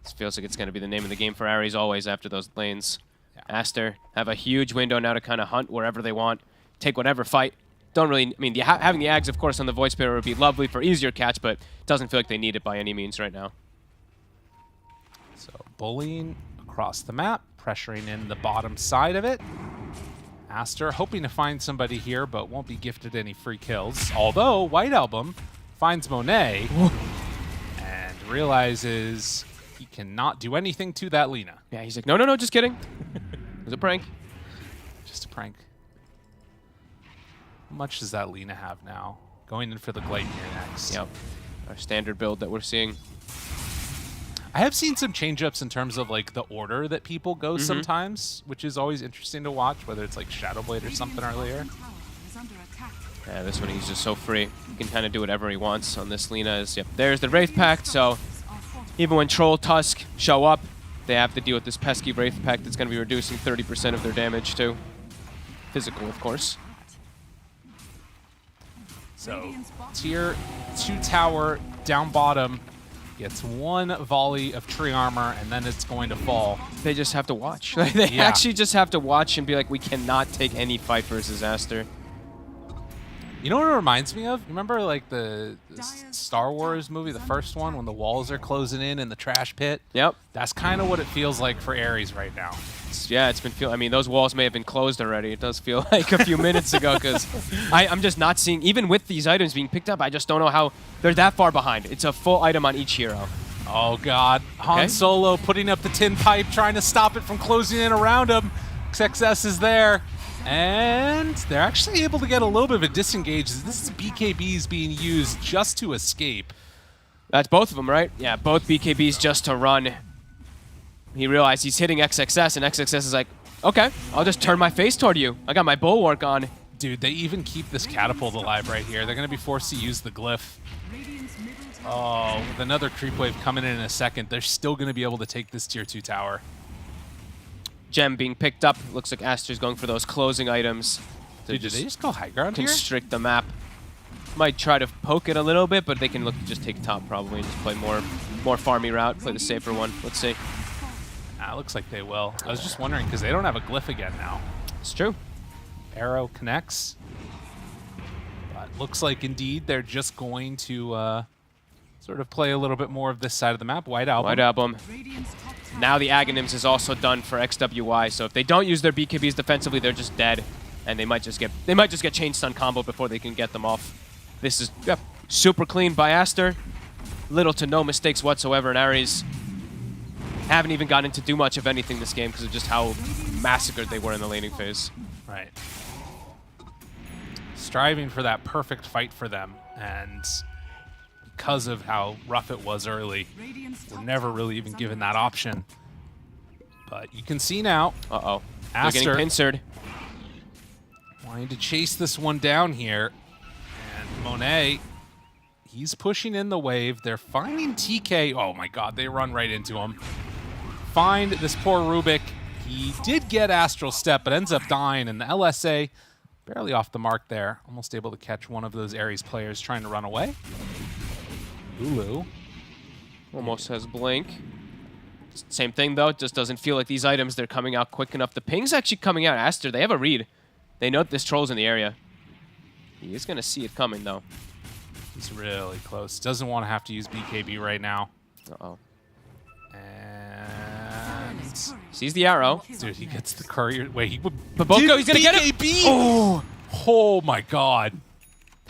This feels like it's going to be the name of the game for Ares always after those lanes. Yeah. Aster have a huge window now to kind of hunt wherever they want, take whatever fight. Don't really, I mean, having the Ags, of course, on the Void Spirit would be lovely for easier catch, but it doesn't feel like they need it by any means right now. So bullying across the map, pressuring in the bottom side of it. Aster hoping to find somebody here, but won't be gifted any free kills. Although White Album finds Monet and realizes he cannot do anything to that Lina. Yeah, he's like, no, just kidding. It was a prank. Just a prank. How much does that Lina have now? Going in for the Gleipnir next. Yep. Our standard build that we're seeing. I have seen some change-ups in terms of like the order that people go sometimes, which is always interesting to watch, whether it's like Shadowblade or something earlier. Yeah, this one he's just so free. He can kind of do whatever he wants on this Lina. Yep, there's the Wraith Pact, so even when Troll, Tusk show up, they have to deal with this pesky Wraith Pack that's going to be reducing 30% of their damage too. Physical, of course. So, tier 2 tower down bottom gets one volley of tree armor, and then it's going to fall. They just have to watch. They actually just have to watch and be like, we cannot take any fight versus Aster. You know what it reminds me of? Remember like the Star Wars movie, the first one, when the walls are closing in the trash pit? Yep. That's kind of what it feels like for Ares right now. Yeah, it's been I mean, those walls may have been closed already. It does feel like a few minutes ago, because I'm just not seeing, even with these items being picked up, I just don't know how they're that far behind. It's a full item on each hero. Oh God, Han Solo putting up the tin pipe, trying to stop it from closing in around him. XXS is there. And they're actually able to get a little bit of a disengage. This is BKBs being used just to escape. That's both of them, right? Yeah, both BKBs just to run. He realized he's hitting XXS, and XXS is like, okay, I'll just turn my face toward you. I got my bulwark on. Dude, they even keep this catapult alive right here. They're going to be forced to use the glyph. Oh, with another creep wave coming in a second, they're still going to be able to take this tier 2 tower. Gem being picked up. Looks like Aster's going for those closing items. Dude, did they just go high ground here? Constrict the map. Might try to poke it a little bit, but they can look to just take top probably and just play more farmy route, play the safer one. Let's see. Looks like they will. I was just wondering, because they don't have a glyph again now. It's true. Arrow connects. But looks like indeed they're just going to sort of play a little bit more of this side of the map. White Album. White Album. Now the Aghanims is also done for XWY, so if they don't use their BKBs defensively, they're just dead, and they might just get chain stun combo before they can get them off. This is super clean by Aster. Little to no mistakes whatsoever, and Ares haven't even gotten to do much of anything this game because of just how massacred they were in the laning phase. Right. Striving for that perfect fight for them, and because of how rough it was early, we're never really even given that option. But you can see now. Uh-oh. Aster They're getting pincered. Wanting to chase this one down here. And Monet, he's pushing in the wave. They're finding TK. Oh my God, they run right into him. Find this poor Rubik. He did get Astral Step, but ends up dying. And the LSA, barely off the mark there. Almost able to catch one of those Ares players trying to run away. Lulu almost has Blink. Same thing though, just doesn't feel like these items, they're coming out quick enough. The ping's actually coming out. Aster, they have a read. They know this troll's in the area. He is going to see it coming though. He's really close. Doesn't want to have to use BKB right now. Uh-oh. And sees the arrow. Dude, he gets the courier. Wait, he's going to get it. Oh my God.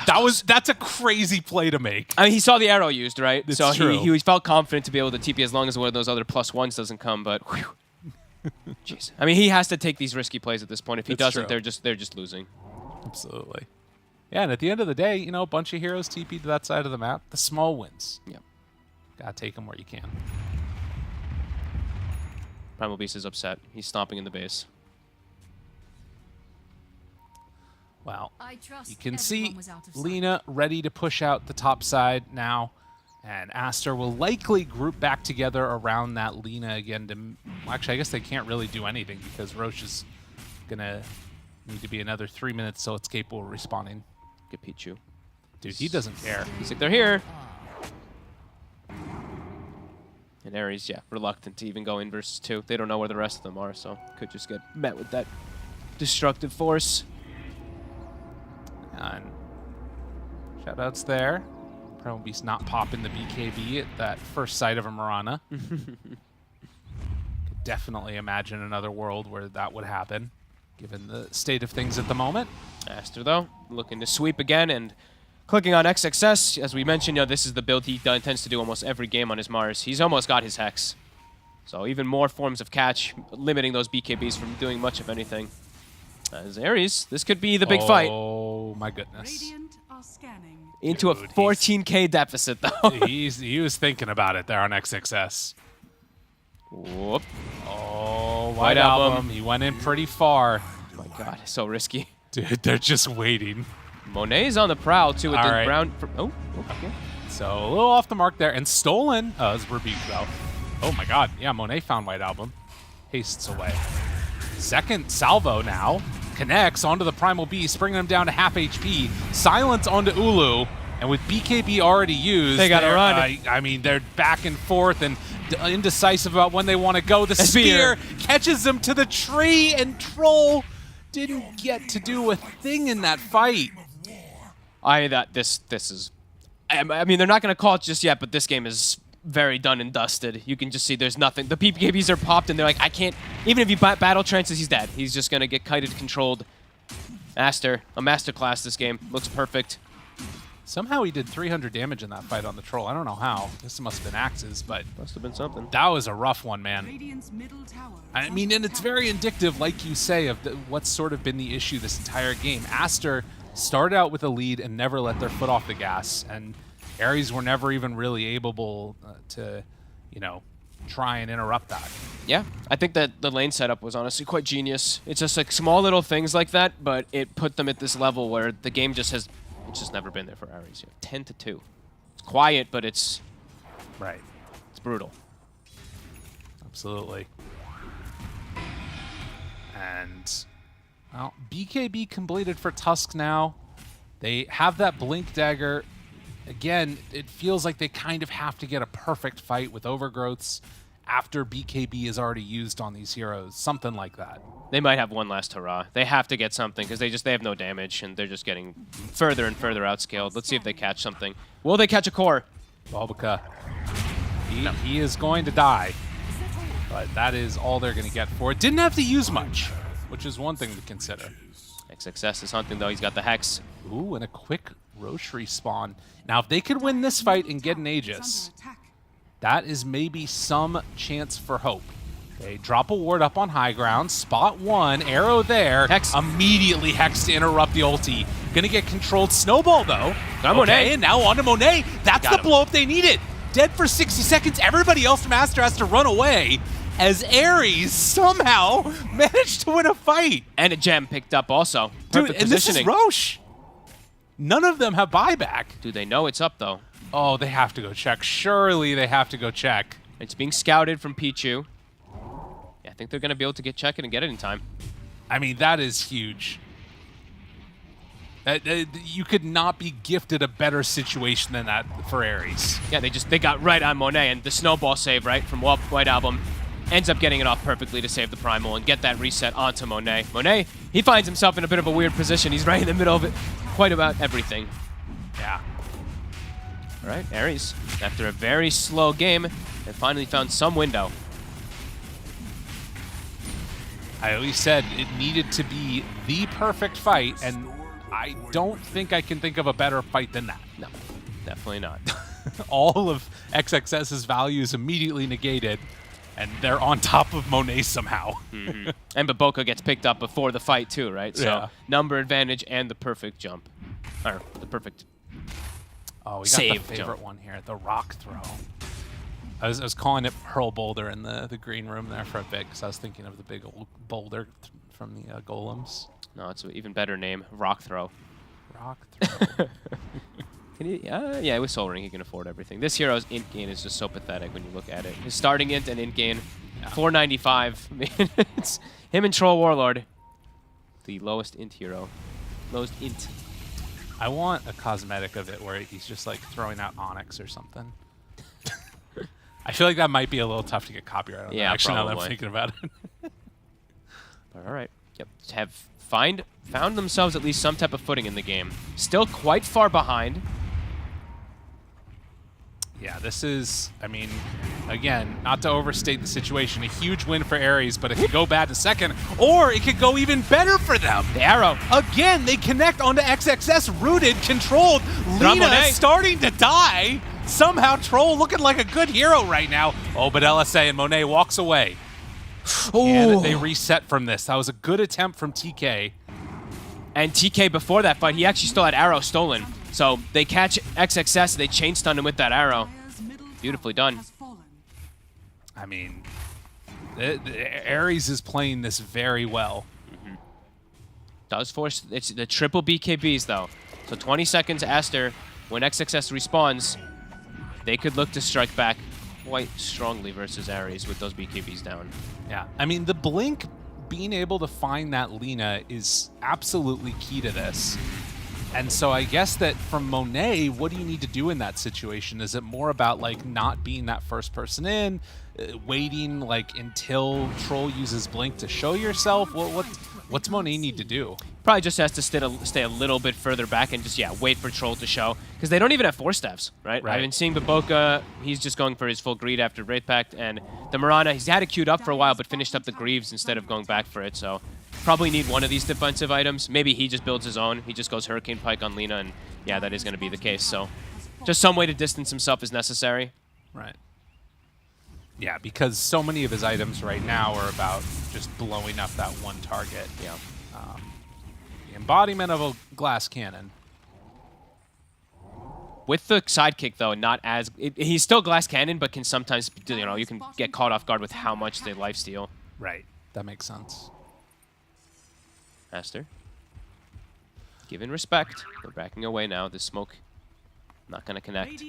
That's a crazy play to make. I mean, he saw the arrow used, right? It's so true. He felt confident to be able to TP as long as one of those other +1s doesn't come, but whew. Jeez. I mean, he has to take these risky plays at this point. If he doesn't, they're just losing. Absolutely. Yeah, and at the end of the day, you know, a bunch of heroes TP to that side of the map. The small wins. Yep. Gotta take them where you can. Primal Beast is upset. He's stomping in the base. Well, you can see Lina ready to push out the top side now, and Aster will likely group back together around that Lina again to... Well, actually, I guess they can't really do anything because Roche is going to need to be another 3 minutes till it's capable of respawning. Get Pichu. Dude, he doesn't care. He's like, they're here. And Ares, yeah, reluctant to even go in versus 2. They don't know where the rest of them are, so could just get met with that destructive force. And shoutouts there. Primal Beast not popping the BKB at that first sight of a Mirana. Could definitely imagine another world where that would happen, given the state of things at the moment. Aster, though, looking to sweep again and clicking on XXS. As we mentioned, you know, this is the build he intends to do almost every game on his Mars. He's almost got his Hex. So even more forms of catch, limiting those BKBs from doing much of anything. As Ares, this could be the big fight. Oh my goodness. Into a 14k deficit, though. He was thinking about it there on XXS. Whoop. Oh, White Album. He went in pretty far. Oh my God, so risky. Dude, they're just waiting. Monet's on the prowl, too, with the brown... Oh, okay. So a little off the mark there. And stolen... Oh, it's Rebuke, though. Oh my god. Yeah, Monet found White Album. Hastes away. Second salvo now. Connects onto the Primal Beast, bringing him down to half HP. Silence onto Ulu. And with BKB already used, they gotta run. I mean, they're back and forth and indecisive about when they want to go. The spear catches them to the tree, and Troll didn't get to do a thing in that fight. This is. I mean, they're not gonna call it just yet, but this game is very done and dusted. You can just see there's nothing. The BKBs are popped, and they're like, I can't. Even if you battle trances, he's dead. He's just gonna get kited, controlled. Aster, a masterclass. This game looks perfect. Somehow he did 300 damage in that fight on the Troll. I don't know how. This must have been axes, but must have been something. That was a rough one, man. I mean, and it's very indicative, like you say, of what's sort of been the issue this entire game. Aster started out with a lead and never let their foot off the gas, and Ares were never even really able to, you know, try and interrupt that. Yeah, I think that the lane setup was honestly quite genius. It's just like small little things like that, but it put them at this level where the game just has. It's just never been there for Ares. 10-2. It's quiet, but it's right. It's brutal. Absolutely. And well, BKB completed for Tusk now. They have that Blink Dagger. Again, it feels like they kind of have to get a perfect fight with Overgrowths after BKB is already used on these heroes. Something like that. They might have one last hurrah. They have to get something because they have no damage and they're just getting further and further outscaled. Let's see if they catch something. Will they catch a core? Bulbica. He is going to die. But that is all they're going to get for it. Didn't have to use much, which is one thing to consider. XXS is hunting though. He's got the Hex. Ooh, and a quick Roche respawn. Now, if they could win this fight and get an Aegis, that is maybe some chance for hope. They drop a ward up on high ground, spot one, arrow there. Hex. Immediately Hex to interrupt the ulti. Gonna get controlled. Snowball though. Got Monet. And now on to Monet. That's the blow up they needed. Dead for 60 seconds. Everybody else from Aster has to run away as Ares somehow managed to win a fight. And a gem picked up also. Perfect Dude, and positioning. this is Roche. None of them have buyback. Do they know it's up though? Oh, they have to go check. Surely they have to go check. It's being scouted from Pichu. Yeah, I think they're going to be able to check it and get it in time. I mean, that is huge. You could not be gifted a better situation than that for Ares. Yeah, they got right on Monet, and the snowball save, right, from White Album ends up getting it off perfectly to save the Primal and get that reset onto Monet. Monet, he finds himself in a bit of a weird position. He's right in the middle of it, quite about everything. Yeah. All right, Ares, after a very slow game, they finally found some window. I always said it needed to be the perfect fight, and I don't think I can think of a better fight than that. No, definitely not. All of XXS's value is immediately negated, and they're on top of Monet somehow. Mm-hmm. And Baboka gets picked up before the fight too, right? So yeah. Number advantage and the perfect jump. Or the perfect we got save the favorite jump. one here, the rock throw. I was calling it Pearl Boulder in the green room there for a bit because I was thinking of the big old boulder from the golems. No, it's an even better name, Rock Throw. Rock Throw. Yeah, with Soul Ring, he can afford everything. This hero's int gain is just so pathetic when you look at it. His starting int and int gain, 495. I mean, it's him and Troll Warlord, the lowest int hero. Lowest int. I want a cosmetic of it where he's just like throwing out Onyx or something. I feel like that might be a little tough to get copyright on. Yeah, actually, now that I'm probably. thinking about it. But all right. Yep. Have found themselves at least some type of footing in the game. Still quite far behind. Yeah, this is, I mean, again, not to overstate the situation, a huge win for Ares, but it could go bad in a second, or it could go even better for them. The arrow. Again, they connect onto XXS, rooted, controlled. Lina is starting to die. Somehow Troll looking like a good hero right now. Oh, but LSA and Monet walks away. And they reset from this. That was a good attempt from TK. And TK before that fight, he actually still had arrow stolen. So they catch XXS, they chain stun him with that arrow. Beautifully done. I mean, Ares is playing this very well. Mm-hmm. Does force, it's the triple BKBs though. So 20 seconds Aster, when XXS respawns, they could look to strike back. quite strongly versus Ares with those BKBs down. Yeah, I mean, the Blink being able to find that Lina is absolutely key to this. And so I guess that from Monet, what do you need to do in that situation? Is it more about like not being that first person in, waiting like until Troll uses Blink to show yourself? What's Monet need to do? Probably just has to stay a little bit further back and just, yeah, wait for Troll to show. Because they don't even have Force Staffs, right? I've been seeing Baboka, he's just going for his full greed after Wraith Pact, and the Mirana, he's had it queued up for a while, but finished up the Greaves instead of going back for it, so probably need one of these defensive items. Maybe he just builds his own. He just goes Hurricane Pike on Lina, and yeah, that is going to be the case. So just some way to distance himself is necessary. Right. Yeah, because so many of his items right now are about just blowing up that one target. Yeah. The embodiment of a glass cannon. With the sidekick, though, not as... he's still glass cannon, but can sometimes, you know, you can get caught off guard with how much they lifesteal. Right. That makes sense. Aster. Given respect. They're backing away now. The smoke not going to connect.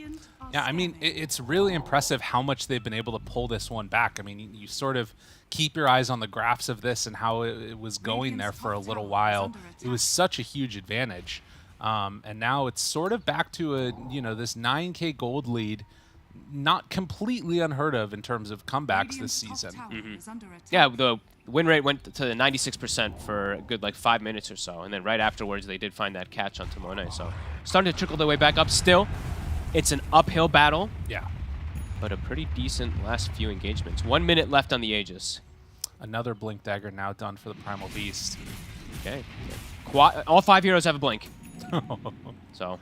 Yeah, I mean, it's really impressive how much they've been able to pull this one back. I mean, you sort of keep your eyes on the graphs of this and how it was going there for a little while. It was such a huge advantage. And now it's sort of back to a, you know, this 9K gold lead, not completely unheard of in terms of comebacks this season. Yeah, the win rate went to 96% for a good like 5 minutes or so, and then right afterwards they did find that catch on Monet. So starting to trickle their way back up. Still, it's an uphill battle. Yeah, but a pretty decent last few engagements. 1 minute left on the Aegis. Another Blink Dagger now done for the Primal Beast. Okay, all 5 heroes have a Blink. So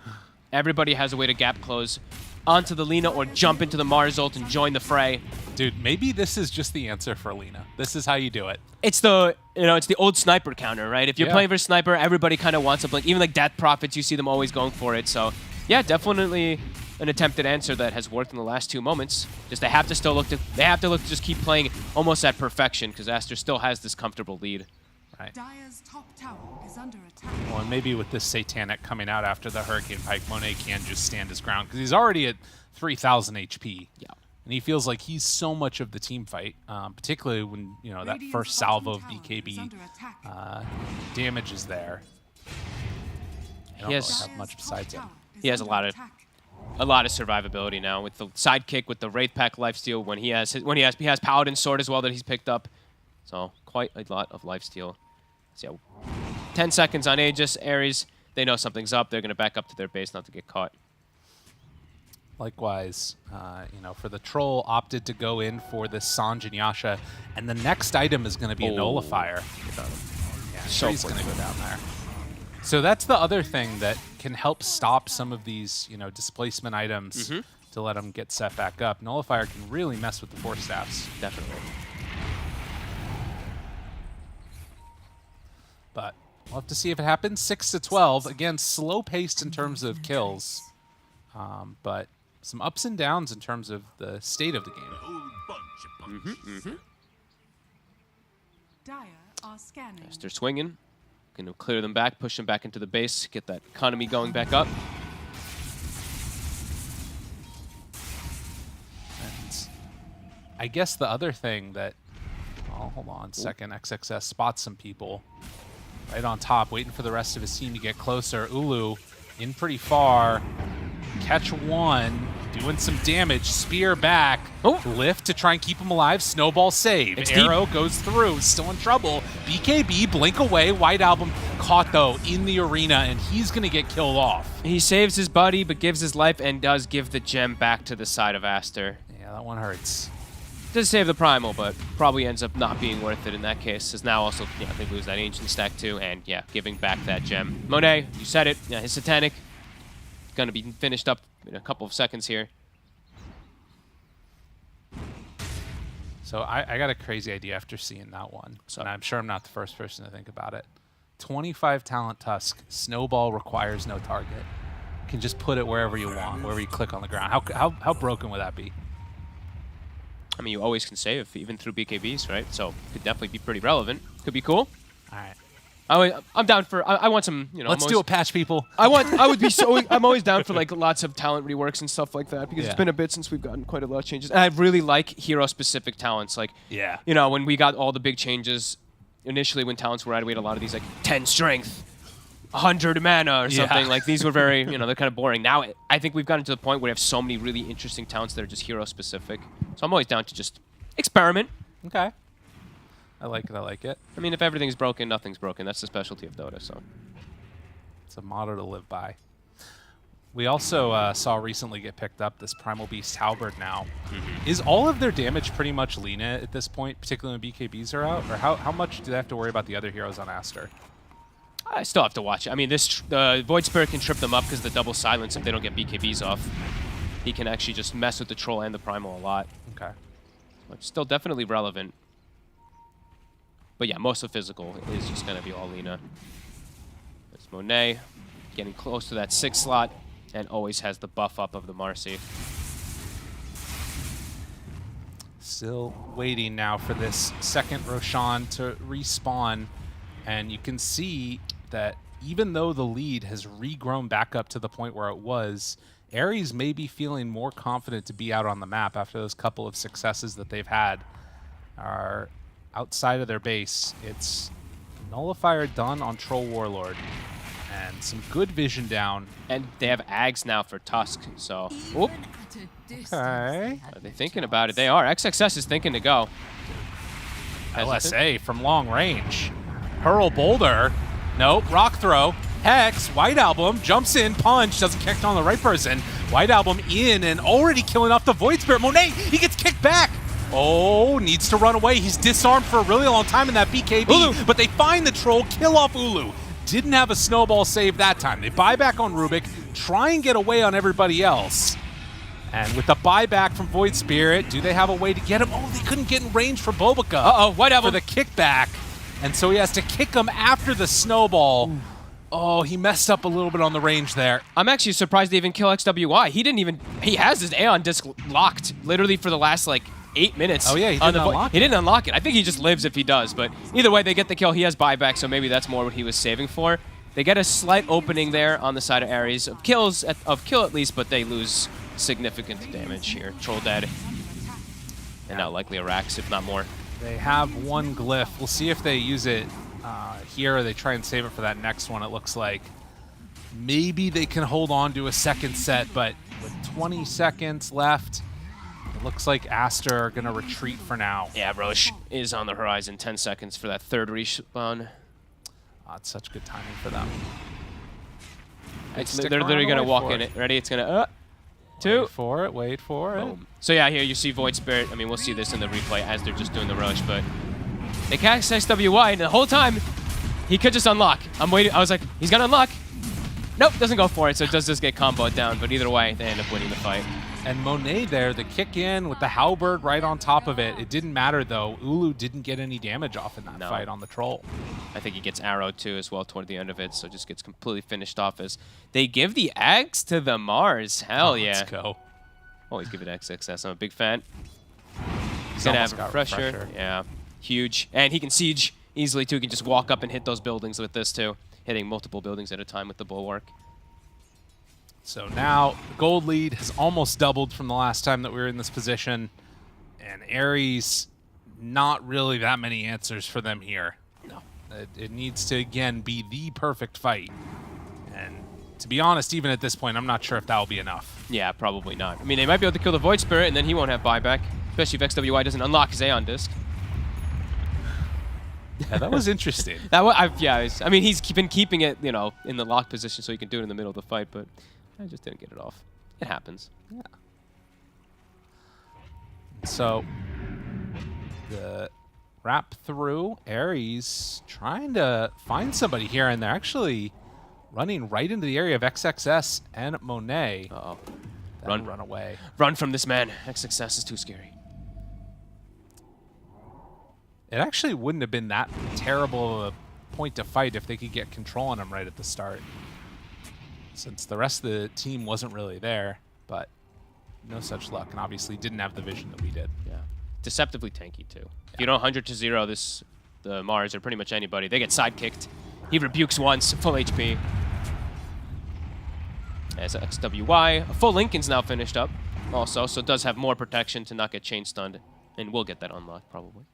everybody has a way to gap close onto the Lina or jump into the Mars ult and join the fray. Dude, maybe this is just the answer for Lina. This is how you do it. It's the, you know, it's the old sniper counter, right? If you're playing for sniper, everybody kind of wants a Blink. Even like Death Prophets, you see them always going for it. So yeah, definitely an attempted answer that has worked in the last 2 moments. Just they have to still look to just keep playing almost at perfection because Aster still has this comfortable lead. Right. Dire's top tower is under attack. Well, and maybe with this Satanic coming out after the Hurricane Pike, Monet can just stand his ground because he's already at 3,000 HP. Yeah. And he feels like he's so much of the team fight, particularly when, you know, that first salvo of BKB damage is there. He doesn't really have much besides him. He has a lot of survivability now with the sidekick, with the Wraith Pack lifesteal. When he has Paladin Sword as well that he's picked up, so quite a lot of lifesteal. So 10 seconds on Aegis. Ares, they know something's up. They're going to back up to their base not to get caught. Likewise, you know, for the Troll, opted to go in for this Sanj and Yasha, and the next item is going to be a Nullifier. Yeah, So he's going to go down there. So that's the other thing that can help stop some of these, you know, displacement items to let them get set back up. Nullifier can really mess with the Force Staffs. Definitely. But we'll have to see if it happens. 6-12. Again, slow-paced in terms of kills. But some ups and downs in terms of the state of the game. Dire are scanning. Aster swinging. Going to clear them back, push them back into the base, get that economy going back up. And I guess the other thing that... Oh, hold on a second. XXS spots some people right on top, waiting for the rest of his team to get closer. Ulu in pretty far. Catch one, doing some damage. Spear back. Lift to try and keep him alive. Snowball save. It's Arrow deep. goes through. Still in trouble. BKB, blink away. White Album caught, though, in the arena, and he's going to get killed off. He saves his buddy, but gives his life and does give the gem back to the side of Aster. Yeah, that one hurts. Does save the Primal, but probably ends up not being worth it in that case, as now also, yeah, they lose that Ancient stack too, and yeah, giving back that gem. Monet, you said it, yeah, his Satanic going to be finished up in a couple of seconds here. So I got a crazy idea after seeing that one, and I'm sure I'm not the first person to think about it. 25 Talent Tusk, Snowball requires no target. You can just put it wherever you want, wherever you click on the ground. How broken would that be? I mean, you always can save, even through BKBs, right? So could definitely be pretty relevant. Could be cool. All right. I'm down for. I want some. Let's do a patch, people. I'm always down for like lots of talent reworks and stuff like that because it's been a bit since we've gotten quite a lot of changes. And I really like hero-specific talents. Like, when we got all the big changes initially, when talents were added, we had a lot of these like 10 strength, 100 mana or something. Like these were very, they're kind of boring. Now I think we've gotten to the point where we have so many really interesting talents that are just hero-specific. So I'm always down to just experiment. Okay. I like it. I like it. I mean, if everything's broken, nothing's broken. That's the specialty of Dota. So it's a motto to live by. We also saw recently get picked up this Primal Beast Halberd now. Is all of their damage pretty much Lina at this point, particularly when BKBs are out? Or how much do they have to worry about the other heroes on Aster? I still have to watch it. I mean, the Void Spirit can trip them up because the double silence if they don't get BKBs off. He can actually just mess with the Troll and the Primal a lot. Okay. But still definitely relevant. But yeah, most of physical is just going to be all Lina. There's Monet getting close to that 6 slot and always has the buff up of the Marcy. Still waiting now for this second Roshan to respawn. And you can see that even though the lead has regrown back up to the point where it was, Ares may be feeling more confident to be out on the map after those couple of successes that they've had are outside of their base. It's Nullifier done on Troll Warlord and some good vision down. And they have Ags now for Tusk, so... Oop. Okay. Are they thinking about it? They are. XXS is thinking to go. LSA from long range. Hurl Boulder. Nope. Rock Throw. Hex. White Album. Jumps in. Punch. Doesn't kick on the right person. White Album in and already killing off the Void Spirit. Monet, he gets kicked back. Oh, needs to run away. He's disarmed for a really long time in that BKB, Ulu. But they find the Troll, kill off Ulu. Didn't have a snowball save that time. They buy back on Rubik, try and get away on everybody else. And with the buyback from Void Spirit, do they have a way to get him? Oh, they couldn't get in range for Bobica. Uh-oh, White Album. For the kickback. And so he has to kick him after the snowball. Ooh. Oh, he messed up a little bit on the range there. I'm actually surprised they even kill XWY. He has his Aeon disc locked literally for the last like 8 minutes. Oh yeah, he didn't unlock it. He didn't unlock it. I think he just lives if he does, but either way, they get the kill. He has buyback, so maybe that's more what he was saving for. They get a slight opening there on the side of Ares of kills, of kill at least, but they lose significant damage here. Troll dead. And now likely a Rax, if not more. They have one glyph. We'll see if they use it here or they try and save it for that next one, it looks like. Maybe they can hold on to a second set, but with 20 seconds left, it looks like Aster are going to retreat for now. Yeah, Roche is on the horizon. 10 seconds for that third respawn. Oh, it's such good timing for them. They're literally going to walk in it. Ready? It's going to... 2. Wait for it. Boom. So yeah, here you see Void Spirit. I mean, we'll see this in the replay as they're just doing the rush, but they cast XWY, and the whole time, he could just unlock. I'm waiting. I was like, he's going to unlock. Nope, doesn't go for it, so it does just get comboed down, but either way, they end up winning the fight. And Monet there, the kick in with the halberd right on top of it. It didn't matter, though. Ulu didn't get any damage off in that fight on the Troll. I think he gets arrowed, too, as well, toward the end of it, so just gets completely finished off as they give the Axe to the Mars. Hell yeah. Let's go. Always give it XXS. I'm a big fan. He's going to have a refresher. Yeah, huge. And he can siege easily, too. He can just walk up and hit those buildings with this, too. Hitting multiple buildings at a time with the Bulwark. So now the gold lead has almost doubled from the last time that we were in this position. And Ares, not really that many answers for them here. No. It needs to, again, be the perfect fight. And to be honest, even at this point, I'm not sure if that will be enough. Yeah, probably not. I mean, they might be able to kill the Void Spirit, and then he won't have buyback, especially if XWY doesn't unlock his Aeon disc. Yeah, that was interesting. I mean, he's been keeping it, in the lock position so he can do it in the middle of the fight, but I just didn't get it off. It happens. Yeah. So the wrap through, Ares trying to find somebody here, and they're actually running right into the area of XXS and Monet. Uh-oh. Run away. Run from this man. XXS is too scary. It actually wouldn't have been that terrible of a point to fight if they could get control on him right at the start, since the rest of the team wasn't really there, but no such luck, and obviously didn't have the vision that we did. Yeah. Deceptively tanky, too. Yeah. If you don't 100 to 0 the Mars, or pretty much anybody, they get sidekicked He rebukes once, full HP. As XWY, a full Lincoln's now finished up also, so does have more protection to not get chain stunned, and will get that unlocked probably.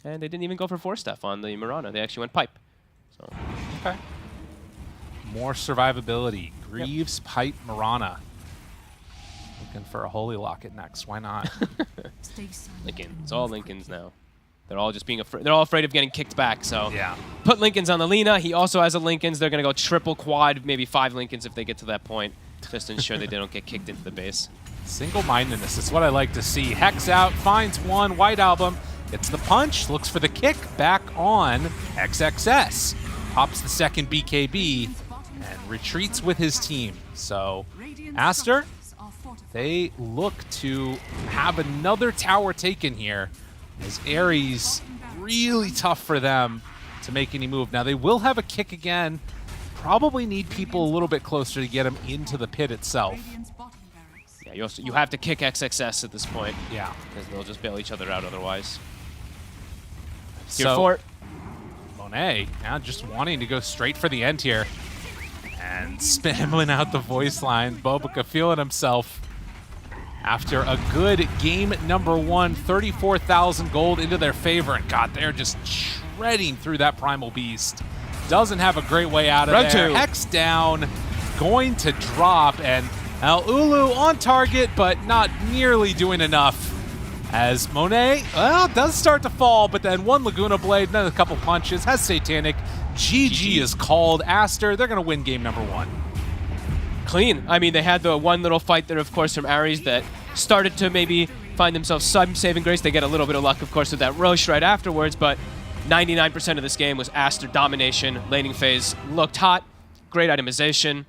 And they didn't even go for 4-staff on the Mirana, they actually went pipe. So. Okay. More survivability. Greaves, Pipe, Mirana. Looking for a Holy Locket next. Why not? Lincolns, all Lincolns now. They're all just being they're all afraid of getting kicked back, so yeah. Put Lincolns on the Lina. He also has a Lincolns. They're going to go triple, quad, maybe 5 Lincolns if they get to that point, just to ensure that they don't get kicked into the base. Single-mindedness is what I like to see. Hex out, finds one. White Album gets the punch, looks for the kick, back on XXS. Pops the second BKB and retreats with his team. So Aster, they look to have another tower taken here, as Ares, really tough for them to make any move. Now they will have a kick again, probably need people a little bit closer to get him into the pit itself. Yeah, you have to kick XXS at this point. Yeah. Because they'll just bail each other out otherwise. So, Tier 4. Monet now just wanting to go straight for the end here. And spamming out the voice line. Bobica feeling himself after a good game number 1. 34,000 gold into their favor. And God, they're just shredding through that Primal Beast. Doesn't have a great way out of Round there. 2. Hex down, going to drop. And now Ulu on target, but not nearly doing enough. As Monet, well, does start to fall, but then one Laguna Blade, another couple punches, has Satanic. GG is called. Aster, they're going to win game number 1. Clean. I mean, they had the one little fight there, of course, from Ares that started to maybe find themselves some saving grace. They get a little bit of luck, of course, with that Roche right afterwards, but 99% of this game was Aster domination. Laning phase looked hot. Great itemization.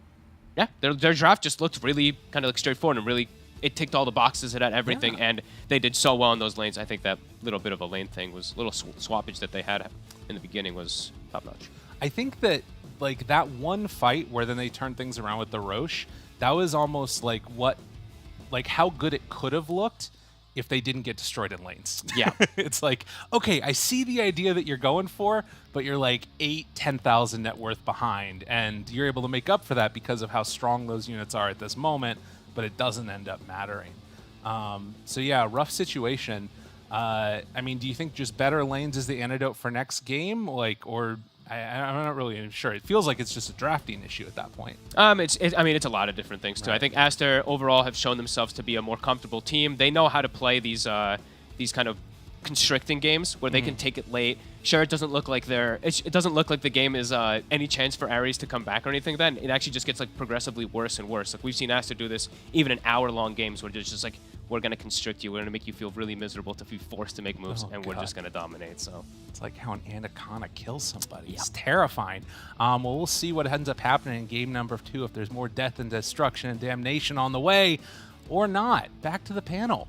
Yeah, their draft just looked really kind of like straightforward and really, it ticked all the boxes. It had everything, and they did so well in those lanes. I think that little bit of a lane thing was, little swappage that they had in the beginning was top-notch. I think that, like, that one fight where then they turned things around with the Roche, that was almost like how good it could have looked if they didn't get destroyed in lanes. Yeah. It's like, okay, I see the idea that you're going for, but you're like 10,000 net worth behind, and you're able to make up for that because of how strong those units are at this moment, but it doesn't end up mattering. So yeah, rough situation. I mean, do you think just better lanes is the antidote for next game? Like, or I'm not really sure. It feels like it's just a drafting issue at that point. I mean, it's a lot of different things too. Right. I think Aster overall have shown themselves to be a more comfortable team. They know how to play these kind of constricting games where they can take it late. Sure, it doesn't look like it doesn't look like the game is any chance for Ares to come back or anything. Then it actually just gets like progressively worse and worse. Like we've seen Aster do this even in hour-long games where it's just like, we're going to constrict you. We're going to make you feel really miserable to be forced to make moves, and we're just going to dominate. So it's like how an Anaconda kills somebody. Yep. It's terrifying. Well, we'll see what ends up happening in game number 2, if there's more death and destruction and damnation on the way or not. Back to the panel.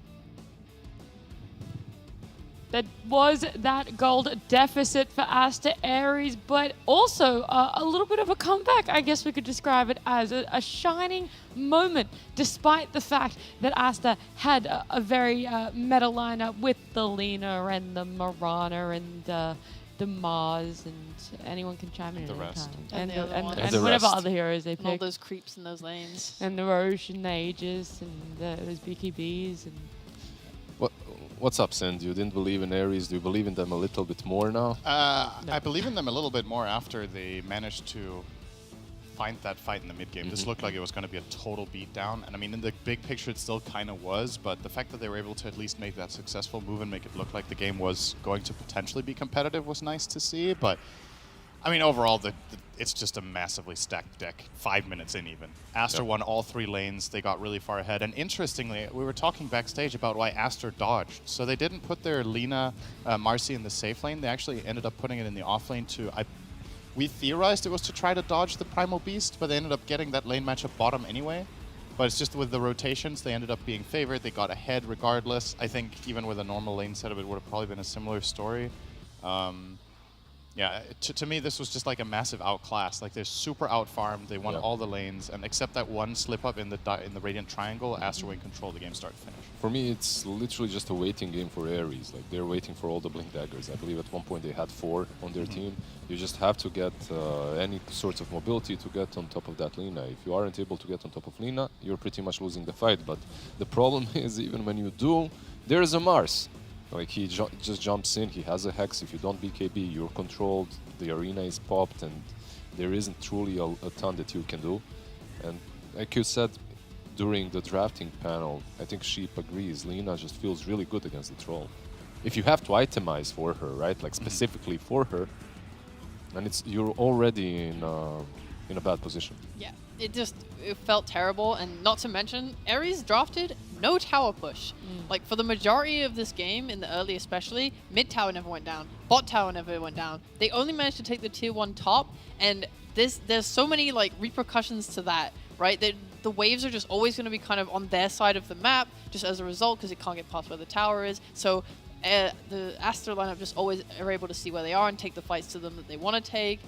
That was that gold deficit for Aster Ares, but also a little bit of a comeback. I guess we could describe it as a shining moment, despite the fact that Aster had a very meta lineup with the Lina and the Mirana and the Mars, and anyone can chime in The at rest. any time. And And the whatever rest. other heroes they And all pick. those creeps in those lanes. And the Roche and the Aegis and those BKBs and... What's up, Sind? You didn't believe in Ares. Do you believe in them a little bit more now? I believe in them a little bit more after they managed to find that fight in the mid game. This looked like it was going to be a total beatdown, and I mean, in the big picture, it still kind of was. But the fact that they were able to at least make that successful move and make it look like the game was going to potentially be competitive was nice to see. But I mean, overall, it's just a massively stacked deck. 5 minutes in, even. Aster won all 3 lanes. They got really far ahead. And interestingly, we were talking backstage about why Aster dodged. So they didn't put their Lina Marcy in the safe lane. They actually ended up putting it in the off lane to... We theorized it was to try to dodge the Primal Beast, but they ended up getting that lane matchup bottom anyway. But it's just with the rotations, they ended up being favored. They got ahead regardless. I think even with a normal lane setup, it would have probably been a similar story. Yeah, to me, this was just like a massive outclass. Like they're super outfarmed. They won all the lanes, and except that one slip up in the Radiant Triangle, Aster were in control the game start to finish. For me, it's literally just a waiting game for Ares. Like they're waiting for all the blink daggers. I believe at one point they had 4 on their team. You just have to get any sort of mobility to get on top of that Lina. If you aren't able to get on top of Lina, you're pretty much losing the fight. But the problem is, even when you do, there is a Mars. Like he just jumps in, he has a Hex. If you don't BKB, you're controlled. The arena is popped, and there isn't truly a ton that you can do. And like you said during the drafting panel, I think Sheep agrees. Lina just feels really good against the Troll. If you have to itemize for her, right, like specifically for her, and you're already in a bad position. Yeah, it felt terrible, and not to mention, Ares drafted no tower push. Like, for the majority of this game, in the early especially, mid tower never went down, bot tower never went down. They only managed to take the tier 1 top, and there's so many, like, repercussions to that, right? The waves are just always going to be kind of on their side of the map, just as a result, because it can't get past where the tower is. So the Aster lineup just always are able to see where they are and take the fights to them that they want to take.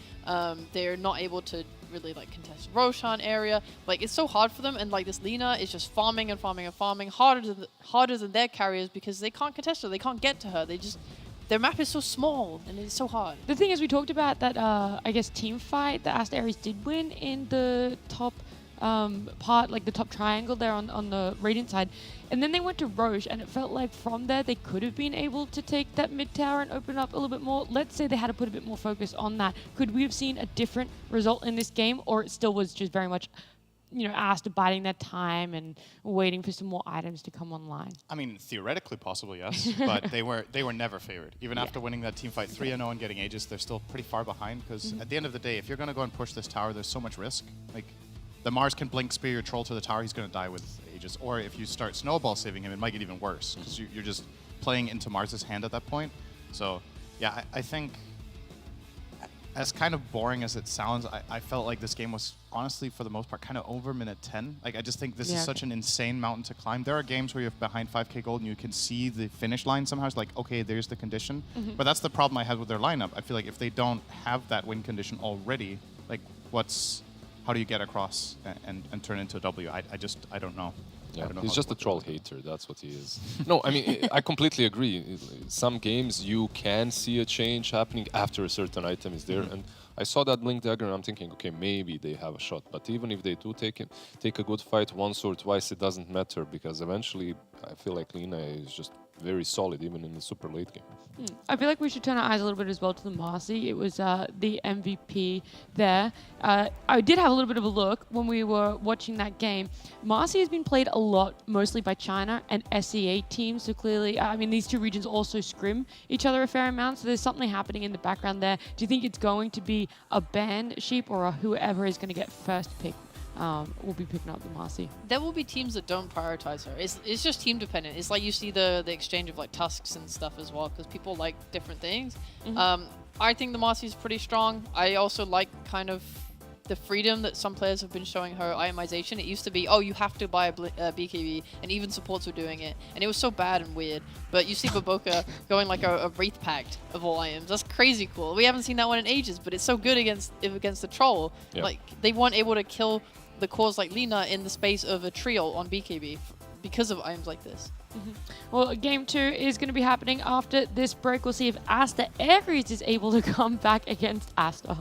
They're not able to really like contest Roshan area. Like, it's so hard for them, and like this Lina is just farming and farming and farming harder than their carriers because they can't contest her, they can't get to her. Their map is so small and it's so hard. The thing is, we talked about that, I guess, team fight that Aster Ares did win in the top part, like the top triangle there on the Radiant side. And then they went to Roche, and it felt like from there they could have been able to take that mid tower and open up a little bit more. Let's say they had to put a bit more focus on that. Could we have seen a different result in this game, or it still was just very much, you know, Aster biding their time and waiting for some more items to come online? I mean, theoretically, possibly yes, but they were never favored. Even after winning that team fight 3-0 and getting Aegis, they're still pretty far behind because at the end of the day, if you're going to go and push this tower, there's so much risk. Like, the Mars can blink spear your troll to the tower, he's going to die with Aegis. Or if you start snowball saving him, it might get even worse because you're just playing into Mars's hand at that point. So, yeah, I think as kind of boring as it sounds, I felt like this game was honestly, for the most part, kind of over minute 10. Like, I just think this is such an insane mountain to climb. There are games where you're behind 5k gold and you can see the finish line somehow. It's like, okay, there's the condition. But that's the problem I had with their lineup. I feel like if they don't have that win condition already, like, how do you get across and turn into a W? I don't know. Yeah, he's just a troll hater, that's what he is. No, I mean, I completely agree. Some games you can see a change happening after a certain item is there, and I saw that Blink Dagger and I'm thinking, okay, maybe they have a shot. But even if they do take a good fight once or twice, it doesn't matter, because eventually I feel like Lina is just very solid, even in the super late game. I feel like we should turn our eyes a little bit as well to the Marcy. It was the MVP there. I did have a little bit of a look when we were watching that game. Marcy has been played a lot, mostly by China and SEA teams. So clearly, I mean, these two regions also scrim each other a fair amount. So there's something happening in the background there. Do you think it's going to be a banned Sheep, or whoever is going to get first pick will be picking up the Marcy? There will be teams that don't prioritize her. It's just team dependent. It's like you see the exchange of like tusks and stuff as well, because people like different things. I think the Marcy is pretty strong. I also like kind of the freedom that some players have been showing her itemization. It used to be, oh, you have to buy a BKB, and even supports were doing it, and it was so bad and weird. But you see Baboka going like a Wraith Pact of all items. That's crazy cool. We haven't seen that one in ages, but it's so good against the troll. Yeah. Like, they weren't able to kill the cores like Lina in the space of a trio on BKB because of items like this. Well, game 2 is going to be happening after this break. We'll see if Aster Ares is able to come back against Aster.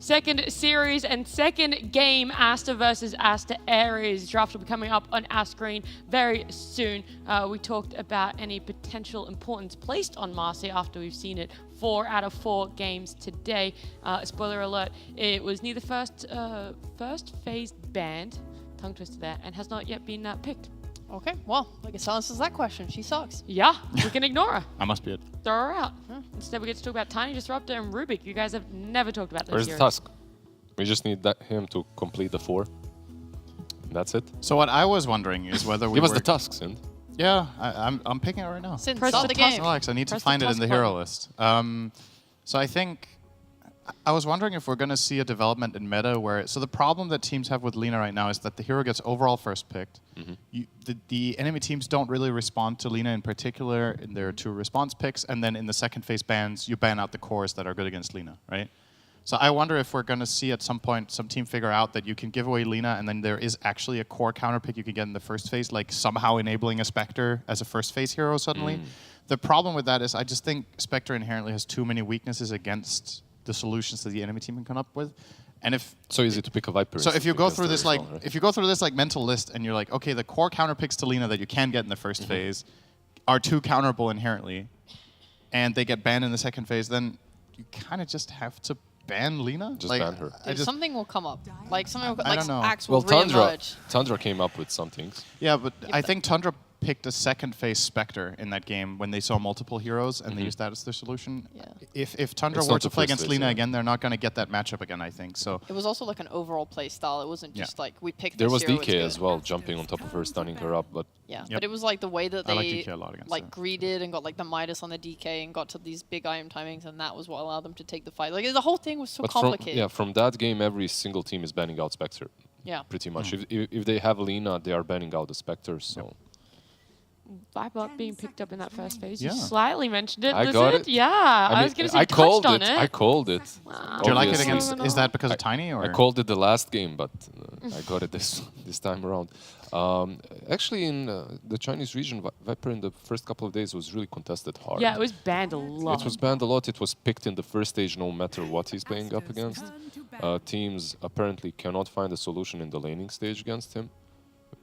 Second series and second game, Aster versus Aster Ares. Draft will be coming up on our screen very soon. We talked about any potential importance placed on Marseille after we've seen it 4 out of 4 games today. Spoiler alert, it was neither first phase banned, tongue twister there, and has not yet been picked. Okay, well, I guess that answers that question. She sucks. Yeah, we can ignore her. I must be it. Throw her out. Instead, we get to talk about Tiny Disruptor and Rubik. You guys have never talked about this. Where's the Tusk? We just need him to complete the 4. That's it. So what I was wondering is whether we Give us were... the Tusk, Sind. Yeah, I'm picking it right now. Since Press start the the game. Alex, I need to Press the find it in Tusk the hero button. list. So I think I was wondering if we're going to see a development in meta where... So the problem that teams have with Lina right now is that the hero gets overall first picked. The enemy teams don't really respond to Lina in particular in their 2 response picks, and then in the second phase bans, you ban out the cores that are good against Lina, right? So I wonder if we're going to see at some point some team figure out that you can give away Lina and then there is actually a core counter pick you can get in the first phase, like somehow enabling a Spectre as a first phase hero suddenly. The problem with that is I just think Spectre inherently has too many weaknesses against the solutions that the enemy team can come up with. And if so easy to pick a Viper. so if you go through this right? if you go through this like mental list and you're like, okay, the core counter picks to Lina that you can get in the first phase are too counterable inherently, and they get banned in the second phase, then you kind of just have to ban Lina. Just like, ban her. Dude, something will come up. Like something will, I like don't know. Axe will Well, reemerge. Tundra came up with some things. Yeah, but I think Tundra picked a second phase Spectre in that game when they saw multiple heroes and they used that as their solution. Yeah. If Tundra It's were not to the play first against phase, Lina yeah. again, they're not going to get that matchup again, I think. So It was also like an overall play style. It wasn't just like we picked There this was hero, it's DK good. as well, jumping on top of her, stunning her up, but Yeah, Yep. but it was like the way that I like they DK a lot against like her. greeded and got like the Midas on the DK and got to these big item timings, and that was what allowed them to take the fight. Like the whole thing was so but complicated. from that game, every single team is banning out Spectre. Yeah. Pretty much. If they have Lina, they are banning out the Spectre, so... Viper being picked up in that first phase. Yeah. You slightly mentioned it. I Lizard. got it. Yeah, I was going to say I touched called on it. it. I called it. Wow. do you like it Obviously. against? Is that because of Tiny or? I called it the last game, but I got it this time around. Actually, in the Chinese region, Viper in the first couple of days was really contested hard. Yeah, it was banned a lot. It was banned a lot. It was picked in the first stage no matter what he's playing up against. Teams apparently cannot find a solution in the laning stage against him.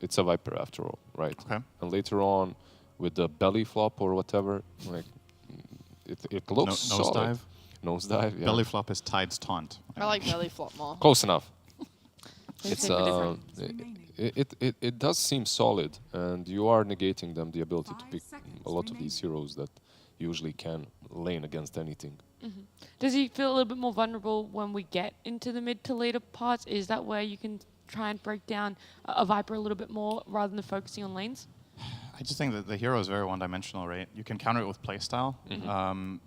It's a Viper after all, right? Okay. And later on, with the belly flop or whatever, like it looks solid. Nosedive. Nosedive, yeah. Belly flop is Tide's taunt. I like belly flop more. Close enough. It's It does seem solid, and you are negating them the ability to pick a lot of these heroes that usually can lane against anything. Does he feel a little bit more vulnerable when we get into the mid to later parts? Is that where you can try and break down a Viper a little bit more rather than focusing on lanes? I just think that the hero is very one-dimensional, right? You can counter it with playstyle.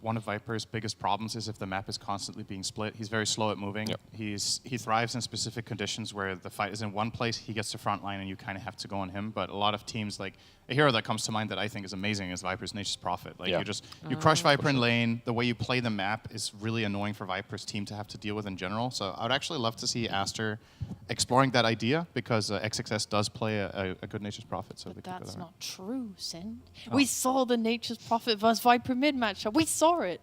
One of Viper's biggest problems is if the map is constantly being split. He's very slow at moving. Yep. He thrives in specific conditions where the fight is in one place, he gets to front line, and you kind of have to go on him. But a lot of teams, like a hero that comes to mind that I think is amazing is Viper's Nature's Prophet. Like Yeah. you crush Viper in lane. The way you play the map is really annoying for Viper's team to have to deal with in general. So I would actually love to see Aster exploring that idea because XXS does play a good Nature's Prophet. So But they could go that's that route. not true, Sin. We saw the Nature's Prophet versus Viper mid matchup. We saw it.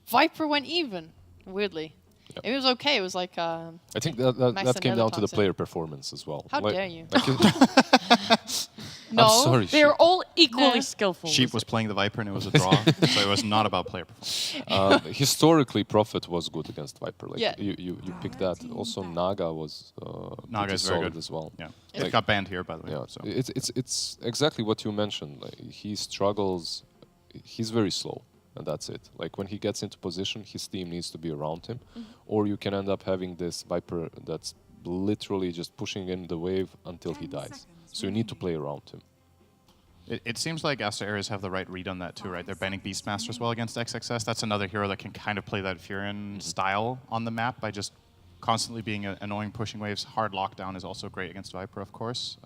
Viper went even, weirdly. Yep. It was okay. It was like I think that came down to the player performance as well. How dare you? No, I'm sorry. they're all equally skillful. Sheep was playing the Viper and it was a draw, so it was not about player performance. Historically, Prophet was good against Viper. Like Yeah. you picked that. Also, Naga was Naga pretty is very solid good as well. Yeah, Like- it got banned here by the way. Yeah, So. it's exactly what you mentioned. Like, he struggles. He's very slow, and that's it. Like when he gets into position, his team needs to be around him, or you can end up having this Viper that's literally just pushing in the wave until he dies. So you need to play around him. It seems like Aster Ares have the right read on that too, right? They're banning Beastmaster as well against XXS. That's another hero that can kind of play that Furion style on the map by just constantly being annoying pushing waves. Hard lockdown is also great against Viper, of course.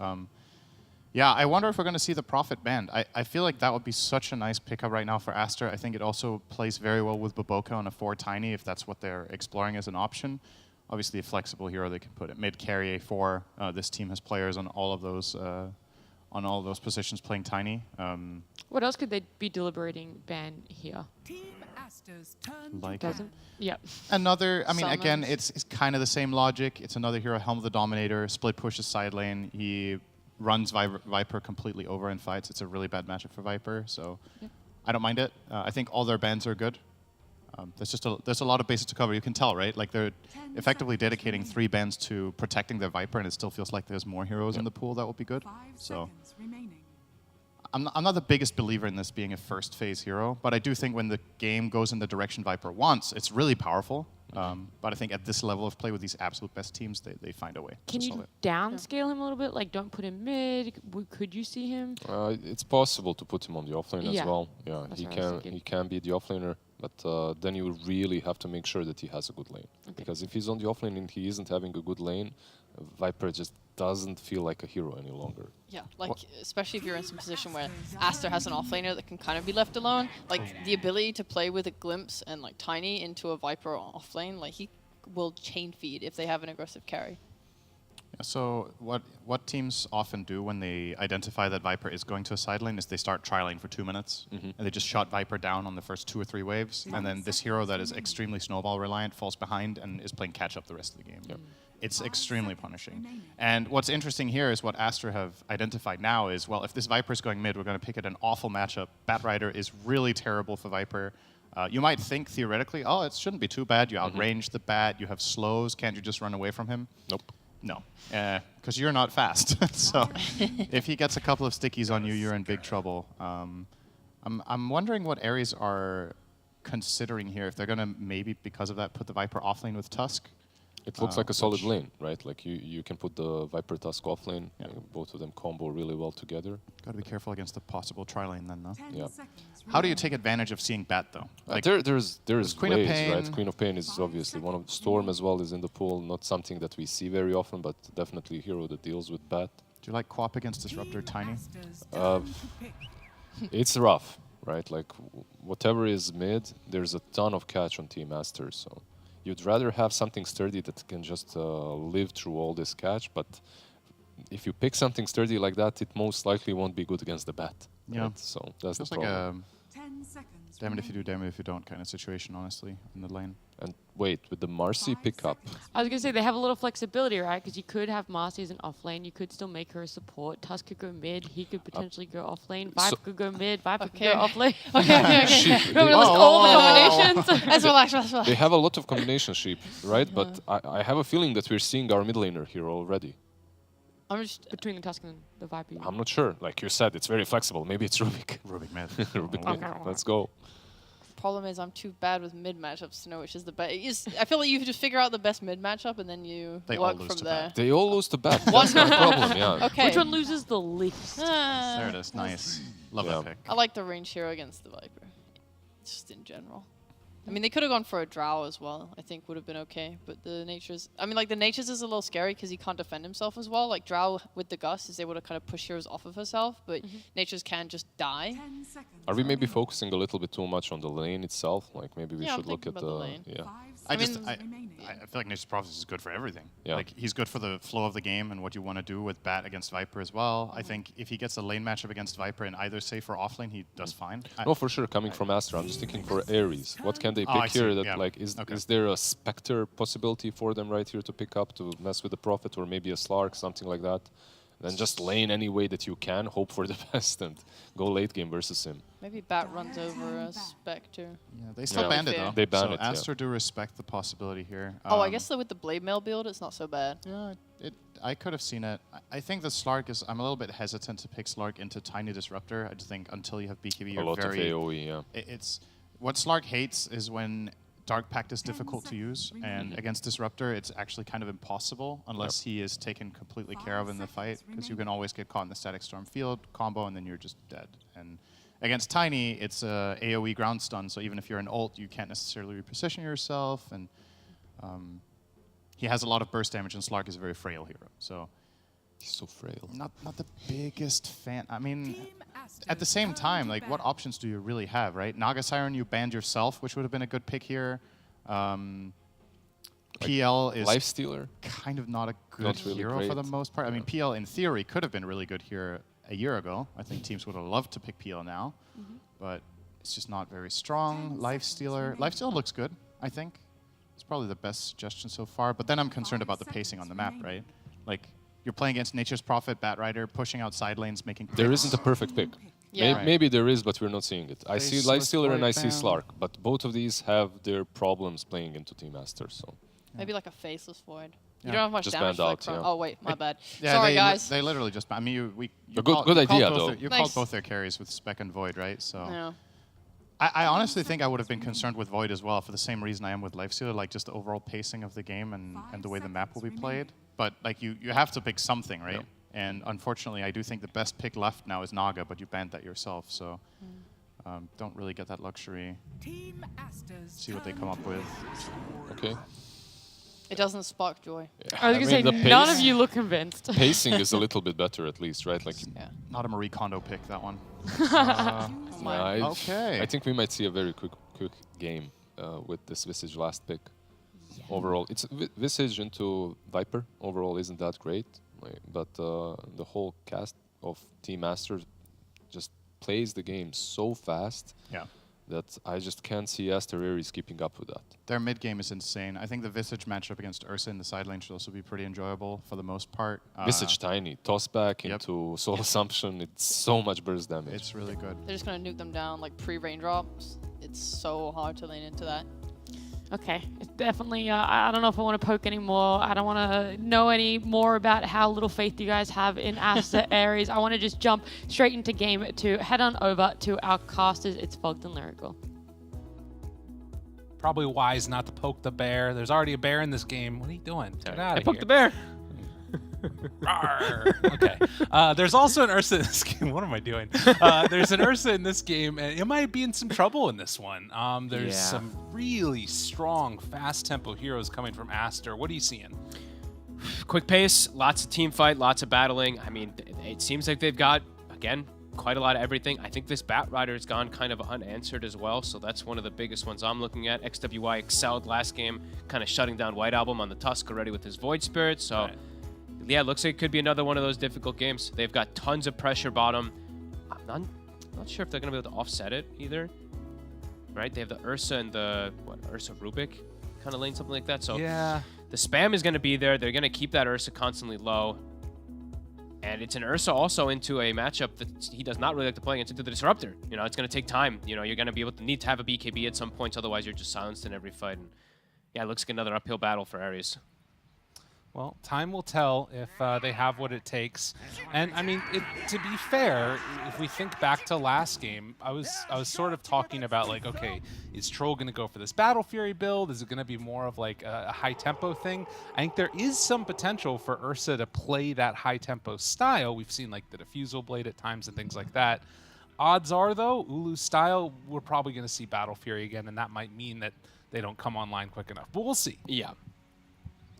Yeah, I wonder if we're going to see the Prophet banned. I feel like that would be such a nice pickup right now for Aster. I think it also plays very well with Baboka on a 4 Tiny if that's what they're exploring as an option. Obviously, a flexible hero they can put at mid carry A4. This team has players on all of those positions playing Tiny. What else could they be deliberating ban here? Aster's turn Like Doesn't? Yep. another, I mean, again, Summons. it's kind of the same logic. It's another hero, Helm of the Dominator, split pushes side lane. He runs Viper completely over in fights. It's a really bad matchup for Viper, so I don't mind it. I think all their bans are good. There's a lot of bases to cover. You can tell, right? Like they're effectively dedicating 3 bans to protecting their Viper, and it still feels like there's more heroes in the pool that will be good. 5 So seconds remaining. I'm not the biggest believer in this being a first phase hero, but I do think when the game goes in the direction Viper wants, it's really powerful. But I think at this level of play with these absolute best teams, they find a way. Can to you solve it. downscale him a little bit? Like, don't put him mid. Could you see him? It's possible to put him on the offlane Yeah. as well. Yeah, That's he what I was can thinking. he can be the offlaner, but then you really have to make sure that he has a good lane. Because if he's on the offlane and he isn't having a good lane, Viper just doesn't feel like a hero any longer. Yeah, like especially if you're in some position where Aster has an offlaner that can kind of be left alone. Like the ability to play with a Glimpse and like Tiny into a Viper offlane, like he will chain feed if they have an aggressive carry. Yeah, so what teams often do when they identify that Viper is going to a side lane is they start trialing for 2 minutes, and they just shot Viper down on the first 2 or 3 waves, and then this hero that is extremely snowball reliant falls behind and is playing catch up the rest of the game. It's extremely punishing. And what's interesting here is what Aster have identified now is, well, if this Viper is going mid, we're going to pick it an awful matchup. Batrider is really terrible for Viper. You might think theoretically, oh, it shouldn't be too bad. You outrange the Bat, you have slows, can't you just run away from him? Nope. No, because you're not fast. So if he gets a couple of stickies on you, you're in big trouble. I'm wondering what Ares are considering here. If they're going to maybe, because of that, put the Viper offlane with Tusk. It looks like a solid lane, right? Like you can put the Viper Tusk off lane. Yeah. Both of them combo really well together. Got to be careful against the possible tri-lane then, though. 10 Yeah. seconds How do you remaining. take advantage of seeing Bat, though? Like, There's Queen of ways, Pain. right? Queen of Pain is obviously one of Storm as well is in the pool. Not something that we see very often, but definitely a hero that deals with Bat. do you like Quap against Disruptor Team Tiny? Aster's turn to pick. It's rough, right? Like whatever is mid, there's a ton of catch on Team Aster, so you'd rather have something sturdy that can just live through all this catch, but if you pick something sturdy like that, it most likely won't be good against the Bat. Yeah. Right? So that's Feels the like problem. a 10 seconds damn it if you do, remaining. damn it if you don't kind of situation, honestly, in the lane. And wait, with the Marcy 5 pickup, seconds. I was gonna say they have a little flexibility, right? Because you could have Marcy as an off lane. You could still make her a support. Tusk could go mid. He could potentially go off lane. Viper so- could go mid. Viper could Okay. go off lane. Okay. Sheep, You want me to they- list all the combinations? Let's relax, let's relax. they have a lot of combination sheep, right? But I have a feeling that we're seeing our mid laner here already. I'm just Between the Tusk and the Viper. I'm not sure. Like you said, it's very flexible. Maybe it's Rubik. Rubik mid. Rubik Oh. mid. Let's go. problem is I'm too bad with mid matchups to know which is the best. I feel like you just figure out the best mid matchup and then you They all work lose from to there. They all lose to Bat. One- That's the problem, yeah. Okay. Which one loses the least? There it is. Nice. Love Yeah. that pick. I like the range hero against the Viper, just in general. I mean, they could have gone for a Drow as well. I think would have been okay, but the Natures. I mean, like the Natures is a little scary because he can't defend himself as well. Like Drow with the Gust is able to kind of push heroes off of herself, but Natures can just die. 10 seconds. Are we maybe focusing a little bit too much on the lane itself? Like maybe we Yeah, I'm should look at thinking the about the lane. yeah. 5 I seconds just, remaining. I feel like Nature's Prophecy is good for everything. Yeah. Like he's good for the flow of the game and what you want to do with Bat against Viper as well. I think if he gets a lane matchup against Viper in either safe or off lane, he does fine. No, for sure. Coming from Astra, I'm just thinking for Ares. What can they Oh, I pick see, here? That yeah. like is Okay. there a Spectre possibility for them right here to pick up to mess with the Prophet or maybe a Slark, something like that? Then just lane any way that you can, hope for the best, and go late game versus him. Maybe Bat runs over a Spectre. Yeah, they still Yeah. banned it Fair. though. They banned so it, yeah. Astra do respect the possibility here. Oh, I guess with the Blade Mail build, it's not so bad. Yeah, I could have seen it. I think the Slark is. I'm a little bit hesitant to pick Slark into Tiny Disruptor. I just think until you have BKB, A you're lot very. of AoE, yeah. It's what Slark hates is when Dark Pact is difficult to use, and against Disruptor, it's actually kind of impossible unless he is taken completely care of in the fight, because you can always get caught in the Static Storm field combo, and then you're just dead. And against Tiny, it's a AoE ground stun, so even if you're an ult, you can't necessarily reposition yourself, and he has a lot of burst damage, and Slark is a very frail hero. So He's so frail. not the biggest fan. I mean, Team Aster's at the same turn time, to like bat. what options do you really have, right? Naga Siren you banned yourself, which would have been a good pick here. PL is Life Stealer? kind of not a good Not really hero for the great. most part. I mean, PL in theory could have been really good here a year ago. I think teams would have loved to pick PL now, but it's just not very strong. Lifestealer looks good, I think. It's probably the best suggestion so far. But then I'm concerned about the pacing on the map, right? Like, you're playing against Nature's Prophet, Batrider, pushing out side lanes, making picks. There isn't a perfect pick. Yeah. Maybe there is, but we're not seeing it. I see Faceless Lifestealer and I see Void Slark, but both of these have their problems playing into Team Master. So Maybe like a faceless void. You Yeah. don't have much Just damage banned like out, yeah. Oh wait, my bad. Yeah, Sorry they, guys. They literally just. I mean, you good idea, though. You Nice. called both their carries with Spec and Void, right? So Yeah. I honestly think I would have been concerned with Void as well for the same reason I am with Lifestealer, like just the overall pacing of the game and the way the map will be played. But like you have to pick something, right? Yep. And unfortunately, I do think the best pick left now is Naga, but you banned that yourself, so don't really get that luxury. Team Aster's See what they come up with. okay. It doesn't spark joy. I was gonna say, the none pace- of you look convinced. Pacing is a little bit better, at least, right? Like, Yeah. Not a Marie Kondo pick, that one. yeah, Okay. I think we might see a very quick game with this Visage last pick. Overall, it's Visage into Viper. Overall, isn't that great, but the whole cast of Team Masters just plays the game so fast. Yeah. That I just can't see Aster Ares keeping up with that. Their mid game is insane. I think the Visage matchup against Ursa in the side lane should also be pretty enjoyable for the most part. Visage tiny, toss back Yep. into Soul Assumption. It's so much burst damage. It's really good. They're just gonna nuke them down like pre-raindrops. It's so hard to lean into that. Okay, it's definitely, I don't know if I want to poke anymore. I don't want to know any more about how little faith you guys have in Aster Ares. I want to just jump straight into game 2. Head on over to our casters. It's Fogged and Lyrical. Probably wise not to poke the bear. There's already a bear in this game. What are you doing? Get out I of poked here. the bear. Rawr. Okay. There's also an Ursa in this game. What am I doing? There's an Ursa in this game, and it might be in some trouble in this one. There's Yeah. some really strong, fast tempo heroes coming from Aster. What are you seeing? Quick pace, lots of team fight, lots of battling. I mean, it seems like they've got, again, quite a lot of everything. I think this Batrider has gone kind of unanswered as well, so that's one of the biggest ones I'm looking at. XWY excelled last game, kind of shutting down White Album on the Tusk already with his Void Spirit, so yeah, it looks like it could be another one of those difficult games. They've got tons of pressure bottom. I'm not sure if they're going to be able to offset it either, right? They have the Ursa and the, Ursa Rubik kind of lane, something like that, so Yeah. the spam is going to be there. They're going to keep that Ursa constantly low. And it's an Ursa also into a matchup that he does not really like to play against, into the Disruptor. You know, it's going to take time. You know, you're going to be able to need to have a BKB at some points, otherwise you're just silenced in every fight. And yeah, it looks like another uphill battle for Ares. Well, time will tell if they have what it takes. And I mean, to be fair, if we think back to last game, I was sort of talking about like, okay, is Troll going to go for this Battle Fury build? Is it going to be more of like a high tempo thing? I think there is some potential for Ursa to play that high tempo style. We've seen like the Diffusal Blade at times and things like that. Odds are though, Ulu's style, we're probably going to see Battle Fury again, and that might mean that they don't come online quick enough. But we'll see. Yeah.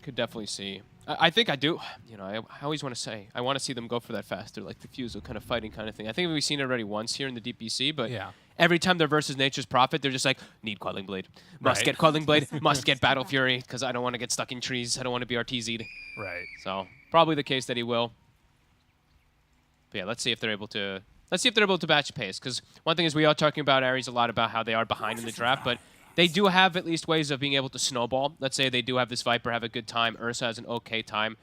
Could definitely see. I think I do. You know, I always want to say, I want to see them go for that faster, like Diffusal kind of fighting kind of thing. I think we've seen it already once here in the DPC, but Yeah. every time they're versus Nature's Prophet, they're just like, need Quelling Blade. Must Right. get Quelling Blade, must get Battle Fury, because I don't want to get stuck in trees. I don't want to be RTZ'd. Right. So probably the case that he will. But yeah, let's see if they're able to batch pace. Because one thing is we are talking about Ares a lot about how they are behind in the draft, but they do have at least ways of being able to snowball. Let's say they do have this Viper have a good time, Ursa has an okay time,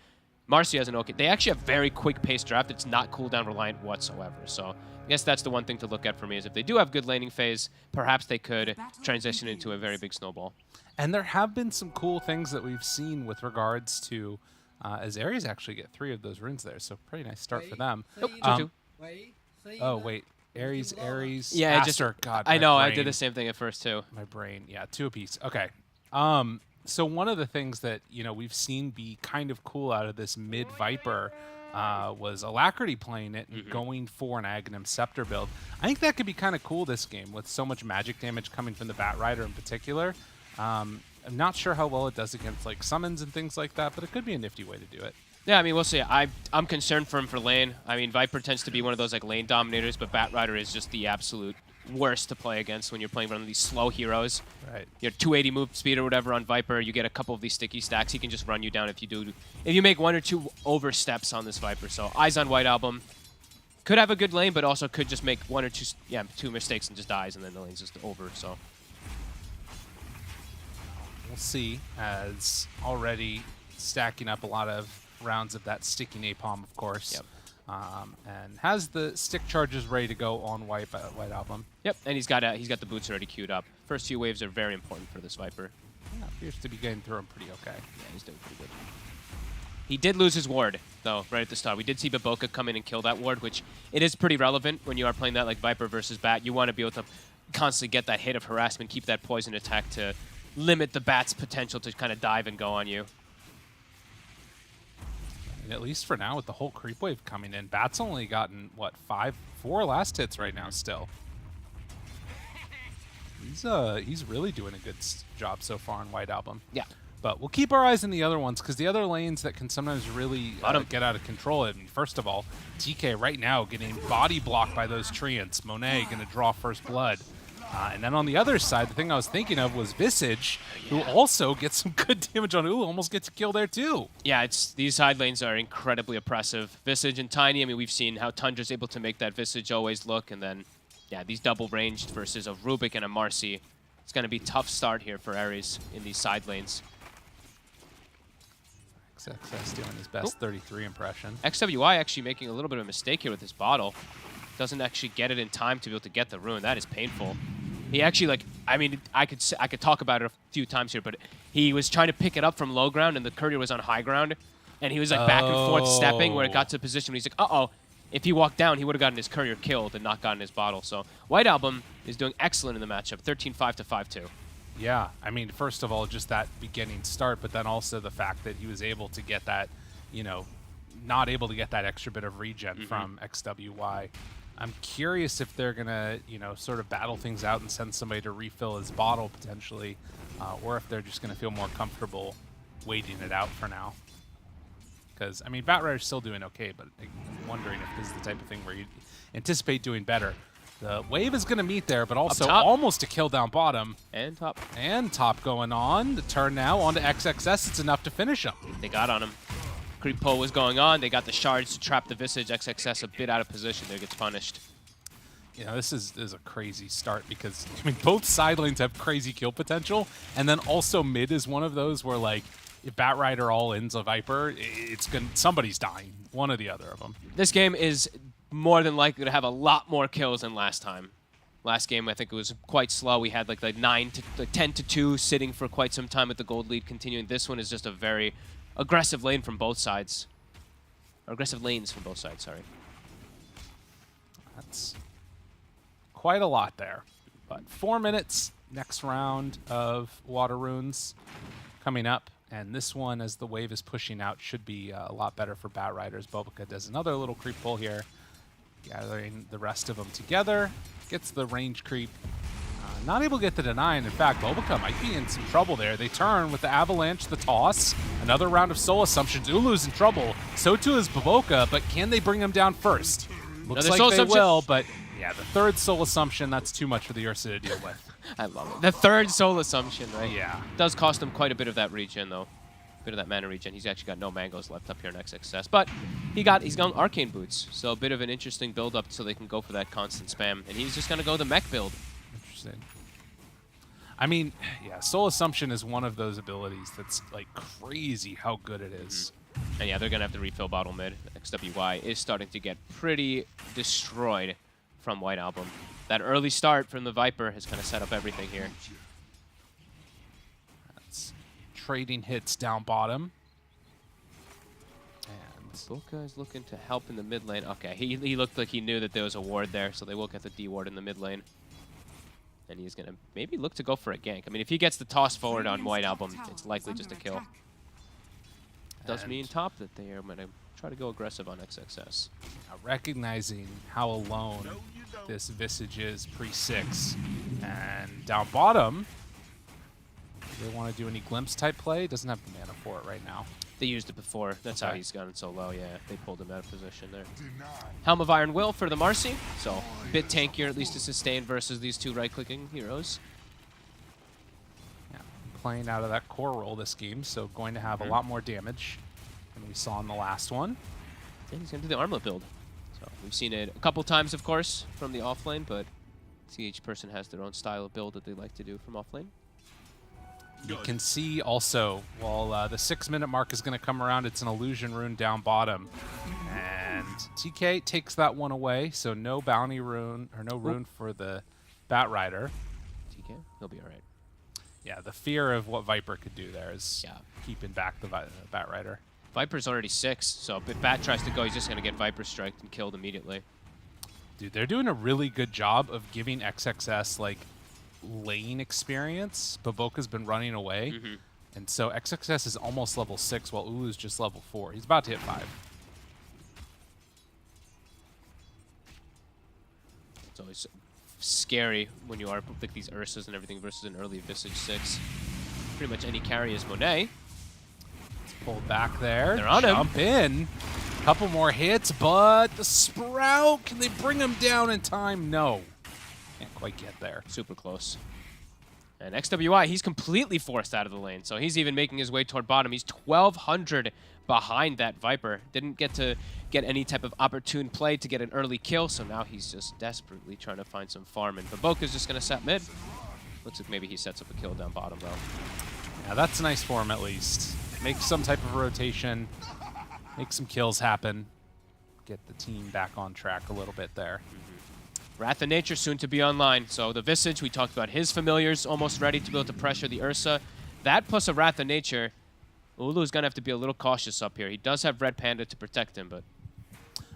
Marcy has an okay. They actually have very quick pace draft. It's not cooldown reliant whatsoever. So I guess that's the one thing to look at for me is if they do have good laning phase, perhaps they could transition into a very big snowball. And there have been some cool things that we've seen with regards to, as Ares actually get 3 of those runes there, so pretty nice start for them. Nope, 2-2. Oh, wait. Ares, Yeah, Aster. God, I my know, I brain. did the same thing at first too. My brain, yeah, 2 apiece. Okay. So one of the things that, you know, we've seen be kind of cool out of this mid Viper was Alacrity playing it and going for an Aghanim Scepter build. I think that could be kind of cool this game with so much magic damage coming from the Batrider in particular. I'm not sure how well it does against like summons and things like that, but it could be a nifty way to do it. Yeah, I mean, we'll see. I'm concerned for him for lane. I mean, Viper tends to be one of those like lane dominators, but Batrider is just the absolute worst to play against when you're playing one of these slow heroes. Right. Your 280 move speed or whatever on Viper, you get a couple of these sticky stacks. He can just run you down if you make 1 or 2 oversteps on this Viper. So eyes on White Album. could have a good lane, but also could just make one or two mistakes and just dies, and then the lane's just over. So we'll see, as already stacking up a lot of rounds of that sticky napalm, of course. Yep. And has the stick charges ready to go on White Album. Yep, and he's got the boots already queued up. First few waves are very important for this Viper. Yeah, appears to be getting through them pretty okay. Yeah, he's doing pretty good. He did lose his ward, though, right at the start. We did see Baboka come in and kill that ward, which it is pretty relevant when you are playing that like Viper versus Bat. You want to be able to constantly get that hit of harassment, keep that poison attack to limit the Bat's potential to kind of dive and go on you. And at least for now, with the whole creep wave coming in, Bat's only gotten, what, 4 last hits right now still. He's really doing a good job so far on White Album. Yeah. But we'll keep our eyes on the other ones, because the other lanes that can sometimes really get out of control. I mean, first of all, TK right now getting body blocked by those treants. Monet going to draw first blood. And then on the other side, the thing I was thinking of was Visage, who also gets some good damage on Ulu, almost gets a kill there too. Yeah, these side lanes are incredibly oppressive. Visage and Tiny, I mean, we've seen how Tundra's able to make that Visage always look, and then, yeah, these double ranged versus a Rubik and a Marcy. It's going to be a tough start here for Ares in these side lanes. XXS doing his best 33 impression. XWI actually making a little bit of a mistake here with his bottle. Doesn't actually get it in time to be able to get the rune. That is painful. He actually, like, I mean, I could talk about it a few times here, but he was trying to pick it up from low ground, and the courier was on high ground, and he was like back and forth stepping where it got to a position where he's like, uh-oh. If he walked down, he would have gotten his courier killed and not gotten his bottle. So White Album is doing excellent in the matchup, 13-5 to 5-2. Yeah, I mean, first of all, just that beginning start, but then also the fact that he was able to get that, you know, not able to get that extra bit of regen from XWY. I'm curious if they're going to, you know, sort of battle things out and send somebody to refill his bottle potentially, or if they're just going to feel more comfortable waiting it out for now. Because, I mean, Batrider's still doing okay, but I'm wondering if this is the type of thing where you anticipate doing better. The wave is going to meet there, but also almost a kill down bottom. And top. And top going on. The turn now onto XXS. It's enough to finish him. They got on him. Creep pull was going on. They got the shards to trap the Visage. XXS a bit out of position there, gets punished. You know, this is a crazy start because, I mean, both side lanes have crazy kill potential, and then also mid is one of those where, like, if Batrider all ins a Viper, somebody's dying. One or the other of them. This game is more than likely to have a lot more kills than last time. Last game, I think it was quite slow. We had like 10 to 2 sitting for quite some time with the gold lead continuing. This one is just a very aggressive lane from both sides. Or aggressive lanes from both sides, sorry. That's quite a lot there. But 4 minutes, next round of Water Runes coming up. And this one, as the wave is pushing out, should be a lot better for Batriders. Bobica does another little creep pull here, gathering the rest of them together. Gets the range creep. Not able to get the deny, and in fact, Bobica might be in some trouble there. They turn with the Avalanche, the toss. Another round of Soul Assumptions. Ulu's in trouble. So too is Bobica, but can they bring him down first? Looks like they will, but yeah, the third Soul Assumption, that's too much for the Ursa to deal with. I love it. The third Soul Assumption, right? Yeah. Does cost him quite a bit of that regen, though. A bit of that mana regen. He's actually got no mangoes left up here in XXS. But he's got Arcane Boots, so a bit of an interesting build-up so they can go for that constant spam. And he's just going to go the mech build. Interesting. I mean, yeah, Soul Assumption is one of those abilities that's, like, crazy how good it is. And yeah, they're going to have to refill bottle mid. XWY is starting to get pretty destroyed from White Album. That early start from the Viper has kind of set up everything here. That's trading hits down bottom. And Boka is looking to help in the mid lane. Okay, he looked like he knew that there was a ward there, so they will get the D ward in the mid lane. And he's going to maybe look to go for a gank. I mean, if he gets the toss forward on White Album, it's likely just a kill. Does mean top that they are going to try to go aggressive on XXS. Now recognizing how alone this Visage is pre-6. And down bottom, do they want to do any Glimpse type play? Doesn't have the mana for it right now. They used it before. That's how he's gotten so low, yeah. They pulled him out of position there. Helm of Iron Will for the Marcy. So a bit tankier, at least to sustain versus these two right-clicking heroes. Yeah, playing out of that core role this game, so going to have a lot more damage than we saw in the last one. Yeah, he's going to do the armlet build. So we've seen it a couple times, of course, from the offlane, but see each person has their own style of build that they like to do from offlane. You can see also, while the 6-minute mark is going to come around, it's an illusion rune down bottom. And TK takes that one away, so no bounty rune, or no rune for the Bat Rider. TK, he'll be all right. Yeah, the fear of what Viper could do there is keeping back the Bat Rider. Viper's already 6, so if Bat tries to go, he's just going to get Viper striked and killed immediately. Dude, they're doing a really good job of giving XXS, like, lane experience. Baboka's been running away, and so XXS is almost level 6, while Ulu's just level 4. He's about to hit 5. It's always scary when you are like these Ursas and everything versus an early Visage 6. Pretty much any carry is Monet. Pulled back there. They're on him. Jump in. Couple more hits, but the Sprout, can they bring him down in time? No. Can't quite get there. Super close. And XWI, he's completely forced out of the lane, so he's even making his way toward bottom. He's 1,200 behind that Viper. Didn't get to get any type of opportune play to get an early kill, so now he's just desperately trying to find some farm. And Baboka's just going to set mid. Looks like maybe he sets up a kill down bottom, though. Yeah, that's nice for him at least. Make some type of rotation, make some kills happen, get the team back on track a little bit there. Wrath of Nature soon to be online. So the Visage, we talked about his familiars almost ready to be able to pressure the Ursa. That plus a Wrath of Nature, Ulu's going to have to be a little cautious up here. He does have Red Panda to protect him, but...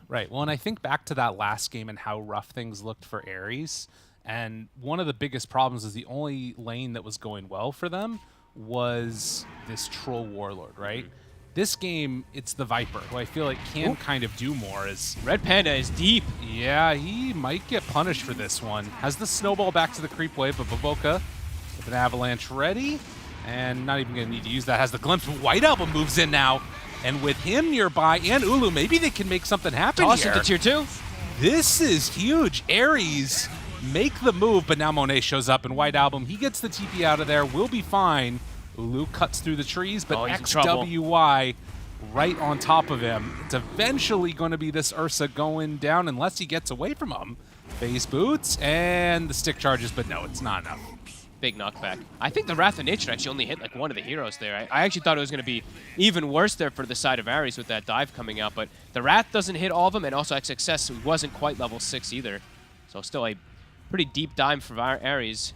Right, well, and I think back to that last game and how rough things looked for Ares, and one of the biggest problems is the only lane that was going well for them was this Troll Warlord, right? This game, it's the Viper, who I feel like can kind of do more. As Red Panda is deep. Yeah, he might get punished for this one. Has the snowball back to the creep wave, but Baboka with an avalanche ready, and not even going to need to use that. Has the glimpse. White Album moves in now, and with him nearby and Ulu, maybe they can make something happen Toss here. into tier 2. This is huge. Ares make the move, but now Monet shows up, and White Album, he gets the TP out of there, will be fine. Ulu cuts through the trees, but XWI right on top of him. It's eventually going to be this Ursa going down unless he gets away from him. Phase boots and the stick charges, but no, it's not enough. Big knockback. I think the Wrath of Nature actually only hit like one of the heroes there. I actually thought it was going to be even worse there for the side of Ares with that dive coming out, but the Wrath doesn't hit all of them, and also XXS wasn't quite level 6 either. So still a pretty deep dive for Ares.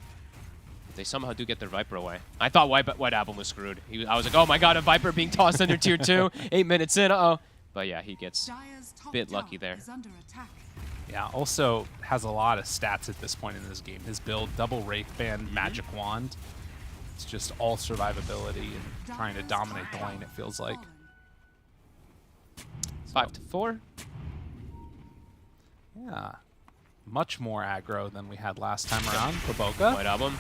If they somehow do get their Viper away. I thought White Album was screwed. I was like, oh my god, a Viper being tossed under tier 2. 8 minutes in, uh-oh. But yeah, he gets a bit lucky there. Yeah, also has a lot of stats at this point in this game. His build, double Wraith Band, Magic Wand. It's just all survivability and trying to dominate the lane, it feels like. 5-4. Yeah. Much more aggro than we had last time around. Baboka. White Album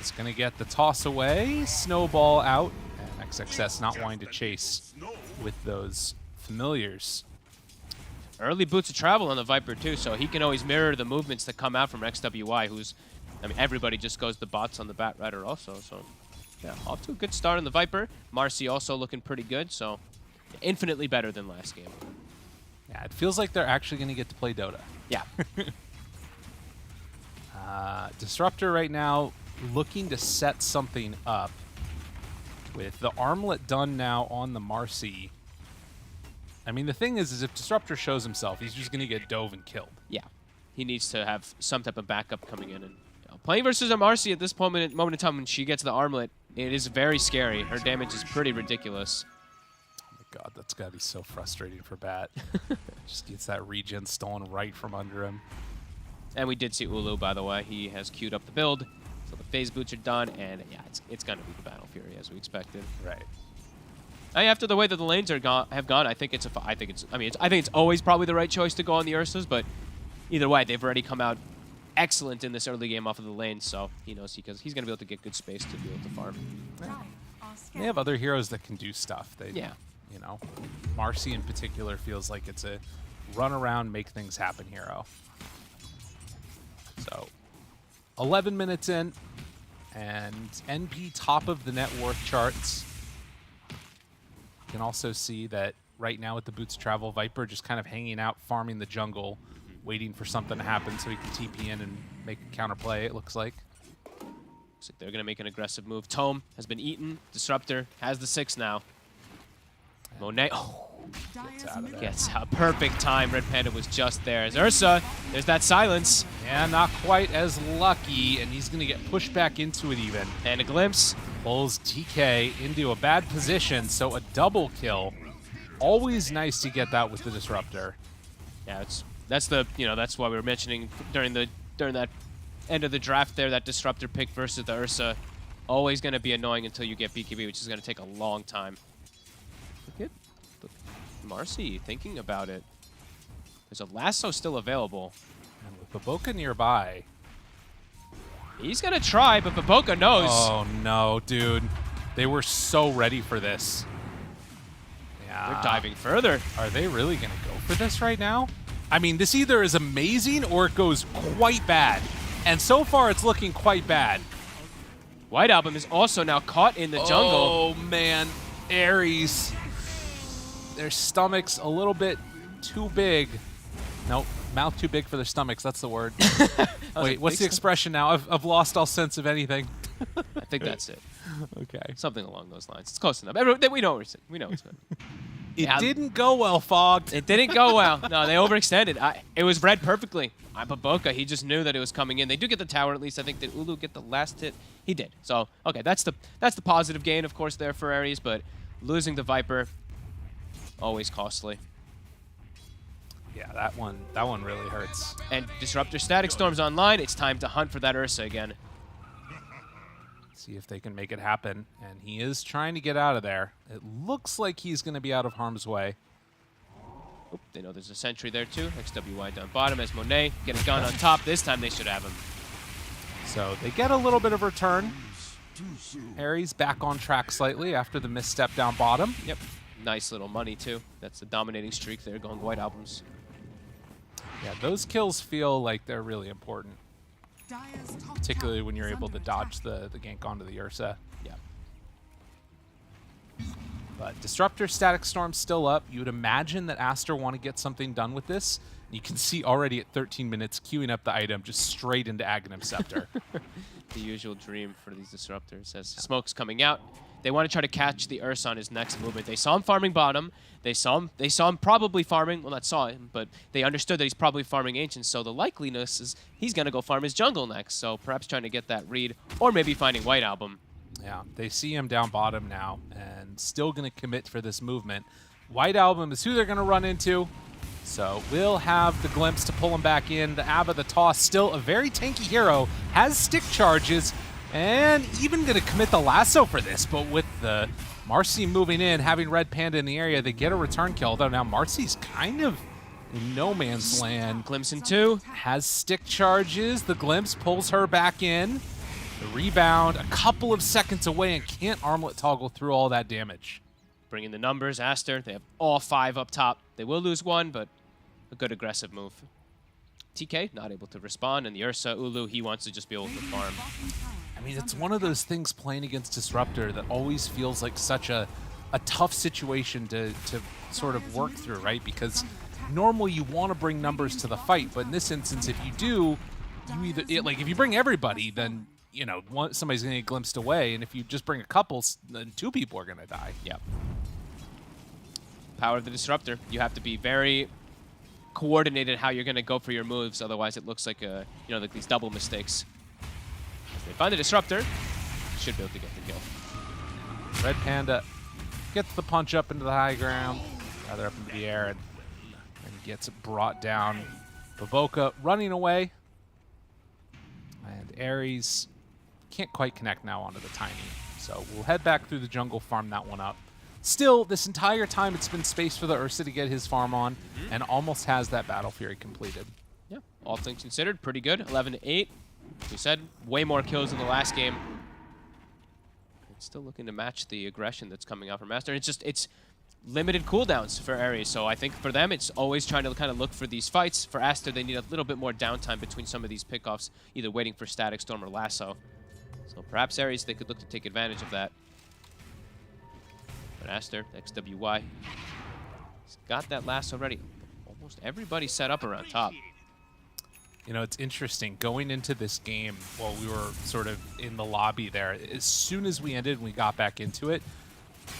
is going to get the toss away. Snowball out. And XXS not wanting to chase with those familiars. Early boots of travel on the Viper too, so he can always mirror the movements that come out from XWI, who's, I mean, everybody just goes the bots on the Bat Rider also, so yeah, off to a good start on the Viper. Marcy also looking pretty good, so infinitely better than last game. Yeah, it feels like they're actually going to get to play Dota. Yeah. Disruptor right now looking to set something up with the armlet done now on the Marcy. I mean, the thing is if Disruptor shows himself, he's just going to get dove and killed. Yeah. He needs to have some type of backup coming in. And playing versus a Marcy at this moment in time when she gets the armlet, it is very scary. Her damage is pretty ridiculous. Oh my god, that's got to be so frustrating for Bat. Just gets that regen stolen right from under him. And we did see Ulu, by the way. He has queued up the build. So the phase boots are done, and yeah, it's going to be the Battle Fury as we expected. Right. After the way that the lanes are have gone, I think it's always probably the right choice to go on the Ursas, but either way, they've already come out excellent in this early game off of the lane, so he knows because he's going to be able to get good space to be able to farm. They have other heroes that can do stuff. Yeah. You know, Marcy in particular feels like it's a run around, make things happen hero. So, 11 minutes in, and NP top of the net worth charts. You can also see that right now with the Boots Travel. Viper just kind of hanging out, farming the jungle, waiting for something to happen so he can TP in and make a counterplay, it looks like. Looks like they're going to make an aggressive move. Tome has been eaten. Disruptor has the 6 now. Monet, gets out. Perfect time. Red Panda was just there. As Ursa, there's that silence. Yeah, not quite as lucky, and he's going to get pushed back into it even. And a glimpse. Pulls TK into a bad position, so a double kill. Always nice to get that with the Disruptor. Yeah, that's the, that's why we were mentioning during that end of the draft there, that Disruptor pick versus the Ursa. Always going to be annoying until you get BKB, which is going to take a long time. Look at Marcy thinking about it. There's a lasso still available. And with Baboka nearby. He's going to try, but Baboka knows. Oh, no, dude. They were so ready for this. Yeah. They're diving further. Are they really going to go for this right now? I mean, this either is amazing or it goes quite bad. And so far, it's looking quite bad. White Album is also now caught in the jungle. Oh, man. Ares. Their stomach's a little bit too big. Nope. Mouth too big for their stomachs. That's the word. Wait, what's the expression now? I've lost all sense of anything. I think that's it. Okay. Something along those lines. It's close enough. We know what we know. It didn't go well, Fogged. It didn't go well. No, they overextended. It was read perfectly. Baboka, he just knew that it was coming in. They do get the tower at least. I think, did Ulu get the last hit? He did. So, okay, that's the positive gain, of course, there for Ares, but losing the Viper, always costly. Yeah, that one really hurts. And Disruptor Static Storm's online. It's time to hunt for that Ursa again. See if they can make it happen. And he is trying to get out of there. It looks like he's going to be out of harm's way. Oop, they know there's a sentry there too. XWY down bottom as Monet get a gun on top. This time they should have him. So they get a little bit of return. Ares back on track slightly after the misstep down bottom. Yep. Nice little money too. That's the dominating streak there going White Albums. Yeah, those kills feel like they're really important. Particularly when you're able to dodge the gank onto the Ursa. Yeah. But Disruptor Static Storm still up. You would imagine that Aster want to get something done with this. You can see already at 13 minutes queuing up the item just straight into Aghanim Scepter. The usual dream for these Disruptors as smoke's coming out. They want to try to catch the Ursa on his next movement. They saw him farming bottom. They saw him probably farming, well, not saw him, but they understood that he's probably farming Ancients, so the likeliness is he's going to go farm his jungle next, so perhaps trying to get that read, or maybe finding White Album. Yeah, they see him down bottom now, and still going to commit for this movement. White Album is who they're going to run into, so we'll have the glimpse to pull him back in. The Abba, the Toss, still a very tanky hero, has stick charges, and even going to commit the lasso for this, but with the Marcy moving in, having Red Panda in the area, they get a return kill, although now Marcy's kind of in no man's land. Glimpse in 2. Has stick charges. The Glimpse pulls her back in. The rebound, a couple of seconds away, and can't armlet toggle through all that damage. Bringing the numbers, Aster, they have all 5 up top. They will lose 1, but a good aggressive move. TK, not able to respond, and the Ursa, Ulu, he wants to just be able to farm. I mean, it's one of those things playing against Disruptor that always feels like such a tough situation to sort of work through, right? Because normally you want to bring numbers to the fight, but in this instance, if you do, you either, if you bring everybody, then, somebody's going to get glimpsed away, and if you just bring a couple, then 2 people are going to die. Yep. Power of the Disruptor. You have to be very coordinated how you're going to go for your moves, otherwise it looks like like these double mistakes. They find the Disruptor, should be able to get the kill. Red Panda gets the punch up into the high ground, rather up into the air, and gets brought down. Baboka running away, and Ares can't quite connect now onto the Tiny. So we'll head back through the jungle, farm that one up. Still, this entire time it's been space for the Ursa to get his farm on, and almost has that Battle Fury completed. Yeah, all things considered, pretty good. 11-8. We said way more kills in the last game. It's still looking to match the aggression that's coming out from Master. It's limited cooldowns for Ares, so I think for them it's always trying to kind of look for these fights. For Aster, they need a little bit more downtime between some of these pickoffs, either waiting for Static Storm or Lasso. So perhaps Ares, they could look to take advantage of that. But Aster, XWY, He's got that last already. Almost everybody set up around top. You know, it's interesting. Going into this game, while we were sort of in the lobby there, as soon as we ended and we got back into it,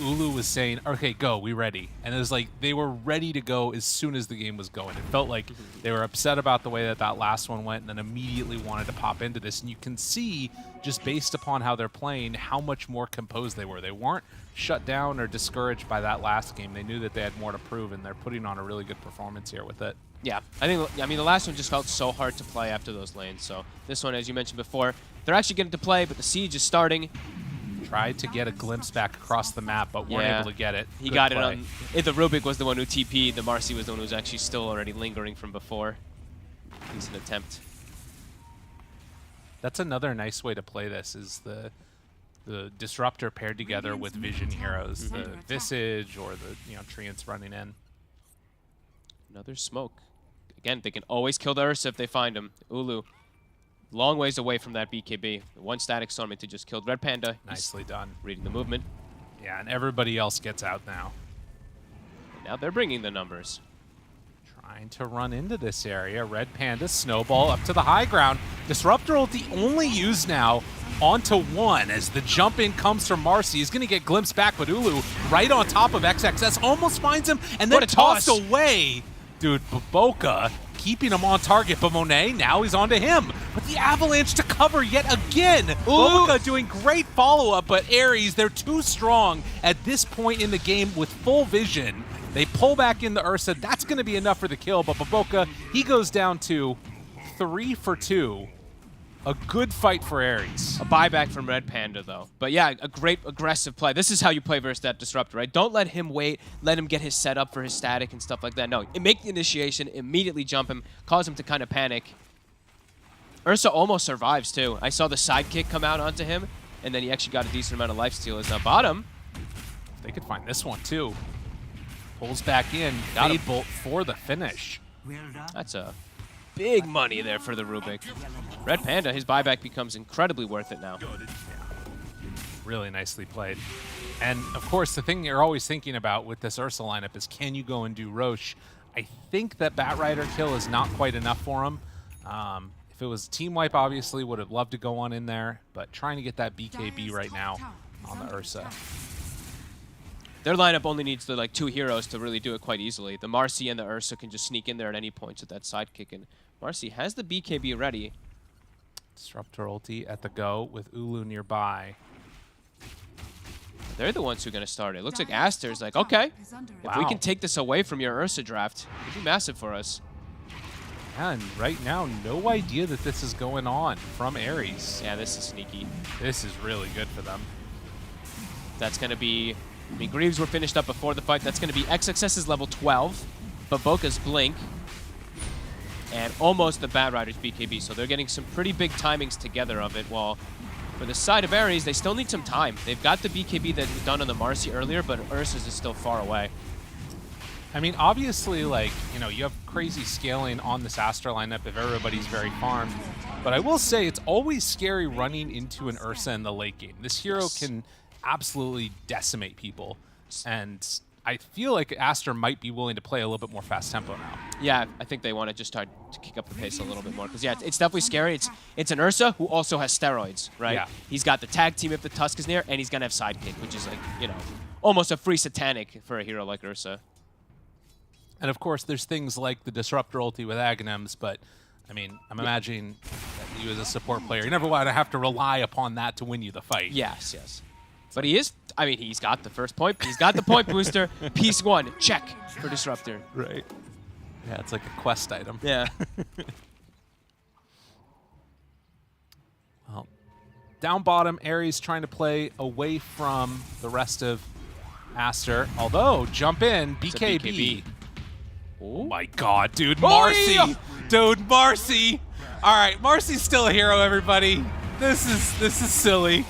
Ulu was saying, okay, go, we ready. And it was like they were ready to go as soon as the game was going. It felt like they were upset about the way that that last one went and then immediately wanted to pop into this. And you can see, just based upon how they're playing, how much more composed they were. They weren't shut down or discouraged by that last game. They knew that they had more to prove, and they're putting on a really good performance here with it. Yeah, I mean, the last one just felt so hard to play after those lanes. So this one, as you mentioned before, they're actually getting to play, but the siege is starting. Tried to get a glimpse back across the map, but weren't able to get it. He Good got play. it on. The Rubik was the one who TP'd. The Marcy was the one who was actually still already lingering from before. Decent attempt. That's another nice way to play this, is the Disruptor paired together with Vision heroes, the Visage or the Treants running in. Another smoke. Again, they can always kill the Ursa if they find him. Ulu, long ways away from that BKB. One static storm into just killed Red Panda. Nicely done. Reading the movement. Yeah, and everybody else gets out now. And now they're bringing the numbers. Trying to run into this area. Red Panda, Snowball up to the high ground. Disruptor ulti only used now onto one as the jump in comes from Marcy. He's going to get glimpsed back, but Ulu right on top of XXS almost finds him and then tossed away. Dude, Baboka keeping him on target, but Monet, now he's onto him. But the avalanche to cover yet again. Baboka doing great follow-up, but Ares, they're too strong at this point in the game with full vision. They pull back in the Ursa. That's going to be enough for the kill, but Baboka, he goes down to 3 for 2. A good fight for Ares. A buyback from Red Panda, though. But yeah, a great aggressive play. This is how you play versus that Disruptor, right? Don't let him wait. Let him get his setup for his static and stuff like that. No, make the initiation, immediately jump him, cause him to kind of panic. Ursa almost survives, too. I saw the sidekick come out onto him, and then he actually got a decent amount of lifesteal. Is now bottom. They could find this one, too. Pulls back in. Got him. Fade Bolt for the finish. That's a big money there for the Rubik. Red Panda, his buyback becomes incredibly worth it now. Really nicely played. And, of course, the thing you're always thinking about with this Ursa lineup is, can you go and do Roche? I think that Batrider kill is not quite enough for him. If it was Team Wipe, obviously, would have loved to go on in there. But trying to get that BKB right now on the Ursa. Their lineup only needs the 2 heroes to really do it quite easily. The Marcy and the Ursa can just sneak in there at any point with that sidekick. And Marcy has the BKB ready. Disruptor ulti at the go with Ulu nearby. They're the ones who are going to start it. Looks like Aster's like, okay, if we can take this away from your Ursa draft, it'd be massive for us. Yeah, and right now, no idea that this is going on from Ares. Yeah, this is sneaky. This is really good for them. That's going to be... I mean, Greaves were finished up before the fight. That's going to be XXS's level 12, Baboka's Blink, and almost the Batrider's BKB. So they're getting some pretty big timings together of it, while for the side of Ares, they still need some time. They've got the BKB that was done on the Marcy earlier, but Ursa's is still far away. I mean, obviously, you have crazy scaling on this Astra lineup if everybody's very farmed. But I will say, it's always scary running into an Ursa in the late game. This hero can absolutely decimate people, and I feel like Astra might be willing to play a little bit more fast tempo now. Yeah, I think they want to just start to kick up the pace a little bit more, because yeah, it's definitely scary. It's an Ursa who also has steroids, right? Yeah. He's got the tag team if the Tusk is near, and he's gonna have sidekick, which is almost a free satanic for a hero like Ursa. And of course, there's things like the Disruptor ulti with Aghanims, but I mean, I'm imagining that you as a support player, you never want to have to rely upon that to win you the fight. Yes, yes. But he's got the first point. He's got the point booster. Piece 1, check for Disruptor. Right. Yeah, it's like a quest item. Yeah. Well, down bottom, Ares trying to play away from the rest of Aster. Although, jump in, BKB. Oh my god, dude, Marcy! Oh, yeah. Dude, Marcy! Alright, Marcy's still a hero, everybody. This is silly.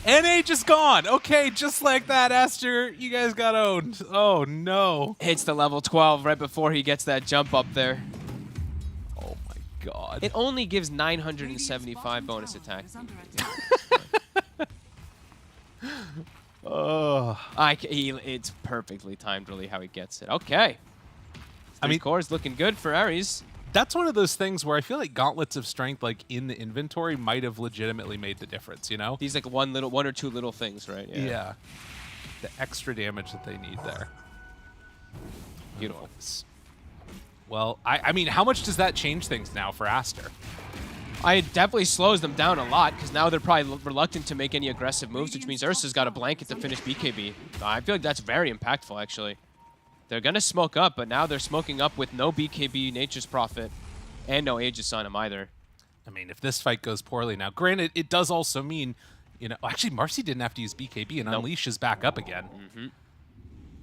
NA just gone. Okay, just like that, Aster, you guys got owned. Oh, no. Hits the level 12 right before he gets that jump up there. Oh, my God. It only gives 975 bonus attack. It's perfectly timed, really, how he gets it. Okay. I mean, core's looking good for Ares. That's one of those things where I feel like gauntlets of strength, like in the inventory, might have legitimately made the difference. You know, these like one or two little things, right? Yeah. The extra damage that they need there. Beautiful. Well, I mean, how much does that change things now for Aster? It definitely slows them down a lot because now they're probably reluctant to make any aggressive moves, which means Ursa's got a blanket to finish BKB. I feel like that's very impactful, actually. They're going to smoke up, but now they're smoking up with no BKB, Nature's Prophet, and no Aegis on him either. I mean, if this fight goes poorly now, granted, it does also mean, you know, actually, Marcy didn't have to use BKB and Unleash is back up again.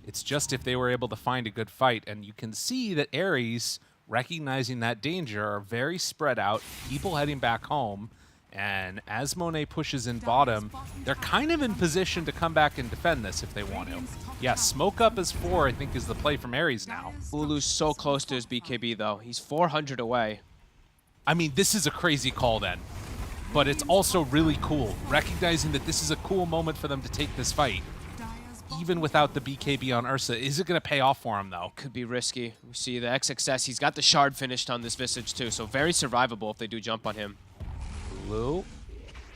It's just if they were able to find a good fight, and you can see that Ares, recognizing that danger, are very spread out, people heading back home, and as Monet pushes in bottom, they're kind of in position to come back and defend this if they want to. Yeah, smoke up as 4, I think, is the play from Ares now. Ulu's so close to his BKB, though. He's 400 away. I mean, this is a crazy call then, but it's also really cool, recognizing that this is a cool moment for them to take this fight. Even without the BKB on Ursa, is it going to pay off for him, though? Could be risky. We see the XXS. He's got the shard finished on this Visage, too, so very survivable if they do jump on him. Ulu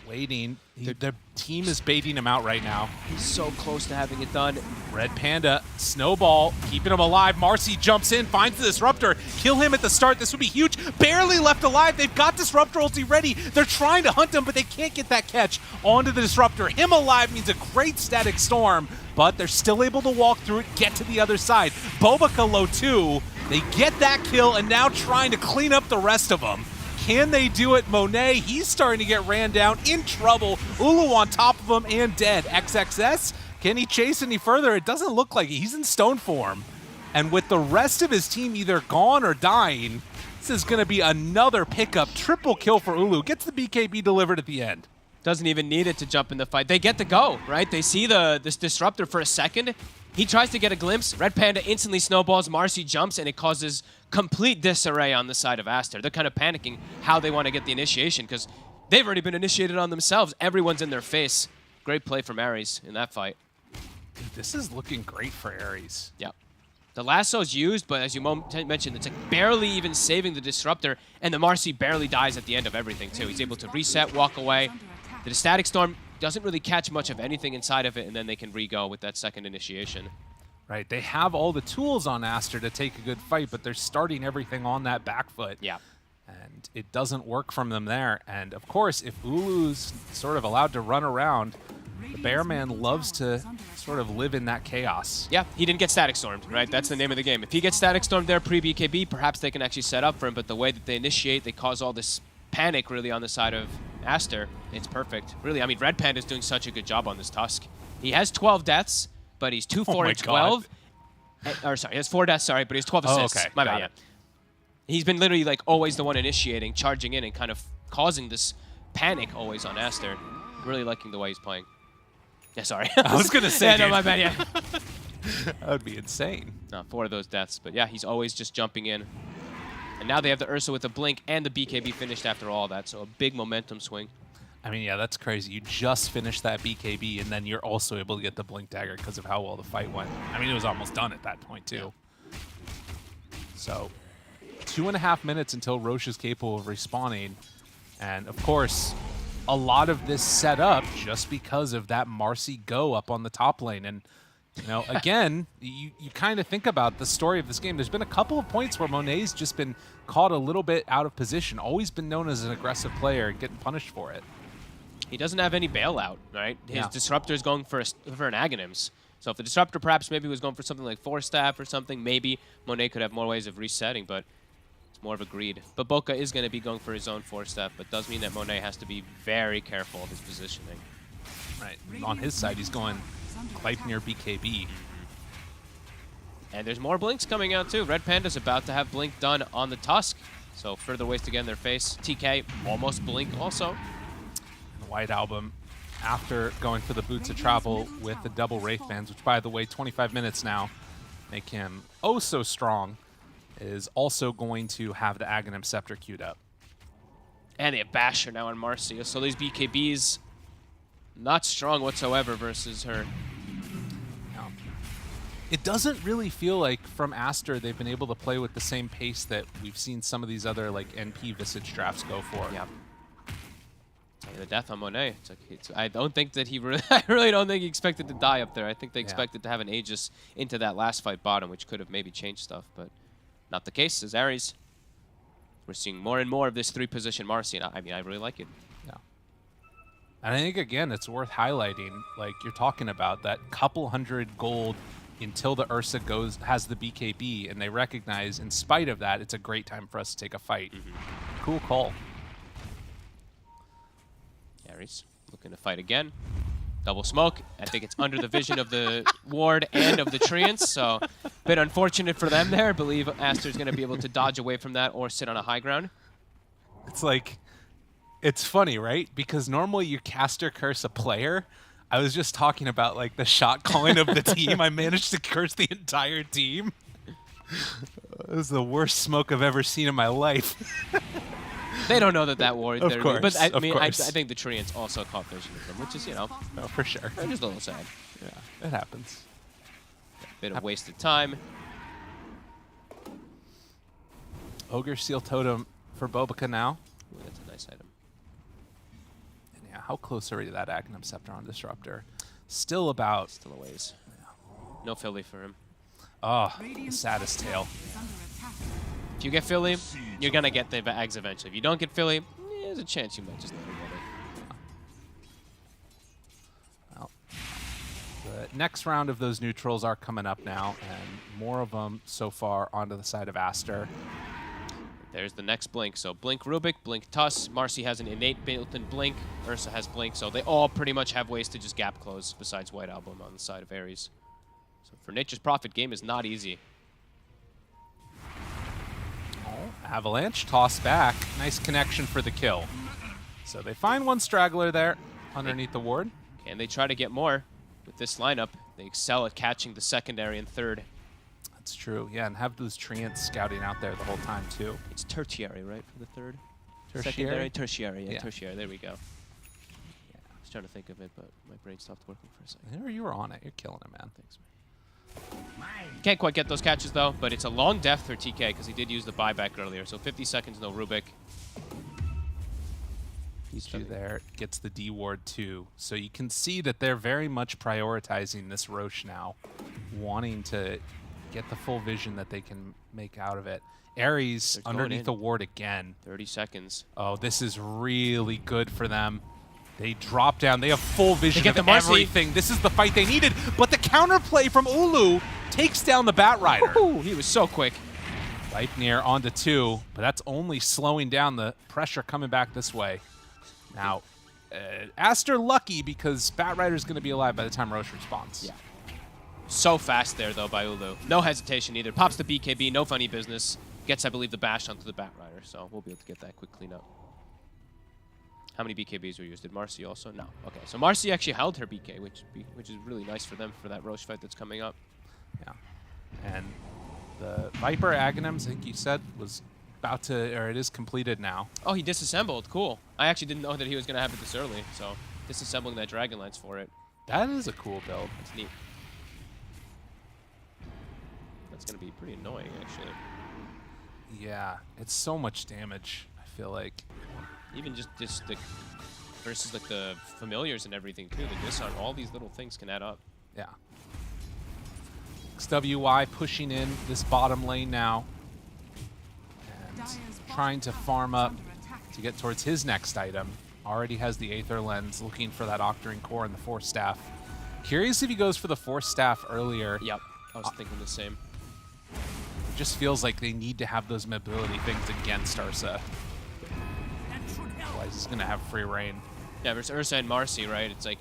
waiting. The team is baiting him out right now. He's so close to having it done. Red Panda, Snowball, keeping him alive. Marcy jumps in, finds the Disruptor. Kill him at the start. This would be huge. Barely left alive. They've got Disruptor ulti ready. They're trying to hunt him, but they can't get that catch onto the Disruptor. Him alive means a great static storm, but they're still able to walk through it, get to the other side. Bobica low too. They get that kill and now trying to clean up the rest of them. Can they do it? Monet, he's starting to get ran down, in trouble. Ulu on top of him and dead. XXS, can he chase any further? It doesn't look like it. He's in stone form. And with the rest of his team either gone or dying, this is going to be another pickup. Triple kill for Ulu. Gets the BKB delivered at the end. Doesn't even need it to jump in the fight. They get to go, right? They see this Disruptor for a second. He tries to get a glimpse. Red Panda instantly snowballs. Marcy jumps, and it causes complete disarray on the side of Aster. They're kind of panicking how they want to get the initiation because they've already been initiated on themselves. Everyone's in their face. Great play from Ares in that fight. This is looking great for Ares. Yeah. The lasso's used, but as you mentioned, it's like barely even saving the Disruptor, and the Marcy barely dies at the end of everything, too. He's able to reset, walk away. The Static Storm doesn't really catch much of anything inside of it, and then they can re-go with that second initiation. Right, they have all the tools on Aster to take a good fight, but they're starting everything on that back foot. Yeah. And it doesn't work from them there. And of course, if Ulu's sort of allowed to run around, the Bearman loves to sort of live in that chaos. Yeah, he didn't get Static Stormed, right? That's the name of the game. If he gets Static Stormed there pre-BKB, perhaps they can actually set up for him, but the way that they initiate, they cause all this panic really on the side of Aster. It's perfect. Really, I mean, Red Panda's doing such a good job on this Tusk. He has 12 deaths, but he's 2, 4, and 12. Or sorry, he has 4 deaths, sorry, but he has 12 assists. Okay. My bad, yeah. He's been literally like always the one initiating, charging in, and kind of causing this panic always on Aster. Really liking the way he's playing. Yeah, sorry. I was going to say, yeah, no, my bad, yeah. That would be insane. No, 4 of those deaths. But yeah, he's always just jumping in. And now they have the Ursa with the Blink and the BKB finished after all that, so a big momentum swing. I mean, yeah, that's crazy. You just finished that BKB, and then you're also able to get the Blink Dagger because of how well the fight went. I mean, it was almost done at that point, too. So, 2.5 minutes until Roche is capable of respawning. And, of course, a lot of this set up just because of that Marcy go up on the top lane. And, you know, again, you kind of think about the story of this game. There's been a couple of points where Monet's just been caught a little bit out of position, always been known as an aggressive player and getting punished for it. He doesn't have any bailout, right? His Disruptor is going for an Aghanims. So if the Disruptor perhaps maybe was going for something like 4-staff or something, maybe Monet could have more ways of resetting, but it's more of a greed. But Boca is going to be going for his own 4-staff, but does mean that Monet has to be very careful of his positioning. Right. On his side, he's going quite near BKB. And there's more Blinks coming out, too. Red Panda's about to have Blink done on the Tusk. So further ways to get in their face. TK almost Blink also. The White Album, after going for the Boots of Travel with the double Wraith Bands, which, by the way, 25 minutes now, make him oh so strong, is also going to have the Aghanim Scepter queued up. And they have Basher now on Marcia. So these BKBs, not strong whatsoever versus her it doesn't really feel like from Aster they've been able to play with the same pace that we've seen some of these other like NP Visage drafts go for. Yeah. The death on Monet. I don't think that he really, I really don't think he expected to die up there. I think they expected to have an Aegis into that last fight bottom, which could have maybe changed stuff, but not the case. As Ares, we're seeing more and more of this 3-position Marcy, and I mean, I really like it. Yeah. And I think, again, it's worth highlighting, like you're talking about, that couple hundred gold until the Ursa has the BKB, and they recognize, in spite of that, it's a great time for us to take a fight. Cool call. Ares looking to fight again. Double smoke. I think it's under the vision of the ward and of the Treants, so a bit unfortunate for them there. I believe Aster's going to be able to dodge away from that or sit on a high ground. It's like, it's funny, right? Because normally you caster curse a player. I was just talking about like the shot calling of the team. I managed to curse the entire team. This is the worst smoke I've ever seen in my life. They don't know that ward. Of course, but I mean, I course. think the Treants also caught vision of them, which is, you know, no, for sure. Just a little sad. Yeah, it happens. A bit of wasted time. Ogre Seal Totem for Bobica now. Ooh, that's a nice item. And yeah, how close are we to that Agnum Scepter on Disruptor? Still about... Still a ways. No Philly for him. Oh, the saddest tale. If you get Philly, you're going to get the bags eventually. If you don't get Philly, there's a chance you might just never get it. Well, the next round of those neutrals are coming up now, and more of them so far onto the side of Aster. There's the next Blink. So Blink Rubik, Blink Tuss. Marcy has an innate built-in Blink. Ursa has Blink, so they all pretty much have ways to just gap close besides White Album on the side of Ares. So for Nature's Prophet, game is not easy. Avalanche, toss back. Nice connection for the kill. So they find one straggler there underneath the ward. And they try to get more with this lineup. They excel at catching the secondary and third. That's true, yeah, and have those Treants scouting out there the whole time, too. It's tertiary, right, for the third? Tertiary? Secondary, tertiary, Yeah. tertiary. There we go. Yeah, I was trying to think of it, but my brain stopped working for a second. You were on it. You're killing it, man. Thanks, man. Can't quite get those catches, though, but it's a long death for TK because he did use the buyback earlier. So 50 seconds, no Rubik. P2 there gets the D ward, too. So you can see that they're very much prioritizing this Roche now, wanting to get the full vision that they can make out of it. Ares underneath the ward again. 30 seconds. Oh, this is really good for them. They drop down. They have full vision get of the Marcy. everything. This is the fight they needed. But the counterplay from Ulu takes down the Bat Rider. Ooh, he was so quick. Leipnir onto 2, but that's only slowing down the pressure coming back this way. Now, Aster lucky because Bat Rider's going to be alive by the time Roche responds. Yeah. So fast there, though, by Ulu. No hesitation either. Pops the BKB, no funny business. Gets, I believe, the bash onto the Bat Rider, so we'll be able to get that quick cleanup. How many BKBs were used? Did Marcy also? No. Okay, so Marcy actually held her BK, which is really nice for them for that Roche fight that's coming up. Yeah. And the Viper Aghanims, I think you said, was about to, or it is completed now. Oh, he disassembled. Cool. I actually didn't know that he was going to have it this early, so disassembling that Dragon Lance for it. That is a cool build. That's neat. That's going to be pretty annoying, actually. Yeah, it's so much damage, I feel like. Even just the versus like the familiars and everything too. The disarm, all these little things can add up. Yeah. XWY pushing in this bottom lane now. And trying to farm up to get towards his next item. Already has the Aether Lens, looking for that Octarine Core and the Force Staff. Curious if he goes for the Force Staff earlier. Yep, I was thinking the same. It just feels like they need to have those mobility things against Ursa. Otherwise, he's going to have free reign. Yeah, versus Ursa and Marcy, right? It's like,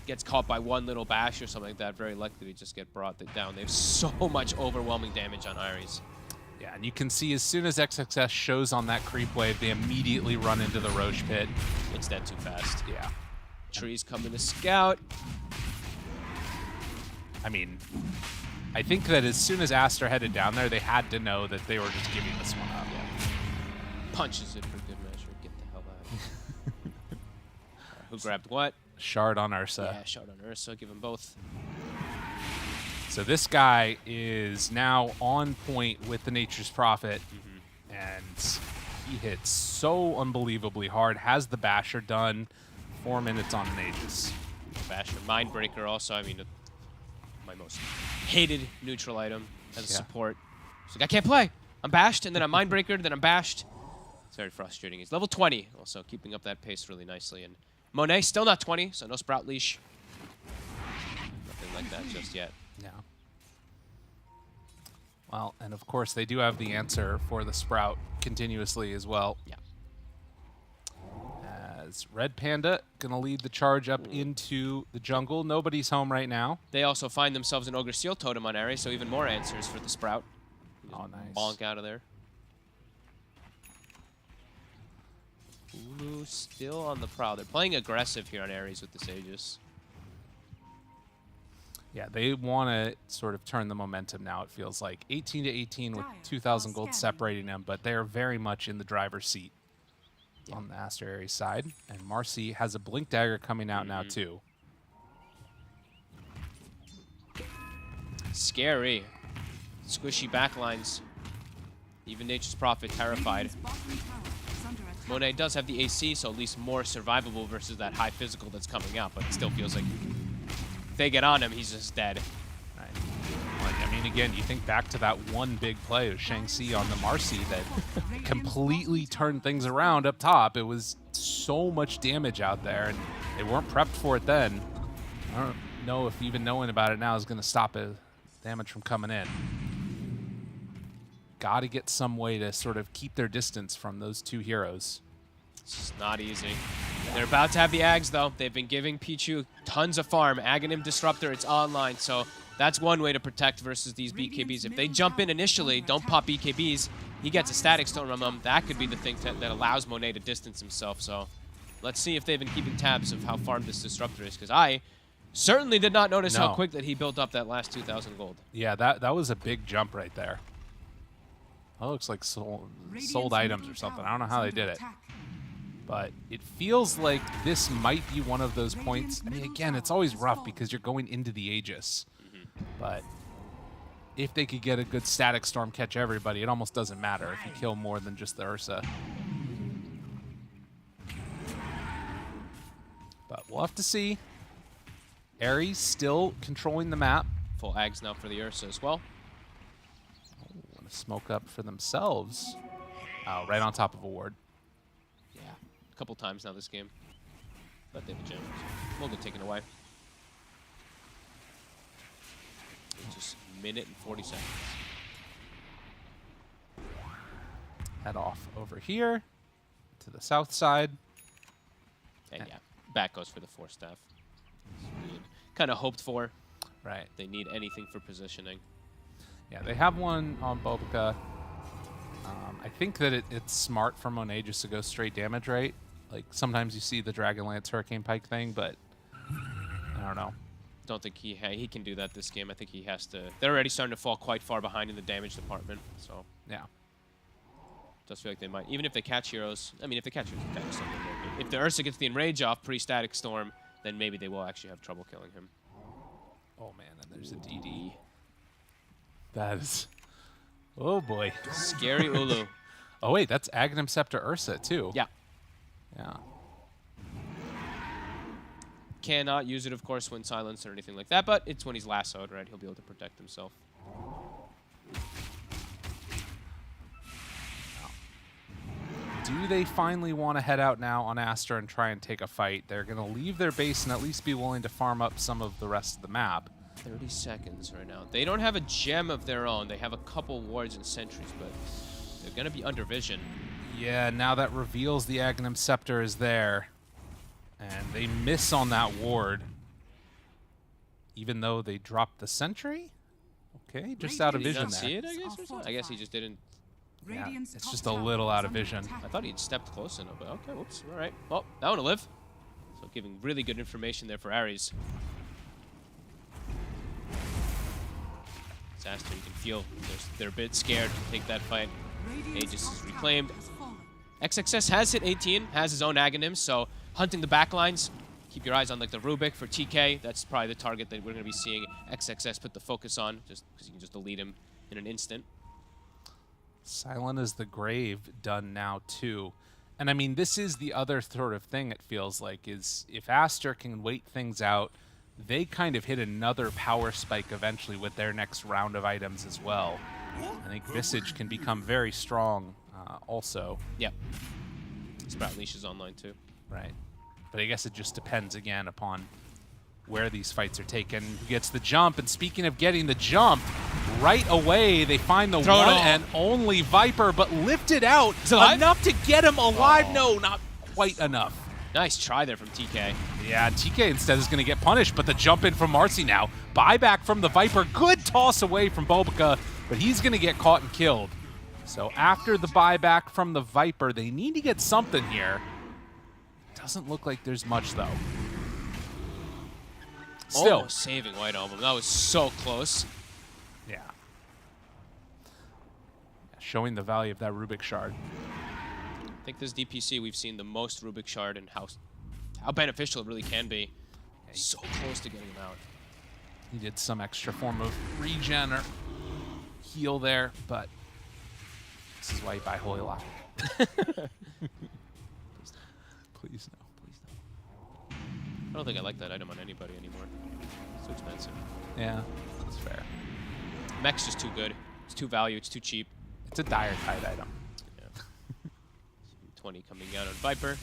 gets caught by one little bash or something like that, very likely to just get brought down. They have so much overwhelming damage on Ares. Yeah, and you can see as soon as XXS shows on that creep wave, they immediately run into the Roche pit. It's dead too fast. Yeah. Trees coming to scout. I mean, I think that as soon as Aster headed down there, they had to know that they were just giving this one up. Yeah. Punches it for good measure. Get the hell out. Who grabbed what? Shard on Ursa. Yeah, shard on Ursa. Give them both. So this guy is now on point with the Nature's Prophet, and he hits so unbelievably hard. Has the Basher done. 4 minutes on an Aegis. Basher, Mindbreaker also, I mean, my most hated neutral item as a support. It's like, I can't play. I'm bashed, and then I'm Mindbreaker, then I'm bashed. It's very frustrating. He's level 20, also keeping up that pace really nicely. And Monet still not 20, so no Sprout Leash. Nothing like that just yet. Yeah. Well, and of course, they do have the answer for the Sprout continuously as well. Yeah. As Red Panda gonna lead the charge up into the jungle. Nobody's home right now. They also find themselves an Ogre Seal Totem on Ares, so even more answers for the Sprout. Oh, nice. Bonk out of there. Ulu still on the prowl. They're playing aggressive here on Ares with this Aegis. Yeah, they want to sort of turn the momentum now, it feels like. 18 to 18 with 2,000 gold separating them, but they're very much in the driver's seat on the Aster Ares side. And Marcy has a Blink Dagger coming out now, too. Scary. Squishy backlines. Even Nature's Prophet terrified. Monet does have the AC, so at least more survivable versus that high physical that's coming out, but it still feels like if they get on him, he's just dead. Right. Like, I mean, again, you think back to that one big play of Shang-Chi on the Marcy that completely turned things around up top. It was so much damage out there, and they weren't prepped for it then. I don't know if even knowing about it now is going to stop the damage from coming in. Got to get some way to sort of keep their distance from those two heroes. It's not easy. They're about to have the Ags, though. They've been giving Pichu tons of farm. Aghanim Disruptor, it's online, so that's one way to protect versus these BKBs. If they jump in initially, don't pop BKBs, he gets a Static Storm on them. That could be the thing that allows Monet to distance himself. So let's see if they've been keeping tabs of how farmed this Disruptor is, because I certainly did not notice how quick that he built up that last 2,000 gold. Yeah, that was a big jump right there. That looks like sold items or something. I don't know how they did it. But it feels like this might be one of those points. I mean, again, it's always rough because you're going into the Aegis. But if they could get a good Static Storm, catch everybody, it almost doesn't matter if you kill more than just the Ursa. But we'll have to see. Ares still controlling the map. Full Ags now for the Ursa as well. Want to smoke up for themselves. Oh, right on top of a ward. A couple times now this game. But they have a gem. We'll get taken away. It's just a minute and 40 seconds. Head off over here to the south side. And yeah, back goes for the 4-staff. Kind of hoped for. Right. They need anything for positioning. Yeah, they have one on Bobica. I think that it's smart for Monet just to go straight damage, right? Like, sometimes you see the Dragonlance Hurricane Pike thing, but I don't know. Don't think he can do that this game. I think he has to. They're already starting to fall quite far behind in the damage department, so. Yeah. Does feel like they might. Even if they catch heroes, I mean, if they catch heroes, Static Storm, if the Ursa gets the Enrage off pre-Static Storm, then maybe they will actually have trouble killing him. Oh, man, and there's a DD. That is... Oh, boy. Scary Ulu. Oh, wait, that's Aghanim Scepter Ursa, too. Yeah. Yeah. Cannot use it, of course, when silenced or anything like that, but it's when he's lassoed, right? He'll be able to protect himself. Do they finally want to head out now on Aster and try and take a fight? They're going to leave their base and at least be willing to farm up some of the rest of the map. 30 seconds right now. They don't have a gem of their own. They have a couple wards and sentries, but they're going to be under vision. Yeah, now that reveals the Aghanim Scepter is there. And they miss on that ward. Even though they dropped the sentry? Okay, just out of vision there. See it, I guess, or something? I guess he just didn't. Yeah, it's just a little out of vision. I thought he'd stepped close enough, but okay, whoops. All right. Well, that one will live. So giving really good information there for Ares. Disaster, you can feel they're a bit scared to take that fight. Aegis is reclaimed. XXS has hit 18, has his own Aghanim, so hunting the backlines, keep your eyes on like the Rubik for TK. That's probably the target that we're going to be seeing XXS put the focus on, just because you can just delete him in an instant. Silent as the Grave done now too. And I mean, this is the other sort of thing it feels like, is if Aster can wait things out, they kind of hit another power spike eventually with their next round of items as well. I think Visage can become very strong also. Yep. Sprout Leash is online too. Right. But I guess it just depends again upon where these fights are taken, who gets the jump. And speaking of getting the jump, right away they find the one and only Viper, but lifted out enough to get him alive. No, not quite enough. Nice try there from TK. Yeah, TK instead is going to get punished, but the jump in from Marcy now. Buyback from the Viper. Good toss away from Bobica, but he's going to get caught and killed. So after the buyback from the Viper, they need to get something here. Doesn't look like there's much, though. Still. Almost saving White Album. That was so close. Yeah. Showing the value of that Rubik Shard. I think this DPC we've seen the most Rubik Shard and how beneficial it really can be. So close to getting him out. He did some extra form of regen or heal there, but this is why you buy Holy Lock. Please no. Please no. I don't think I like that item on anybody anymore. It's too expensive. Yeah, that's fair. Mech's just too good. It's too value. It's too cheap. It's a dire tide item. Yeah. 20 coming out on Viper.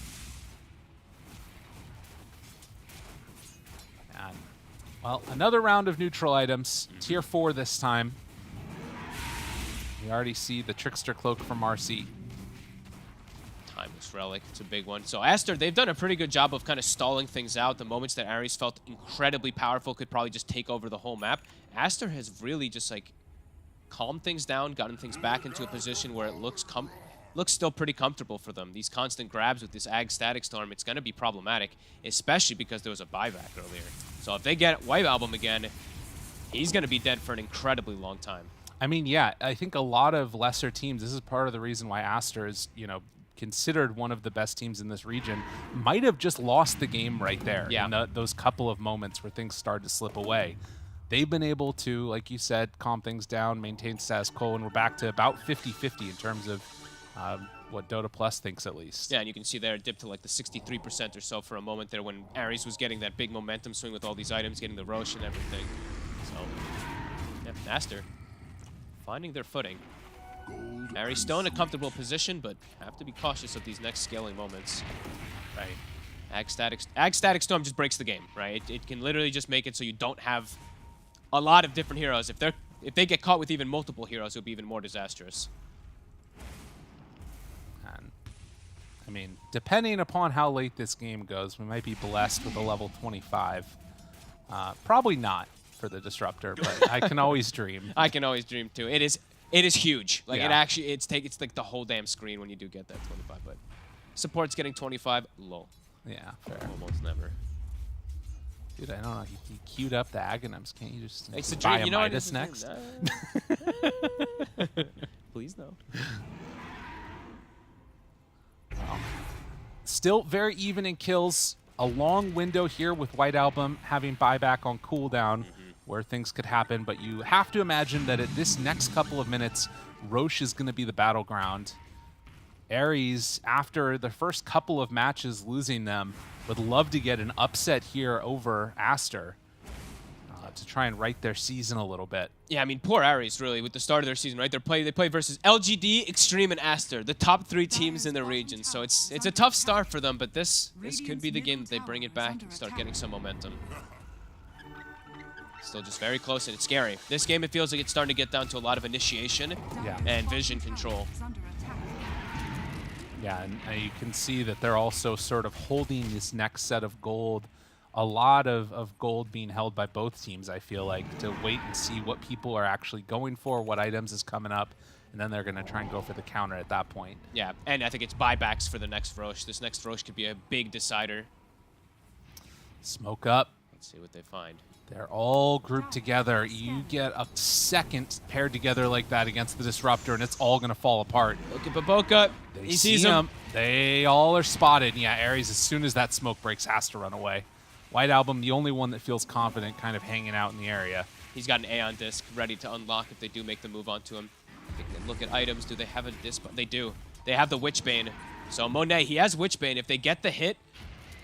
And, well, another round of neutral items. Tier 4 this time. We already see the Trickster Cloak from Marcy. Timeless Relic, it's a big one. So Aster, they've done a pretty good job of kind of stalling things out. The moments that Ares felt incredibly powerful could probably just take over the whole map. Aster has really just like calmed things down, gotten things back into a position where it looks still pretty comfortable for them. These constant grabs with this Ag Static Storm, it's going to be problematic, especially because there was a buyback earlier. So if they get White Album again, he's going to be dead for an incredibly long time. I mean, yeah, I think a lot of lesser teams, this is part of the reason why Aster is, you know, considered one of the best teams in this region, might have just lost the game right there. Yeah. In those couple of moments where things started to slip away. They've been able to, like you said, calm things down, maintain status quo, and we're back to about 50-50 in terms of what Dota Plus thinks, at least. Yeah, and you can see there it dipped to like the 63% or so for a moment there when Ares was getting that big momentum swing with all these items, getting the Roche and everything. So, yeah, Aster finding their footing. Ares still in a comfortable position, but have to be cautious of these next scaling moments. Right. Ag Static Storm just breaks the game, right? It can literally just make it so you don't have a lot of different heroes. If they get caught with even multiple heroes, it'll be even more disastrous. And, I mean, depending upon how late this game goes, we might be blessed with a level 25. Probably not for the Disruptor, but I can always dream. I can always dream too. It is huge. Like Yeah. it's like the whole damn screen when you do get that 25. But support's getting 25. Low. Yeah, fair. Almost never. Dude, I don't know. He queued up the Aghanims. Can't you just It's the buy dream. a You know what? Midas next? Please no. Still very even in kills. A long window here with White Album having buyback on cooldown where things could happen, but you have to imagine that at this next couple of minutes, Roche is going to be the battleground. Ares, after the first couple of matches losing them, would love to get an upset here over Aster to try and right their season a little bit. Yeah, I mean, poor Ares, really, with the start of their season, right? They play versus LGD, Extreme, and Aster, the top 3 teams in the region. So it's a tough start for them, but this could be the game that they bring it back and start getting some momentum. Still just very close, and it's scary. This game, it feels like it's starting to get down to a lot of initiation and vision control. Yeah, and you can see that they're also sort of holding this next set of gold. A lot of gold being held by both teams, I feel like, to wait and see what people are actually going for, what items is coming up, and then they're going to try and go for the counter at that point. Yeah, and I think it's buybacks for the next Roche. This next Roche could be a big decider. Smoke up. Let's see what they find. They're all grouped together. You get a second paired together like that against the Disruptor, and it's all going to fall apart. Look at Baboka. They He see sees him. They all are spotted. Yeah, Ares, as soon as that smoke breaks, has to run away. White Album, the only one that feels confident kind of hanging out in the area. He's got an Aeon disc ready to unlock if they do make the move onto him. They can look at items. Do they have a disc? They do. They have the Witchbane. So Monet, he has Witchbane. If they get the hit,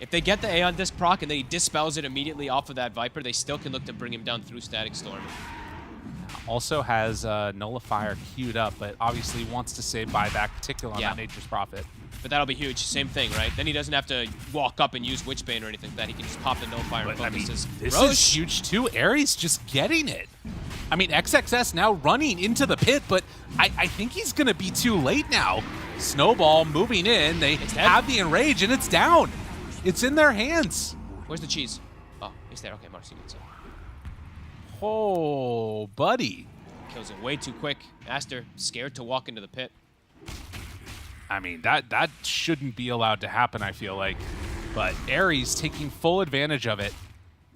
if they get the Aeon disc proc and then he dispels it immediately off of that Viper, they still can look to bring him down through Static Storm. Also has Nullifier queued up, but obviously wants to save buyback, particularly on that Nature's Prophet. But that'll be huge. Same thing, right? Then he doesn't have to walk up and use Witchbane or anything like that. He can just pop the Nullifier and focus his This Roche. is huge too. Ares just getting it. I mean, XXS now running into the pit, but I think he's going to be too late now. Snowball moving in. They have the Enrage, and it's down. It's in their hands. Where's the cheese? Oh, he's there. Okay, Marcy gets it. Oh, buddy. Kills it way too quick. Aster scared to walk into the pit. I mean, that shouldn't be allowed to happen, I feel like. But Ares taking full advantage of it.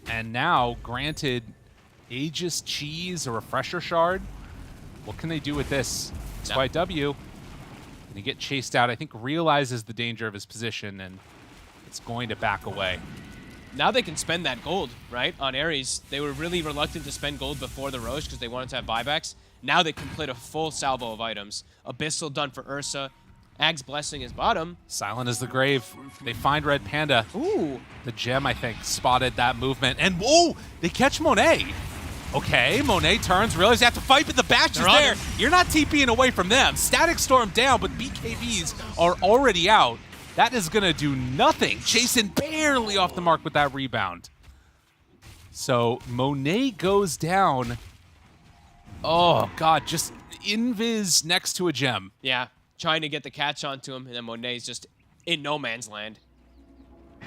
And now, granted Aegis Cheese, a Refresher Shard. What can they do with this? It's White W. And he get chased out. I think realizes the danger of his position, and it's going to back away. Now they can spend that gold, right, on Ares. They were really reluctant to spend gold before the Roche because they wanted to have buybacks. Now they complete a full salvo of items. Abyssal done for Ursa. Ag's Blessing is bottom. Silent as the grave. They find Red Panda. Ooh. The gem, I think, spotted that movement. And, whoa, they catch Monet. Okay, Monet turns, realizes they have to fight, but the bash is there. You're not TPing away from them. Static Storm down, but BKBs are already out. That is going to do nothing. Jason barely off the mark with that rebound. So Monet goes down. Oh, God, just invis next to a gem. Yeah, trying to get the catch onto him, and then Monet's just in no man's land. Yeah,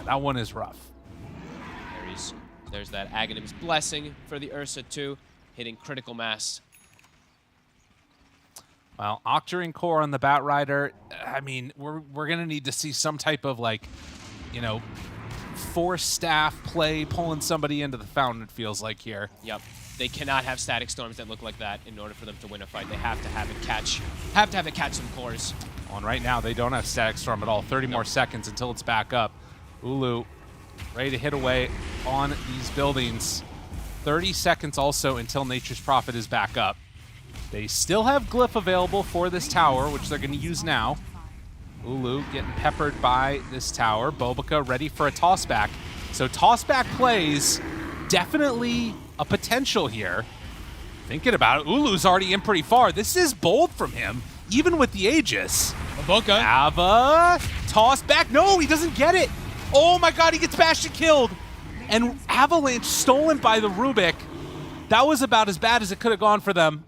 that one is rough. There's that Aghanim's Blessing for the Ursa too, hitting critical mass. Well, Octarine Core on the Batrider, I mean, we're going to need to see some type of, like, you know, force staff play, pulling somebody into the fountain, it feels like here. Yep. They cannot have Static Storms that look like that in order for them to win a fight. They have to have it catch some cores. On right now, they don't have Static Storm at all. 30 more seconds until it's back up. Ulu ready to hit away on these buildings. 30 seconds also until Nature's Prophet is back up. They still have Glyph available for this tower, which they're going to use now. Ulu getting peppered by this tower. Bobica ready for a tossback. So tossback plays, definitely a potential here. Thinking about it, Ulu's already in pretty far. This is bold from him, even with the Aegis. Bobica. Ava, tossback. No, he doesn't get it. Oh my God, he gets bashed and killed. And Avalanche stolen by the Rubik. That was about as bad as it could have gone for them.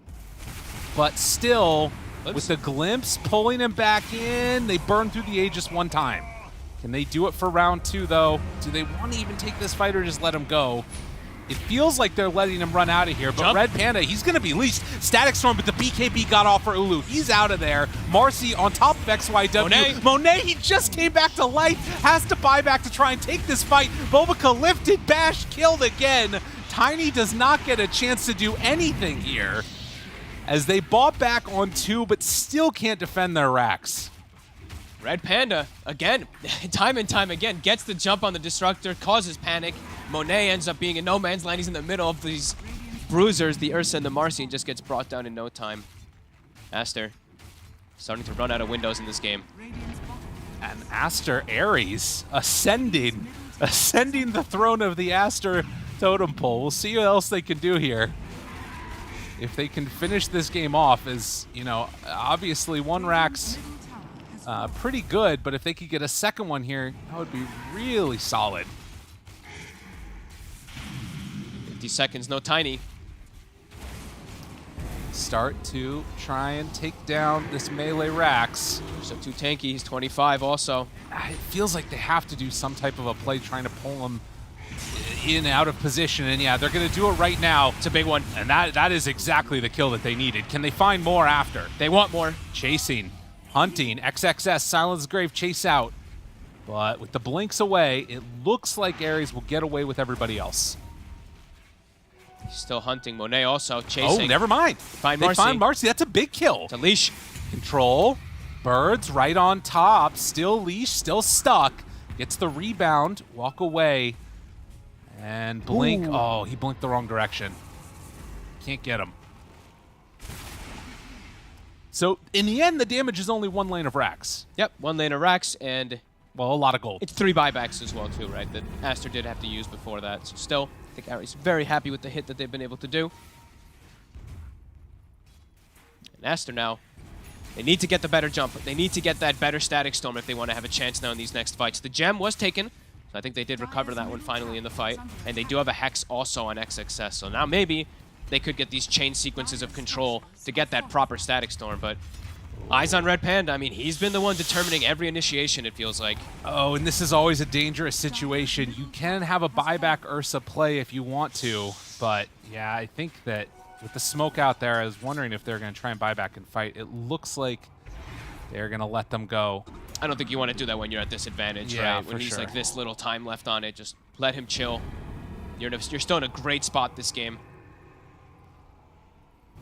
But still, with the glimpse pulling him back in, they burn through the Aegis one time. Can they do it for round two, though? Do they want to even take this fight or just let him go? It feels like they're letting him run out of here, but Red Panda, he's going to be leashed. Static Storm, but the BKB got off for Ulu. He's out of there. Marcy on top of XYW. Monet, he just came back to life. Has to buy back to try and take this fight. Bobica lifted, bash, killed again. Tiny does not get a chance to do anything here, as they bought back on two, but still can't defend their racks. Red Panda, again, time and time again, gets the jump on the Destructor, causes panic. Monet ends up being in no man's land. He's in the middle of these bruisers, the Ursa and the Marcy, and just gets brought down in no time. Aster starting to run out of windows in this game. And Aster Ares ascending the throne of the Aster totem pole. We'll see what else they can do here. If they can finish this game off, as, you know, obviously one rack's pretty good, but if they could get a second one here, that would be really solid. 50 seconds, no Tiny. Start to try and take down this melee Rax. So too tanky, he's 25 also. It feels like they have to do some type of a play trying to pull him in out of position, and yeah, they're going to do it right now. It's a big one. And that is exactly the kill that they needed. Can they find more after? They want more. Chasing, hunting, XXS, Silence Grave, chase out. But with the blinks away, it looks like Ares will get away with everybody else. Still hunting. Monet also chasing. Oh, never mind. They find Marcy. That's a big kill. It's a leash. Control. Birds right on top. Still leash, still stuck. Gets the rebound, walk away, and blink. Ooh. Oh, he blinked the wrong direction. Can't get him. So in the end, the damage is only 1 lane of racks. Yep, 1 lane of racks, and well, a lot of gold. It's 3 buybacks as well too, right? That Aster did have to use before that. So still, I think Ari's very happy with the hit that they've been able to do. And Aster now, they need to get the better jump. They need to get that better static storm if they want to have a chance now in these next fights. The gem was taken, so I think they did recover that one finally in the fight. And they do have a Hex also on XXS, so now maybe they could get these chain sequences of control to get that proper static storm, but eyes on Red Panda. I mean, he's been the one determining every initiation, it feels like. Oh, and this is always a dangerous situation. You can have a buyback Ursa play if you want to, but yeah, I think that with the smoke out there, I was wondering if they're going to try and buy back and fight. It looks like they're going to let them go. I don't think you want to do that when you're at disadvantage, Yeah, right? When for he's sure. like this little time left on it, just let him chill. You're still in a great spot this game.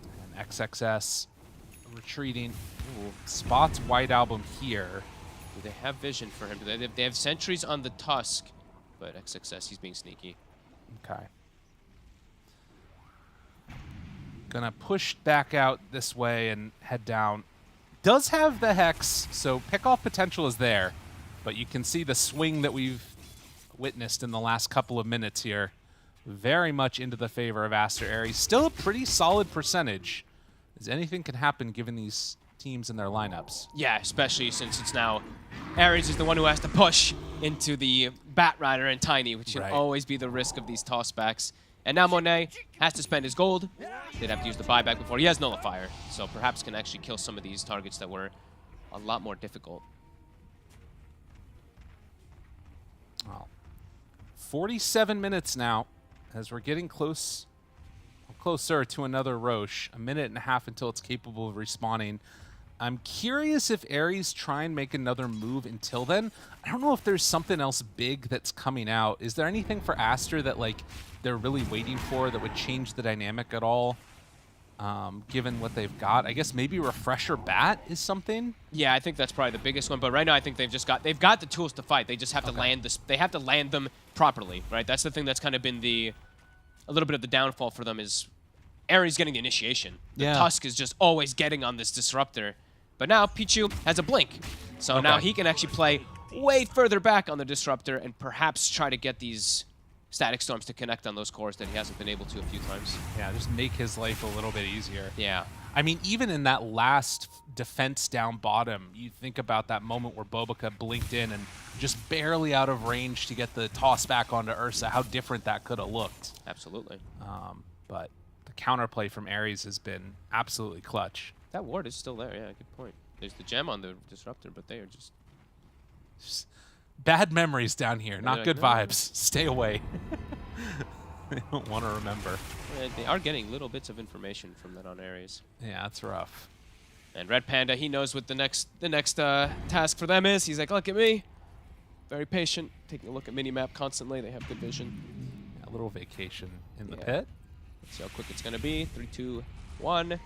And XXS retreating. Ooh, spots White Album here. Do they have vision for him? They have sentries on the Tusk, but XXS, he's being sneaky. Okay. Gonna push back out this way and head down. Does have the Hex, so pick-off potential is there, but you can see the swing that we've witnessed in the last couple of minutes here. Very much into the favor of Aster Aries. Still a pretty solid percentage, as anything can happen given these teams and their lineups. Yeah, especially since it's now Ares is the one who has to push into the Bat Rider and Tiny, which should always be the risk of these tossbacks. And now Monet has to spend his gold. Did have to use the buyback before. He has Nullifier, so perhaps can actually kill some of these targets that were a lot more difficult. Well, 47 minutes now, as we're getting closer to another Roche. 1.5 minutes until it's capable of respawning. I'm curious if Aries try and make another move until then. I don't know if there's something else big that's coming out. Is there anything for Aster that like they're really waiting for that would change the dynamic at all, given what they've got? I guess maybe Refresher Bat is something. Yeah, I think that's probably the biggest one. But right now, I think they've got the tools to fight. They just have to land this. They have to land them properly, right? That's the thing that's kind of been a little bit of the downfall for them is Ares getting the initiation. The Tusk is just always getting on this disruptor. But now Pichu has a blink. So now he can actually play way further back on the disruptor and perhaps try to get these static storms to connect on those cores that he hasn't been able to a few times. Yeah, just make his life a little bit easier. Yeah. I mean, even in that last defense down bottom, you think about that moment where Bobica blinked in and just barely out of range to get the toss back onto Ursa, how different that could have looked. Absolutely. But the counterplay from Ares has been absolutely clutch. That ward is still there. Yeah, good point. There's the gem on the disruptor, but they are just bad memories down here. Not like, good no. vibes. Stay away. They don't want to remember. They are getting little bits of information from that on Ares. Yeah, that's rough. And Red Panda, he knows what the next task for them is. He's like, look at me. Very patient, taking a look at minimap constantly. They have good vision. Yeah, a little vacation in the pit. Let's see how quick it's going to be. 3, 2, 1.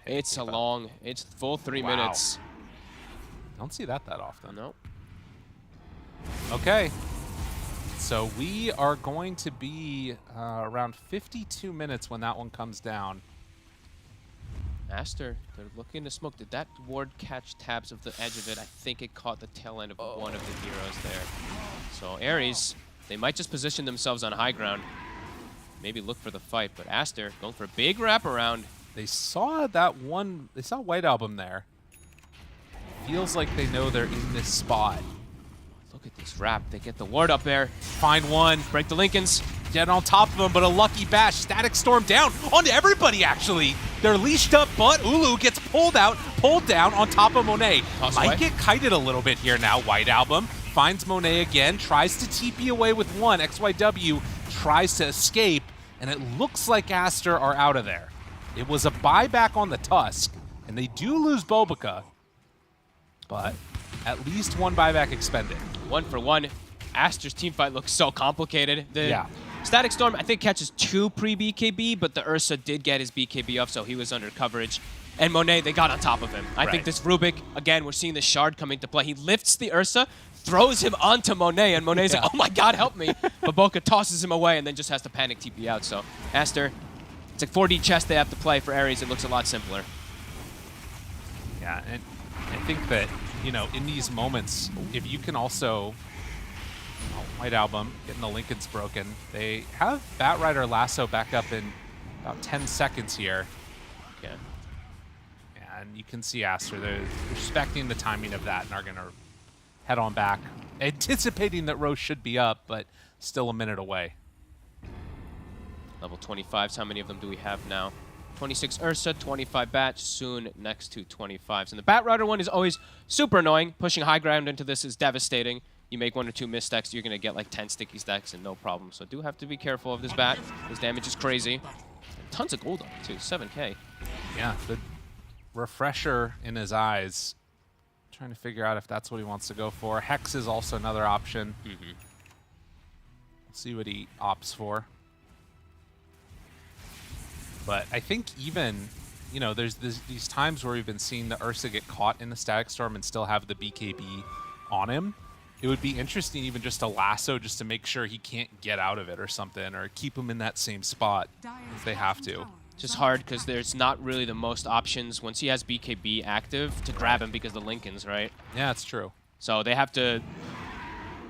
It's it's full 3 minutes. Don't see that often. No. Okay. So we are going to be around 52 minutes when that one comes down. Aster, they're looking to smoke. Did that ward catch tabs of the edge of it? I think it caught the tail end of one of the heroes there. So Ares, they might just position themselves on high ground. Maybe look for the fight, but Aster going for a big wraparound. They saw that one. They saw White Album there. Feels like they know they're in this spot. Look at this wrap. They get the ward up there. Find one. Break the Lincolns. Get on top of them, but a lucky bash. Static Storm down onto everybody, actually. They're leashed up, but Ulu gets pulled down on top of Monet. Might get kited a little bit here now. White Album finds Monet again, tries to TP away with one. XYW tries to escape, and it looks like Aster are out of there. It was a buyback on the Tusk, and they do lose Bobica, but at least one buyback expended. 1 for 1. Aster's teamfight looks so complicated. The Static Storm, I think, catches 2 pre-BKB, but the Ursa did get his BKB up, so he was under coverage. and Monet, they got on top of him. I Right. think this Rubik, again, we're seeing the shard coming to play. He lifts the Ursa, throws him onto Monet, and Monet's like, oh my god, help me. But Boca tosses him away and then just has to panic TP out. So Aster, it's a 4D chess they have to play. For Ares, it looks a lot simpler. Yeah, and I think that, you know, in these moments, if you can also, White Album, getting the Lincolns broken, they have Batrider Lasso back up in about 10 seconds here. Okay. And you can see Aster, they're respecting the timing of that and are going to head on back, anticipating that Roche should be up, but still a minute away. Level 25s, how many of them do we have now? 26 Ursa, 25 Bat, soon next to 25s. And the Batrider one is always super annoying. Pushing high ground into this is devastating. You make 1 or 2 misstacks, you're going to get like 10 sticky stacks and no problem. So do have to be careful of this Bat. His damage is crazy. Tons of gold on it too, 7k. Yeah, the refresher in his eyes. Trying to figure out if that's what he wants to go for. Hex is also another option. We'll see what he opts for. But I think even, you know, there's these times where we've been seeing the Ursa get caught in the Static Storm and still have the BKB on him. It would be interesting even just a lasso just to make sure he can't get out of it or something, or keep him in that same spot if they have to. Just hard because there's not really the most options once he has BKB active to grab him because the Lincolns, right? Yeah, that's true. So they have to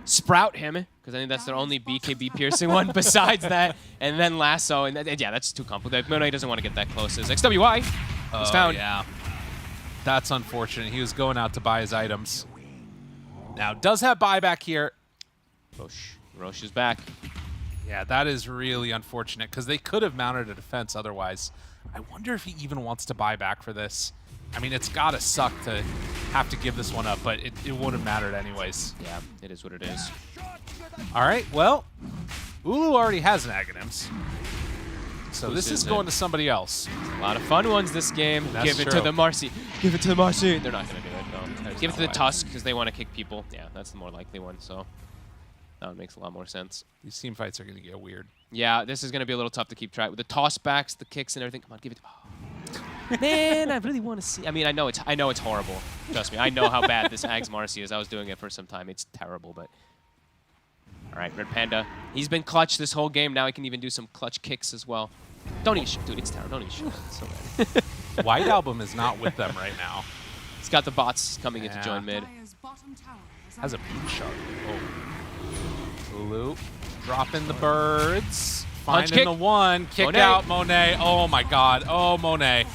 sprout him because I think that's their only BKB piercing one besides that, and then lasso, and yeah, that's too complicated. Monet doesn't want to get that close. As XWY is found. Yeah, that's unfortunate. He was going out to buy his items. Now, does have buyback here. Roche is back. Yeah, that is really unfortunate because they could have mounted a defense otherwise. I wonder if he even wants to buy back for this. I mean, it's got to suck to have to give this one up, but it wouldn't have mattered anyways. Yeah, it is what it is. All right, well, Ulu already has an Aghanims. So this is going to somebody else. A lot of fun ones this game. That's Give it true. to the Marcy. Give it to the Marcy. They're not going to do it, no. Give it to the Tusk because they want to kick people. Yeah, that's the more likely one, so that one makes a lot more sense. These team fights are going to get weird. Yeah, this is going to be a little tough to keep track with the toss backs, the kicks, and everything. Come on, give it to Man, I really want to see. I mean, I know it's horrible. Trust me, I know how bad this Ags Marcy is. I was doing it for some time. It's terrible, but all right, Red Panda. He's been clutch this whole game. Now he can even do some clutch kicks as well. Don't even shoot, dude. It's terrible. Don't even shoot. It's so bad. White Album is not with them right now. He's got the bots coming in to join mid. Has a beam shard. Oh. Ulu dropping the birds. Punch Finding kick. the one. Kick Monet. out Monet. Oh my god. Oh, Monet.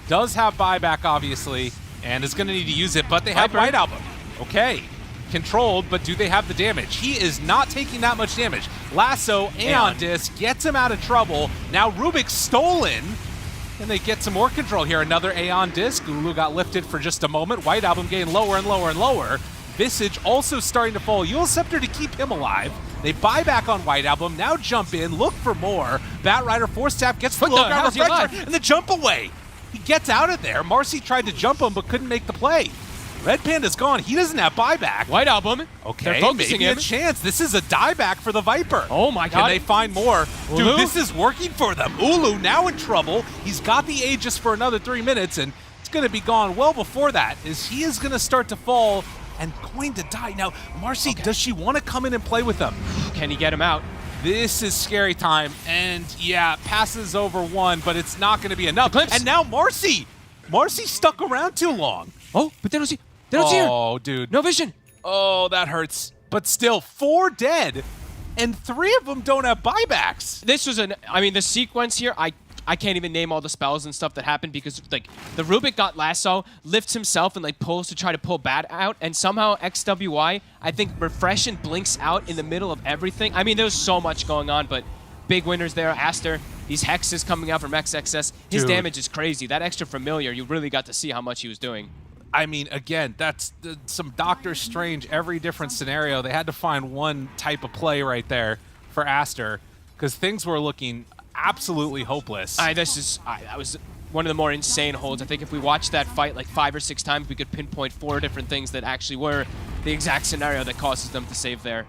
Does have buyback, obviously, and is going to need to use it, but they have Viper. White Album. Okay. Controlled, but do they have the damage? He is not taking that much damage. Lasso, Aeon Disc gets him out of trouble. Now Rubik's stolen. And they get some more control here. Another Aeon Disc. Ulu got lifted for just a moment. White Album getting lower and lower and lower. Visage also starting to fall. Eul Scepter to keep him alive. They buy back on White Album. Now jump in, look for more. Batrider Force Tap gets the look on Refresher and the jump away. He gets out of there. Marcy tried to jump him but couldn't make the play. Red Panda's gone. He doesn't have buyback. White Album. Okay, They're focusing maybe him. a chance. This is a dieback for the Viper. Oh my god. Can they find more? Ulu? Dude, this is working for them. Ulu now in trouble. He's got the Aegis for another 3 minutes, and it's going to be gone well before that, as he is going to start to fall and going to die. Now, Marcy, does she want to come in and play with them? Can he get him out? This is scary time, and yeah, passes over one, but it's not going to be enough. Eclipse. And now Marcy stuck around too long. Oh, but they don't see her. Oh, dude. No vision. Oh, that hurts. But still, 4 dead, and 3 of them don't have buybacks. This was the sequence here, I can't even name all the spells and stuff that happened because like the Rubik got lasso, lifts himself and like pulls to try to pull Bat out, and somehow XWY, I think Refresh and blinks out in the middle of everything. I mean, there's so much going on, but big winners there. Aster, these hexes coming out from XXS. His Dude. damage is crazy. That extra familiar, you really got to see how much he was doing. I mean, again, that's some Doctor Strange, every different scenario. They had to find one type of play right there for Aster because things were looking absolutely hopeless. That was one of the more insane holds. I think if we watched that fight like 5 or 6 times, we could pinpoint 4 different things that actually were the exact scenario that causes them to save there.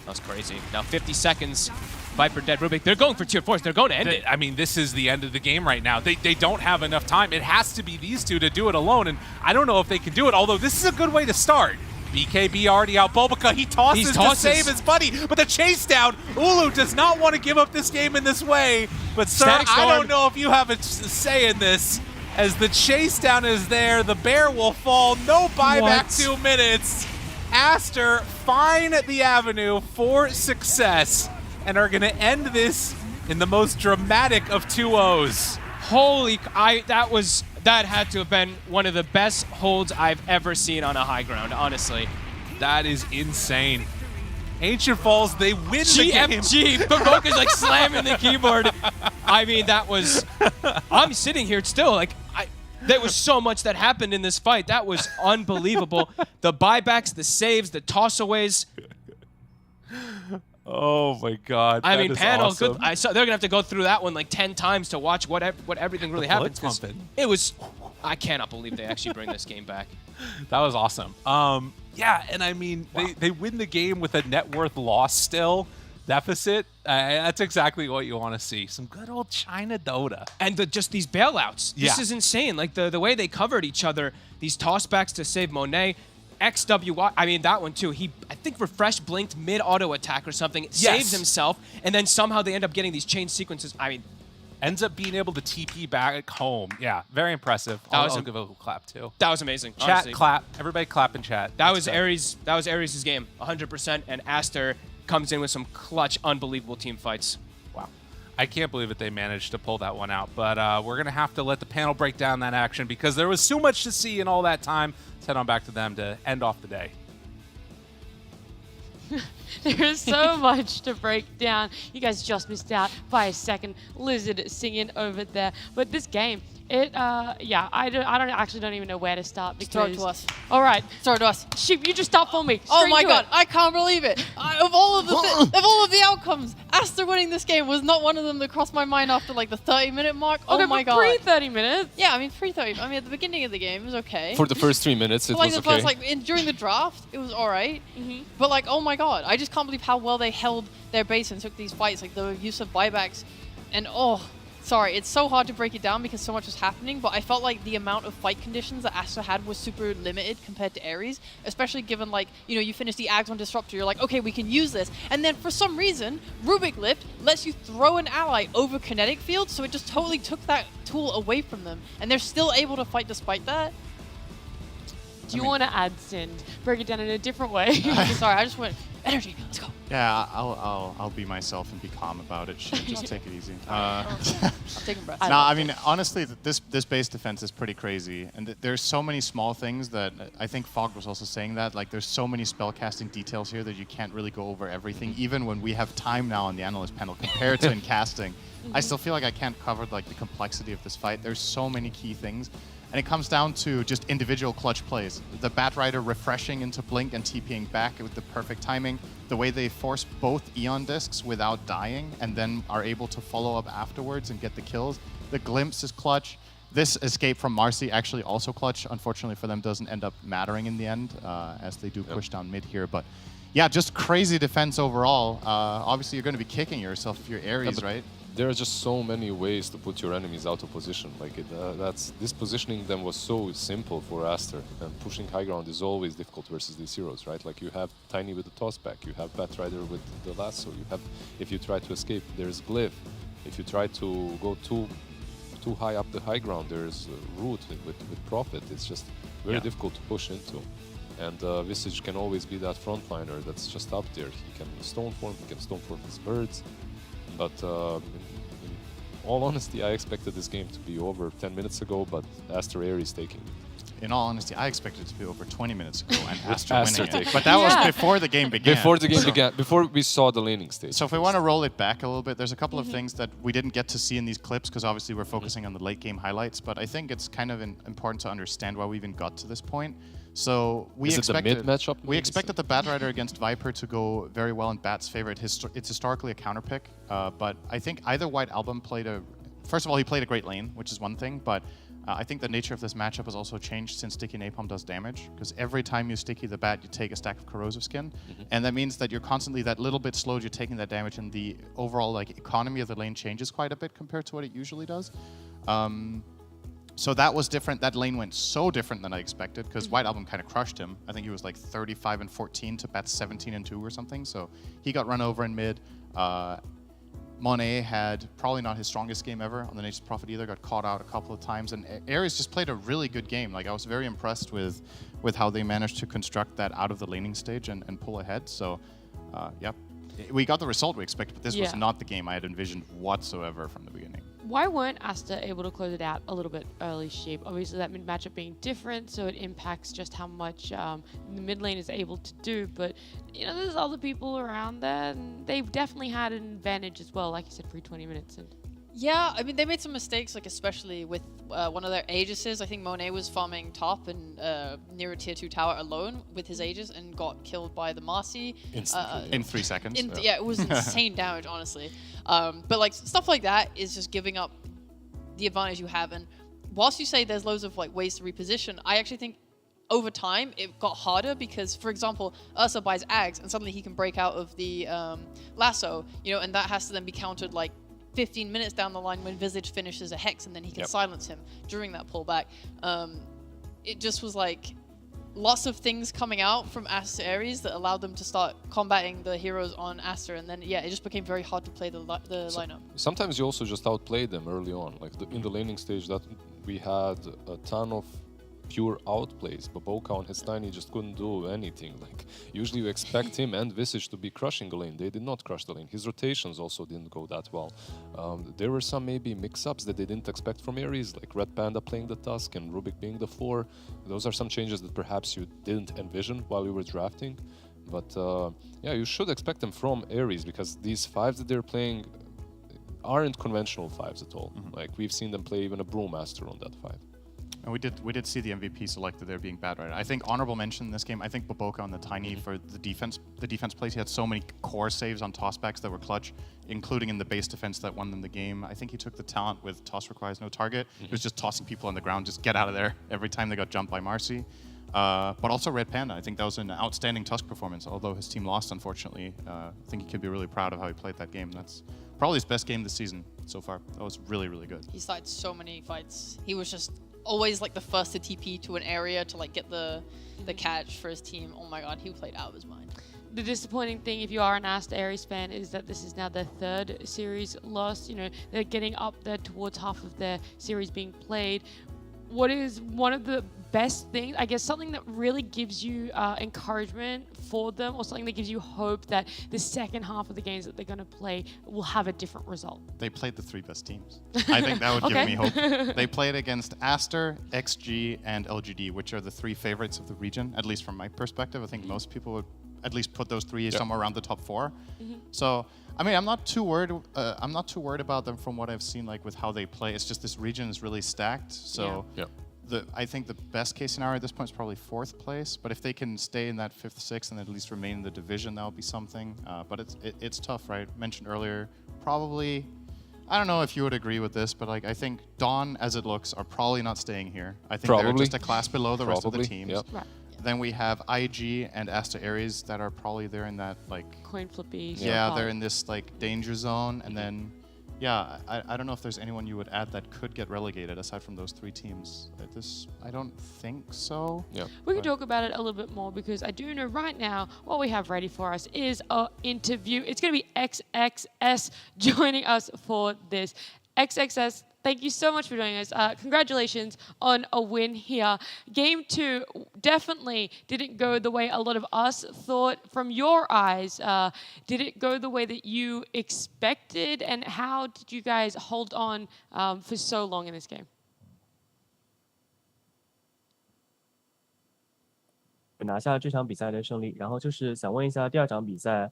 That was crazy. Now 50 seconds. Viper dead, Rubik. They're going for tier 4s. They're going to end it. I mean, this is the end of the game right now. They don't have enough time. It has to be these two to do it alone, and I don't know if they can do it, although this is a good way to start. BKB already out. Bulbaka, he tosses to save his buddy, but the chase down. Ulu does not want to give up this game in this way, but sir, I don't know if you have a say in this. As the chase down is there, the bear will fall. No buyback, 2 minutes. Aster find the avenue for success and are going to end this in the most dramatic of 2-0s. Holy, that had to have been one of the best holds I've ever seen on a high ground, honestly. That is insane. Ancient Falls, they win the game. GFG, Baboka's like slamming the keyboard. I mean, that was, I'm sitting here still like, there was so much that happened in this fight. That was unbelievable. The buybacks, the saves, the tossaways. Oh my God! I mean, panel. Awesome. Good. They're gonna have to go through that one like 10 times to watch what everything really happens. It was. I cannot believe they actually bring this game back. That was awesome. Yeah, and I mean, they win the game with a net worth loss still deficit. That's exactly what you want to see. Some good old China Dota. And just these bailouts. This is insane. Like the way they covered each other. These tossbacks to save Monet. XWY, I mean, that one too. He, I think, refresh blinked mid-auto attack or something. It saves himself, and then somehow they end up getting these chain sequences. I mean, ends up being able to TP back home. Yeah, very impressive. I'll give a little clap too. That was amazing. Chat, honestly. clap. Everybody clap in chat. That was Ares. That was Ares' game, 100%. And Aster comes in with some clutch, unbelievable team fights. Wow. I can't believe that they managed to pull that one out. But we're going to have to let the panel break down that action because there was so much to see in all that time. Let's head on back to them to end off the day. There's so much to break down. You guys just missed out by a second. Lizard singing over there. But this game, I don't even know where to start because. Throw it to us. All right, throw it to us. Sheep, you just start for me. Oh my God, I can't believe it. Of all of the outcomes, Aster winning this game was not one of them that crossed my mind after like the 30-minute mark. Okay, oh my but God. Pre-30 minutes. Yeah, I mean pre-30. I mean at the beginning of the game it was okay. For the first 3 minutes, it like was the okay. First, during the draft, it was all right. But like, oh my God, I just can't believe how well they held their base and took these fights. Like the use of buybacks, and sorry, it's so hard to break it down because so much was happening, but I felt like the amount of fight conditions that Aster had was super limited compared to Ares, especially given like, you finish the Ags on Disruptor, you're like, okay, we can use this. And then for some reason, Rubik Lift lets you throw an ally over kinetic field, so it just totally took that tool away from them. And they're still able to fight despite that. Do you want to add Sind? Break it down in a different way. Sorry, I just went, energy, let's go. Yeah, I'll be myself and be calm about it. Just take it easy. I'm taking breaths. No, I mean, honestly, this base defense is pretty crazy. And there's so many small things that I think Fog was also saying that. Like, there's so many spellcasting details here that you can't really go over everything. Even when we have time now on the analyst panel compared to in casting, I still feel like I can't cover like the complexity of this fight. There's so many key things. And it comes down to just individual clutch plays. The Batrider refreshing into Blink and TPing back with the perfect timing. The way they force both Eon discs without dying and then are able to follow up afterwards and get the kills. The Glimpse is clutch. This escape from Marcy actually also clutch. Unfortunately for them, doesn't end up mattering in the end as they do push down mid here. But yeah, just crazy defense overall. Obviously, you're going to be kicking yourself if you're Ares, right? There are just so many ways to put your enemies out of position. Like this positioning them was so simple for Aster, and pushing high ground is always difficult versus these heroes, right? Like you have Tiny with the tossback, you have Batrider with the lasso, you have, if you try to escape, there's Glyph. If you try to go too high up the high ground, there's Root with Prophet. It's just very difficult to push into. And Visage can always be that frontliner that's just up there. He can Stoneform, he can Stoneform his birds. But in all honesty, I expected this game to be over 10 minutes ago, but Aster Ares taking it. In all honesty, I expected it to be over 20 minutes ago and Aster winning it. But that was before the game began. Before the game began, before we saw the laning stage. So if we want to roll it back a little bit, there's a couple of things that we didn't get to see in these clips because obviously we're focusing on the late game highlights, but I think it's kind of important to understand why we even got to this point. So we expected the Batrider against Viper to go very well in Bat's favor. It's historically a counter pick, but I think either White Album played first of all, he played a great lane, which is one thing, but I think the nature of this matchup has also changed since Sticky Napalm does damage, because every time you Sticky the bat, you take a stack of corrosive skin, and that means that you're constantly that little bit slowed, you're taking that damage, and the overall like economy of the lane changes quite a bit compared to what it usually does. So that was different. That lane went so different than I expected, because White Album kind of crushed him. I think he was like 35 and 14 to bat 17 and 2 or something. So he got run over in mid. Monet had probably not his strongest game ever on the Nature's Prophet either, got caught out a couple of times, and Ares just played a really good game. Like, I was very impressed with how they managed to construct that out of the laning stage and pull ahead. So, yep. We got the result we expected, but this was not the game I had envisioned whatsoever from the beginning. Why weren't Aster able to close it out a little bit early, Sheep? Obviously, that mid matchup being different, so it impacts just how much the mid lane is able to do. But, you know, there's other people around there, and they've definitely had an advantage as well, like you said, for 20 minutes. And yeah, I mean, they made some mistakes, like especially with one of their Aegises. I think Monet was farming top and near a tier 2 tower alone with his Aegis and got killed by the Marcy. In 3 seconds. Yeah, it was insane damage, honestly. But like stuff like that is just giving up the advantage you have. And whilst you say there's loads of like ways to reposition, I actually think over time it got harder because, for example, Ursa buys Ags and suddenly he can break out of the lasso, you know, and that has to then be countered like 15 minutes down the line when Visage finishes a Hex and then he can silence him during that pullback. It just was like lots of things coming out from Aster Ares that allowed them to start combating the heroes on Aster, and then it just became very hard to play the lineup. Sometimes you also just outplay them early on. Like in the laning stage, that we had a ton of pure outplays. Baboka on his tiny just couldn't do anything. Like usually you expect him and Visage to be crushing the lane. They did not crush the lane. His rotations also didn't go that well. There were some maybe mix-ups that they didn't expect from Ares, like Red Panda playing the Tusk and Rubik being the 4. Those are some changes that perhaps you didn't envision while you were drafting. But yeah, you should expect them from Ares, because these 5s that they're playing aren't conventional 5s at all. Like we've seen them play even a Brewmaster on that 5. And we did see the MVP selected there being bad, right? I think honorable mention in this game, I think Baboka on the Tiny for the defense plays. He had so many core saves on tossbacks that were clutch, including in the base defense that won them the game. I think he took the talent with toss requires no target. He was just tossing people on the ground, just get out of there every time they got jumped by Marcy. But also Red Panda, I think that was an outstanding Tusk performance, although his team lost, unfortunately. I think he could be really proud of how he played that game. That's probably his best game this season so far. That was really, really good. He started so many fights. He was just always like the first to TP to an area to like get the catch for his team. Oh my god, he played out of his mind. The disappointing thing, if you are an Aster Ares fan, is that this is now their 3rd series loss. You know, they're getting up there towards half of their series being played. What is one of the best things, I guess, something that really gives you encouragement for them, or something that gives you hope that the second half of the games that they're going to play will have a different result? They played the 3 best teams. I think that would give me hope. They played against Aster, XG, and LGD, which are the 3 favorites of the region, at least from my perspective. I think most people would at least put those 3 somewhere around the top 4. So, I mean, I'm not too worried. I'm not too worried about them from what I've seen, like with how they play. It's just this region is really stacked. So, I think the best case scenario at this point is probably 4th place. But if they can stay in that 5th, 6th, and at least remain in the division, that would be something. But it's tough, right? Mentioned earlier, probably. I don't know if you would agree with this, but like I think Dawn, as it looks, are probably not staying here. I think they're just a class below the rest of the teams. Right. Then we have IG and Aster Ares that are probably there in that like coin flippy. Yeah, they're in this like danger zone, and then I don't know if there's anyone you would add that could get relegated aside from those 3 teams. I don't think so. Yeah. We can talk about it a little bit more, because I do know right now what we have ready for us is an interview. It's going to be XXS joining us for this. XXS, thank you so much for joining us. Congratulations on a win here. Game 2 definitely didn't go the way a lot of us thought. From your eyes, did it go the way that you expected? And how did you guys hold on for so long in this game? 拿下这场比赛的胜利，然后就是想问一下第2场比赛，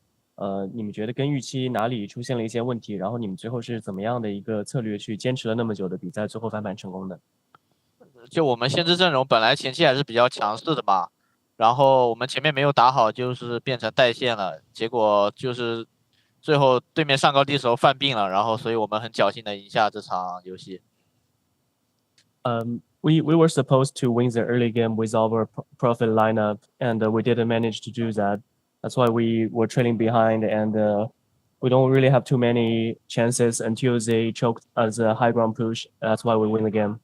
你们觉得跟预期哪里出现了一些问题？然后你们最后是怎么样的一个策略去坚持了那么久的比赛，最后翻盘成功的？就我们先知阵容本来前期还是比较强势的嘛，然后我们前面没有打好，就是变成带线了，结果就是最后对面上高地手犯病了，然后所以我们很侥幸的赢下这场游戏。we were supposed to win the early game with our profit lineup, and we didn't manage to do that. That's why we were trailing behind, and we don't really have too many chances until they choked as a high ground push. That's why we win the game.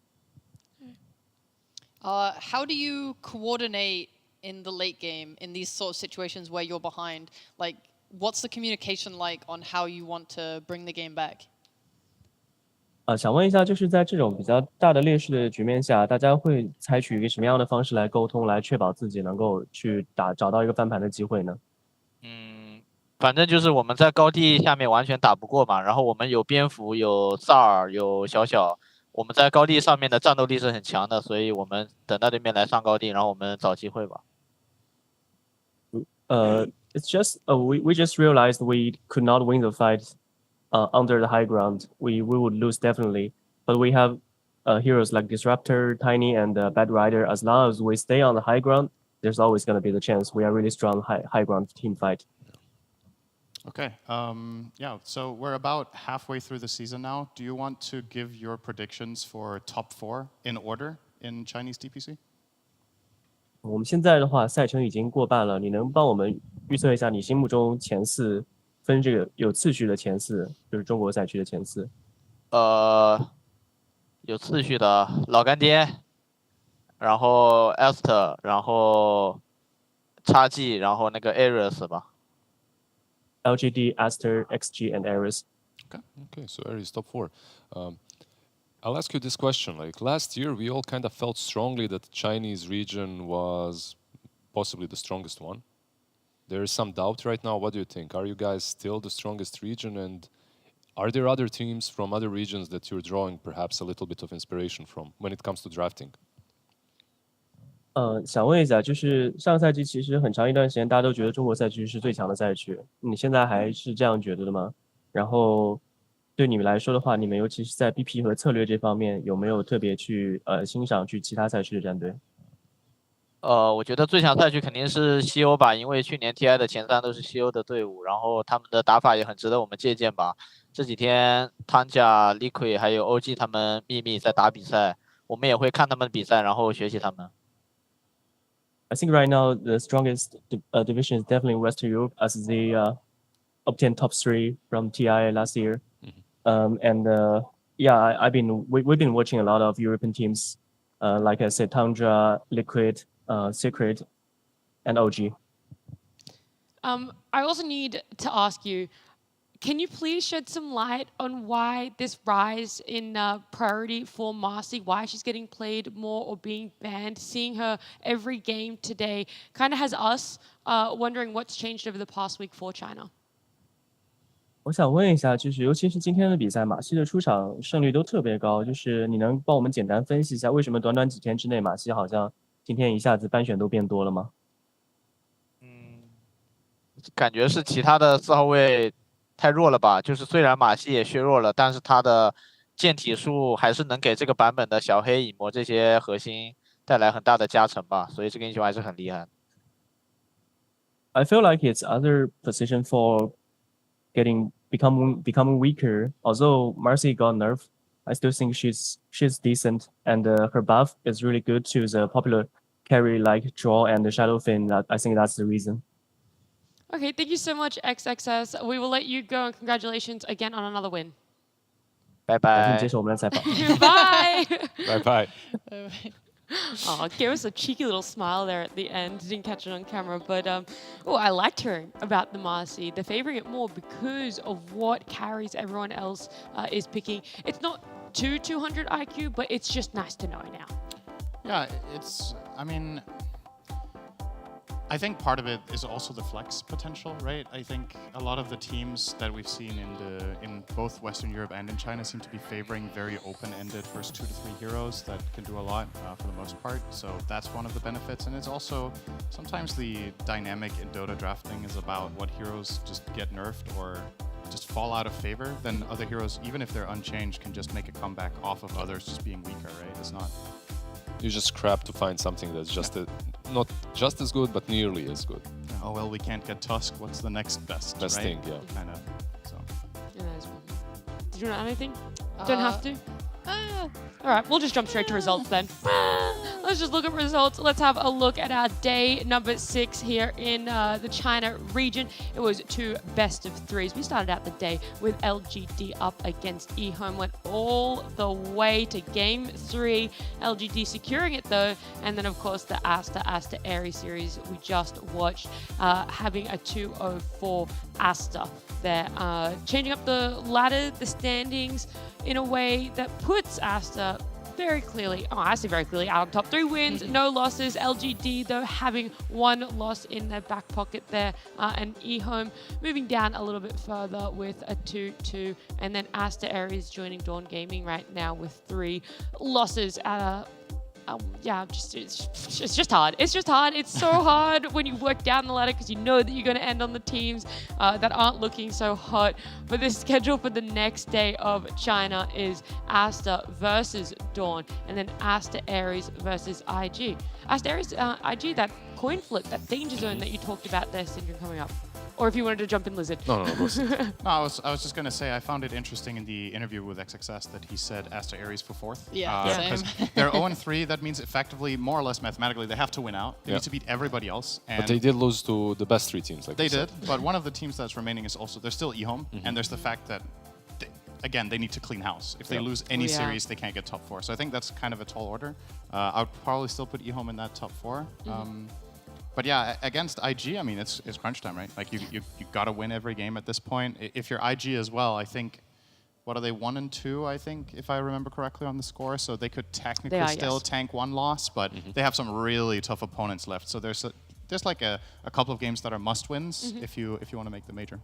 How do you coordinate in the late game in these sort of situations where you're behind? Like, what's the communication like on how you want to bring the game back? 想问一下，就是在这种比较大的劣势的局面下，大家会采取一个什么样的方式来沟通，来确保自己能够去找到一个翻盘的机会呢？反正就是我们在高地下面完全打不过嘛，然后我们有蝙蝠、有萨尔、有小小，我们在高地上面的战斗力是很强的，所以我们等到对面来上高地，然后我们找机会吧。It's just we just realized we could not win the fight under the high ground. We would lose definitely, but we have heroes like Disruptor, Tiny, and Bad Rider. As long as we stay on the high ground, there's always going to be the chance. We are really strong high ground team fight. Okay. Yeah. So we're about halfway through the season now. Do you want to give your predictions for top 4 in order in Chinese DPC? 我们现在的话，赛程已经过半了，你能帮我们预测一下你心目中前4分这个有次序的前4，就是中国赛区的前4？有次序的老干爹，然后 Esther， 然后叉 G， 然后那个 Ares 吧。LGD, Aster, XG, and Ares. Okay, so Ares top 4. I'll ask you this question. Like last year, we all kind of felt strongly that the Chinese region was possibly the strongest one. There is some doubt right now. What do you think? Are you guys still the strongest region? And are there other teams from other regions that you're drawing perhaps a little bit of inspiration from when it comes to drafting? 想问一下，就是上赛季其实很长一段时间，大家都觉得中国赛区是最强的赛区，你现在还是这样觉得的吗？然后对你们来说的话，你们尤其是在 BP 和策略这方面，有没有特别去欣赏去其他赛区的战队？我觉得最强赛区肯定是西欧吧，因为去年 TI 的前3都是西欧的队伍，然后他们的打法也很值得我们借鉴吧。这几天汤加、Liquid 还有 OG 他们秘密在打比赛，我们也会看他们的比赛，然后学习他们。I think right now the strongest division is definitely Western Europe as they obtained top 3 from TI last year. Yeah, we've been watching a lot of European teams, like I said, Tundra, Liquid, Secret, and OG. I also need to ask you, can you please shed some light on why this rise in priority for Marcy, why she's getting played more or being banned? Seeing her every game today kind of has us wondering what's changed over the past week for China. 我想问一下，就是尤其是今天的比赛，马西的出场胜率都特别高，就是你能帮我们简单分析一下，为什么短短几天之内，马西好像今天一下子班选都变多了吗？感觉是其他的4号位太弱了吧？就是虽然马西也削弱了，但是他的健体数还是能给这个版本的小黑、影魔这些核心带来很大的加成吧，所以这个英雄还是很厉害。I feel like it's other position for becoming weaker. Although Marcy got nerfed, I still think she's decent, and her buff is really good to the popular carry like Draw and the Shadowfin. I think that's the reason. Okay, thank you so much, XXS. We will let you go, and congratulations again on another win. 拜拜。接受我们的采访。Bye. Bye. Oh, gave us a cheeky little smile there at the end. Didn't catch it on camera, but I liked hearing about the Marcy. They're favoring it more because of what carries everyone else is picking. It's not 200 IQ, but it's just nice to know now. Yeah, I think part of it is also the flex potential, right? I think a lot of the teams that we've seen in both Western Europe and in China seem to be favoring very open-ended first 2 to 3 heroes that can do a lot for the most part. So that's one of the benefits. And it's also sometimes the dynamic in Dota drafting is about what heroes just get nerfed or just fall out of favor. Then other heroes, even if they're unchanged, can just make a comeback off of others just being weaker, right? It's not... You just scrap to find something that's just not just as good, but nearly as good. Oh, well, we can't get Tusk. What's the next best Best right? thing, yeah. Kind of, so. Yeah, that is one. Did you want to add anything? Don't have to. All right, we'll just jump straight to results then. Let's just look at results. Let's have a look at our day number 6 here in the China region. It was 2 best of 3s. We started out the day with LGD up against eHome, went all the way to game 3. LGD securing it though, and then of course the Asta Aries series we just watched, having a 2-0-4 Asta there, changing up the ladder, the standings in a way that puts Asta very clearly, I say very clearly, out on top. 3 wins, no losses. LGD, though, having 1 loss in their back pocket there. And eHome moving down a little bit further with a 2-2. And then Asta Aries joining Dawn Gaming right now with 3 losses at a... yeah, it's just hard. It's just hard. It's so hard when you work down the ladder because you know that you're going to end on the teams that aren't looking so hot. But the schedule for the next day of China is Asta versus Dawn, and then Asta Aries versus IG. Asta Aries, IG, that coin flip, that danger zone that you talked about there, Syndrome, coming up. Or if you wanted to jump in, Lizard. No, I was just going to say I found it interesting in the interview with XXS that he said Asta Aries for 4th. Yeah, because they're 0-3. That means effectively, more or less mathematically, they have to win out. They need to beat everybody else. And but they did lose to the best 3 teams. Like they did. But one of the teams that's remaining is also, there's still eHome. And there's the fact that, again, they need to clean house. If they lose any series, they can't get top 4. So I think that's kind of a tall order. I would probably still put eHome in that top 4. But yeah, against IG, I mean, it's crunch time, right? Like you got to win every game at this point. If you're IG as well, I think, what are they, 1-2? I think, if I remember correctly on the score. So they could technically still tank 1 loss, but they have some really tough opponents left. So there's like a couple of games that are must wins if you want to make the major.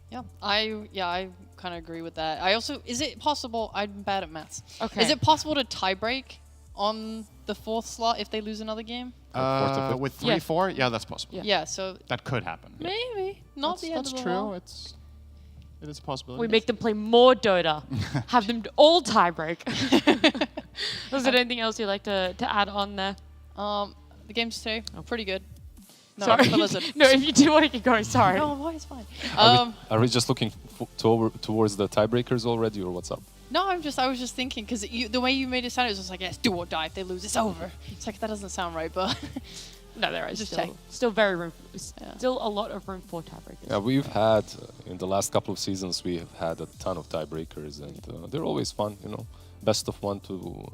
Yeah, I kind of agree with that. I also, is it possible? I'm bad at maths. Okay. Is it possible to tie break on the 4th slot if they lose another game? With 3-4, yeah, that's possible. Yeah, so that could happen. Maybe not the end of the That's true. world. It is a possibility. We make them play more Dota, have them all tiebreak. Was there anything else you'd like to add on there? The games today are pretty good. No, sorry. No, if you do want to keep going, sorry. No, why? It's fine. Are we just looking towards the tiebreakers already, or what's up? No, I was just thinking because the way you made it sound, it was just like, yes, do or die. If they lose, it's over. It's like that doesn't sound right, but no, there is just still very room, still a lot of room for tiebreakers. Yeah, we've had in the last couple of seasons we have had a ton of tiebreakers, and they're always fun. You know, best of 1 to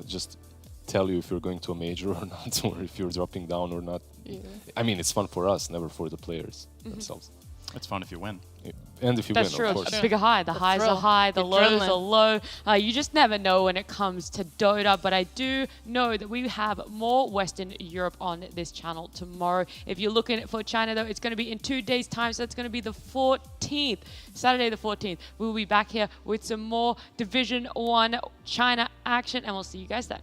just tell you if you're going to a major or not, or if you're dropping down or not. Yeah. I mean, it's fun for us, never for the players themselves. It's fun if you win. Yeah. And if you That's win, true. of course. It's a bigger high. The highs are high, the lows are low. You just never know when it comes to Dota, but I do know that we have more Western Europe on this channel tomorrow. If you're looking for China, though, it's going to be in 2 days' time, so it's going to be the 14th, Saturday the 14th. We'll be back here with some more Division 1 China action, and we'll see you guys then.